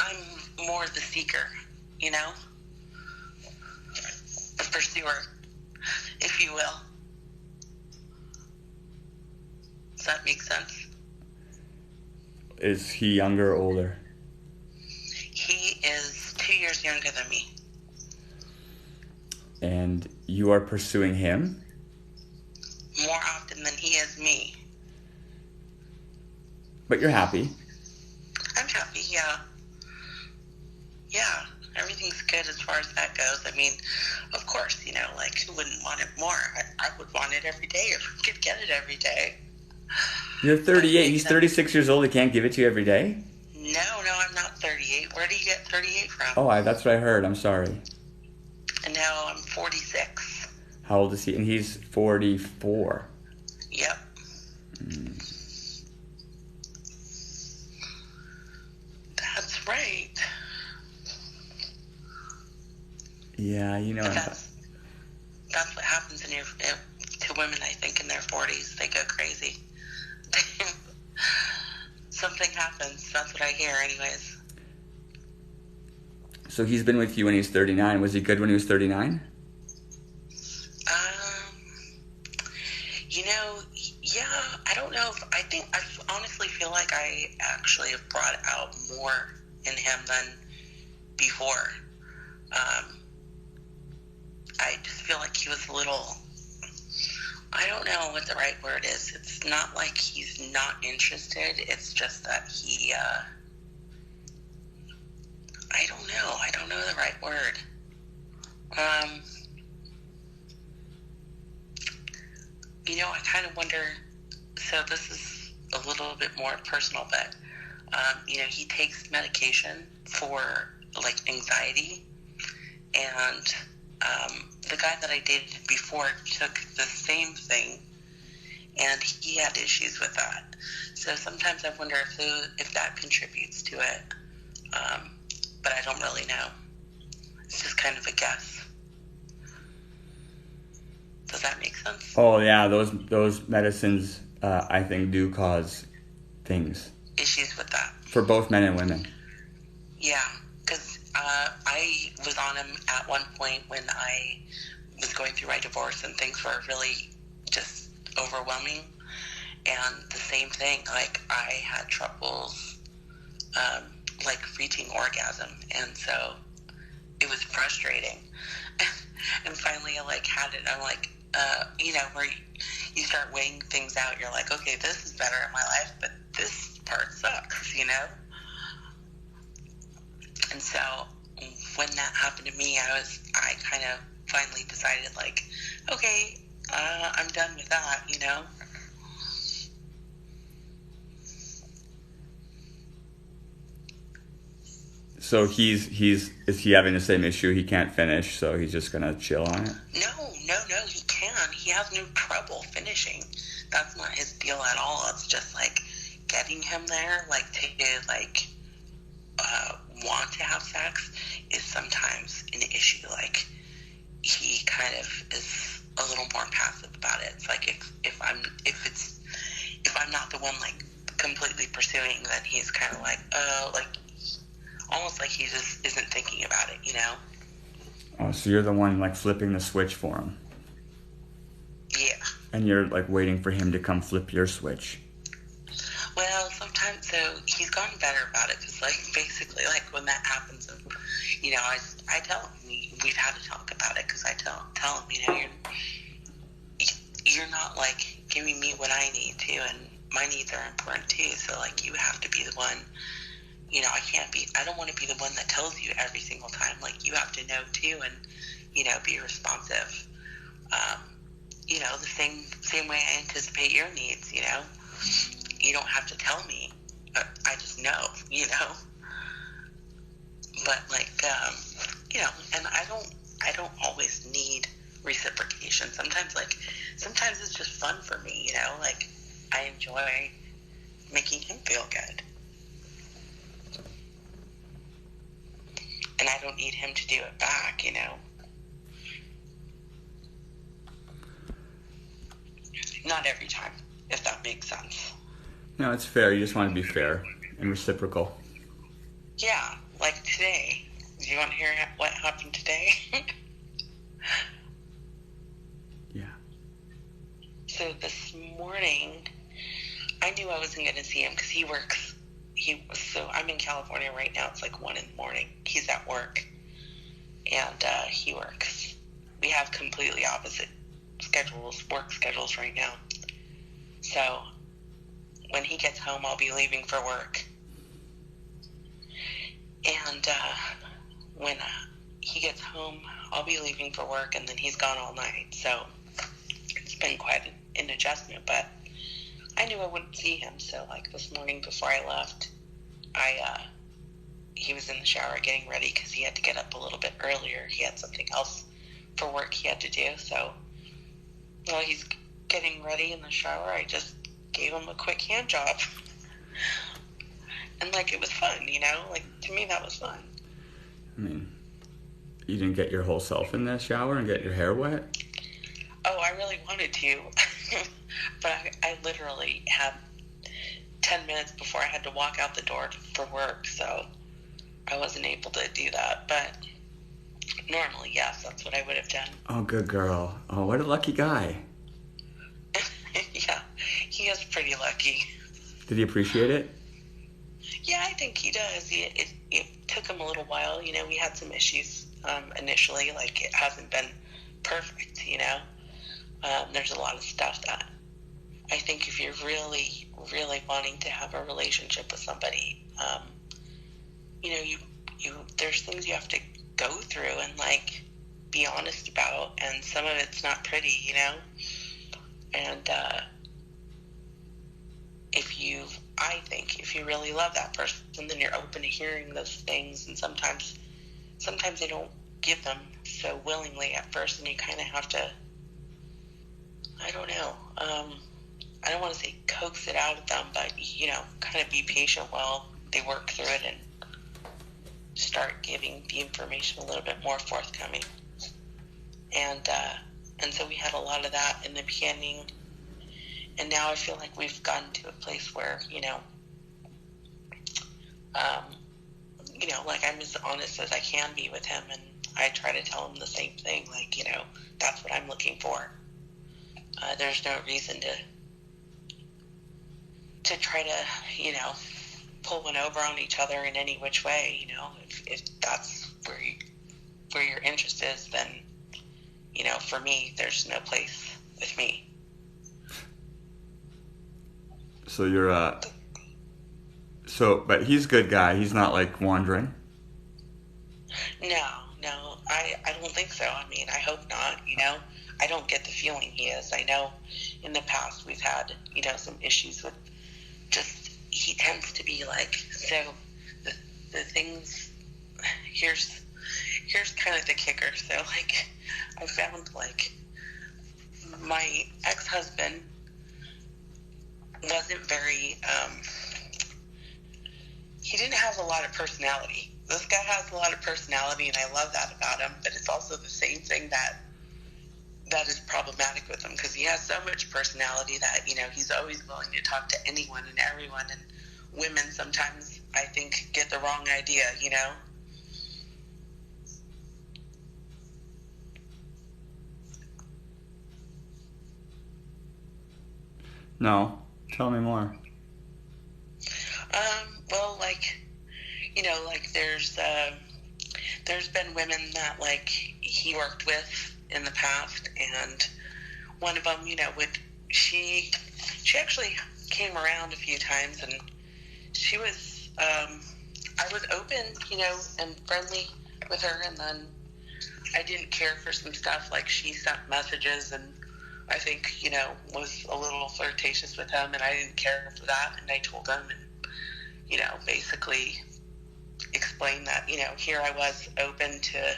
I'm more the seeker, you know? The pursuer, if you will. Does that make sense? Is he younger or older? He is 2 years younger than me. And you are pursuing him? More often than he is me. But you're happy? I'm happy, yeah. Yeah, everything's good as far as that goes. I mean, of course, you know, like, who wouldn't want it more? I would want it every day if we could get it every day. You're 38. He's 36 years old. He can't give it to you every day? No, I'm not 38. Where do you get 38 from? Oh, that's what I heard. I'm sorry. And now I'm 46. How old is he? And he's 44. Yep. That's right. Yeah, you know. That's what happens to women, I think, in their 40s. They go crazy. Something happens. That's what I hear, anyways. So he's been with you when he was 39. Was he good when he was 39? You know, yeah, I don't know if, I think I honestly feel like I actually have brought out more in him than before. I just feel like he was a little, I don't know what the right word is. It's not like he's not interested. It's just that he, I don't know. I don't know the right word. I kind of wonder, so this is a little bit more personal, but, he takes medication for, like, anxiety, and the guy that I dated before took the same thing, and he had issues with that. So sometimes I wonder if that contributes to it, but I don't really know. It's just kind of a guess. Does that make sense? Oh yeah, those medicines I think do cause things. Issues with that. For both men and women. Yeah, because I was on him at one point when I was going through my divorce and things were really just overwhelming. And the same thing, like I had troubles like reaching orgasm, and so it was frustrating. And finally I like had it. I'm like, where you start weighing things out. You're like, okay, this is better in my life, but this part sucks, And so when that happened to me, I kind of finally decided, like, okay, I'm done with that, So is he having the same issue? He can't finish, so he's just gonna chill on it? No, he can. He has no trouble finishing. That's not his deal at all. It's just, like, getting him there, like, to, like, want to have sex is sometimes an issue. Like, he kind of is a little more passive about it. It's like if I'm not the one, like, completely pursuing, then he's kind of like, almost like he just isn't thinking about it, Oh, so you're the one, like, flipping the switch for him. Yeah. And you're, like, waiting for him to come flip your switch. Well, sometimes, so he's gotten better about it, because, like, basically, like, when that happens, I tell him, we've had to talk about it, because I tell him, you're not, like, giving me what I need to, and my needs are important, too, so, like, you have to be the one, I don't want to be the one that tells you every single time, like, you have to know, too, and, be responsive, the same way I anticipate your needs, you don't have to tell me. I just know, But, like, and I don't always need reciprocation. Sometimes it's just fun for me, Like, I enjoy making him feel good. And I don't need him to do it back, Not every time, if that makes sense. No, it's fair. You just want to be fair and reciprocal. Yeah, like today. Do you want to hear what happened today? Yeah. So this morning, I knew I wasn't going to see him because he works. So I'm in California right now. It's like 1 a.m. He's at work, and he works. We have completely opposite work schedules right now. So when he gets home, I'll be leaving for work. And when he gets home, I'll be leaving for work, and then he's gone all night. So it's been quite an adjustment, but I knew I wouldn't see him. So, like, this morning before I left, he was in the shower getting ready because he had to get up a little bit earlier. He had something else for work he had to do. So while he's getting ready in the shower, I just gave him a quick hand job. And, like, it was fun, Like, to me, that was fun. I mean, you didn't get your whole self in the shower and get your hair wet? Oh, I really wanted to. But I literally had 10 minutes before I had to walk out the door for work, so I wasn't able to do that. But normally, yes, that's what I would have done. Oh, good girl. Oh, what a lucky guy. Yeah, he is pretty lucky. Did he appreciate it? Yeah, I think he does. It took him a little while. You know, we had some issues initially. Like, it hasn't been perfect, you know. There's a lot of stuff that I think if you're really, really wanting to have a relationship with somebody, you know, there's things you have to go through and, like, be honest about. And some of it's not pretty, you know. And I think if you really love that person, then you're open to hearing those things. And sometimes they don't give them so willingly at first, and you kind of have to, I don't know, I don't want to say coax it out of them, but, you know, kind of be patient while they work through it and start giving the information a little bit more forthcoming. And so we had a lot of that in the beginning. And now I feel like we've gotten to a place where, you know, like, I'm as honest as I can be with him, and I try to tell him the same thing. Like, you know, that's what I'm looking for. There's no reason to try to, you know, pull one over on each other in any which way. You know, if that's where your interest is, then, you know, for me, there's no place with me. So you're but he's a good guy. He's not, like, wandering. No, I don't think so. I mean, I hope not, you know. I don't get the feeling he is. I know in the past we've had, you know, some issues with just, he tends to be like, so the things, here's kind of the kicker. So, like, I found, like, my ex-husband wasn't very, he didn't have a lot of personality. This guy has a lot of personality, and I love that about him, but it's also the same thing that is problematic with him, because he has so much personality that, you know, he's always willing to talk to anyone and everyone, and women sometimes, I think, get the wrong idea, you know? No. Tell me more. Well, like, you know, like, there's been women that, like, he worked with in the past, and one of them, you know, she actually came around a few times, and she was, I was open, you know, and friendly with her, and then I didn't care for some stuff. Like, she sent messages, and I think, you know, was a little flirtatious with him, and I didn't care for that, and I told him, and, you know, basically explained that, you know, here I was open to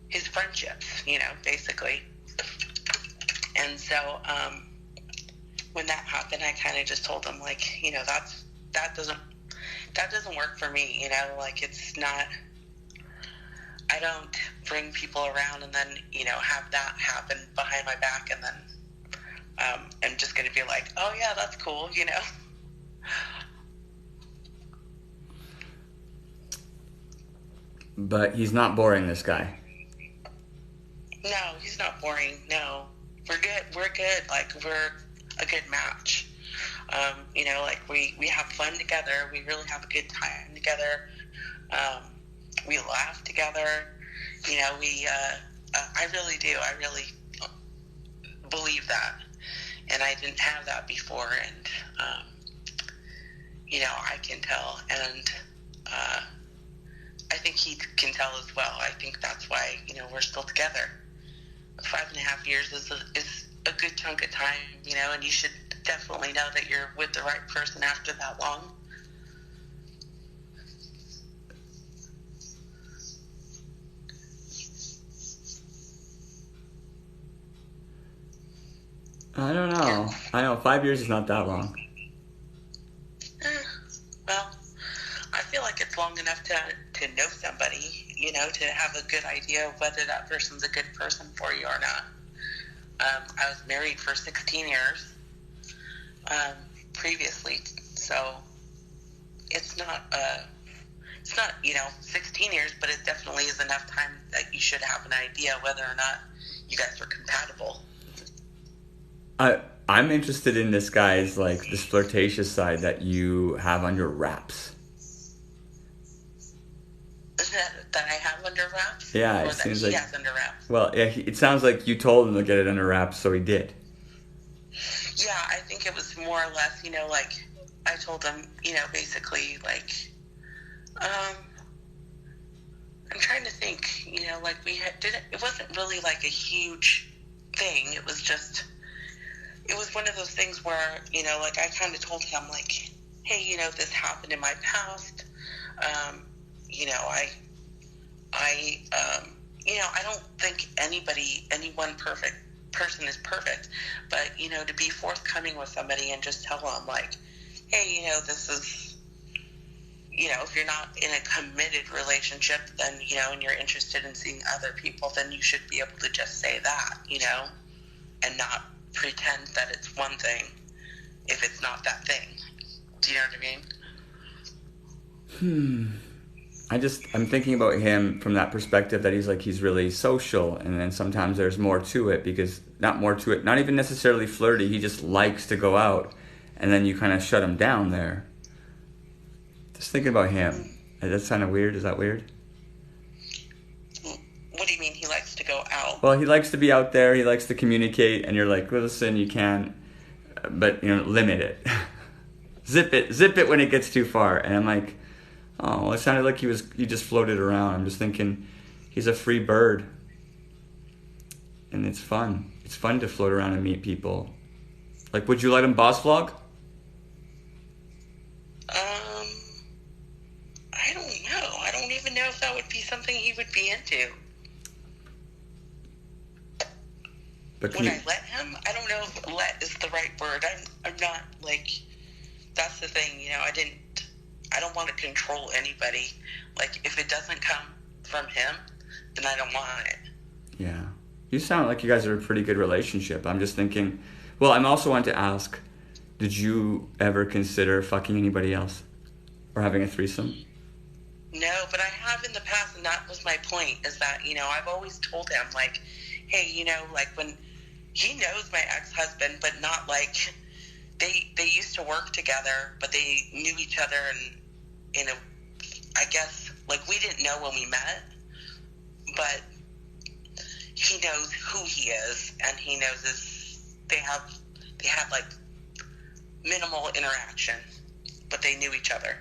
his friendships, you know, basically. And so when that happened, I kind of just told him, like, you know, that doesn't work for me, you know, like, it's not, I don't bring people around and then, you know, have that happen behind my back, and then I'm just going to be like, oh yeah, that's cool, you know. But he's not boring, this guy. No, he's not boring. No, we're good. Like, we're a good match. You know, like, we have fun together. We really have a good time together. We laugh together. You know, I really do. I really believe that. And I didn't have that before. And, you know, I can tell. And, I think he can tell as well. I think that's why, you know, we're still together. 5.5 years is a good chunk of time, you know, and you should definitely know that you're with the right person after that long. I don't know. I know 5 years is not that long. Well, I feel like it's long enough to know somebody, you know, to have a good idea of whether that person's a good person for you or not. I was married for 16 years previously, so it's not, you know, 16 years, but it definitely is enough time that you should have an idea whether or not you guys are compatible. I'm interested in this guy's, like, this flirtatious side that you have under wraps. That I have under wraps? Yeah, or it that seems he like... has under wraps? Well, yeah, it sounds like you told him to get it under wraps, so he did. Yeah, I think it was more or less, you know, like, I told him, you know, basically, like, I'm trying to think, you know, like, it wasn't really, like, a huge thing. It was just, it was one of those things where, you know, like, I kind of told him, like, hey, you know, this happened in my past. You know, you know, I don't think any one perfect person is perfect, but, you know, to be forthcoming with somebody and just tell them, like, hey, you know, this is, you know, if you're not in a committed relationship, then, you know, and you're interested in seeing other people, then you should be able to just say that, you know, and not pretend that it's one thing if it's not that thing. Do you know what I mean? I'm thinking about him from that perspective that he's really social, and then sometimes there's more to it, because not even necessarily flirty, he just likes to go out, and then you kind of shut him down there. Just thinking about him. That's kind of weird. Is that weird? What do you mean he likes to go out? Well, he likes to be out there, he likes to communicate, and you're like, well, listen, you can, but, you know, limit it. Zip it when it gets too far. And I'm like, oh, well, it sounded like you just floated around. I'm just thinking, he's a free bird. And it's fun. It's fun to float around and meet people. Like, would you let him boss vlog? I don't know. I don't even know if that would be something he would be into. But would I let him? I don't know if let is the right word. I'm not, like, that's the thing, you know, I don't want to control anybody. Like, if it doesn't come from him, then I don't want it. Yeah. You sound like you guys are a pretty good relationship. I'm just thinking, well, I'm also wanting to ask, did you ever consider fucking anybody else? Or having a threesome? No, but I have in the past, and that was my point, is that, you know, I've always told him, like, hey, you know, like, when he knows my ex-husband, but not, like, they used to work together, but they knew each other, and, you know, I guess, like, we didn't know when we met, but he knows who he is, and he knows they had, like, minimal interaction, but they knew each other.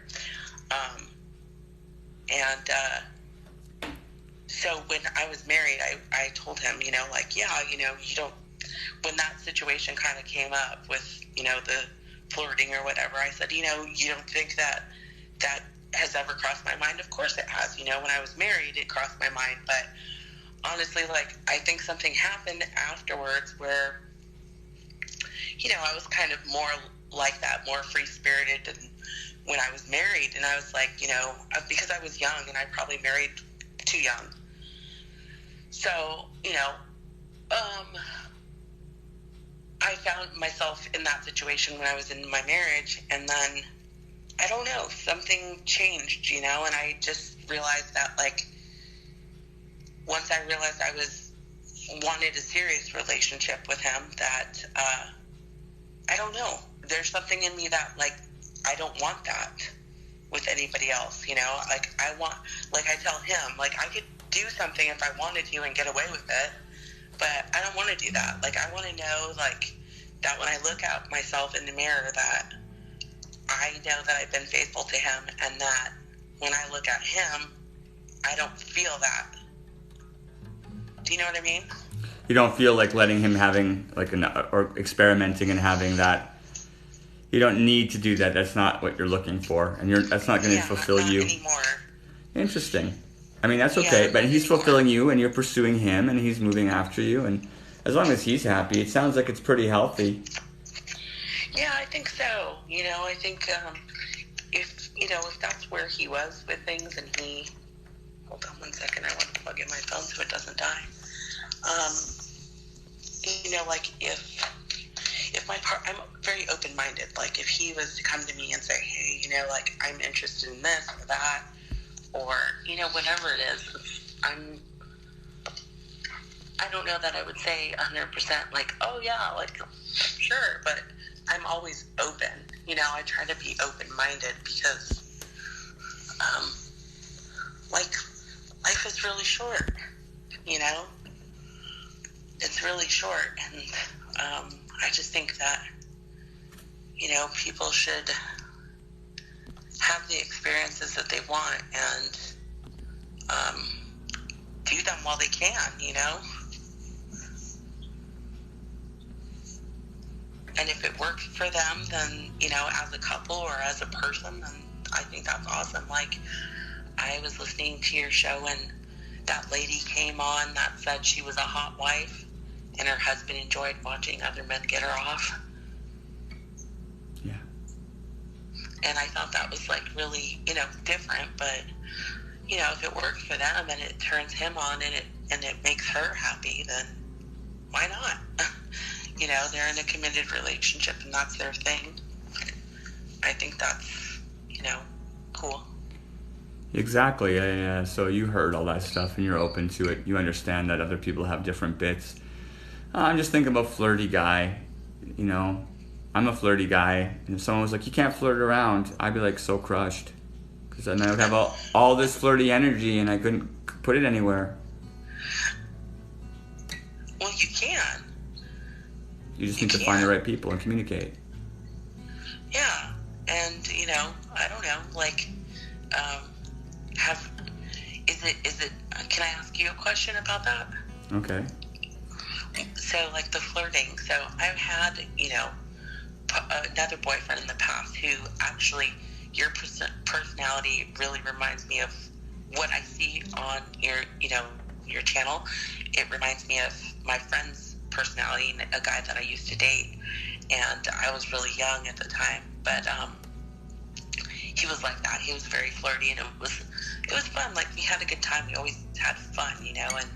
So when I was married, I told him, you know, like, yeah, you know, you don't, when that situation kind of came up with, you know, the flirting or whatever, I said, you know, you don't think that has ever crossed my mind? Of course it has. You know, when I was married, it crossed my mind, but honestly, like, I think something happened afterwards where, you know, I was kind of more like that, more free-spirited than when I was married, and I was like, you know, because I was young, and I probably married too young. So, you know, I found myself in that situation when I was in my marriage, and then, I don't know, something changed, you know, and I just realized that, like, once I realized I wanted a serious relationship with him, that, I don't know, there's something in me that, like, I don't want that with anybody else, you know, like, I tell him, like, I could do something if I wanted to and get away with it, but I don't want to do that. Like, I want to know, like, that when I look at myself in the mirror, that I know that I've been faithful to him, and that when I look at him, I don't feel that. Do you know what I mean? You don't feel like letting him having, like, or experimenting and having that. You don't need to do that. That's not what you're looking for, and that's not going to fulfill not you. Anymore. Interesting. I mean, that's okay, but he's fulfilling you, and you're pursuing him, and he's moving after you, and as long as he's happy, it sounds like it's pretty healthy. Yeah, I think so. You know, I think if that's where he was with things, and hold on 1 second, I want to plug in my phone so it doesn't die. You know, like, if I'm very open-minded. Like, if he was to come to me and say, hey, you know, like, I'm interested in this or that, or, you know, whatever it is, I don't know that I would say 100% like, oh yeah, like, sure, but I'm always open. You know, I try to be open-minded because, like, life is really short, you know? It's really short, and I just think that, you know, people should have the experiences that they want and do them while they can, you know? And if it works for them, then, you know, as a couple or as a person, then I think that's awesome. Like, I was listening to your show and that lady came on that said she was a hot wife and her husband enjoyed watching other men get her off. Yeah. And I thought that was, like, really, you know, different, but, you know, if it works for them and it turns him on and it makes her happy, then why not? You know, they're in a committed relationship and that's their thing. I think that's, you know, cool. Exactly. Yeah. So you heard all that stuff and you're open to it. You understand that other people have different bits. I'm just thinking about flirty guy. You know, I'm a flirty guy. And if someone was like, you can't flirt around, I'd be like so crushed. Because then I would have all this flirty energy and I couldn't put it anywhere. Well, you can. You just need to find the right people and communicate. Yeah. And, you know, I don't know, like, can I ask you a question about that? Okay. So, like, the flirting. So, I've had, you know, another boyfriend in the past who actually, your personality really reminds me of what I see on your, you know, your channel. It reminds me of my friend's personality, a guy that I used to date, and I was really young at the time, but he was like that. He was very flirty, and it was fun. Like, we had a good time. We always had fun, you know, and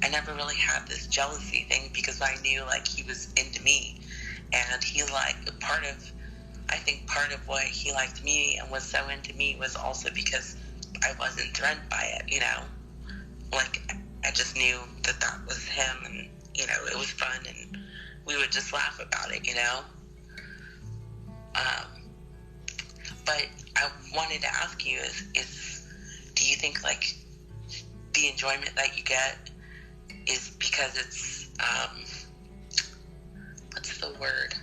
I never really had this jealousy thing because I knew, like, he was into me, and he, like, I think part of why he liked me and was so into me was also because I wasn't threatened by it, you know? Like, I just knew that was him, and, you know, it was fun, and we would just laugh about it, you know? But I wanted to ask you is do you think, like, the enjoyment that you get is because it's, what's the word?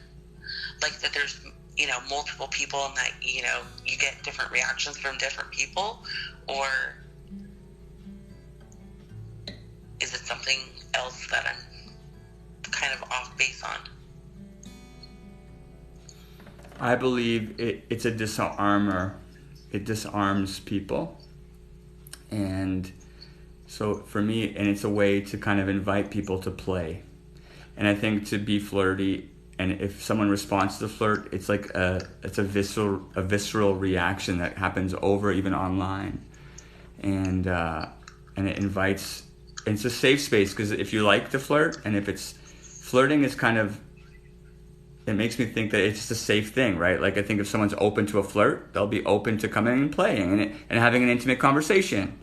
Like, that there's, you know, multiple people and that, you know, you get different reactions from different people? Or is it something else that I'm kind of off base on? I believe it's a disarmer. It disarms people. And so for me, and it's a way to kind of invite people to play. And I think to be flirty, and if someone responds to the flirt, it's like it's a visceral reaction that happens over even online. And it invites, and it's a safe space, because if you like to flirt, and if it's flirting is kind of, it makes me think that it's just a safe thing, right? Like, I think if someone's open to a flirt, they'll be open to coming and playing and having an intimate conversation.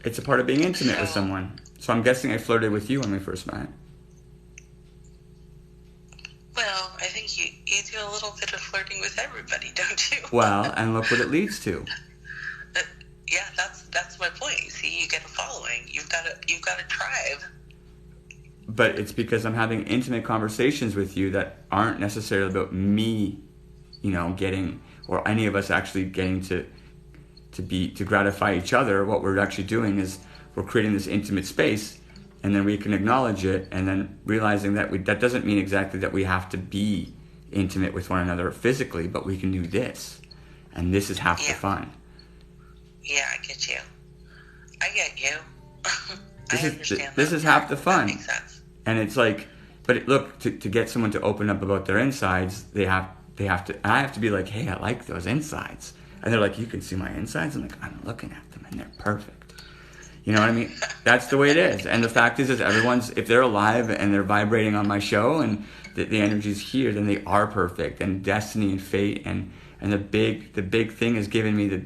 It's a part of being intimate with someone. So I'm guessing I flirted with you when we first met. Well, I think you do a little bit of flirting with everybody, don't you? Well, and look what it leads to. Yeah, that's my point. You see, you get a following. You've got a tribe. But it's because I'm having intimate conversations with you that aren't necessarily about me, you know, getting, or any of us actually getting to gratify each other. What we're actually doing is we're creating this intimate space, and then we can acknowledge it, and then realizing that that doesn't mean exactly that we have to be intimate with one another physically, but we can do this, and this is half the fun. Yeah, I get you. I get you. This is half the fun. That makes sense. And it's like, but look, to get someone to open up about their insides, they have to, and I have to be like, hey, I like those insides. And they're like, you can see my insides? I'm like, I'm looking at them and they're perfect. You know what I mean? That's the way it is. And the fact is everyone's, if they're alive and they're vibrating on my show and the energy's here, then they are perfect. And destiny and fate and the big thing is giving me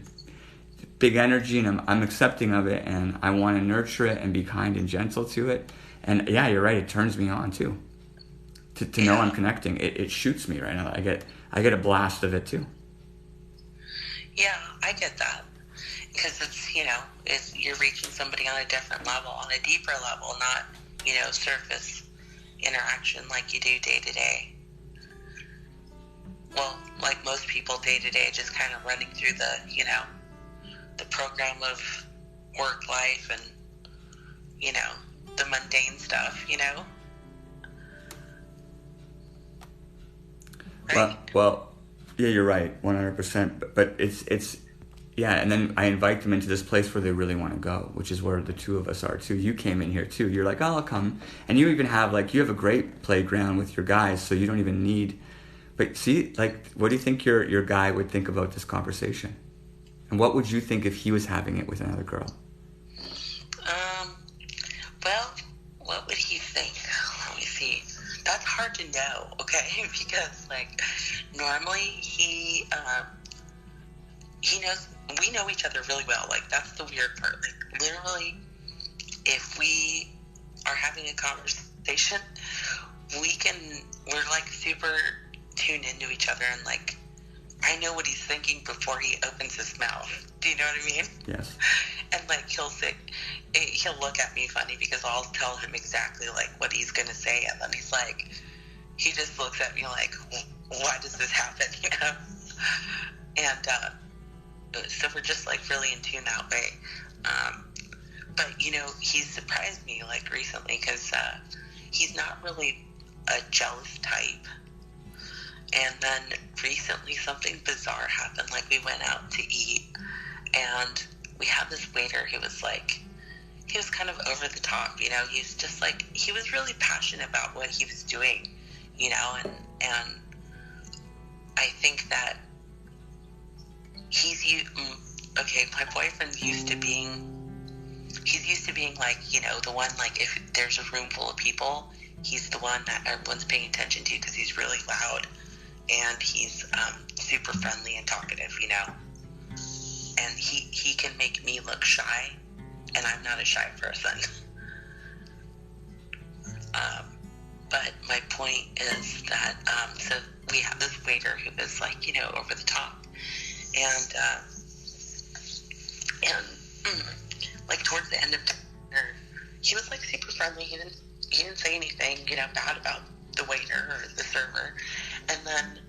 big energy, and I'm accepting of it, and I want to nurture it and be kind and gentle to it. And yeah, you're right. It turns me on too. To know I'm connecting, it shoots me right now. I get a blast of it too. Yeah, I get that, because it's, you know, you're reaching somebody on a different level, on a deeper level, not, you know, surface interaction like you do day to day. Well, like most people day to day, just kind of running through the, you know, the program of work life and, you know, the mundane stuff, you know. Right? Well, yeah, you're right, 100%. But it's yeah, and then I invite them into this place where they really want to go, which is where the two of us are too. You came in here too. You're like, oh, I'll come, and you even have you have a great playground with your guys, so you don't even need. But see, what do you think your guy would think about this conversation, and what would you think if he was having it with another girl? Well, what would he think? Let me see. That's hard to know, okay? Because normally he knows, we know each other really well. That's the weird part. Literally, if we are having a conversation, we're super tuned into each other, and I know what he's thinking before he opens his mouth. Do you know what I mean? Yes. And he'll look at me funny because I'll tell him exactly what he's gonna say, and then he just looks at me why does this happen? You know? And so we're just really in tune that way. But he's surprised me recently because he's not really a jealous type. And then recently something bizarre happened. We went out to eat, and we had this waiter who was he was kind of over the top, he was just he was really passionate about what he was doing, and I think that my boyfriend's used to being the one, if there's a room full of people, he's the one that everyone's paying attention to because he's really loud, and he's super friendly and talkative, and he can make me look shy, and I'm not a shy person. But my point is that so we have this waiter who is over the top, and towards the end of dinner, he was super friendly. He didn't say anything bad about the waiter or the server. And then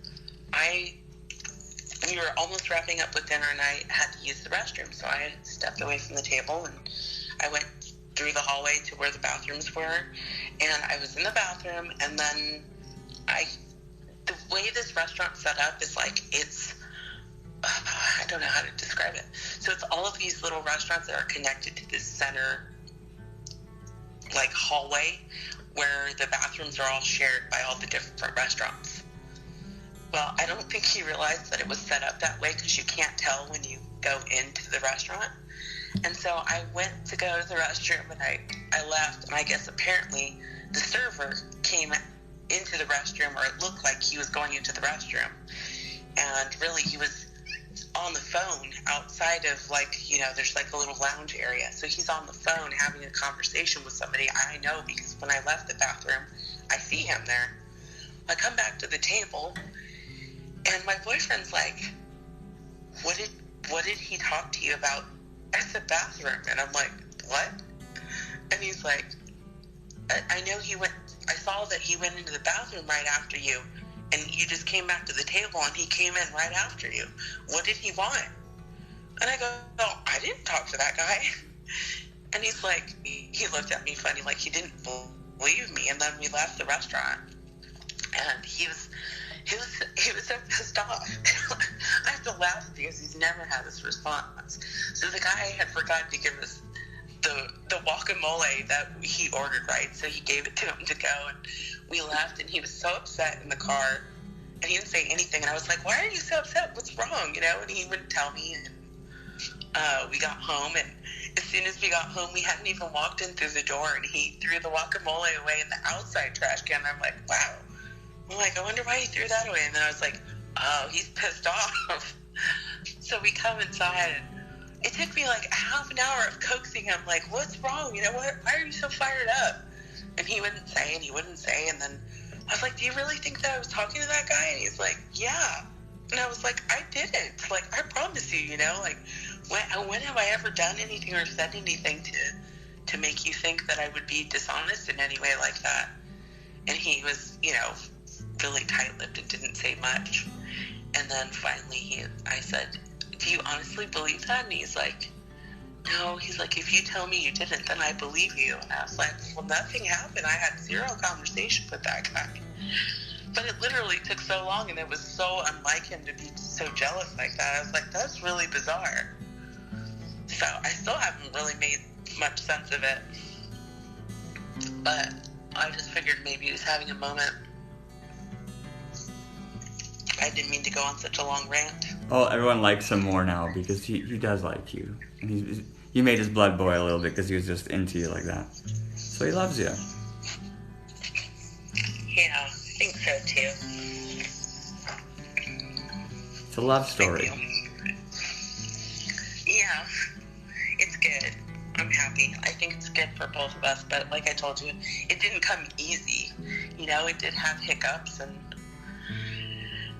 we were almost wrapping up with dinner, and I had to use the restroom, so I stepped away from the table, and I went through the hallway to where the bathrooms were, and I was in the bathroom, and then the way this restaurant's set up is it's, I don't know how to describe it. So it's all of these little restaurants that are connected to this center, hallway, where the bathrooms are all shared by all the different restaurants. Well, I don't think he realized that it was set up that way because you can't tell when you go into the restaurant. And so I went to go to the restroom, and I left, and I guess apparently the server came into the restroom, or it looked like he was going into the restroom. And really he was on the phone outside of there's a little lounge area. So he's on the phone having a conversation with somebody. I know because when I left the bathroom, I see him there. I come back to the table, and my boyfriend's what did he talk to you about at the bathroom? And I'm what? And he's I know I saw that he went into the bathroom right after you, and you just came back to the table, and he came in right after you. What did he want? And I go, oh, I didn't talk to that guy. And he's he looked at me funny, he didn't believe me. And then we left the restaurant, and he was so pissed off. I have to laugh because he's never had this response. So the guy had forgotten to give us the guacamole that he ordered, right? So he gave it to him to go, and we left, and he was so upset in the car, and he didn't say anything. And I was why are you so upset? What's wrong? And he wouldn't tell me. And we got home, and as soon as we got home, we hadn't even walked in through the door, and he threw the guacamole away in the outside trash can. And I'm wow. I'm I wonder why he threw that away. And then I was oh, he's pissed off. So we come inside, it took me like half an hour of coaxing him, like, what's wrong? You know, why are you so fired up? And he wouldn't say, and he wouldn't say. And then I was like, do you really think that I was talking to that guy? And he's like, yeah. And I was like, I didn't. Like, I promise you, you know, like, when have I ever done anything or said anything to make you think that I would be dishonest in any way like that? And he was, you know, really tight-lipped and didn't say much. And then finally I said, do you honestly believe that? And he's like, no. He's like, if you tell me you didn't, then I believe you. And I was like, well, nothing happened. I had zero conversation with that guy. But it literally took so long, and it was so unlike him to be so jealous like that. I was like, that's really bizarre. So I still haven't really made much sense of it. But I just figured maybe he was having a moment. I didn't mean to go on such a long rant. Oh, everyone likes him more now because he does like you. And you made his blood boil a little bit because he was just into you like that. So he loves you. Yeah, I think so too. It's a love story. Yeah, it's good. I'm happy. I think it's good for both of us, but like I told you, it didn't come easy. You know, it did have hiccups and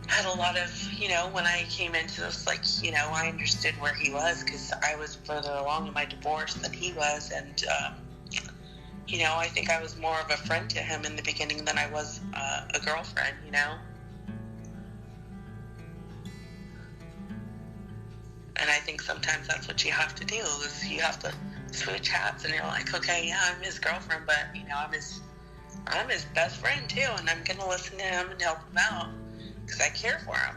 had a lot of, you know, when I came into this, like, you know, I understood where he was because I was further along in my divorce than he was, and, you know, I think I was more of a friend to him in the beginning than I was a girlfriend, you know? And I think sometimes that's what you have to do, is you have to switch hats, and you're like, okay, yeah, I'm his girlfriend, but, you know, I'm his best friend, too, and I'm going to listen to him and help him out. Because I care for him.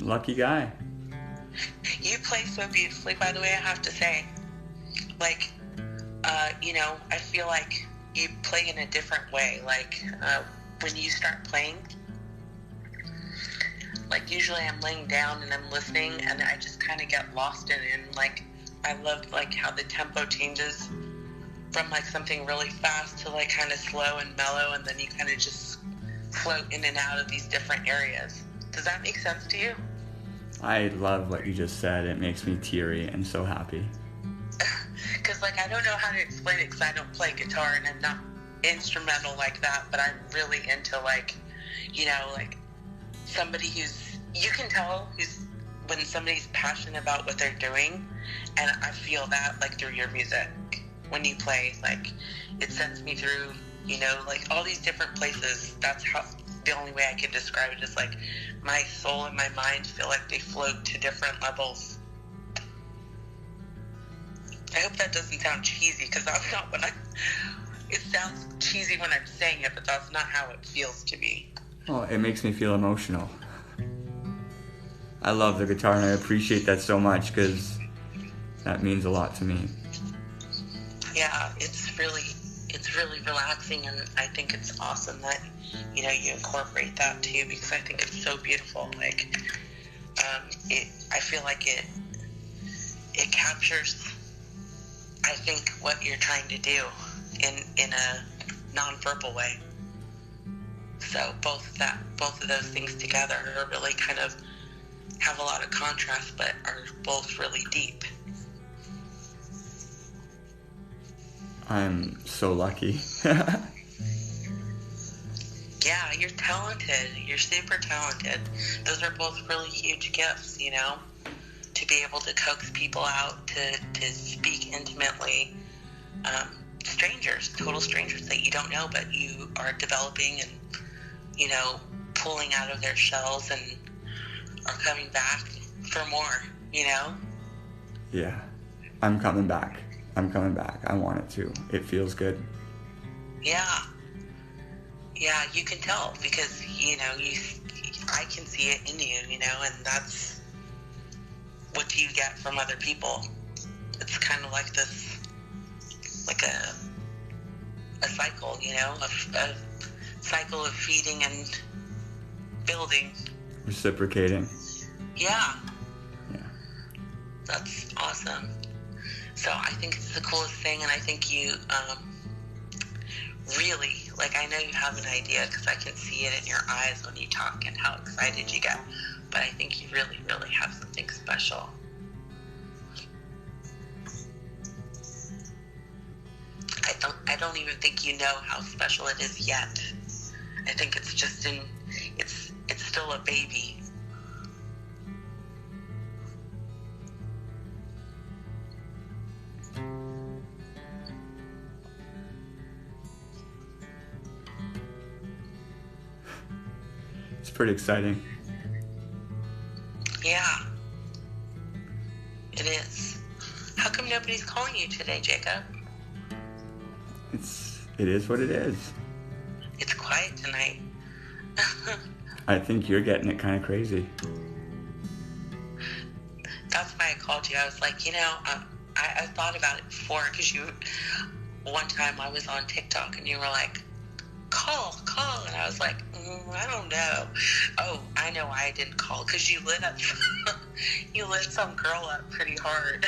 Lucky guy. You play so beautifully, by the way, I have to say. Like, you know, I feel like you play in a different way. Like, when you start playing, like, usually I'm laying down and I'm listening, and I just kind of get lost in it. And, like, I love, like, how the tempo changes from like something really fast to like kind of slow and mellow, and then you kind of just float in and out of these different areas. Does that make sense to you? I love what you just said. It makes me teary and so happy. Because like I don't know how to explain it because I don't play guitar and I'm not instrumental like that, but I'm really into like, you know, like somebody who's, you can tell when somebody's passionate about what they're doing, and I feel that like through your music. When you play, like, it sends me through, you know, like, all these different places. That's how, the only way I can describe it is, like, my soul and my mind feel like they float to different levels. I hope that doesn't sound cheesy, because that's not what it sounds cheesy when I'm saying it, but that's not how it feels to me. Oh, it makes me feel emotional. I love the guitar, and I appreciate that so much, because that means a lot to me. Yeah, it's really relaxing, and I think it's awesome that, you know, you incorporate that too, because I think it's so beautiful. Like, I feel like it captures, I think, what you're trying to do in a non-verbal way. So both of those things together are really kind of have a lot of contrast, but are both really deep. I'm so lucky. Yeah, you're talented. You're super talented. Those are both really huge gifts, you know, to be able to coax people out, to speak intimately. Strangers, total strangers that you don't know, but you are developing and, you know, pulling out of their shells and are coming back for more, you know? Yeah, I'm coming back. I want it to. It feels good. Yeah. Yeah, you can tell because, you know, I can see it in you, you know, and that's what you get from other people. It's kind of like this, like a cycle, you know, a cycle of feeding and building. Reciprocating. Yeah. Yeah. That's awesome. So I think it's the coolest thing, and I think you really, like, I know you have an idea because I can see it in your eyes when you talk and how excited you get. But I think you really, really have something special. I don't even think you know how special it is yet. I think it's just it's still a baby. It's pretty exciting. Yeah, it is. How come nobody's calling you today, Jacob? It is what it is. It's quiet tonight. I think you're getting it kind of crazy. That's why I called you. I was like, I thought about it before because one time I was on TikTok and you were like, call. And I was like, I don't know. Oh, I know why I didn't call, because you lit some girl up pretty hard.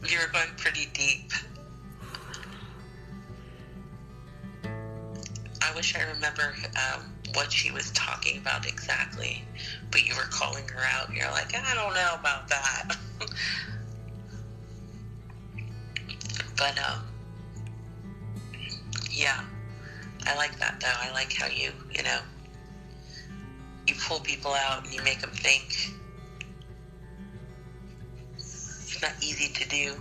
You were going pretty deep. I wish I remember what she was talking about exactly, but you were calling her out and you're like, I don't know about that. But yeah, I like that though. I like how you pull people out and you make them think. It's not easy to do.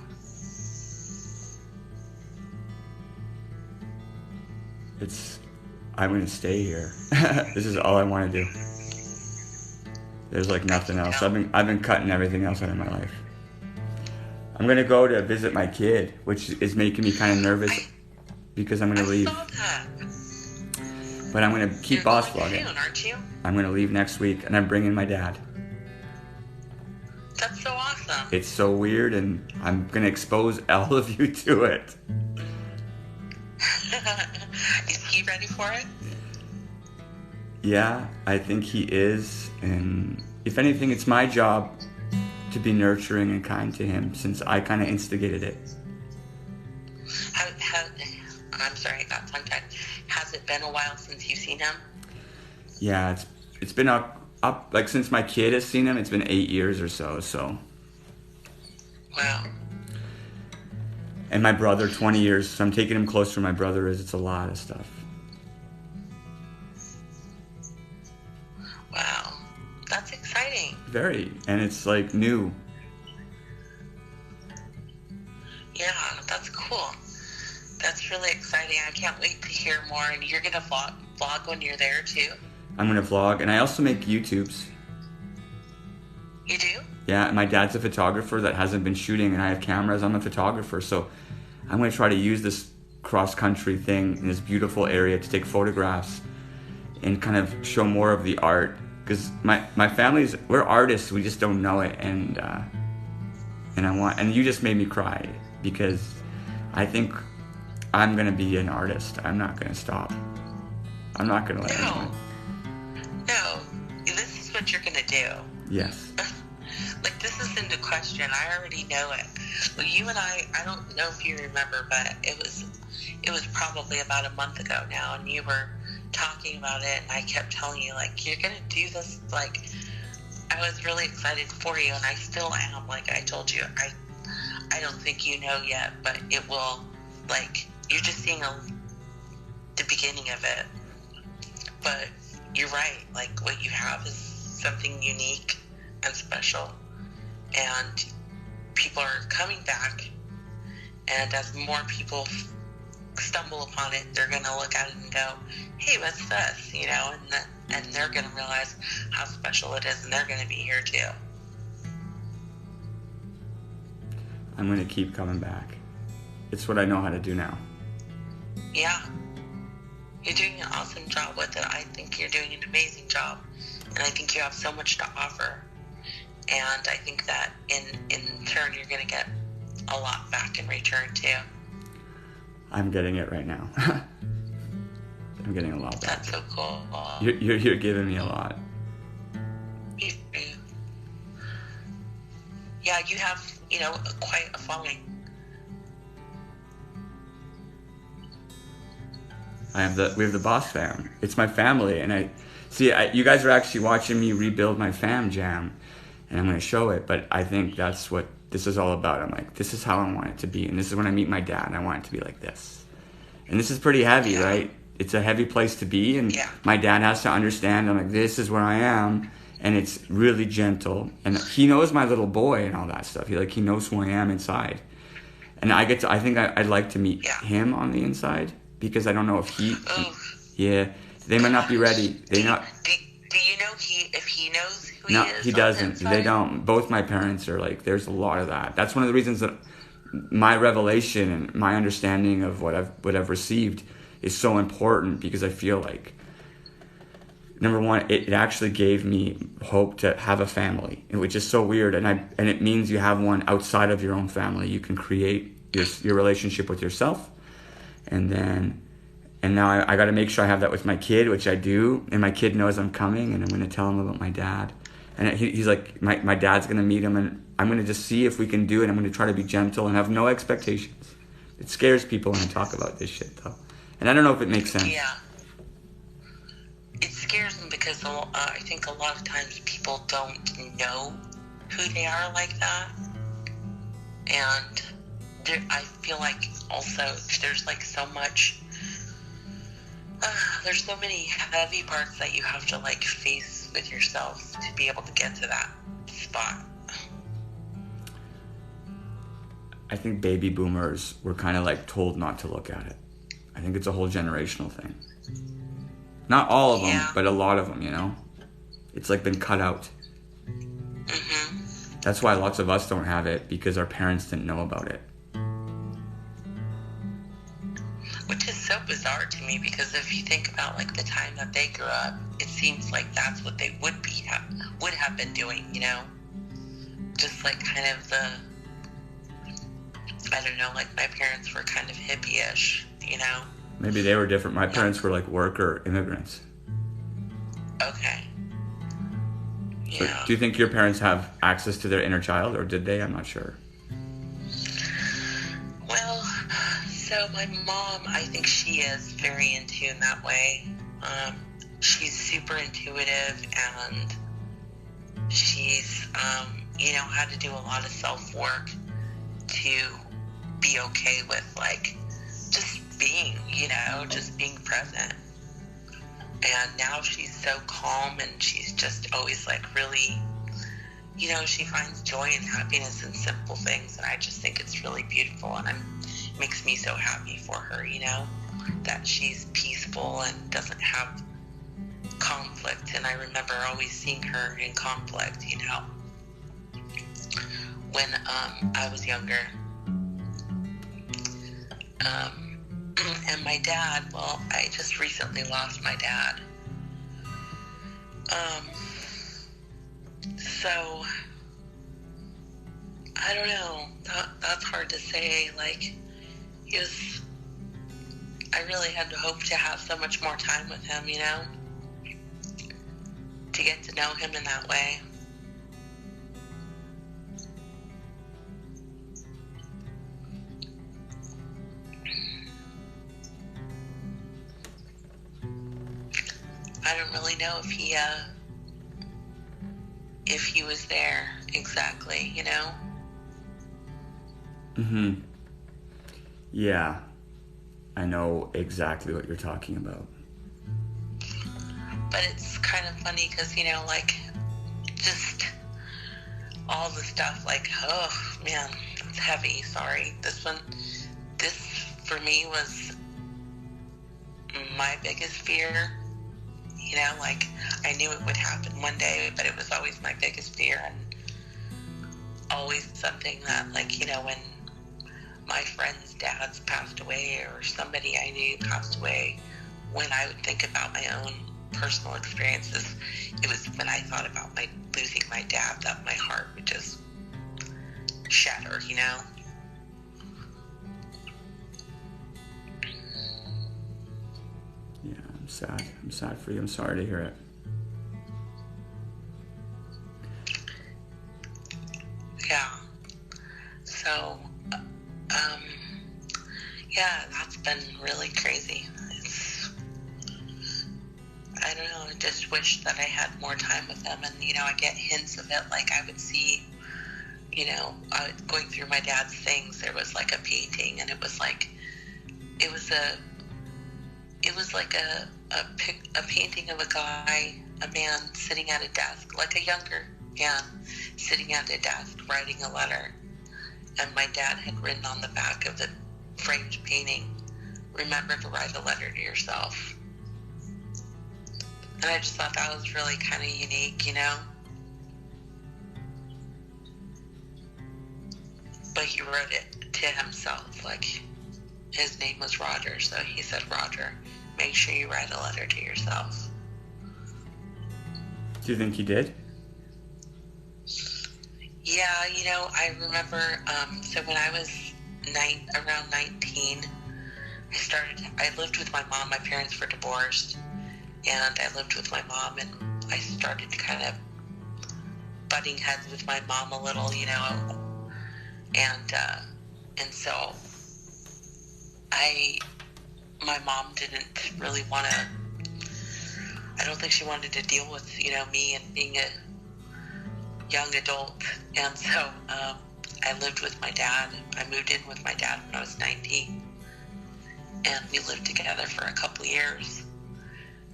I'm going to stay here. This is all I want to do. There's like nothing else. I've been cutting everything else out of my life. I'm going to go to visit my kid, which is making me kind of nervous because I'm going to leave. I saw that. But I'm going to keep boss vlogging. Soon, aren't you? I'm going to leave next week, and I'm bringing my dad. That's so awesome. It's so weird, and I'm going to expose all of you to it. Is he ready for it? Yeah, I think he is, and if anything, it's my job to be nurturing and kind to him, since I kind of instigated it. I'm sorry, I got tongue-tied. Has it been a while since you've seen him? Yeah, it's been up like since my kid has seen him. It's been 8 years or so. Wow. And my brother, 20 years. So I'm taking him closer to my brother. It's a lot of stuff. Wow, that's exciting. Very, and it's like new. Yeah, that's cool. That's really exciting. I can't wait to hear more. And you're gonna vlog when you're there too? I'm gonna vlog, and I also make YouTubes. You do? Yeah, my dad's a photographer that hasn't been shooting, and I have cameras. I'm a photographer, so I'm gonna try to use this cross-country thing in this beautiful area to take photographs and kind of show more of the art. Because my family's, we're artists, we just don't know it, and you just made me cry, because I think I'm gonna be an artist. I'm not gonna stop. I'm not gonna let anyone. No, this is what you're gonna do. Yes. Like, this isn't a question. I already know it. Well, you and I don't know if you remember, but it was probably about a month ago now, and you were talking about it, and I kept telling you, like, you're gonna do this. Like, I was really excited for you, and I still am. Like I told you, I don't think you know yet, but it will. Like, you're just seeing the beginning of it. But you're right. Like, what you have is something unique and special, and people are coming back, and as more people stumble upon it, they're going to look at it and go, hey, what's this? And they're going to realize how special it is, and they're going to be here too. I'm going to keep coming back. It's what I know how to do now. Yeah. You're doing an awesome job with it. I think you're doing an amazing job, and I think you have so much to offer. And I think that in turn, you're going to get a lot back in return too. I'm getting it right now. I'm getting a lot back. That's so cool. You're giving me a lot. You do. Yeah, you have, quite a following. We have the Boss fam. It's my family, and you guys are actually watching me rebuild my fam jam, and I'm going to show it. But I think that's what this is all about. I'm like, this is how I want it to be, and this is when I meet my dad. I want it to be like this, and this is pretty heavy, right? It's a heavy place to be, and my dad has to understand. I'm like, this is where I am, and it's really gentle, and he knows my little boy and all that stuff. He knows who I am inside, and I think I'd like to meet him on the inside because I don't know if they might not be ready. Do you know if he knows who he is? No, he doesn't. Inside? They don't. Both my parents are like, there's a lot of that. That's one of the reasons that my revelation and my understanding of what I've received is so important, because I feel like, number one, it actually gave me hope to have a family, which is so weird, and it means you have one outside of your own family. You can create your relationship with yourself, and now I got to make sure I have that with my kid, which I do, and my kid knows I'm coming, and I'm going to tell him about my dad, and he's like, my dad's going to meet him, and I'm going to just see if we can do it. I'm going to try to be gentle and have no expectations. It scares people when I talk about this shit, though, and I don't know if it makes sense. Yeah. It scares them because I think a lot of times people don't know who they are like that. And I feel like also there's like so much, there's so many heavy parts that you have to like face with yourself to be able to get to that spot. I think baby boomers were kind of like told not to look at it. I think it's a whole generational thing. Not all of them, but a lot of them, It's like been cut out. Mm-hmm. That's why lots of us don't have it, because our parents didn't know about it. Which is so bizarre to me, because if you think about like the time that they grew up, it seems like that's what they would have been doing, Just like kind of I don't know, like my parents were kind of hippie-ish, Maybe they were different. My parents were like worker immigrants. Okay. So do you think your parents have access to their inner child, or did they? I'm not sure. Well, so my mom, I think she is very in tune that way. She's super intuitive, and she's, had to do a lot of self-work to be okay with, like, just being, just being present. And now she's so calm, and she's just always like really, she finds joy and happiness in simple things, and I just think it's really beautiful, and it makes me so happy for her, that she's peaceful and doesn't have conflict. And I remember always seeing her in conflict, when I was younger. And my dad, well, I just recently lost my dad. So, I don't know. That's hard to say. Like, I really had to hope to have so much more time with him, to get to know him in that way. I don't really know if he was there exactly, Mm-hmm. Yeah. I know exactly what you're talking about. But it's kind of funny because, like, just all the stuff, like, oh, man, it's heavy, sorry. This for me was my biggest fear. Like, I knew it would happen one day, but it was always my biggest fear, and always something that, like, when my friends' dads passed away, or somebody I knew passed away, when I would think about my own personal experiences, it was when I thought about losing my dad that my heart would just shatter, Yeah, I'm sad. I'm sad for you. I'm sorry to hear it. Yeah. So, yeah, that's been really crazy. It's I don't know, I just wish that I had more time with them. And, you know, I get hints of it. Like, I would see, you know, going through my dad's things, there was like a painting, and it was like a painting of a guy, a man sitting at a desk, like a younger man sitting at a desk writing a letter. And my dad had written on the back of the framed painting, "Remember to write a letter to yourself." And I just thought that was really kind of unique, you know? But he wrote it to himself, like his name was Roger, so he said, "Roger, make sure you write a letter to yourself." Do you think he did? Yeah, you know, I remember, so when I was around 19, I lived with my mom. My parents were divorced, and I lived with my mom, and I started kind of butting heads with my mom a little, you know, and so my mom didn't really want to, I don't think she wanted to deal with, you know, me and being a young adult. And so I lived with my dad. I moved in with my dad when I was 19, and we lived together for a couple years.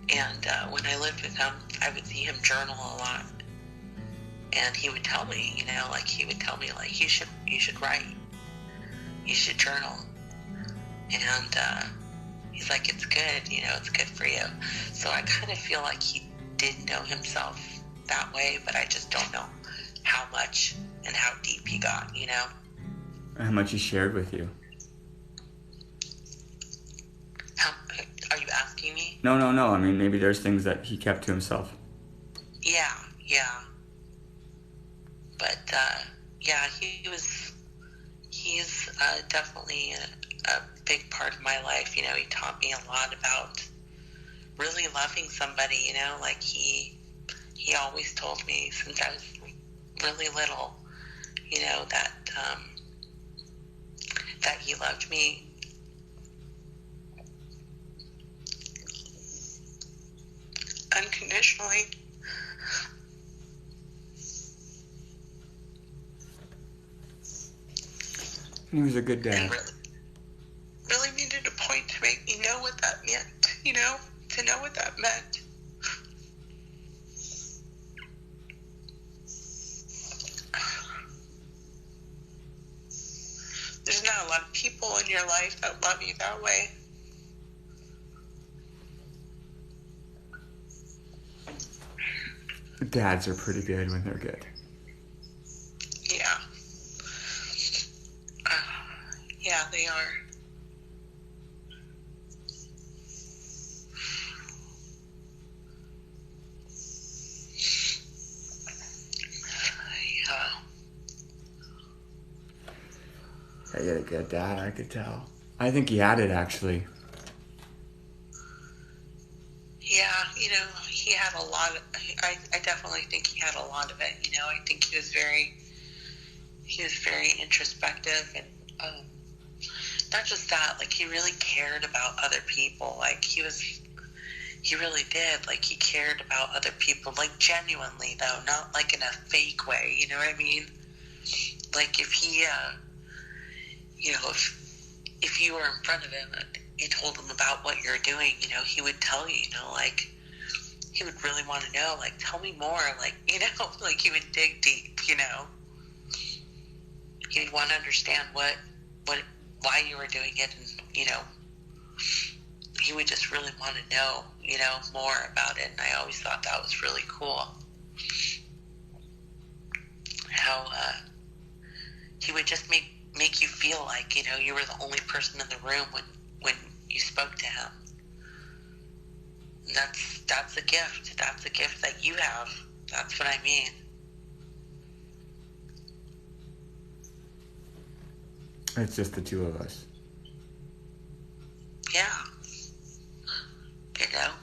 And when I lived with him, I would see him journal a lot, and he would tell me, you know, like you should write, you should journal. And he's like, it's good, you know, it's good for you. So I kind of feel like he did know himself that way, but I just don't know how much and how deep he got, you know. How much he shared with you? Are you asking me? No. I mean, maybe there's things that he kept to himself. Yeah. But, yeah, he's definitely a big part of my life. You know, he taught me a lot about really loving somebody, you know, like he always told me since I was really little, you know, that he loved me unconditionally. He was a good dad. And really needed a point to make me know what that meant, you know, to know what that meant. There's not a lot of people in your life that love you that way. Dads are pretty good when they're good. Yeah. Yeah, they are. Yeah, he had a good dad, I could tell. I think he had it, actually. Yeah, you know, he had a lot of, I definitely think he had a lot of it, you know. I think he was very introspective, and not just that, like, he really cared about other people. Like, he really did. Like, he cared about other people, like, genuinely, though, not like in a fake way, you know what I mean? Like, if he, you know, if you were in front of him and you told him about what you're doing, you know, he would tell you, you know, like, he would really want to know, like, tell me more, like, you know, like, he would dig deep, you know. He'd want to understand why you were doing it, and, you know, he would just really want to know, you know, more about it. And I always thought that was really cool. How he would just make you feel like, you know, you were the only person in the room when you spoke to him. And that's a gift. That's a gift that you have. That's what I mean. It's just the two of us. Yeah. You know?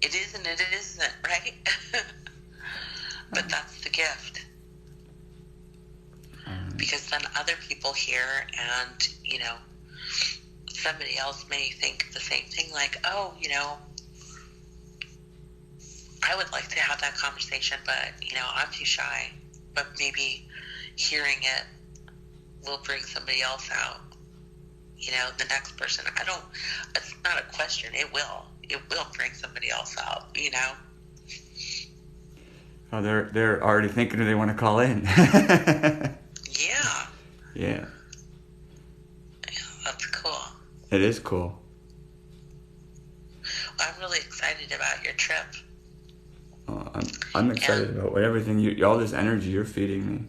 It is and it isn't, right? But that's the gift. Because then other people hear, and, you know, somebody else may think the same thing, like, oh, I would like to have that conversation, but, I'm too shy. But maybe hearing it will bring somebody else out. The next person. It's not a question. It will bring somebody else out, Oh, they're already thinking they want to call in. Yeah. Yeah. That's cool. It is cool. I'm really excited about your trip. I'm excited about everything all this energy you're feeding me.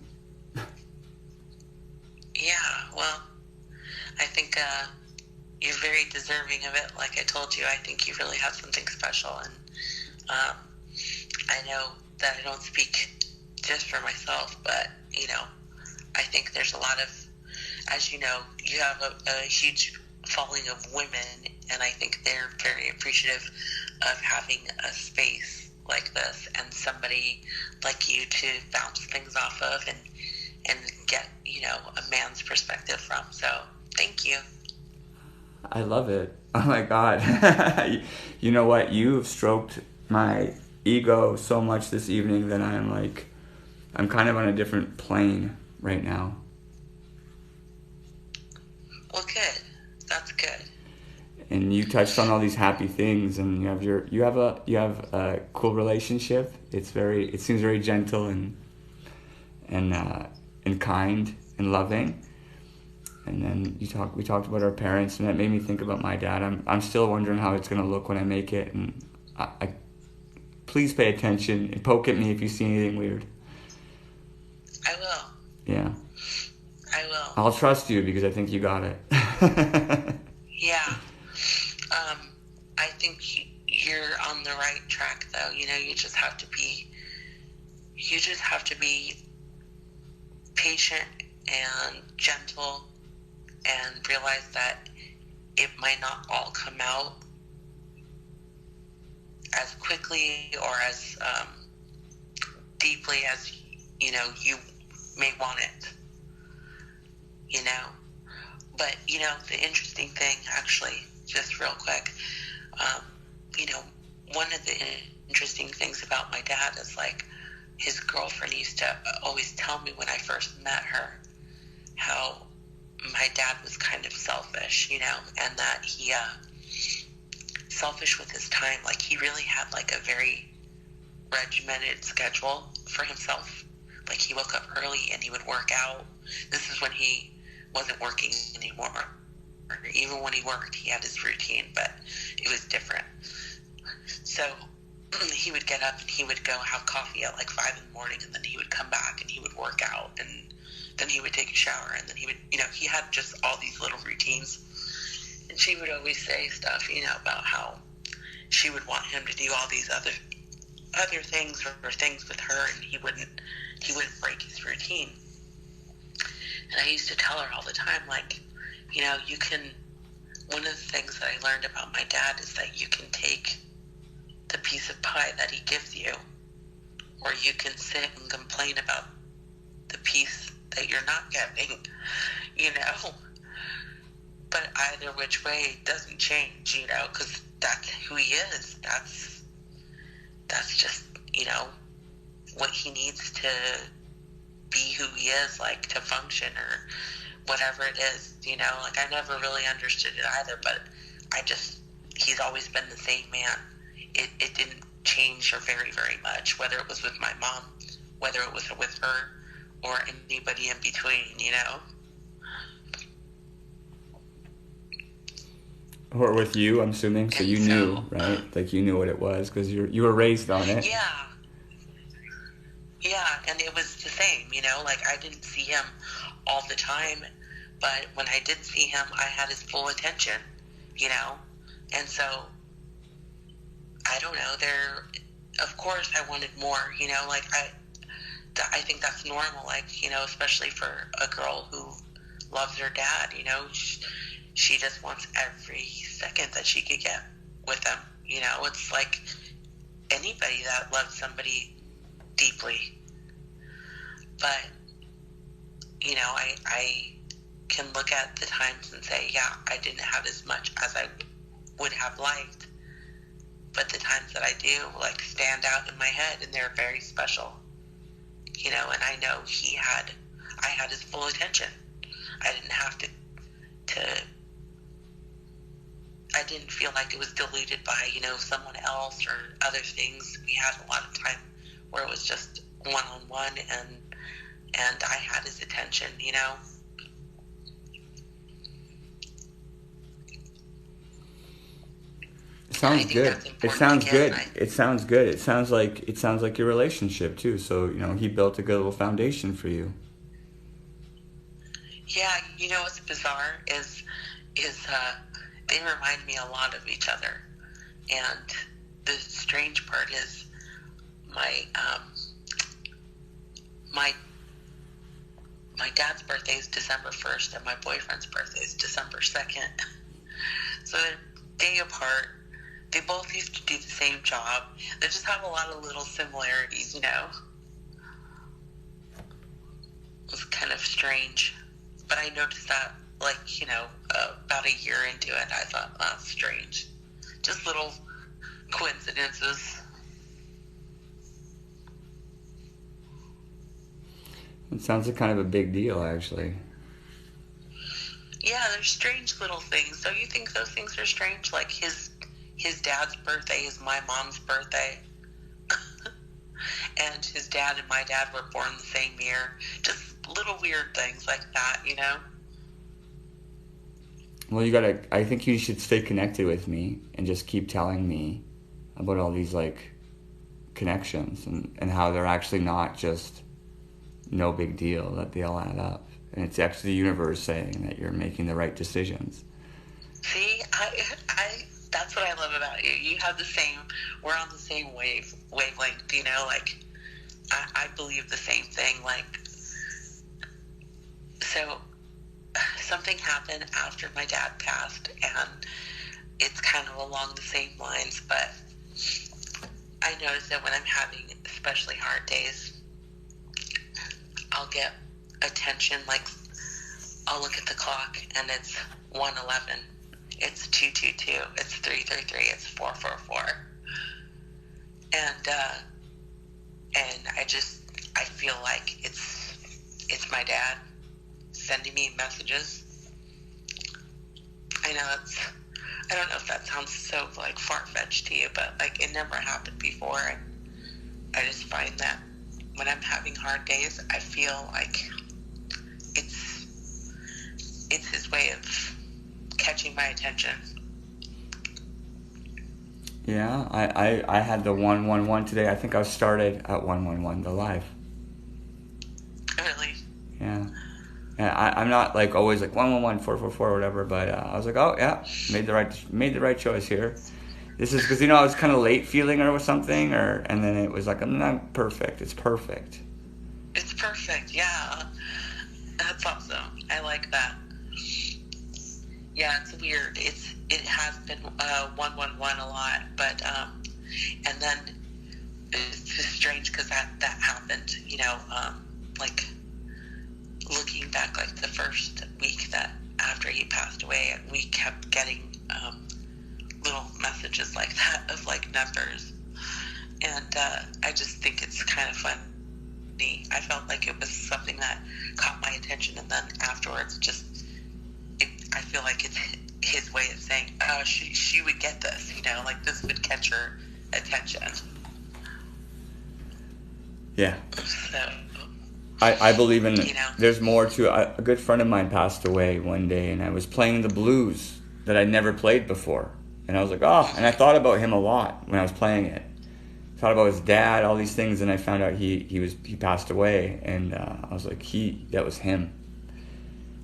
Yeah, well, I think you're very deserving of it. Like I told you, I think you really have something special, and I know that I don't speak just for myself, but I think there's a lot of, as you know, you have a huge following of women, and I think they're very appreciative of having a space like this and somebody like you to bounce things off of and get, a man's perspective from. So thank you. I love it. Oh my God. You know what? You've stroked my ego so much this evening that I'm kind of on a different plane right now. Well, good. That's good. And you touched on all these happy things, and you have a cool relationship. It seems very gentle and kind and loving. And then we talked about our parents, and that made me think about my dad. I'm still wondering how it's gonna look when I make it, and I please pay attention and poke at me if you see anything weird. I will. Yeah. I will. I'll trust you because I think you got it. Yeah. I think you're on the right track, though. You just have to be patient and gentle and realize that it might not all come out as quickly or as deeply as you may want it. But the interesting thing, actually, just real quick, one of the interesting things about my dad is, like, his girlfriend used to always tell me when I first met her how my dad was kind of selfish, and that he selfish with his time. Like, he really had like a very regimented schedule for himself. Like, he woke up early and he would work out. This is when he wasn't working anymore. Even when he worked, he had his routine, but it was different. So he would get up and he would go have coffee at like 5 in the morning, and then he would come back and he would work out, and then he would take a shower, and then he would, he had just all these little routines. And she would always say stuff, about how she would want him to do all these other things or things with her, and he wouldn't break his routine. And I used to tell her all the time, like, one of the things that I learned about my dad is that you can take the piece of pie that he gives you, or you can sit and complain about the piece that you're not getting, but either which way it doesn't change, because that's who he is. That's just, what he needs to be who he is, like, to function or whatever it is, like, I never really understood it either, but he's always been the same man. It didn't change very, very much, whether it was with my mom, whether it was with her, or anybody in between, Or with you, I'm assuming, so you knew, right? Like, you knew what it was, because you were raised on it. Yeah, and it was the same, like, I didn't see him all the time, but when I did see him, I had his full attention, and so, I don't know, of course I wanted more, like, I think that's normal, like, especially for a girl who loves her dad, she just wants every second that she could get with him, it's like anybody that loves somebody deeply. But, can look at the times and say, yeah, I didn't have as much as I would have liked, but the times that I do, like, stand out in my head, and they're very special, you know. And I know I had his full attention. I didn't have to I didn't feel like it was diluted by, you know, someone else or other things. We had a lot of time where it was just one-on-one, and I had his attention, you know. It sounds good. It sounds good. It sounds good. It sounds like your relationship too. So, you know, he built a good little foundation for you. Yeah, you know what's bizarre is they remind me a lot of each other, and the strange part is my dad's birthday is December 1st, and my boyfriend's birthday is December 2nd. So they're a day apart. They both used to do the same job. They just have a lot of little similarities, you know. It was kind of strange. But I noticed that, like, you know, about a year into it, I thought, oh, that's strange. Just little coincidences. It sounds like kind of a big deal, actually. Yeah, there's strange little things. Don't you think those things are strange? Like his dad's birthday is my mom's birthday. And his dad and my dad were born the same year. Just little weird things like that, you know? Well, I think you should stay connected with me and just keep telling me about all these, like, connections and how they're actually not just no big deal, that they all add up. And it's actually the universe saying that you're making the right decisions. See, I that's what I love about you. You have we're on the same wavelength, you know, like, I believe the same thing, like, so something happened after my dad passed, and it's kind of along the same lines, but I notice that when I'm having especially hard days, I'll get attention, like, I'll look at the clock, and it's 1:11, it's 2:22, it's 3:33, it's 4:44, and I feel like it's my dad sending me messages. I don't know if that sounds so, like, far-fetched to you, but, like, it never happened before, and I just find that when I'm having hard days, I feel like it's his way of catching my attention. Yeah, I had the 111 today. I think I started at 111, the live. Really? Yeah. I'm not, like, always like 111 444 or whatever, but I was like, oh yeah, made the right choice here. This is because, you know, I was kind of late feeling or something, and then it was like, I'm not perfect. It's perfect. It's perfect. Yeah, that's awesome. I like that. Yeah, it's weird. It has been 111 a lot, but and then it's just strange because that happened. You know, like, looking back, like, the first week that after he passed away, we kept getting little messages like that of, like, numbers, and I just think it's kind of funny. I felt like it was something that caught my attention, and then afterwards, I feel like it's his way of saying, oh, she would get this, you know, like, this would catch her attention. Yeah. So, I believe in, you know, there's more to a good friend of mine passed away one day, and I was playing the blues that I'd never played before, and I was like, oh, and I thought about him a lot when I was playing it. Thought about his dad, all these things, and I found out he passed away, and I was like, that was him.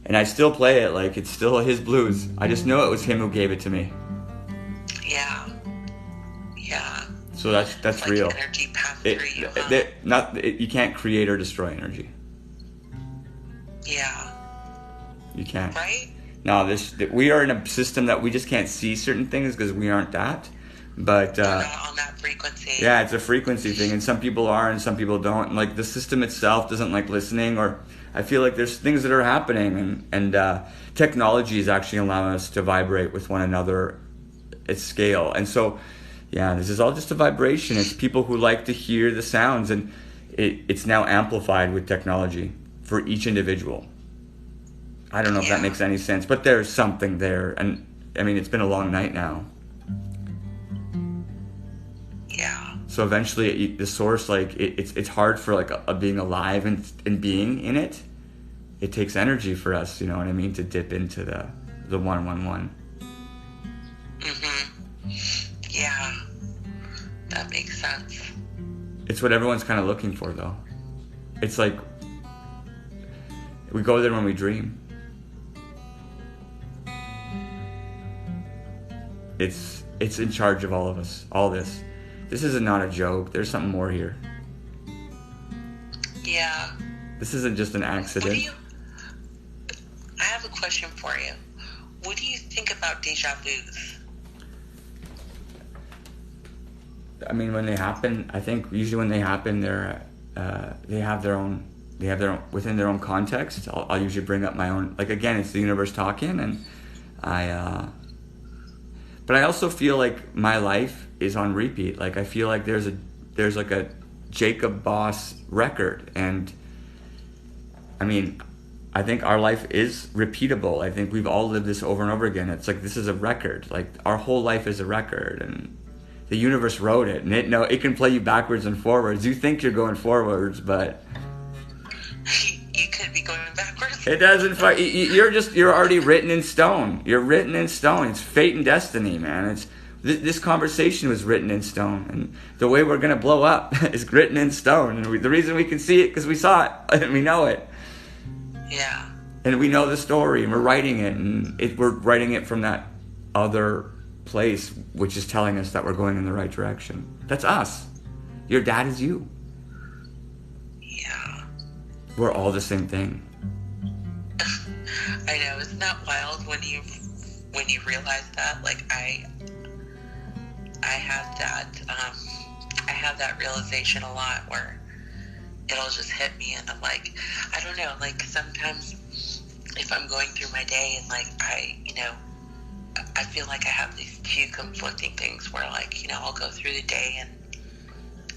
And I still play it like it's still his blues. I just know it was him who gave it to me. Yeah. Yeah. So that's like real. Energy passed through you, huh? You can't create or destroy energy. Yeah. You can't. Right? No, we are in a system that we just can't see certain things because we aren't that. But we're not on that frequency. Yeah, it's a frequency thing, and some people are and some people don't. And, like, the system itself doesn't like listening, or I feel like there's things that are happening, and technology is actually allowing us to vibrate with one another at scale. And so, yeah, this is all just a vibration. It's people who like to hear the sounds, and it's now amplified with technology for each individual. I don't know if that makes any sense, but there's something there. And I mean, it's been a long night now. Yeah. So eventually, the source, like, it's hard for like being alive and being in it. It takes energy for us, you know what I mean, to dip into the 111. Yeah, that makes sense. It's what everyone's kind of looking for, though. It's like we go there when we dream. It's in charge of all of us. All this. This is not a joke. There's something more here. Yeah. This isn't just an accident. I have a question for you. What do you think about deja vus? I mean, when they happen, I think usually when they happen, they have their own within their own context. I'll usually bring up my own, like, again, it's the universe talking, and but I also feel like my life is on repeat. Like, I feel like there's like a Jacob Boss record, and I mean, I think our life is repeatable. I think we've all lived this over and over again. It's like, this is a record. Like, our whole life is a record, and the universe wrote it, and it can play you backwards and forwards. You think you're going forwards, but you could be going backwards. It doesn't. You're already written in stone. You're written in stone. It's fate and destiny, man. It's this conversation was written in stone, and the way we're gonna blow up is written in stone. And the reason we can see it because we saw it and we know it. Yeah. And we know the story, and we're writing it, and we're writing it from that other place, which is telling us that we're going in the right direction. That's us. Your dad is you. Yeah. We're all the same thing. I know. Isn't that wild when you realize that? Like, I have that realization a lot where it'll just hit me, and I'm like, I don't know, like, sometimes if I'm going through my day and, like, I feel like I have these two conflicting things where, like, I'll go through the day, and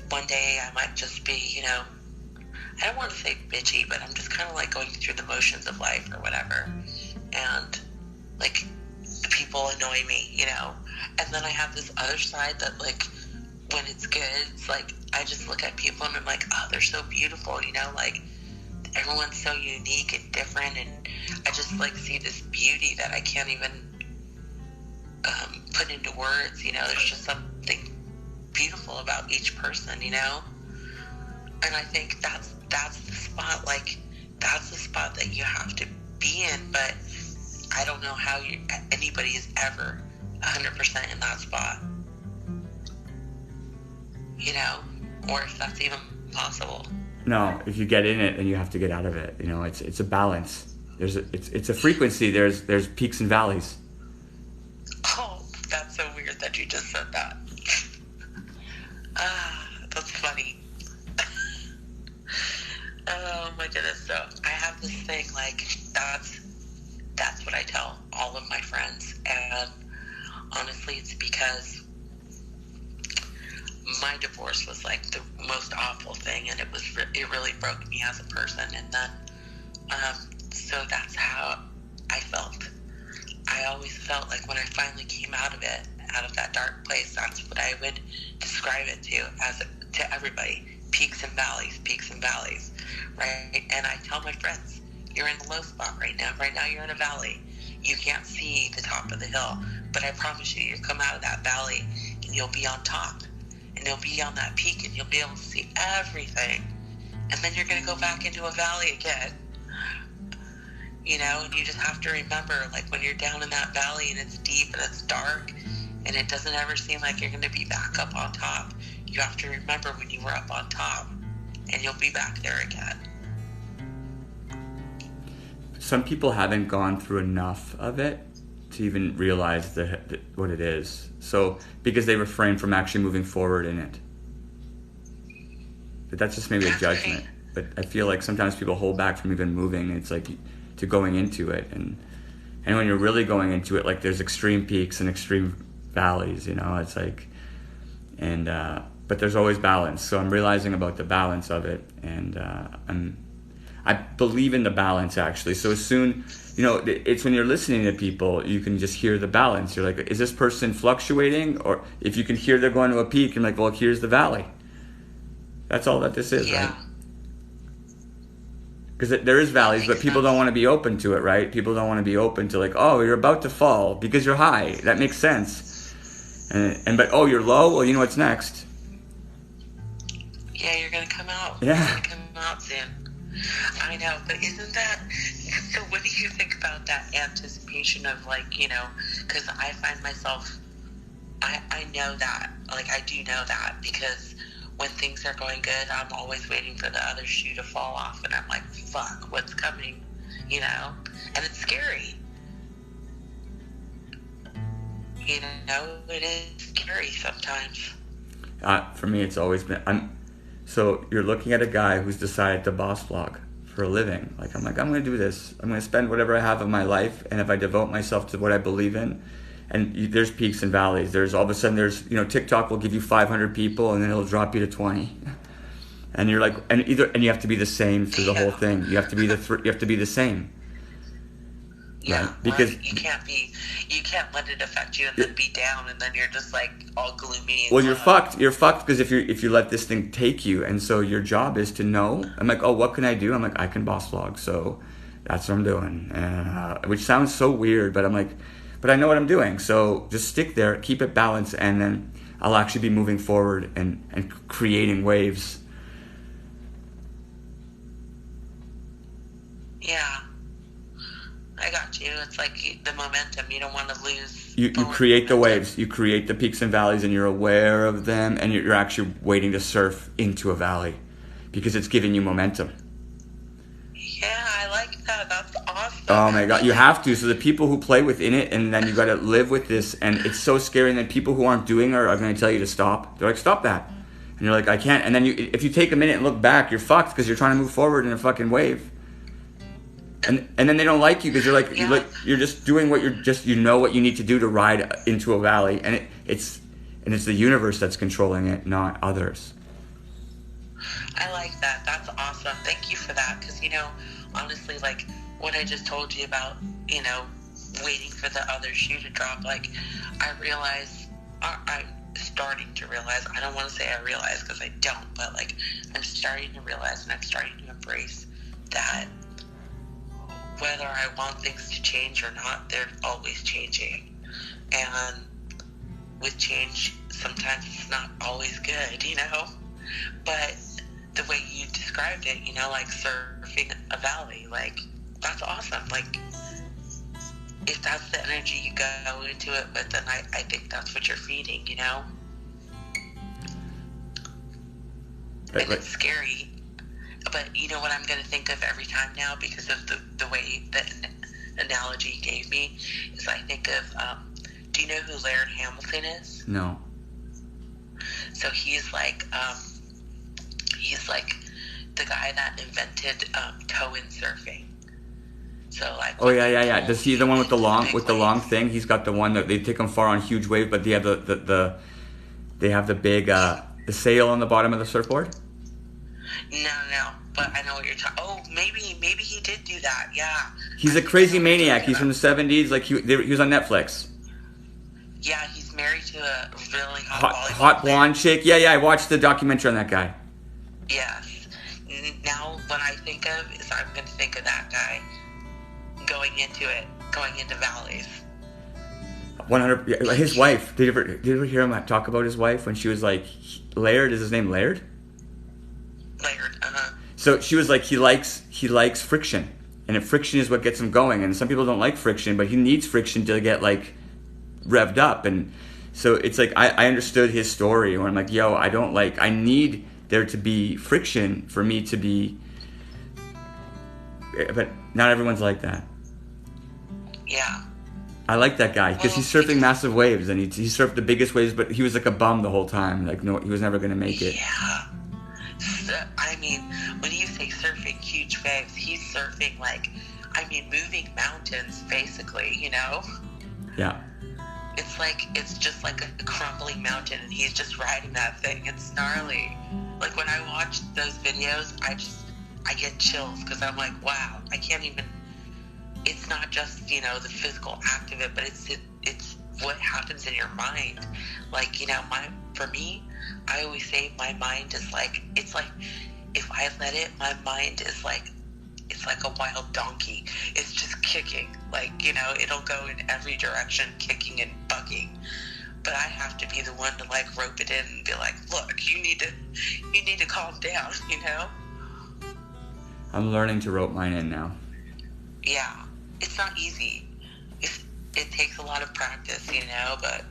one day I might just be, I don't want to say bitchy, but I'm just kind of like going through the motions of life or whatever, and, like, people annoy me, and then I have this other side that, like, when it's good, it's like, I just look at people and I'm like, oh, they're so beautiful, like, everyone's so unique and different, and I just, like, see this beauty that I can't even put into words, there's just something beautiful about each person, and I think that's the spot, like, that's the spot that you have to be in, but I don't know how anybody is ever 100% in that spot, or if that's even possible. No, if you get in it, then you have to get out of it. It's a balance. It's a frequency. There's peaks and valleys. Oh, that's so weird that you just said that. That's funny. Oh my goodness. So I have this thing, like, that's what I tell all of my friends, and honestly, it's because my divorce was, like, the most awful thing, and it really broke me as a person, and then so that's how I felt. I always felt like when I finally came out of that dark place, that's what I would describe it to everybody: peaks and valleys, right? And I tell my friends, you're in the low spot right now. Right now you're in a valley. You can't see the top of the hill, but I promise you'll come out of that valley and you'll be on top, and you'll be on that peak, and you'll be able to see everything, and then you're going to go back into a valley again, and you just have to remember, like, when you're down in that valley and it's deep and it's dark and it doesn't ever seem like you're going to be back up on top, you have to remember when you were up on top, and you'll be back there again. Some people haven't gone through enough of it to even realize what it is. So, because they refrain from actually moving forward in it. But that's just maybe a judgment. but I feel like sometimes people hold back from even moving. It's like to going into it, and when you're really going into it, like there's extreme peaks and extreme valleys, you know. It's like, and but there's always balance. So I'm realizing about the balance of it, and I believe in the balance actually. So as soon, you know, it's when you're listening to people, you can just hear the balance. You're like, is this person fluctuating? Or if you can hear they're going to a peak, you're like, well, here's the valley. That's all that this is, right? Because there is valleys, but people don't want to be open to it, right? People don't want to be open to like, oh, you're about to fall because you're high. That makes sense. But oh, you're low. Well, you know what's next. Yeah, you're gonna come out. Yeah. You're gonna come out soon. I know, but isn't that so? What do you think about that anticipation of like, you know? Because I find myself, I know that, like I do know that because when things are going good, I'm always waiting for the other shoe to fall off, and I'm like, fuck, what's coming, you know? And it's scary. You know, it is scary sometimes. For me, it's always been. So you're looking at a guy who's decided to boss vlog for a living. Like I'm going to do this. I'm going to spend whatever I have of my life, and if I devote myself to what I believe in, and there's peaks and valleys. There's all of a sudden there's, you know, TikTok will give you 500 people, and then it'll drop you to 20, and you're like, and you have to be the same through the whole thing. You have to be you have to be the same. Yeah, right? Because you can't let it affect you and then be down, and then you're just like all gloomy. And well, you're fucked. You're fucked because if you let this thing take you, and so your job is to know. I'm like, oh, what can I do? I'm like, I can boss vlog, so that's what I'm doing. Which sounds so weird, but I'm like, but I know what I'm doing. So just stick there, keep it balanced, and then I'll actually be moving forward and creating waves. Yeah. I got you. It's like the momentum. You don't want to lose. You create the waves. You create the peaks and valleys, and you're aware of them, and you're actually waiting to surf into a valley because it's giving you momentum. Yeah, I like that. That's awesome. Oh my God, you have to. So the people who play within it, and then you got to live with this, and it's so scary. And then people who aren't doing it are going to tell you to stop. They're like, stop that, and you're like, I can't. And then if you take a minute and look back, you're fucked because you're trying to move forward in a fucking wave. And then they don't like you because you're like, you're just doing what you know what you need to do to ride into a valley, and it's the universe that's controlling it, not others. I like that. That's awesome. Thank you for that. Because, you know, honestly, like what I just told you about, you know, waiting for the other shoe to drop, like I realize, I'm starting to realize, I don't want to say I realize because I don't, but like I'm starting to realize and I'm starting to embrace that whether I want things to change or not, they're always changing. And with change, sometimes it's not always good, you know? But the way you described it, you know, like surfing a valley, like, that's awesome. Like, if that's the energy you go into it with, then I think that's what you're feeding, you know? And it's scary. But you know what I'm going to think of every time now because of the way that analogy you gave me is I think of, do you know who Laird Hamilton is? No. So he's like the guy that invented tow-in surfing. So like. Oh yeah. Does he the one with the long thing? He's got the one that they take him far on huge wave, but they have they have the big the sail on the bottom of the surfboard. No, but I know what you're talking. Oh, maybe he did do that. Yeah. He's a crazy maniac. He's from the 70s. Like he was on Netflix. Yeah, he's married to a really hot blonde chick. Yeah. I watched the documentary on that guy. Yes. Now, when I think of, is I'm going to think of that guy going into valleys. 100. His wife. Did you ever hear him talk about his wife when she was like, Laird? Is his name Laird? Laird. So she was like, he likes friction, and if friction is what gets him going, and some people don't like friction, but he needs friction to get like revved up, and so it's like I understood his story where I'm like, yo, I need there to be friction for me to be, but not everyone's like that. Yeah. I like that guy because he's surfing massive waves, and he surfed the biggest waves, but he was like a bum the whole time. Like, no, he was never going to make it. Yeah. I mean, when you say surfing huge waves. He's surfing, like, I mean, moving mountains, basically, you know? Yeah. It's just like a crumbling mountain, and he's just riding that thing. It's gnarly. Like, when I watch those videos, I get chills, because I'm like, wow, I can't even, it's not just, you know, the physical act of it, but it's what happens in your mind. Like, you know, for me, I always say my mind is like, it's like, if I let it, my mind is like, it's like a wild donkey. It's just kicking. Like, you know, it'll go in every direction, kicking and bucking. But I have to be the one to, like, rope it in and be like, look, you need to calm down, you know? I'm learning to rope mine in now. Yeah. It's not easy. It takes a lot of practice, you know, but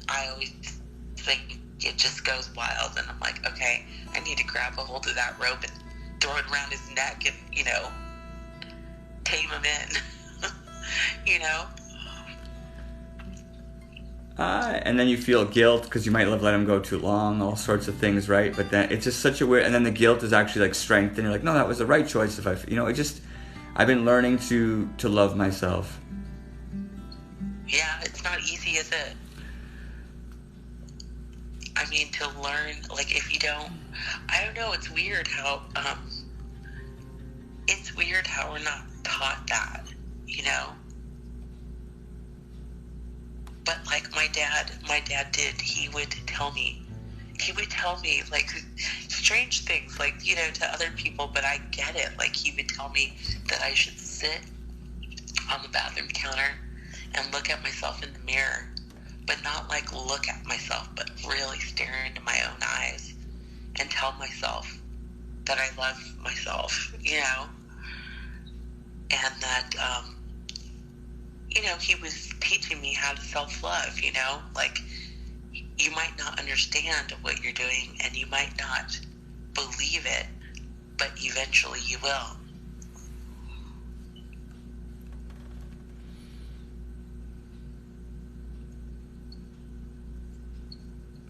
I always think it just goes wild, and I'm like, okay, I need to grab a hold of that rope and throw it around his neck and, you know, tame him in, you know? And then you feel guilt because you might have let him go too long, all sorts of things, right? But then it's just such a weird, and then the guilt is actually like strength, and you're like, no, that was the right choice. I've been learning to love myself. Yeah, it's not easy, is it? I mean, to learn, like, if you don't, I don't know, it's weird how we're not taught that, you know? But, like, my dad did, he would tell me, like, strange things, like, you know, to other people, but I get it. Like, he would tell me that I should sit on the bathroom counter and look at myself in the mirror, but not, like, look at myself, but really stare into my own eyes and tell myself that I love myself, you know? And that, you know, he was teaching me how to self-love, you know? Like, you might not understand what you're doing, and you might not believe it, but eventually you will.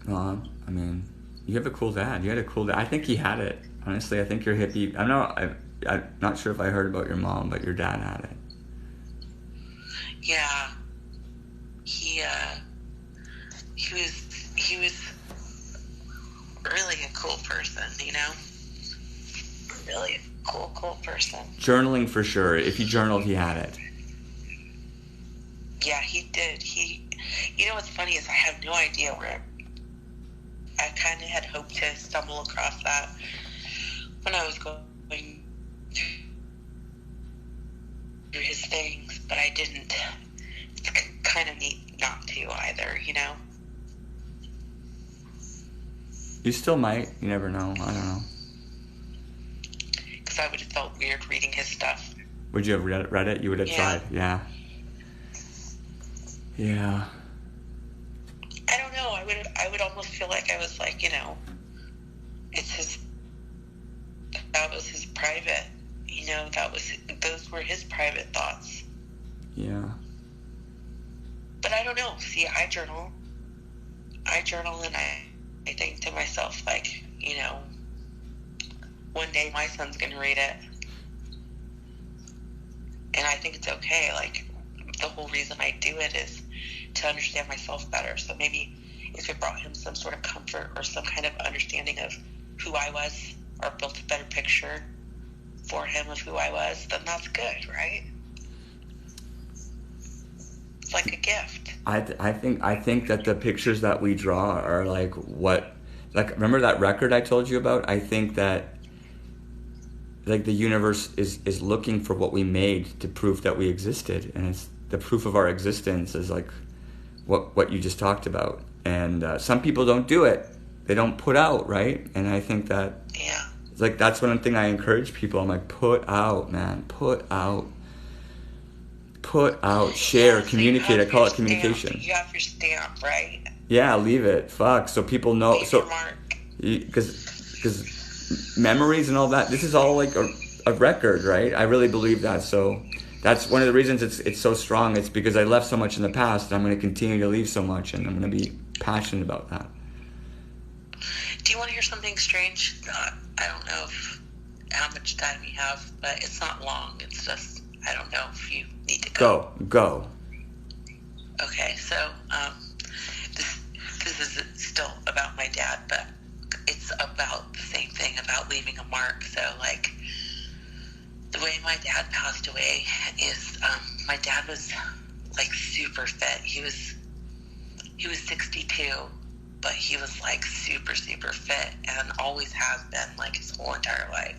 Well, I mean, you have a cool dad. You had a cool dad. I think he had it. Honestly, I think your hippie. I'm not sure if I heard about your mom, but your dad had it. Yeah, he was really a cool person, you know? Really a cool person. Journaling for sure. If he journaled, he had it. Yeah, he did. You know what's funny is I have no idea where. I kind of had hoped to stumble across that when I was going through his things, but I didn't. It's kind of neat not to either, you know? You still might. You never know. I don't know. Because I would have felt weird reading his stuff. Would you have read it? You would have tried. Yeah. Yeah. I don't know. I would almost feel like I was like, you know, that was his private, you know, those were his private thoughts. Yeah. But I don't know. See, I journal and I think to myself, like, you know, one day my son's going to read it. And I think it's okay. Like, the whole reason I do it is to understand myself better. So maybe if it brought him some sort of comfort or some kind of understanding of who I was, or built a better picture for him of who I was, then that's good, right? It's like a gift. I think that the pictures that we draw are like remember that record I told you about? I think that like the universe is looking for what we made to prove that we existed, and it's the proof of our existence is like what you just talked about. And some people don't do it. They don't put out, right? And I think that it's like that's one thing I encourage people. I'm like, put out, man. Put out, share, communicate. I call it communication. You have your stamp, right? Yeah, leave it. Fuck. So people know. Leave your mark. Because memories and all that, this is all like a record, right? I really believe that. So that's one of the reasons it's so strong. It's because I left so much in the past, and I'm going to continue to leave so much, and I'm going to be passionate about that. Do you want to hear something strange? I don't know how much time you have, but it's not long. It's just, I don't know if you need to go. Go. Okay, so this is still about my dad, but it's about the same thing, about leaving a mark. So, like, the way my dad passed away is, my dad was, like, super fit. He was 62, but he was, like, super, super fit, and always has been, like, his whole entire life.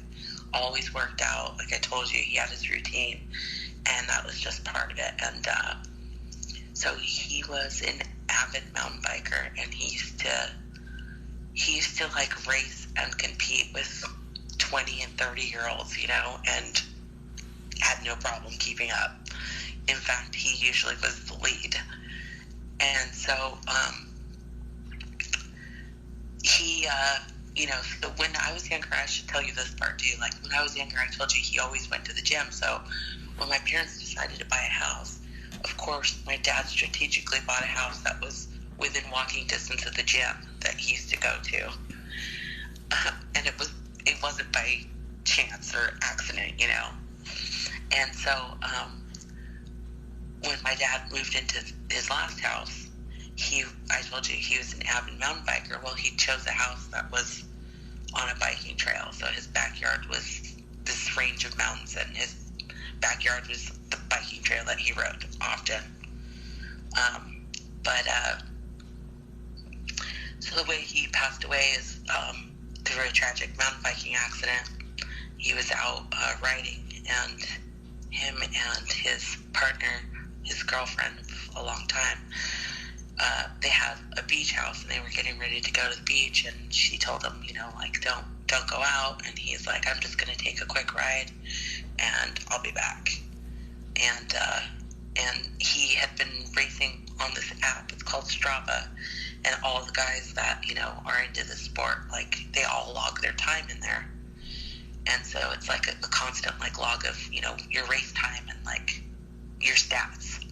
Always worked out. Like I told you, he had his routine, and that was just part of it. And so he was an avid mountain biker, and he used to like race and compete with 20 and 30-year-olds, you know, and had no problem keeping up. In fact, he usually was the lead. And so he, you know, so when I was younger, I should tell you this part too. Like, when I was younger, I told you he always went to the gym. So when my parents decided to buy a house, of course, my dad strategically bought a house that was within walking distance of the gym that he used to go to. And it wasn't by chance or accident, you know. And so when my dad moved into his last house, I told you he was an avid mountain biker. Well, he chose a house that was on a biking trail. So his backyard was this range of mountains, and his backyard was the biking trail that he rode often. So the way he passed away is through a tragic mountain biking accident. He was out riding, and him and his partner, his girlfriend of a long time, they had a beach house, and they were getting ready to go to the beach, and she told him, you know, like, don't go out. And he's like, I'm just going to take a quick ride, and I'll be back. And he had been racing on this app. It's called Strava, and all the guys that, you know, are into the sport, like, they all log their time in there. And so it's like a constant, like, log of, you know, your race time and, like, your stats.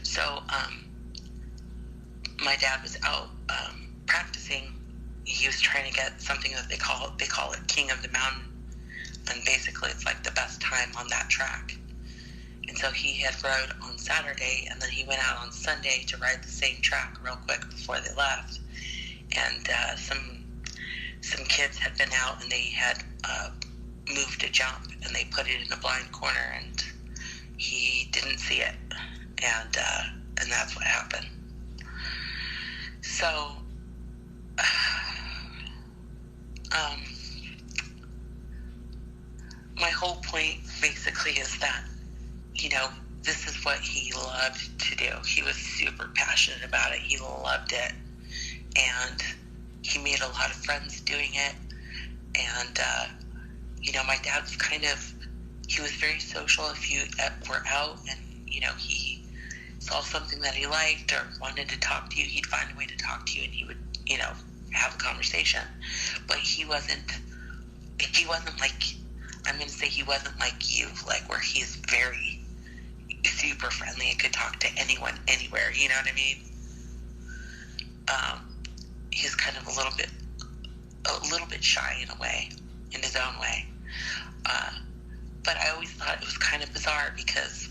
So my dad was out practicing. He was trying to get something that they call it King of the Mountain, and basically it's like the best time on that track. And so he had rode on Saturday, and then he went out on Sunday to ride the same track real quick before they left. And some kids had been out, and they had moved a jump, and they put it in a blind corner, and he didn't see it, and that's what happened. So my whole point basically is that, you know, this is what he loved to do. He was super passionate about it. He loved it. And he made a lot of friends doing it. And, you know, my dad was he was very social. If you were out and, you know, he saw something that he liked or wanted to talk to you, he'd find a way to talk to you, and he would, you know, have a conversation. But he wasn't like, I'm going to say he wasn't like you, like, where he's very super friendly and could talk to anyone, anywhere, you know what I mean? He's kind of a little bit shy in a way, in his own way. But I always thought it was kind of bizarre because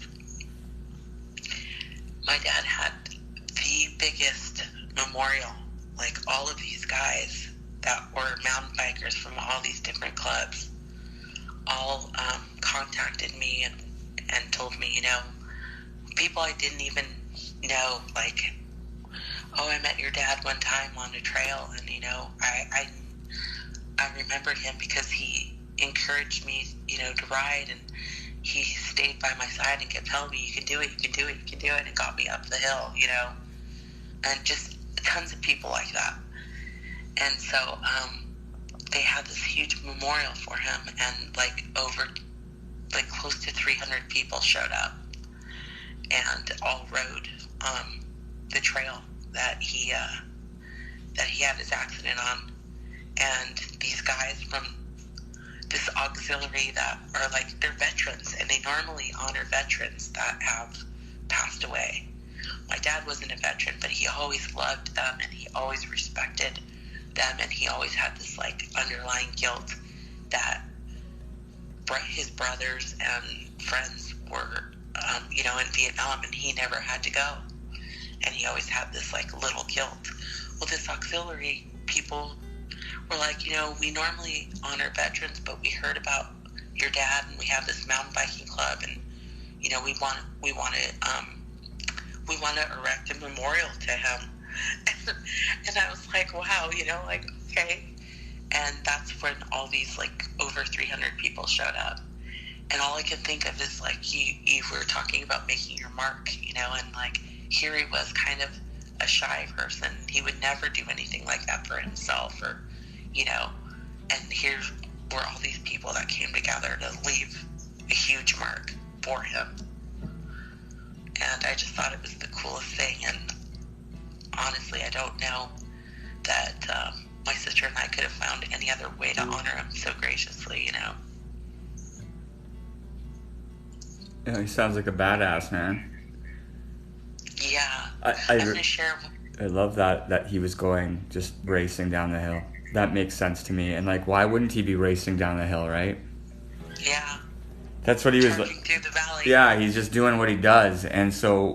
my dad had the biggest memorial. Like, all of these guys that were mountain bikers from all these different clubs all contacted me and told me, you know, people I didn't even know, like, oh, I met your dad one time on a trail, and, you know, I remembered him because he encouraged me, you know, to ride, and he stayed by my side and kept telling me, you can do it, you can do it, you can do it, and got me up the hill, you know, and just tons of people like that. And so they had this huge memorial for him, and like close to 300 people showed up and all rode the trail that he had his accident on. And these guys from this auxiliary that are like, they're veterans, and they normally honor veterans that have passed away. My dad wasn't a veteran, but he always loved them, and he always respected them, and he always had this like underlying guilt that his brothers and friends were, in Vietnam, and he never had to go, and he always had this like little guilt. Well, this auxiliary people were like, we normally honor veterans, but we heard about your dad, and we have this mountain biking club, and we want to erect a memorial to him. And I was like, wow, okay. And that's when all these like over 300 people showed up. And all I could think of is like, you were talking about making your mark, and like here he was, kind of a shy person. He would never do anything like that for himself, or, and here were all these people that came together to leave a huge mark for him. And I just thought it was the coolest thing. And honestly, I don't know that my sister and I could have found any other way to honor him so graciously, Yeah, he sounds like a badass, man. Yeah. I love that he was going, just racing down the hill. That makes sense to me. And like, why wouldn't he be racing down the hill, right? Yeah. That's what he was like. Through the valley. Yeah, he's just doing what he does. And so,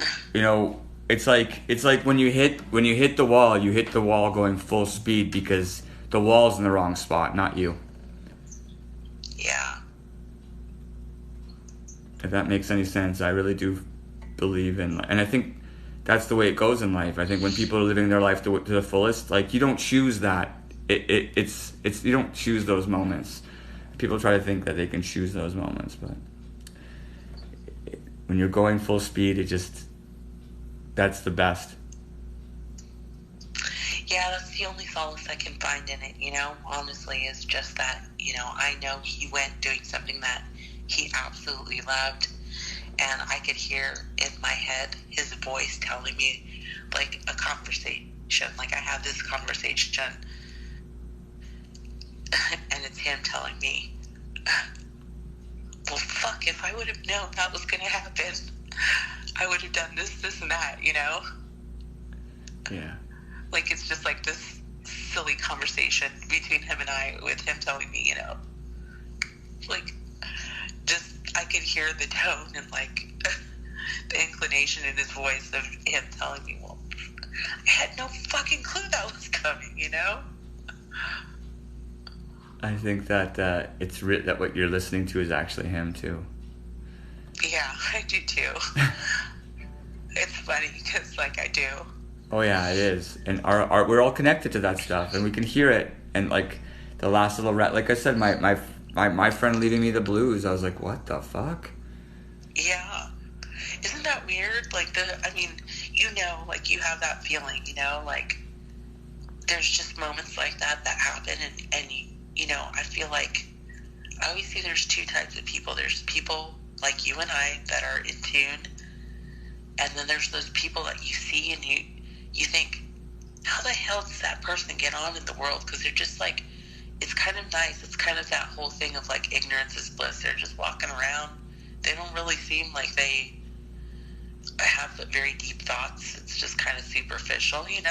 it's like when you hit the wall, you hit the wall going full speed because the wall's in the wrong spot, not you. Yeah. If that makes any sense, I really do believe in, and I think that's the way it goes in life. I think when people are living their life to the fullest, like, you don't choose that. It's you don't choose those moments. People try to think that they can choose those moments, but when you're going full speed, that's the best. Yeah, that's the only solace I can find in it, honestly, is just that, I know he went doing something that he absolutely loved, and I could hear in my head his voice telling me, like, a conversation, like I had this conversation, and it's him telling me, well, fuck, if I would have known that was going to happen, I would have done this, and that, Yeah. Like, it's just like this silly conversation between him and I, with him telling me, like, just, I could hear the tone and, like, the inclination in his voice of him telling me, well, I had no fucking clue that was coming, I think that it's that what you're listening to is actually him too. Yeah, I do too. It's funny because, like, I do. Oh yeah, it is, and our we're all connected to that stuff, and we can hear it. And like the last little like I said, my friend leaving me the blues, I was like, what the fuck? Yeah, isn't that weird? Like like you have that feeling, like there's just moments like that happen, and I feel like I always say there's two types of people. There's people like you and I that are in tune, and then there's those people that you see and you think, how the hell does that person get on in the world? Because they're just like, it's kind of nice. It's kind of that whole thing of like ignorance is bliss. They're just walking around. They don't really seem like they have very deep thoughts. It's just kind of superficial, And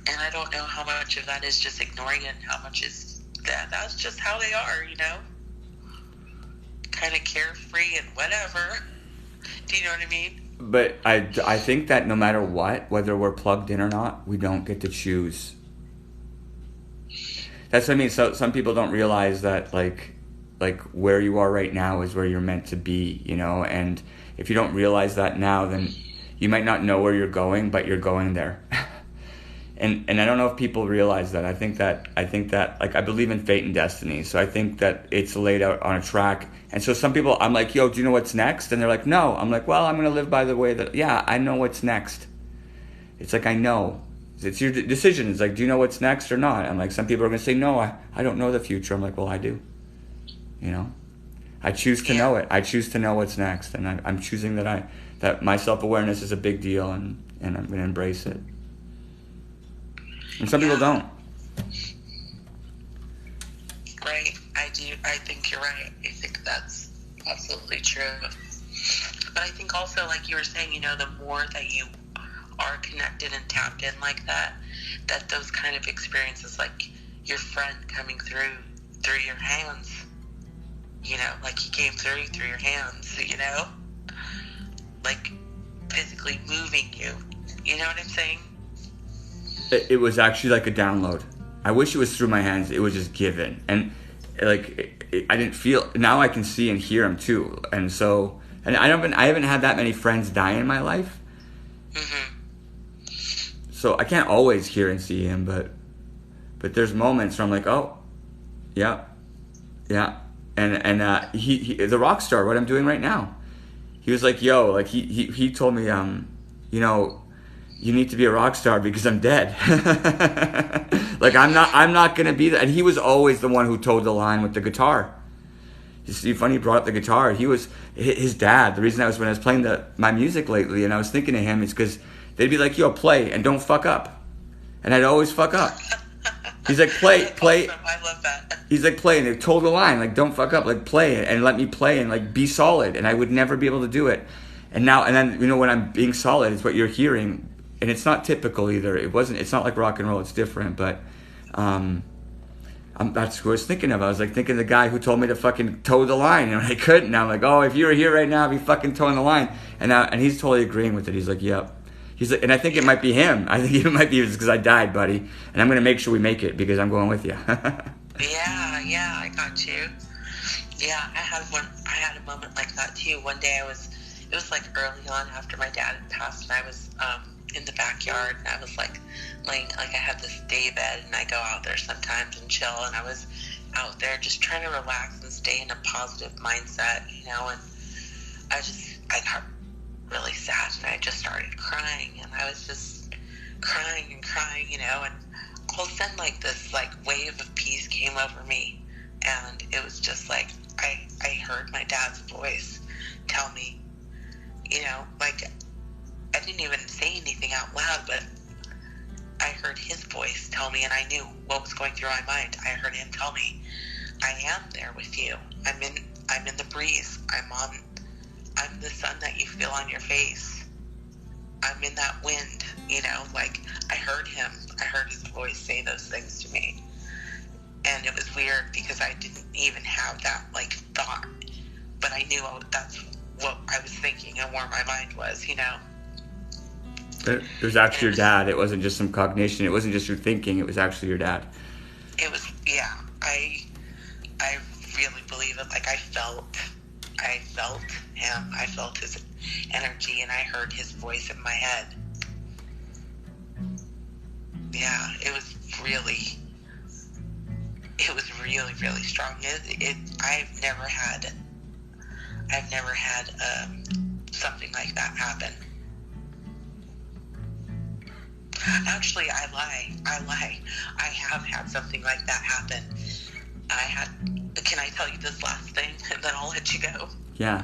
I don't know how much of that is just ignoring it and how much is that's just how they are, Kind of carefree and whatever. Do you know what I mean? But I think that no matter what, whether we're plugged in or not, we don't get to choose. That's what I mean. So some people don't realize that like where you are right now is where you're meant to be, and if you don't realize that now, then you might not know where you're going, but you're going there. And I don't know if people realize that. I think that like, I believe in fate and destiny. So I think that it's laid out on a track. And so some people, I'm like, yo, do you know what's next? And they're like, no. I'm like, well, I'm going to live by the way that, yeah, I know what's next. It's like, I know. It's your decision. It's like, do you know what's next or not? I'm like, some people are going to say, no, I don't know the future. I'm like, well, I do. I choose to know it. I choose to know what's next. And I'm choosing that my self-awareness is a big deal, and I'm going to embrace it. And some people don't. Right. I do. I think you're right. I think that's absolutely true. But I think also, like you were saying, the more that you are connected and tapped in like that, that those kind of experiences, like your friend coming through your hands, you know, like he came through your hands, you know, like physically moving you, you know what I'm saying? It was actually like a download. I wish it was through my hands. It was just given, and like I didn't feel. Now I can see and hear him too, and so I haven't had that many friends die in my life, so I can't always hear and see him, but there's moments where I'm like, oh, yeah, and he the rock star, what I'm doing right now. He was like, yo, like he told me, you know, you need to be a rock star because I'm dead. Like I'm not gonna be that. And he was always the one who toed the line with the guitar. It's funny you brought up the guitar. He was his dad. The reason when I was playing my music lately, and I was thinking of him, is because they'd be like, yo, play and don't fuck up, and I'd always fuck up. He's like, play. Awesome. I love that. He's like, play, and they told the line, like, don't fuck up, like, play and let me play and like be solid, and I would never be able to do it. And then you know, when I'm being solid, it's what you're hearing. And it's not typical either. It's not like rock and roll. It's different. But that's what I was thinking of. I was like thinking of the guy who told me to fucking toe the line, and I couldn't. And I'm like, oh, if you were here right now, I'd be fucking toeing the line. And he's totally agreeing with it. He's like, yep. He's like, and I think it might be him. I think it might be because I died, buddy. And I'm gonna make sure we make it because I'm going with you. Yeah, I got you. Yeah, I had a moment like that too. One day it was like early on after my dad had passed, and I was in the backyard, and I was like laying, like I had this day bed, and I go out there sometimes and chill, and I was out there just trying to relax and stay in a positive mindset, you know, and I got really sad, and I just started crying, and I was just crying, you know, and all of a sudden, like this like wave of peace came over me, and it was just like I heard my dad's voice tell me, you know, like I didn't even say anything out loud, but I heard his voice tell me, and I knew what was going through my mind. I heard him tell me, I am there with you. I'm in the breeze. I'm the sun that you feel on your face. I'm in that wind, you know, like I heard his voice say those things to me. And it was weird because I didn't even have that like thought, but I knew that's what I was thinking and where my mind was, you know. It was actually your dad. It wasn't just some cognition. It wasn't just your thinking. It was actually your dad. It was, yeah. I really believe it. Like I felt him. I felt his energy, and I heard his voice in my head. Yeah, it was really, really strong. I've never had something like that happen. Actually, I lie. I have had something like that happen. Can I tell you this last thing, and then I'll let you go? Yeah.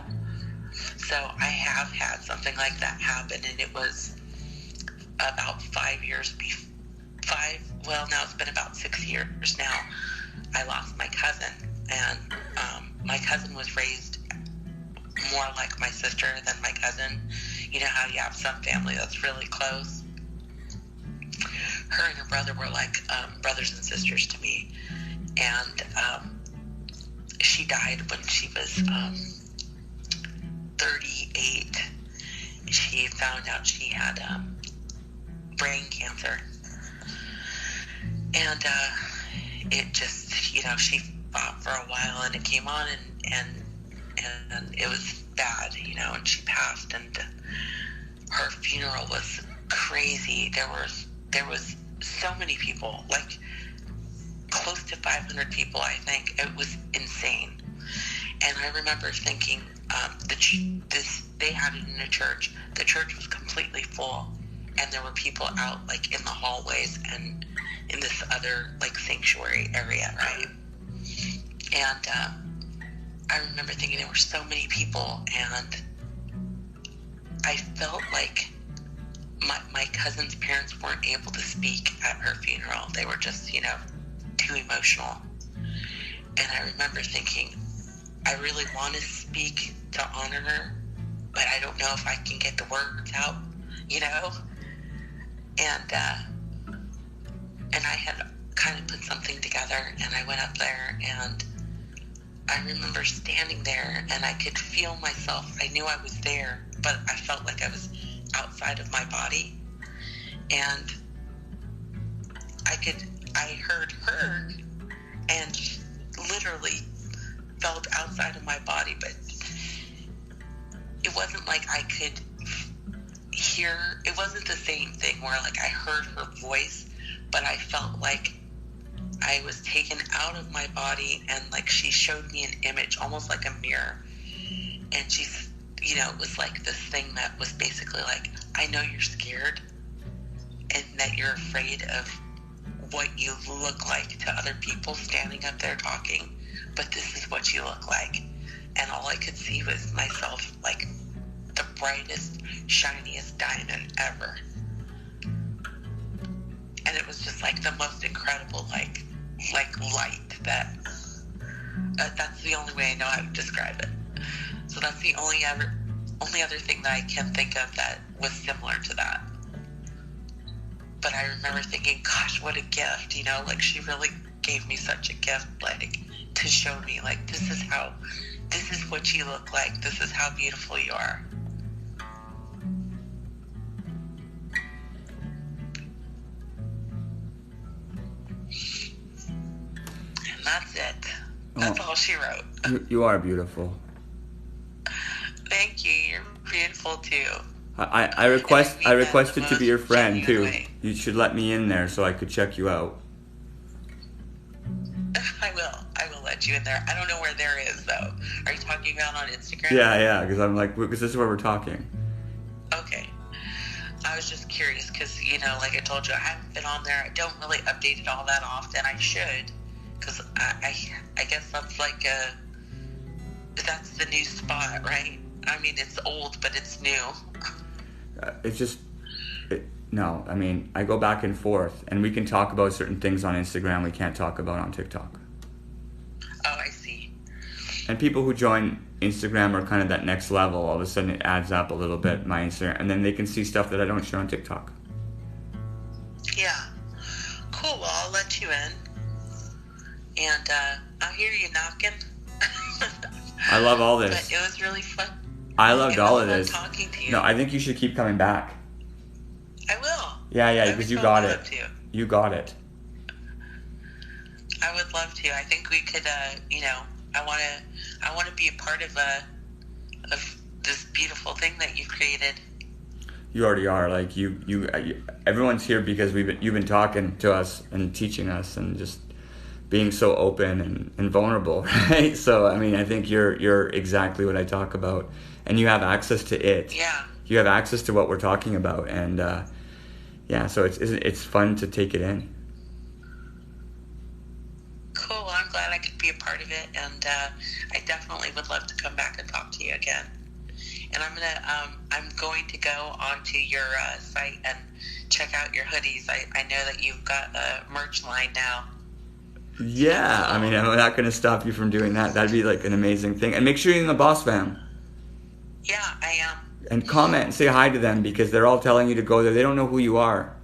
So I have had something like that happen, and it was about 5 years now it's been about 6 years now. I lost my cousin, and my cousin was raised more like my sister than my cousin. You know how you have some family that's really close? Her and her brother were like brothers and sisters to me, and she died when she was 38. She found out she had brain cancer, and it just, you know, she fought for a while, and it came on, and it was bad, you know, and she passed, and her funeral was crazy. There was so many people, like close to 500 people, I think. It was insane. And I remember thinking, they had it in a church. The church was completely full, and there were people out like in the hallways and in this other like sanctuary area, right? And I remember thinking there were so many people, and I felt like my cousin's parents weren't able to speak at her funeral. They were just, you know, too emotional. And I remember thinking, I really want to speak to honor her, but I don't know if I can get the words out, you know? And And I had kind of put something together, and I went up there, and I remember standing there, and I could feel myself. I knew I was there, but I felt like I was outside of my body. And I heard her, and she literally felt outside of my body, but it wasn't like I could hear. It wasn't the same thing where like I heard her voice, but I felt like I was taken out of my body, and like she showed me an image, almost like a mirror. And she's, it was like this thing that was basically like, I know you're scared and that you're afraid of what you look like to other people standing up there talking, but this is what you look like. And all I could see was myself like the brightest, shiniest diamond ever. And it was just like the most incredible like light that that's the only way I know how to describe it. So that's the only other thing that I can think of that was similar to that. But I remember thinking, gosh, what a gift, like she really gave me such a gift, like to show me like this is what you look like, this is how beautiful you are. That's it. That's all she wrote. You are beautiful. Thank you. You're beautiful too. I requested to be your friend too. You should let me in there so I could check you out. I will let you in there. I don't know where there is though. Are you talking about on Instagram? Yeah, because this is where we're talking. Okay. I was just curious because, like I told you, I haven't been on there. I don't really update it all that often. I should. Because I guess that's like that's the new spot, right? I mean, it's old, but it's new. No, I mean, I go back and forth, and we can talk about certain things on Instagram we can't talk about on TikTok. Oh, I see. And people who join Instagram are kind of that next level. All of a sudden, it adds up a little bit, my Instagram, and then they can see stuff that I don't share on TikTok. Yeah. Cool, well, I'll let you in. And I'll hear you knocking. I love all this. But it was really fun. I loved all of this. Talking to you. No, I think you should keep coming back. I will. Yeah, because you got it. You got it. I would love to. I think we could. I want to be a part of this beautiful thing that you've created. You already are. Like you everyone's here because you've been talking to us and teaching us and just being so open and vulnerable, right? So I mean, I think you're exactly what I talk about, and you have access to it. Yeah. You have access to what we're talking about, and so it's fun to take it in. Cool. Well, I'm glad I could be a part of it, and I definitely would love to come back and talk to you again. And I'm going to go onto your site and check out your hoodies. I know that you've got a merch line now. Yeah, I mean, I'm not going to stop you from doing that. That'd be like an amazing thing. And make sure you're in the Boss Fam. Yeah, I am. And comment and say hi to them because they're all telling you to go there. They don't know who you are.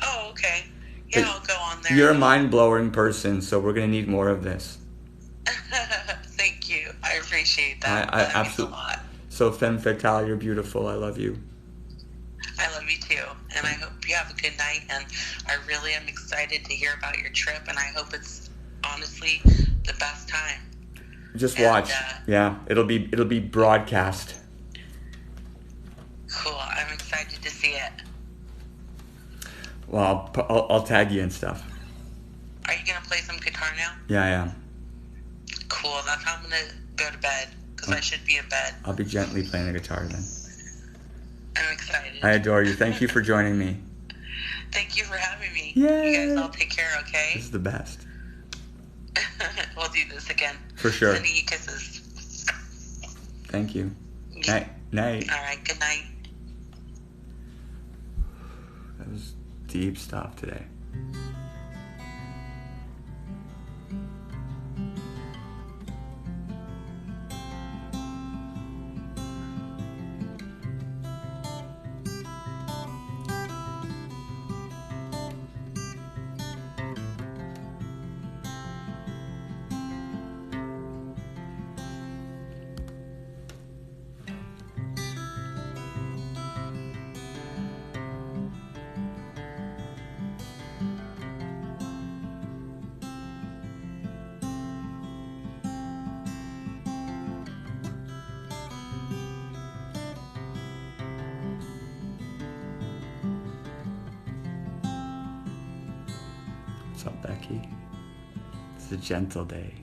Oh, okay. Yeah, I'll go on there. You're a mind-blowing person, so we're going to need more of this. Thank you. I appreciate that. I that absolutely. means a lot. So femme fatale, you're beautiful. I love you. I love you too. And I hope you have a good night. And I really am excited to hear about your trip. And I hope it's honestly the best time. Just watch. Yeah, it'll be broadcast. Cool. I'm excited to see it. Well, I'll tag you and stuff. Are you going to play some guitar now? Yeah, I am. Cool. That's how I'm going to go to bed. Because I should be in bed. I'll be gently playing the guitar then. I'm excited. I adore you. Thank you for joining me. Thank you for having me. Yay. You guys all take care, okay? This is the best. We'll do this again. For sure. Sending you kisses. Thank you. Yeah. Night. All right, good night. That was deep stuff today. What's up, Becky? It's a gentle day.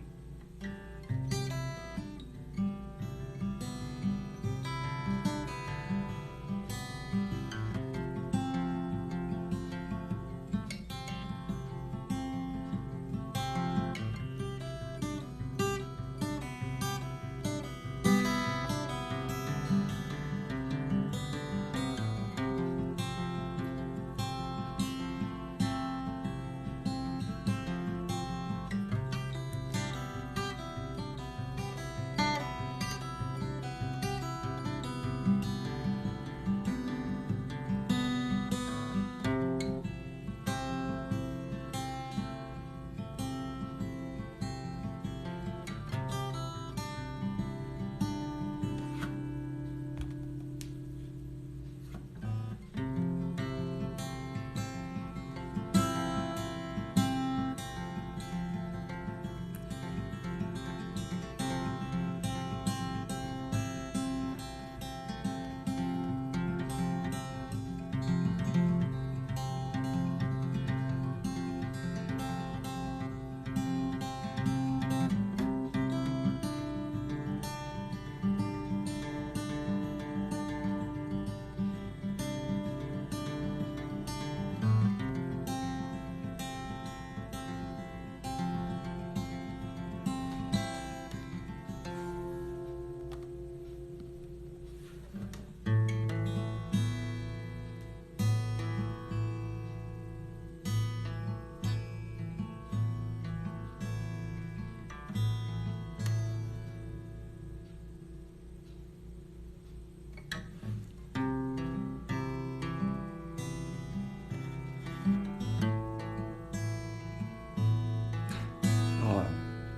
Oh,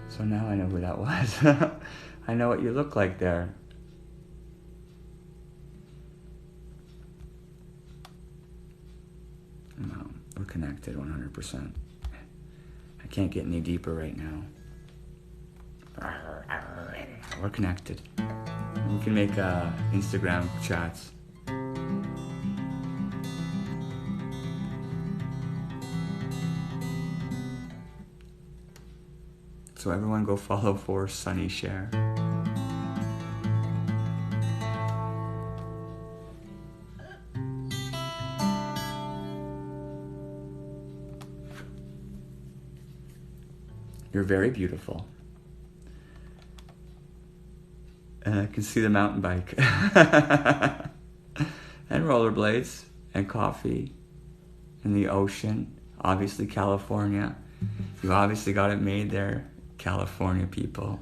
so now I know who that was. I know what you look like there. No, we're connected 100%. I can't get any deeper right now. We're connected. We can make Instagram chats. So everyone go follow for Sunny Share. You're very beautiful. And I can see the mountain bike. And rollerblades. And coffee. And the ocean. Obviously California. You obviously got it made there. California people.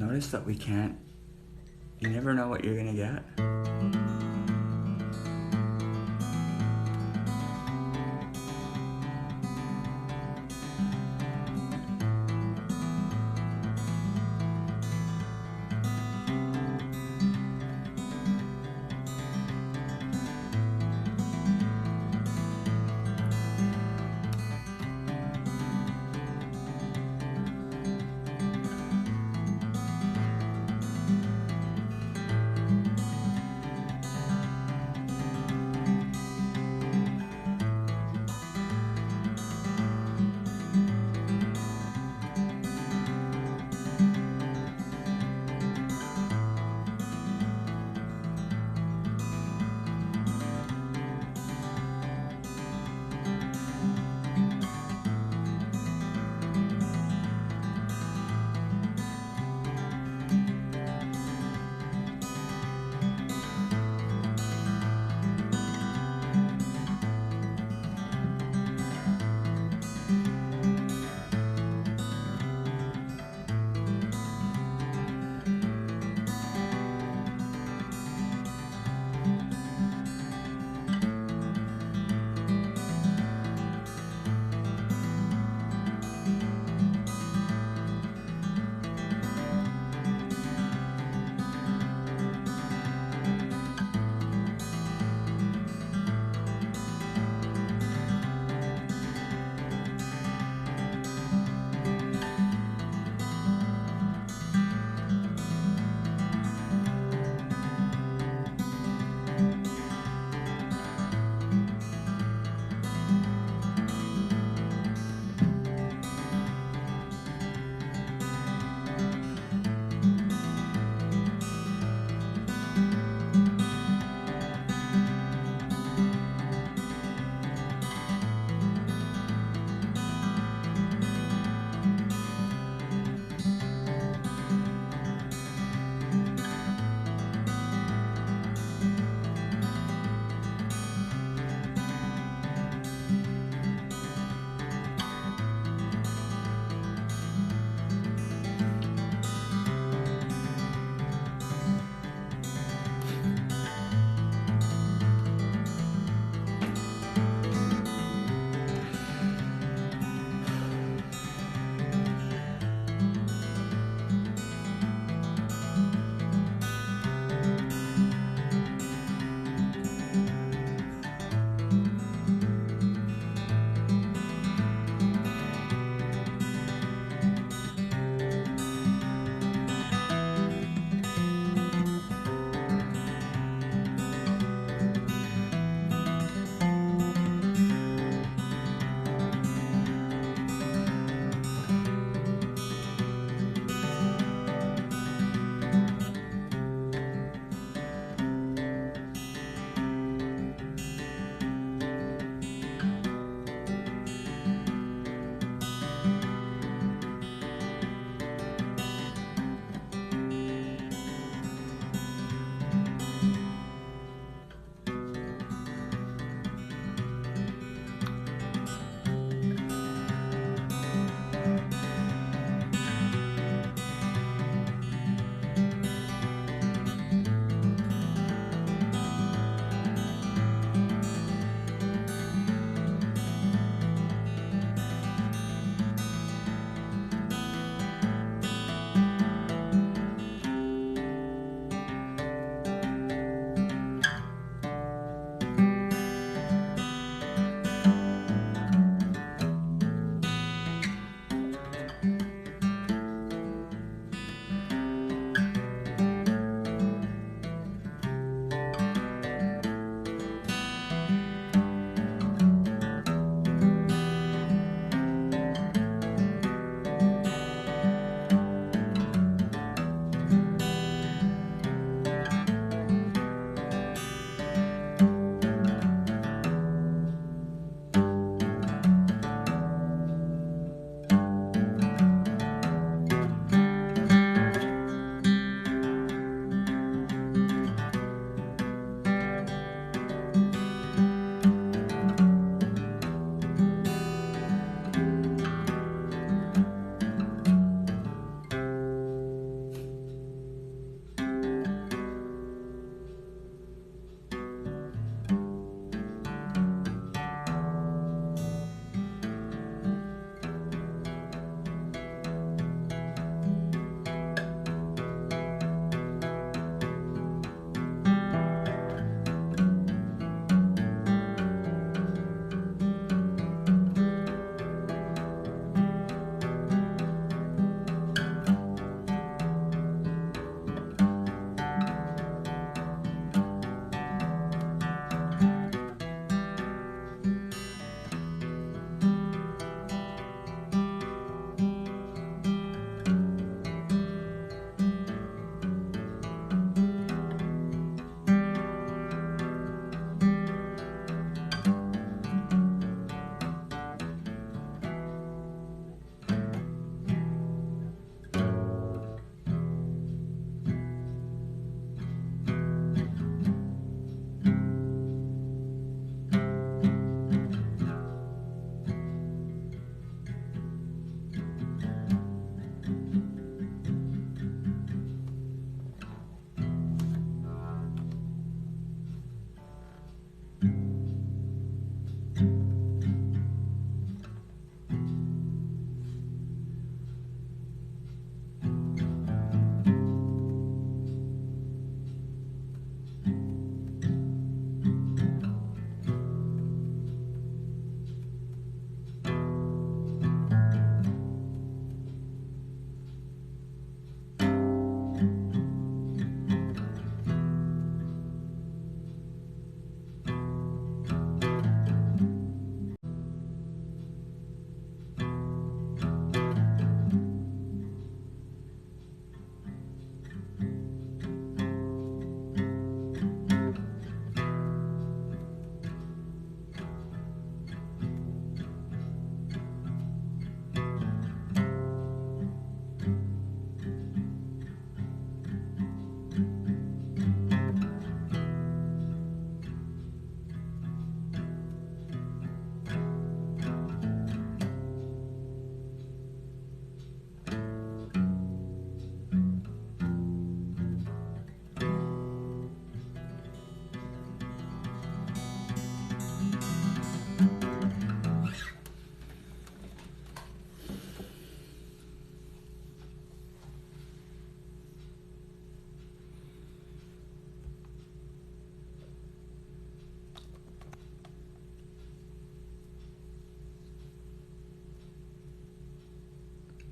notice that we can't. You never know what you're gonna get.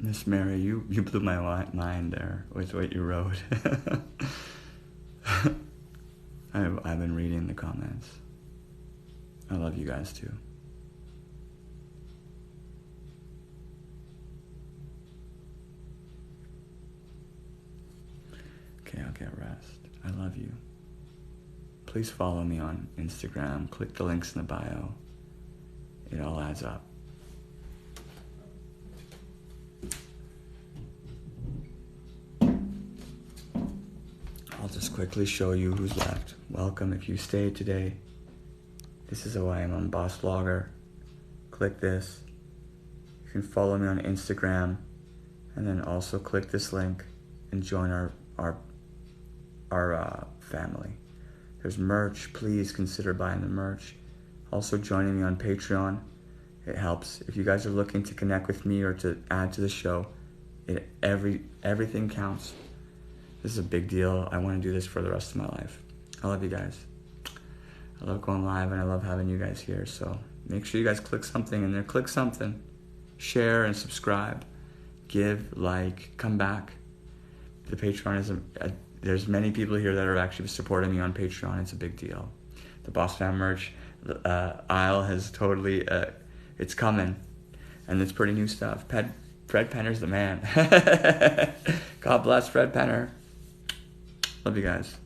Miss Mary, you blew my mind there with what you wrote. I've been reading the comments. I love you guys too. Okay, I'll get rest. I love you. Please follow me on Instagram. Click the links in the bio. It all adds up. I'll just quickly show you who's left. Welcome if you stayed today. This is who I am. I'm Boss Vlogger. Click this. You can follow me on Instagram, and then also click this link and join our family. There's merch. Please consider buying the merch. Also joining me on Patreon. It helps. If you guys are looking to connect with me or to add to the show, everything counts. This is a big deal. I want to do this for the rest of my life. I love you guys. I love going live, and I love having you guys here. So make sure you guys click something in there. Click something. Share and subscribe. Give, like, come back. The Patreon is there's many people here that are actually supporting me on Patreon. It's a big deal. The Boss Fam merch aisle has totally, it's coming. And it's pretty new stuff. Fred Penner's the man. God bless Fred Penner. Love you guys.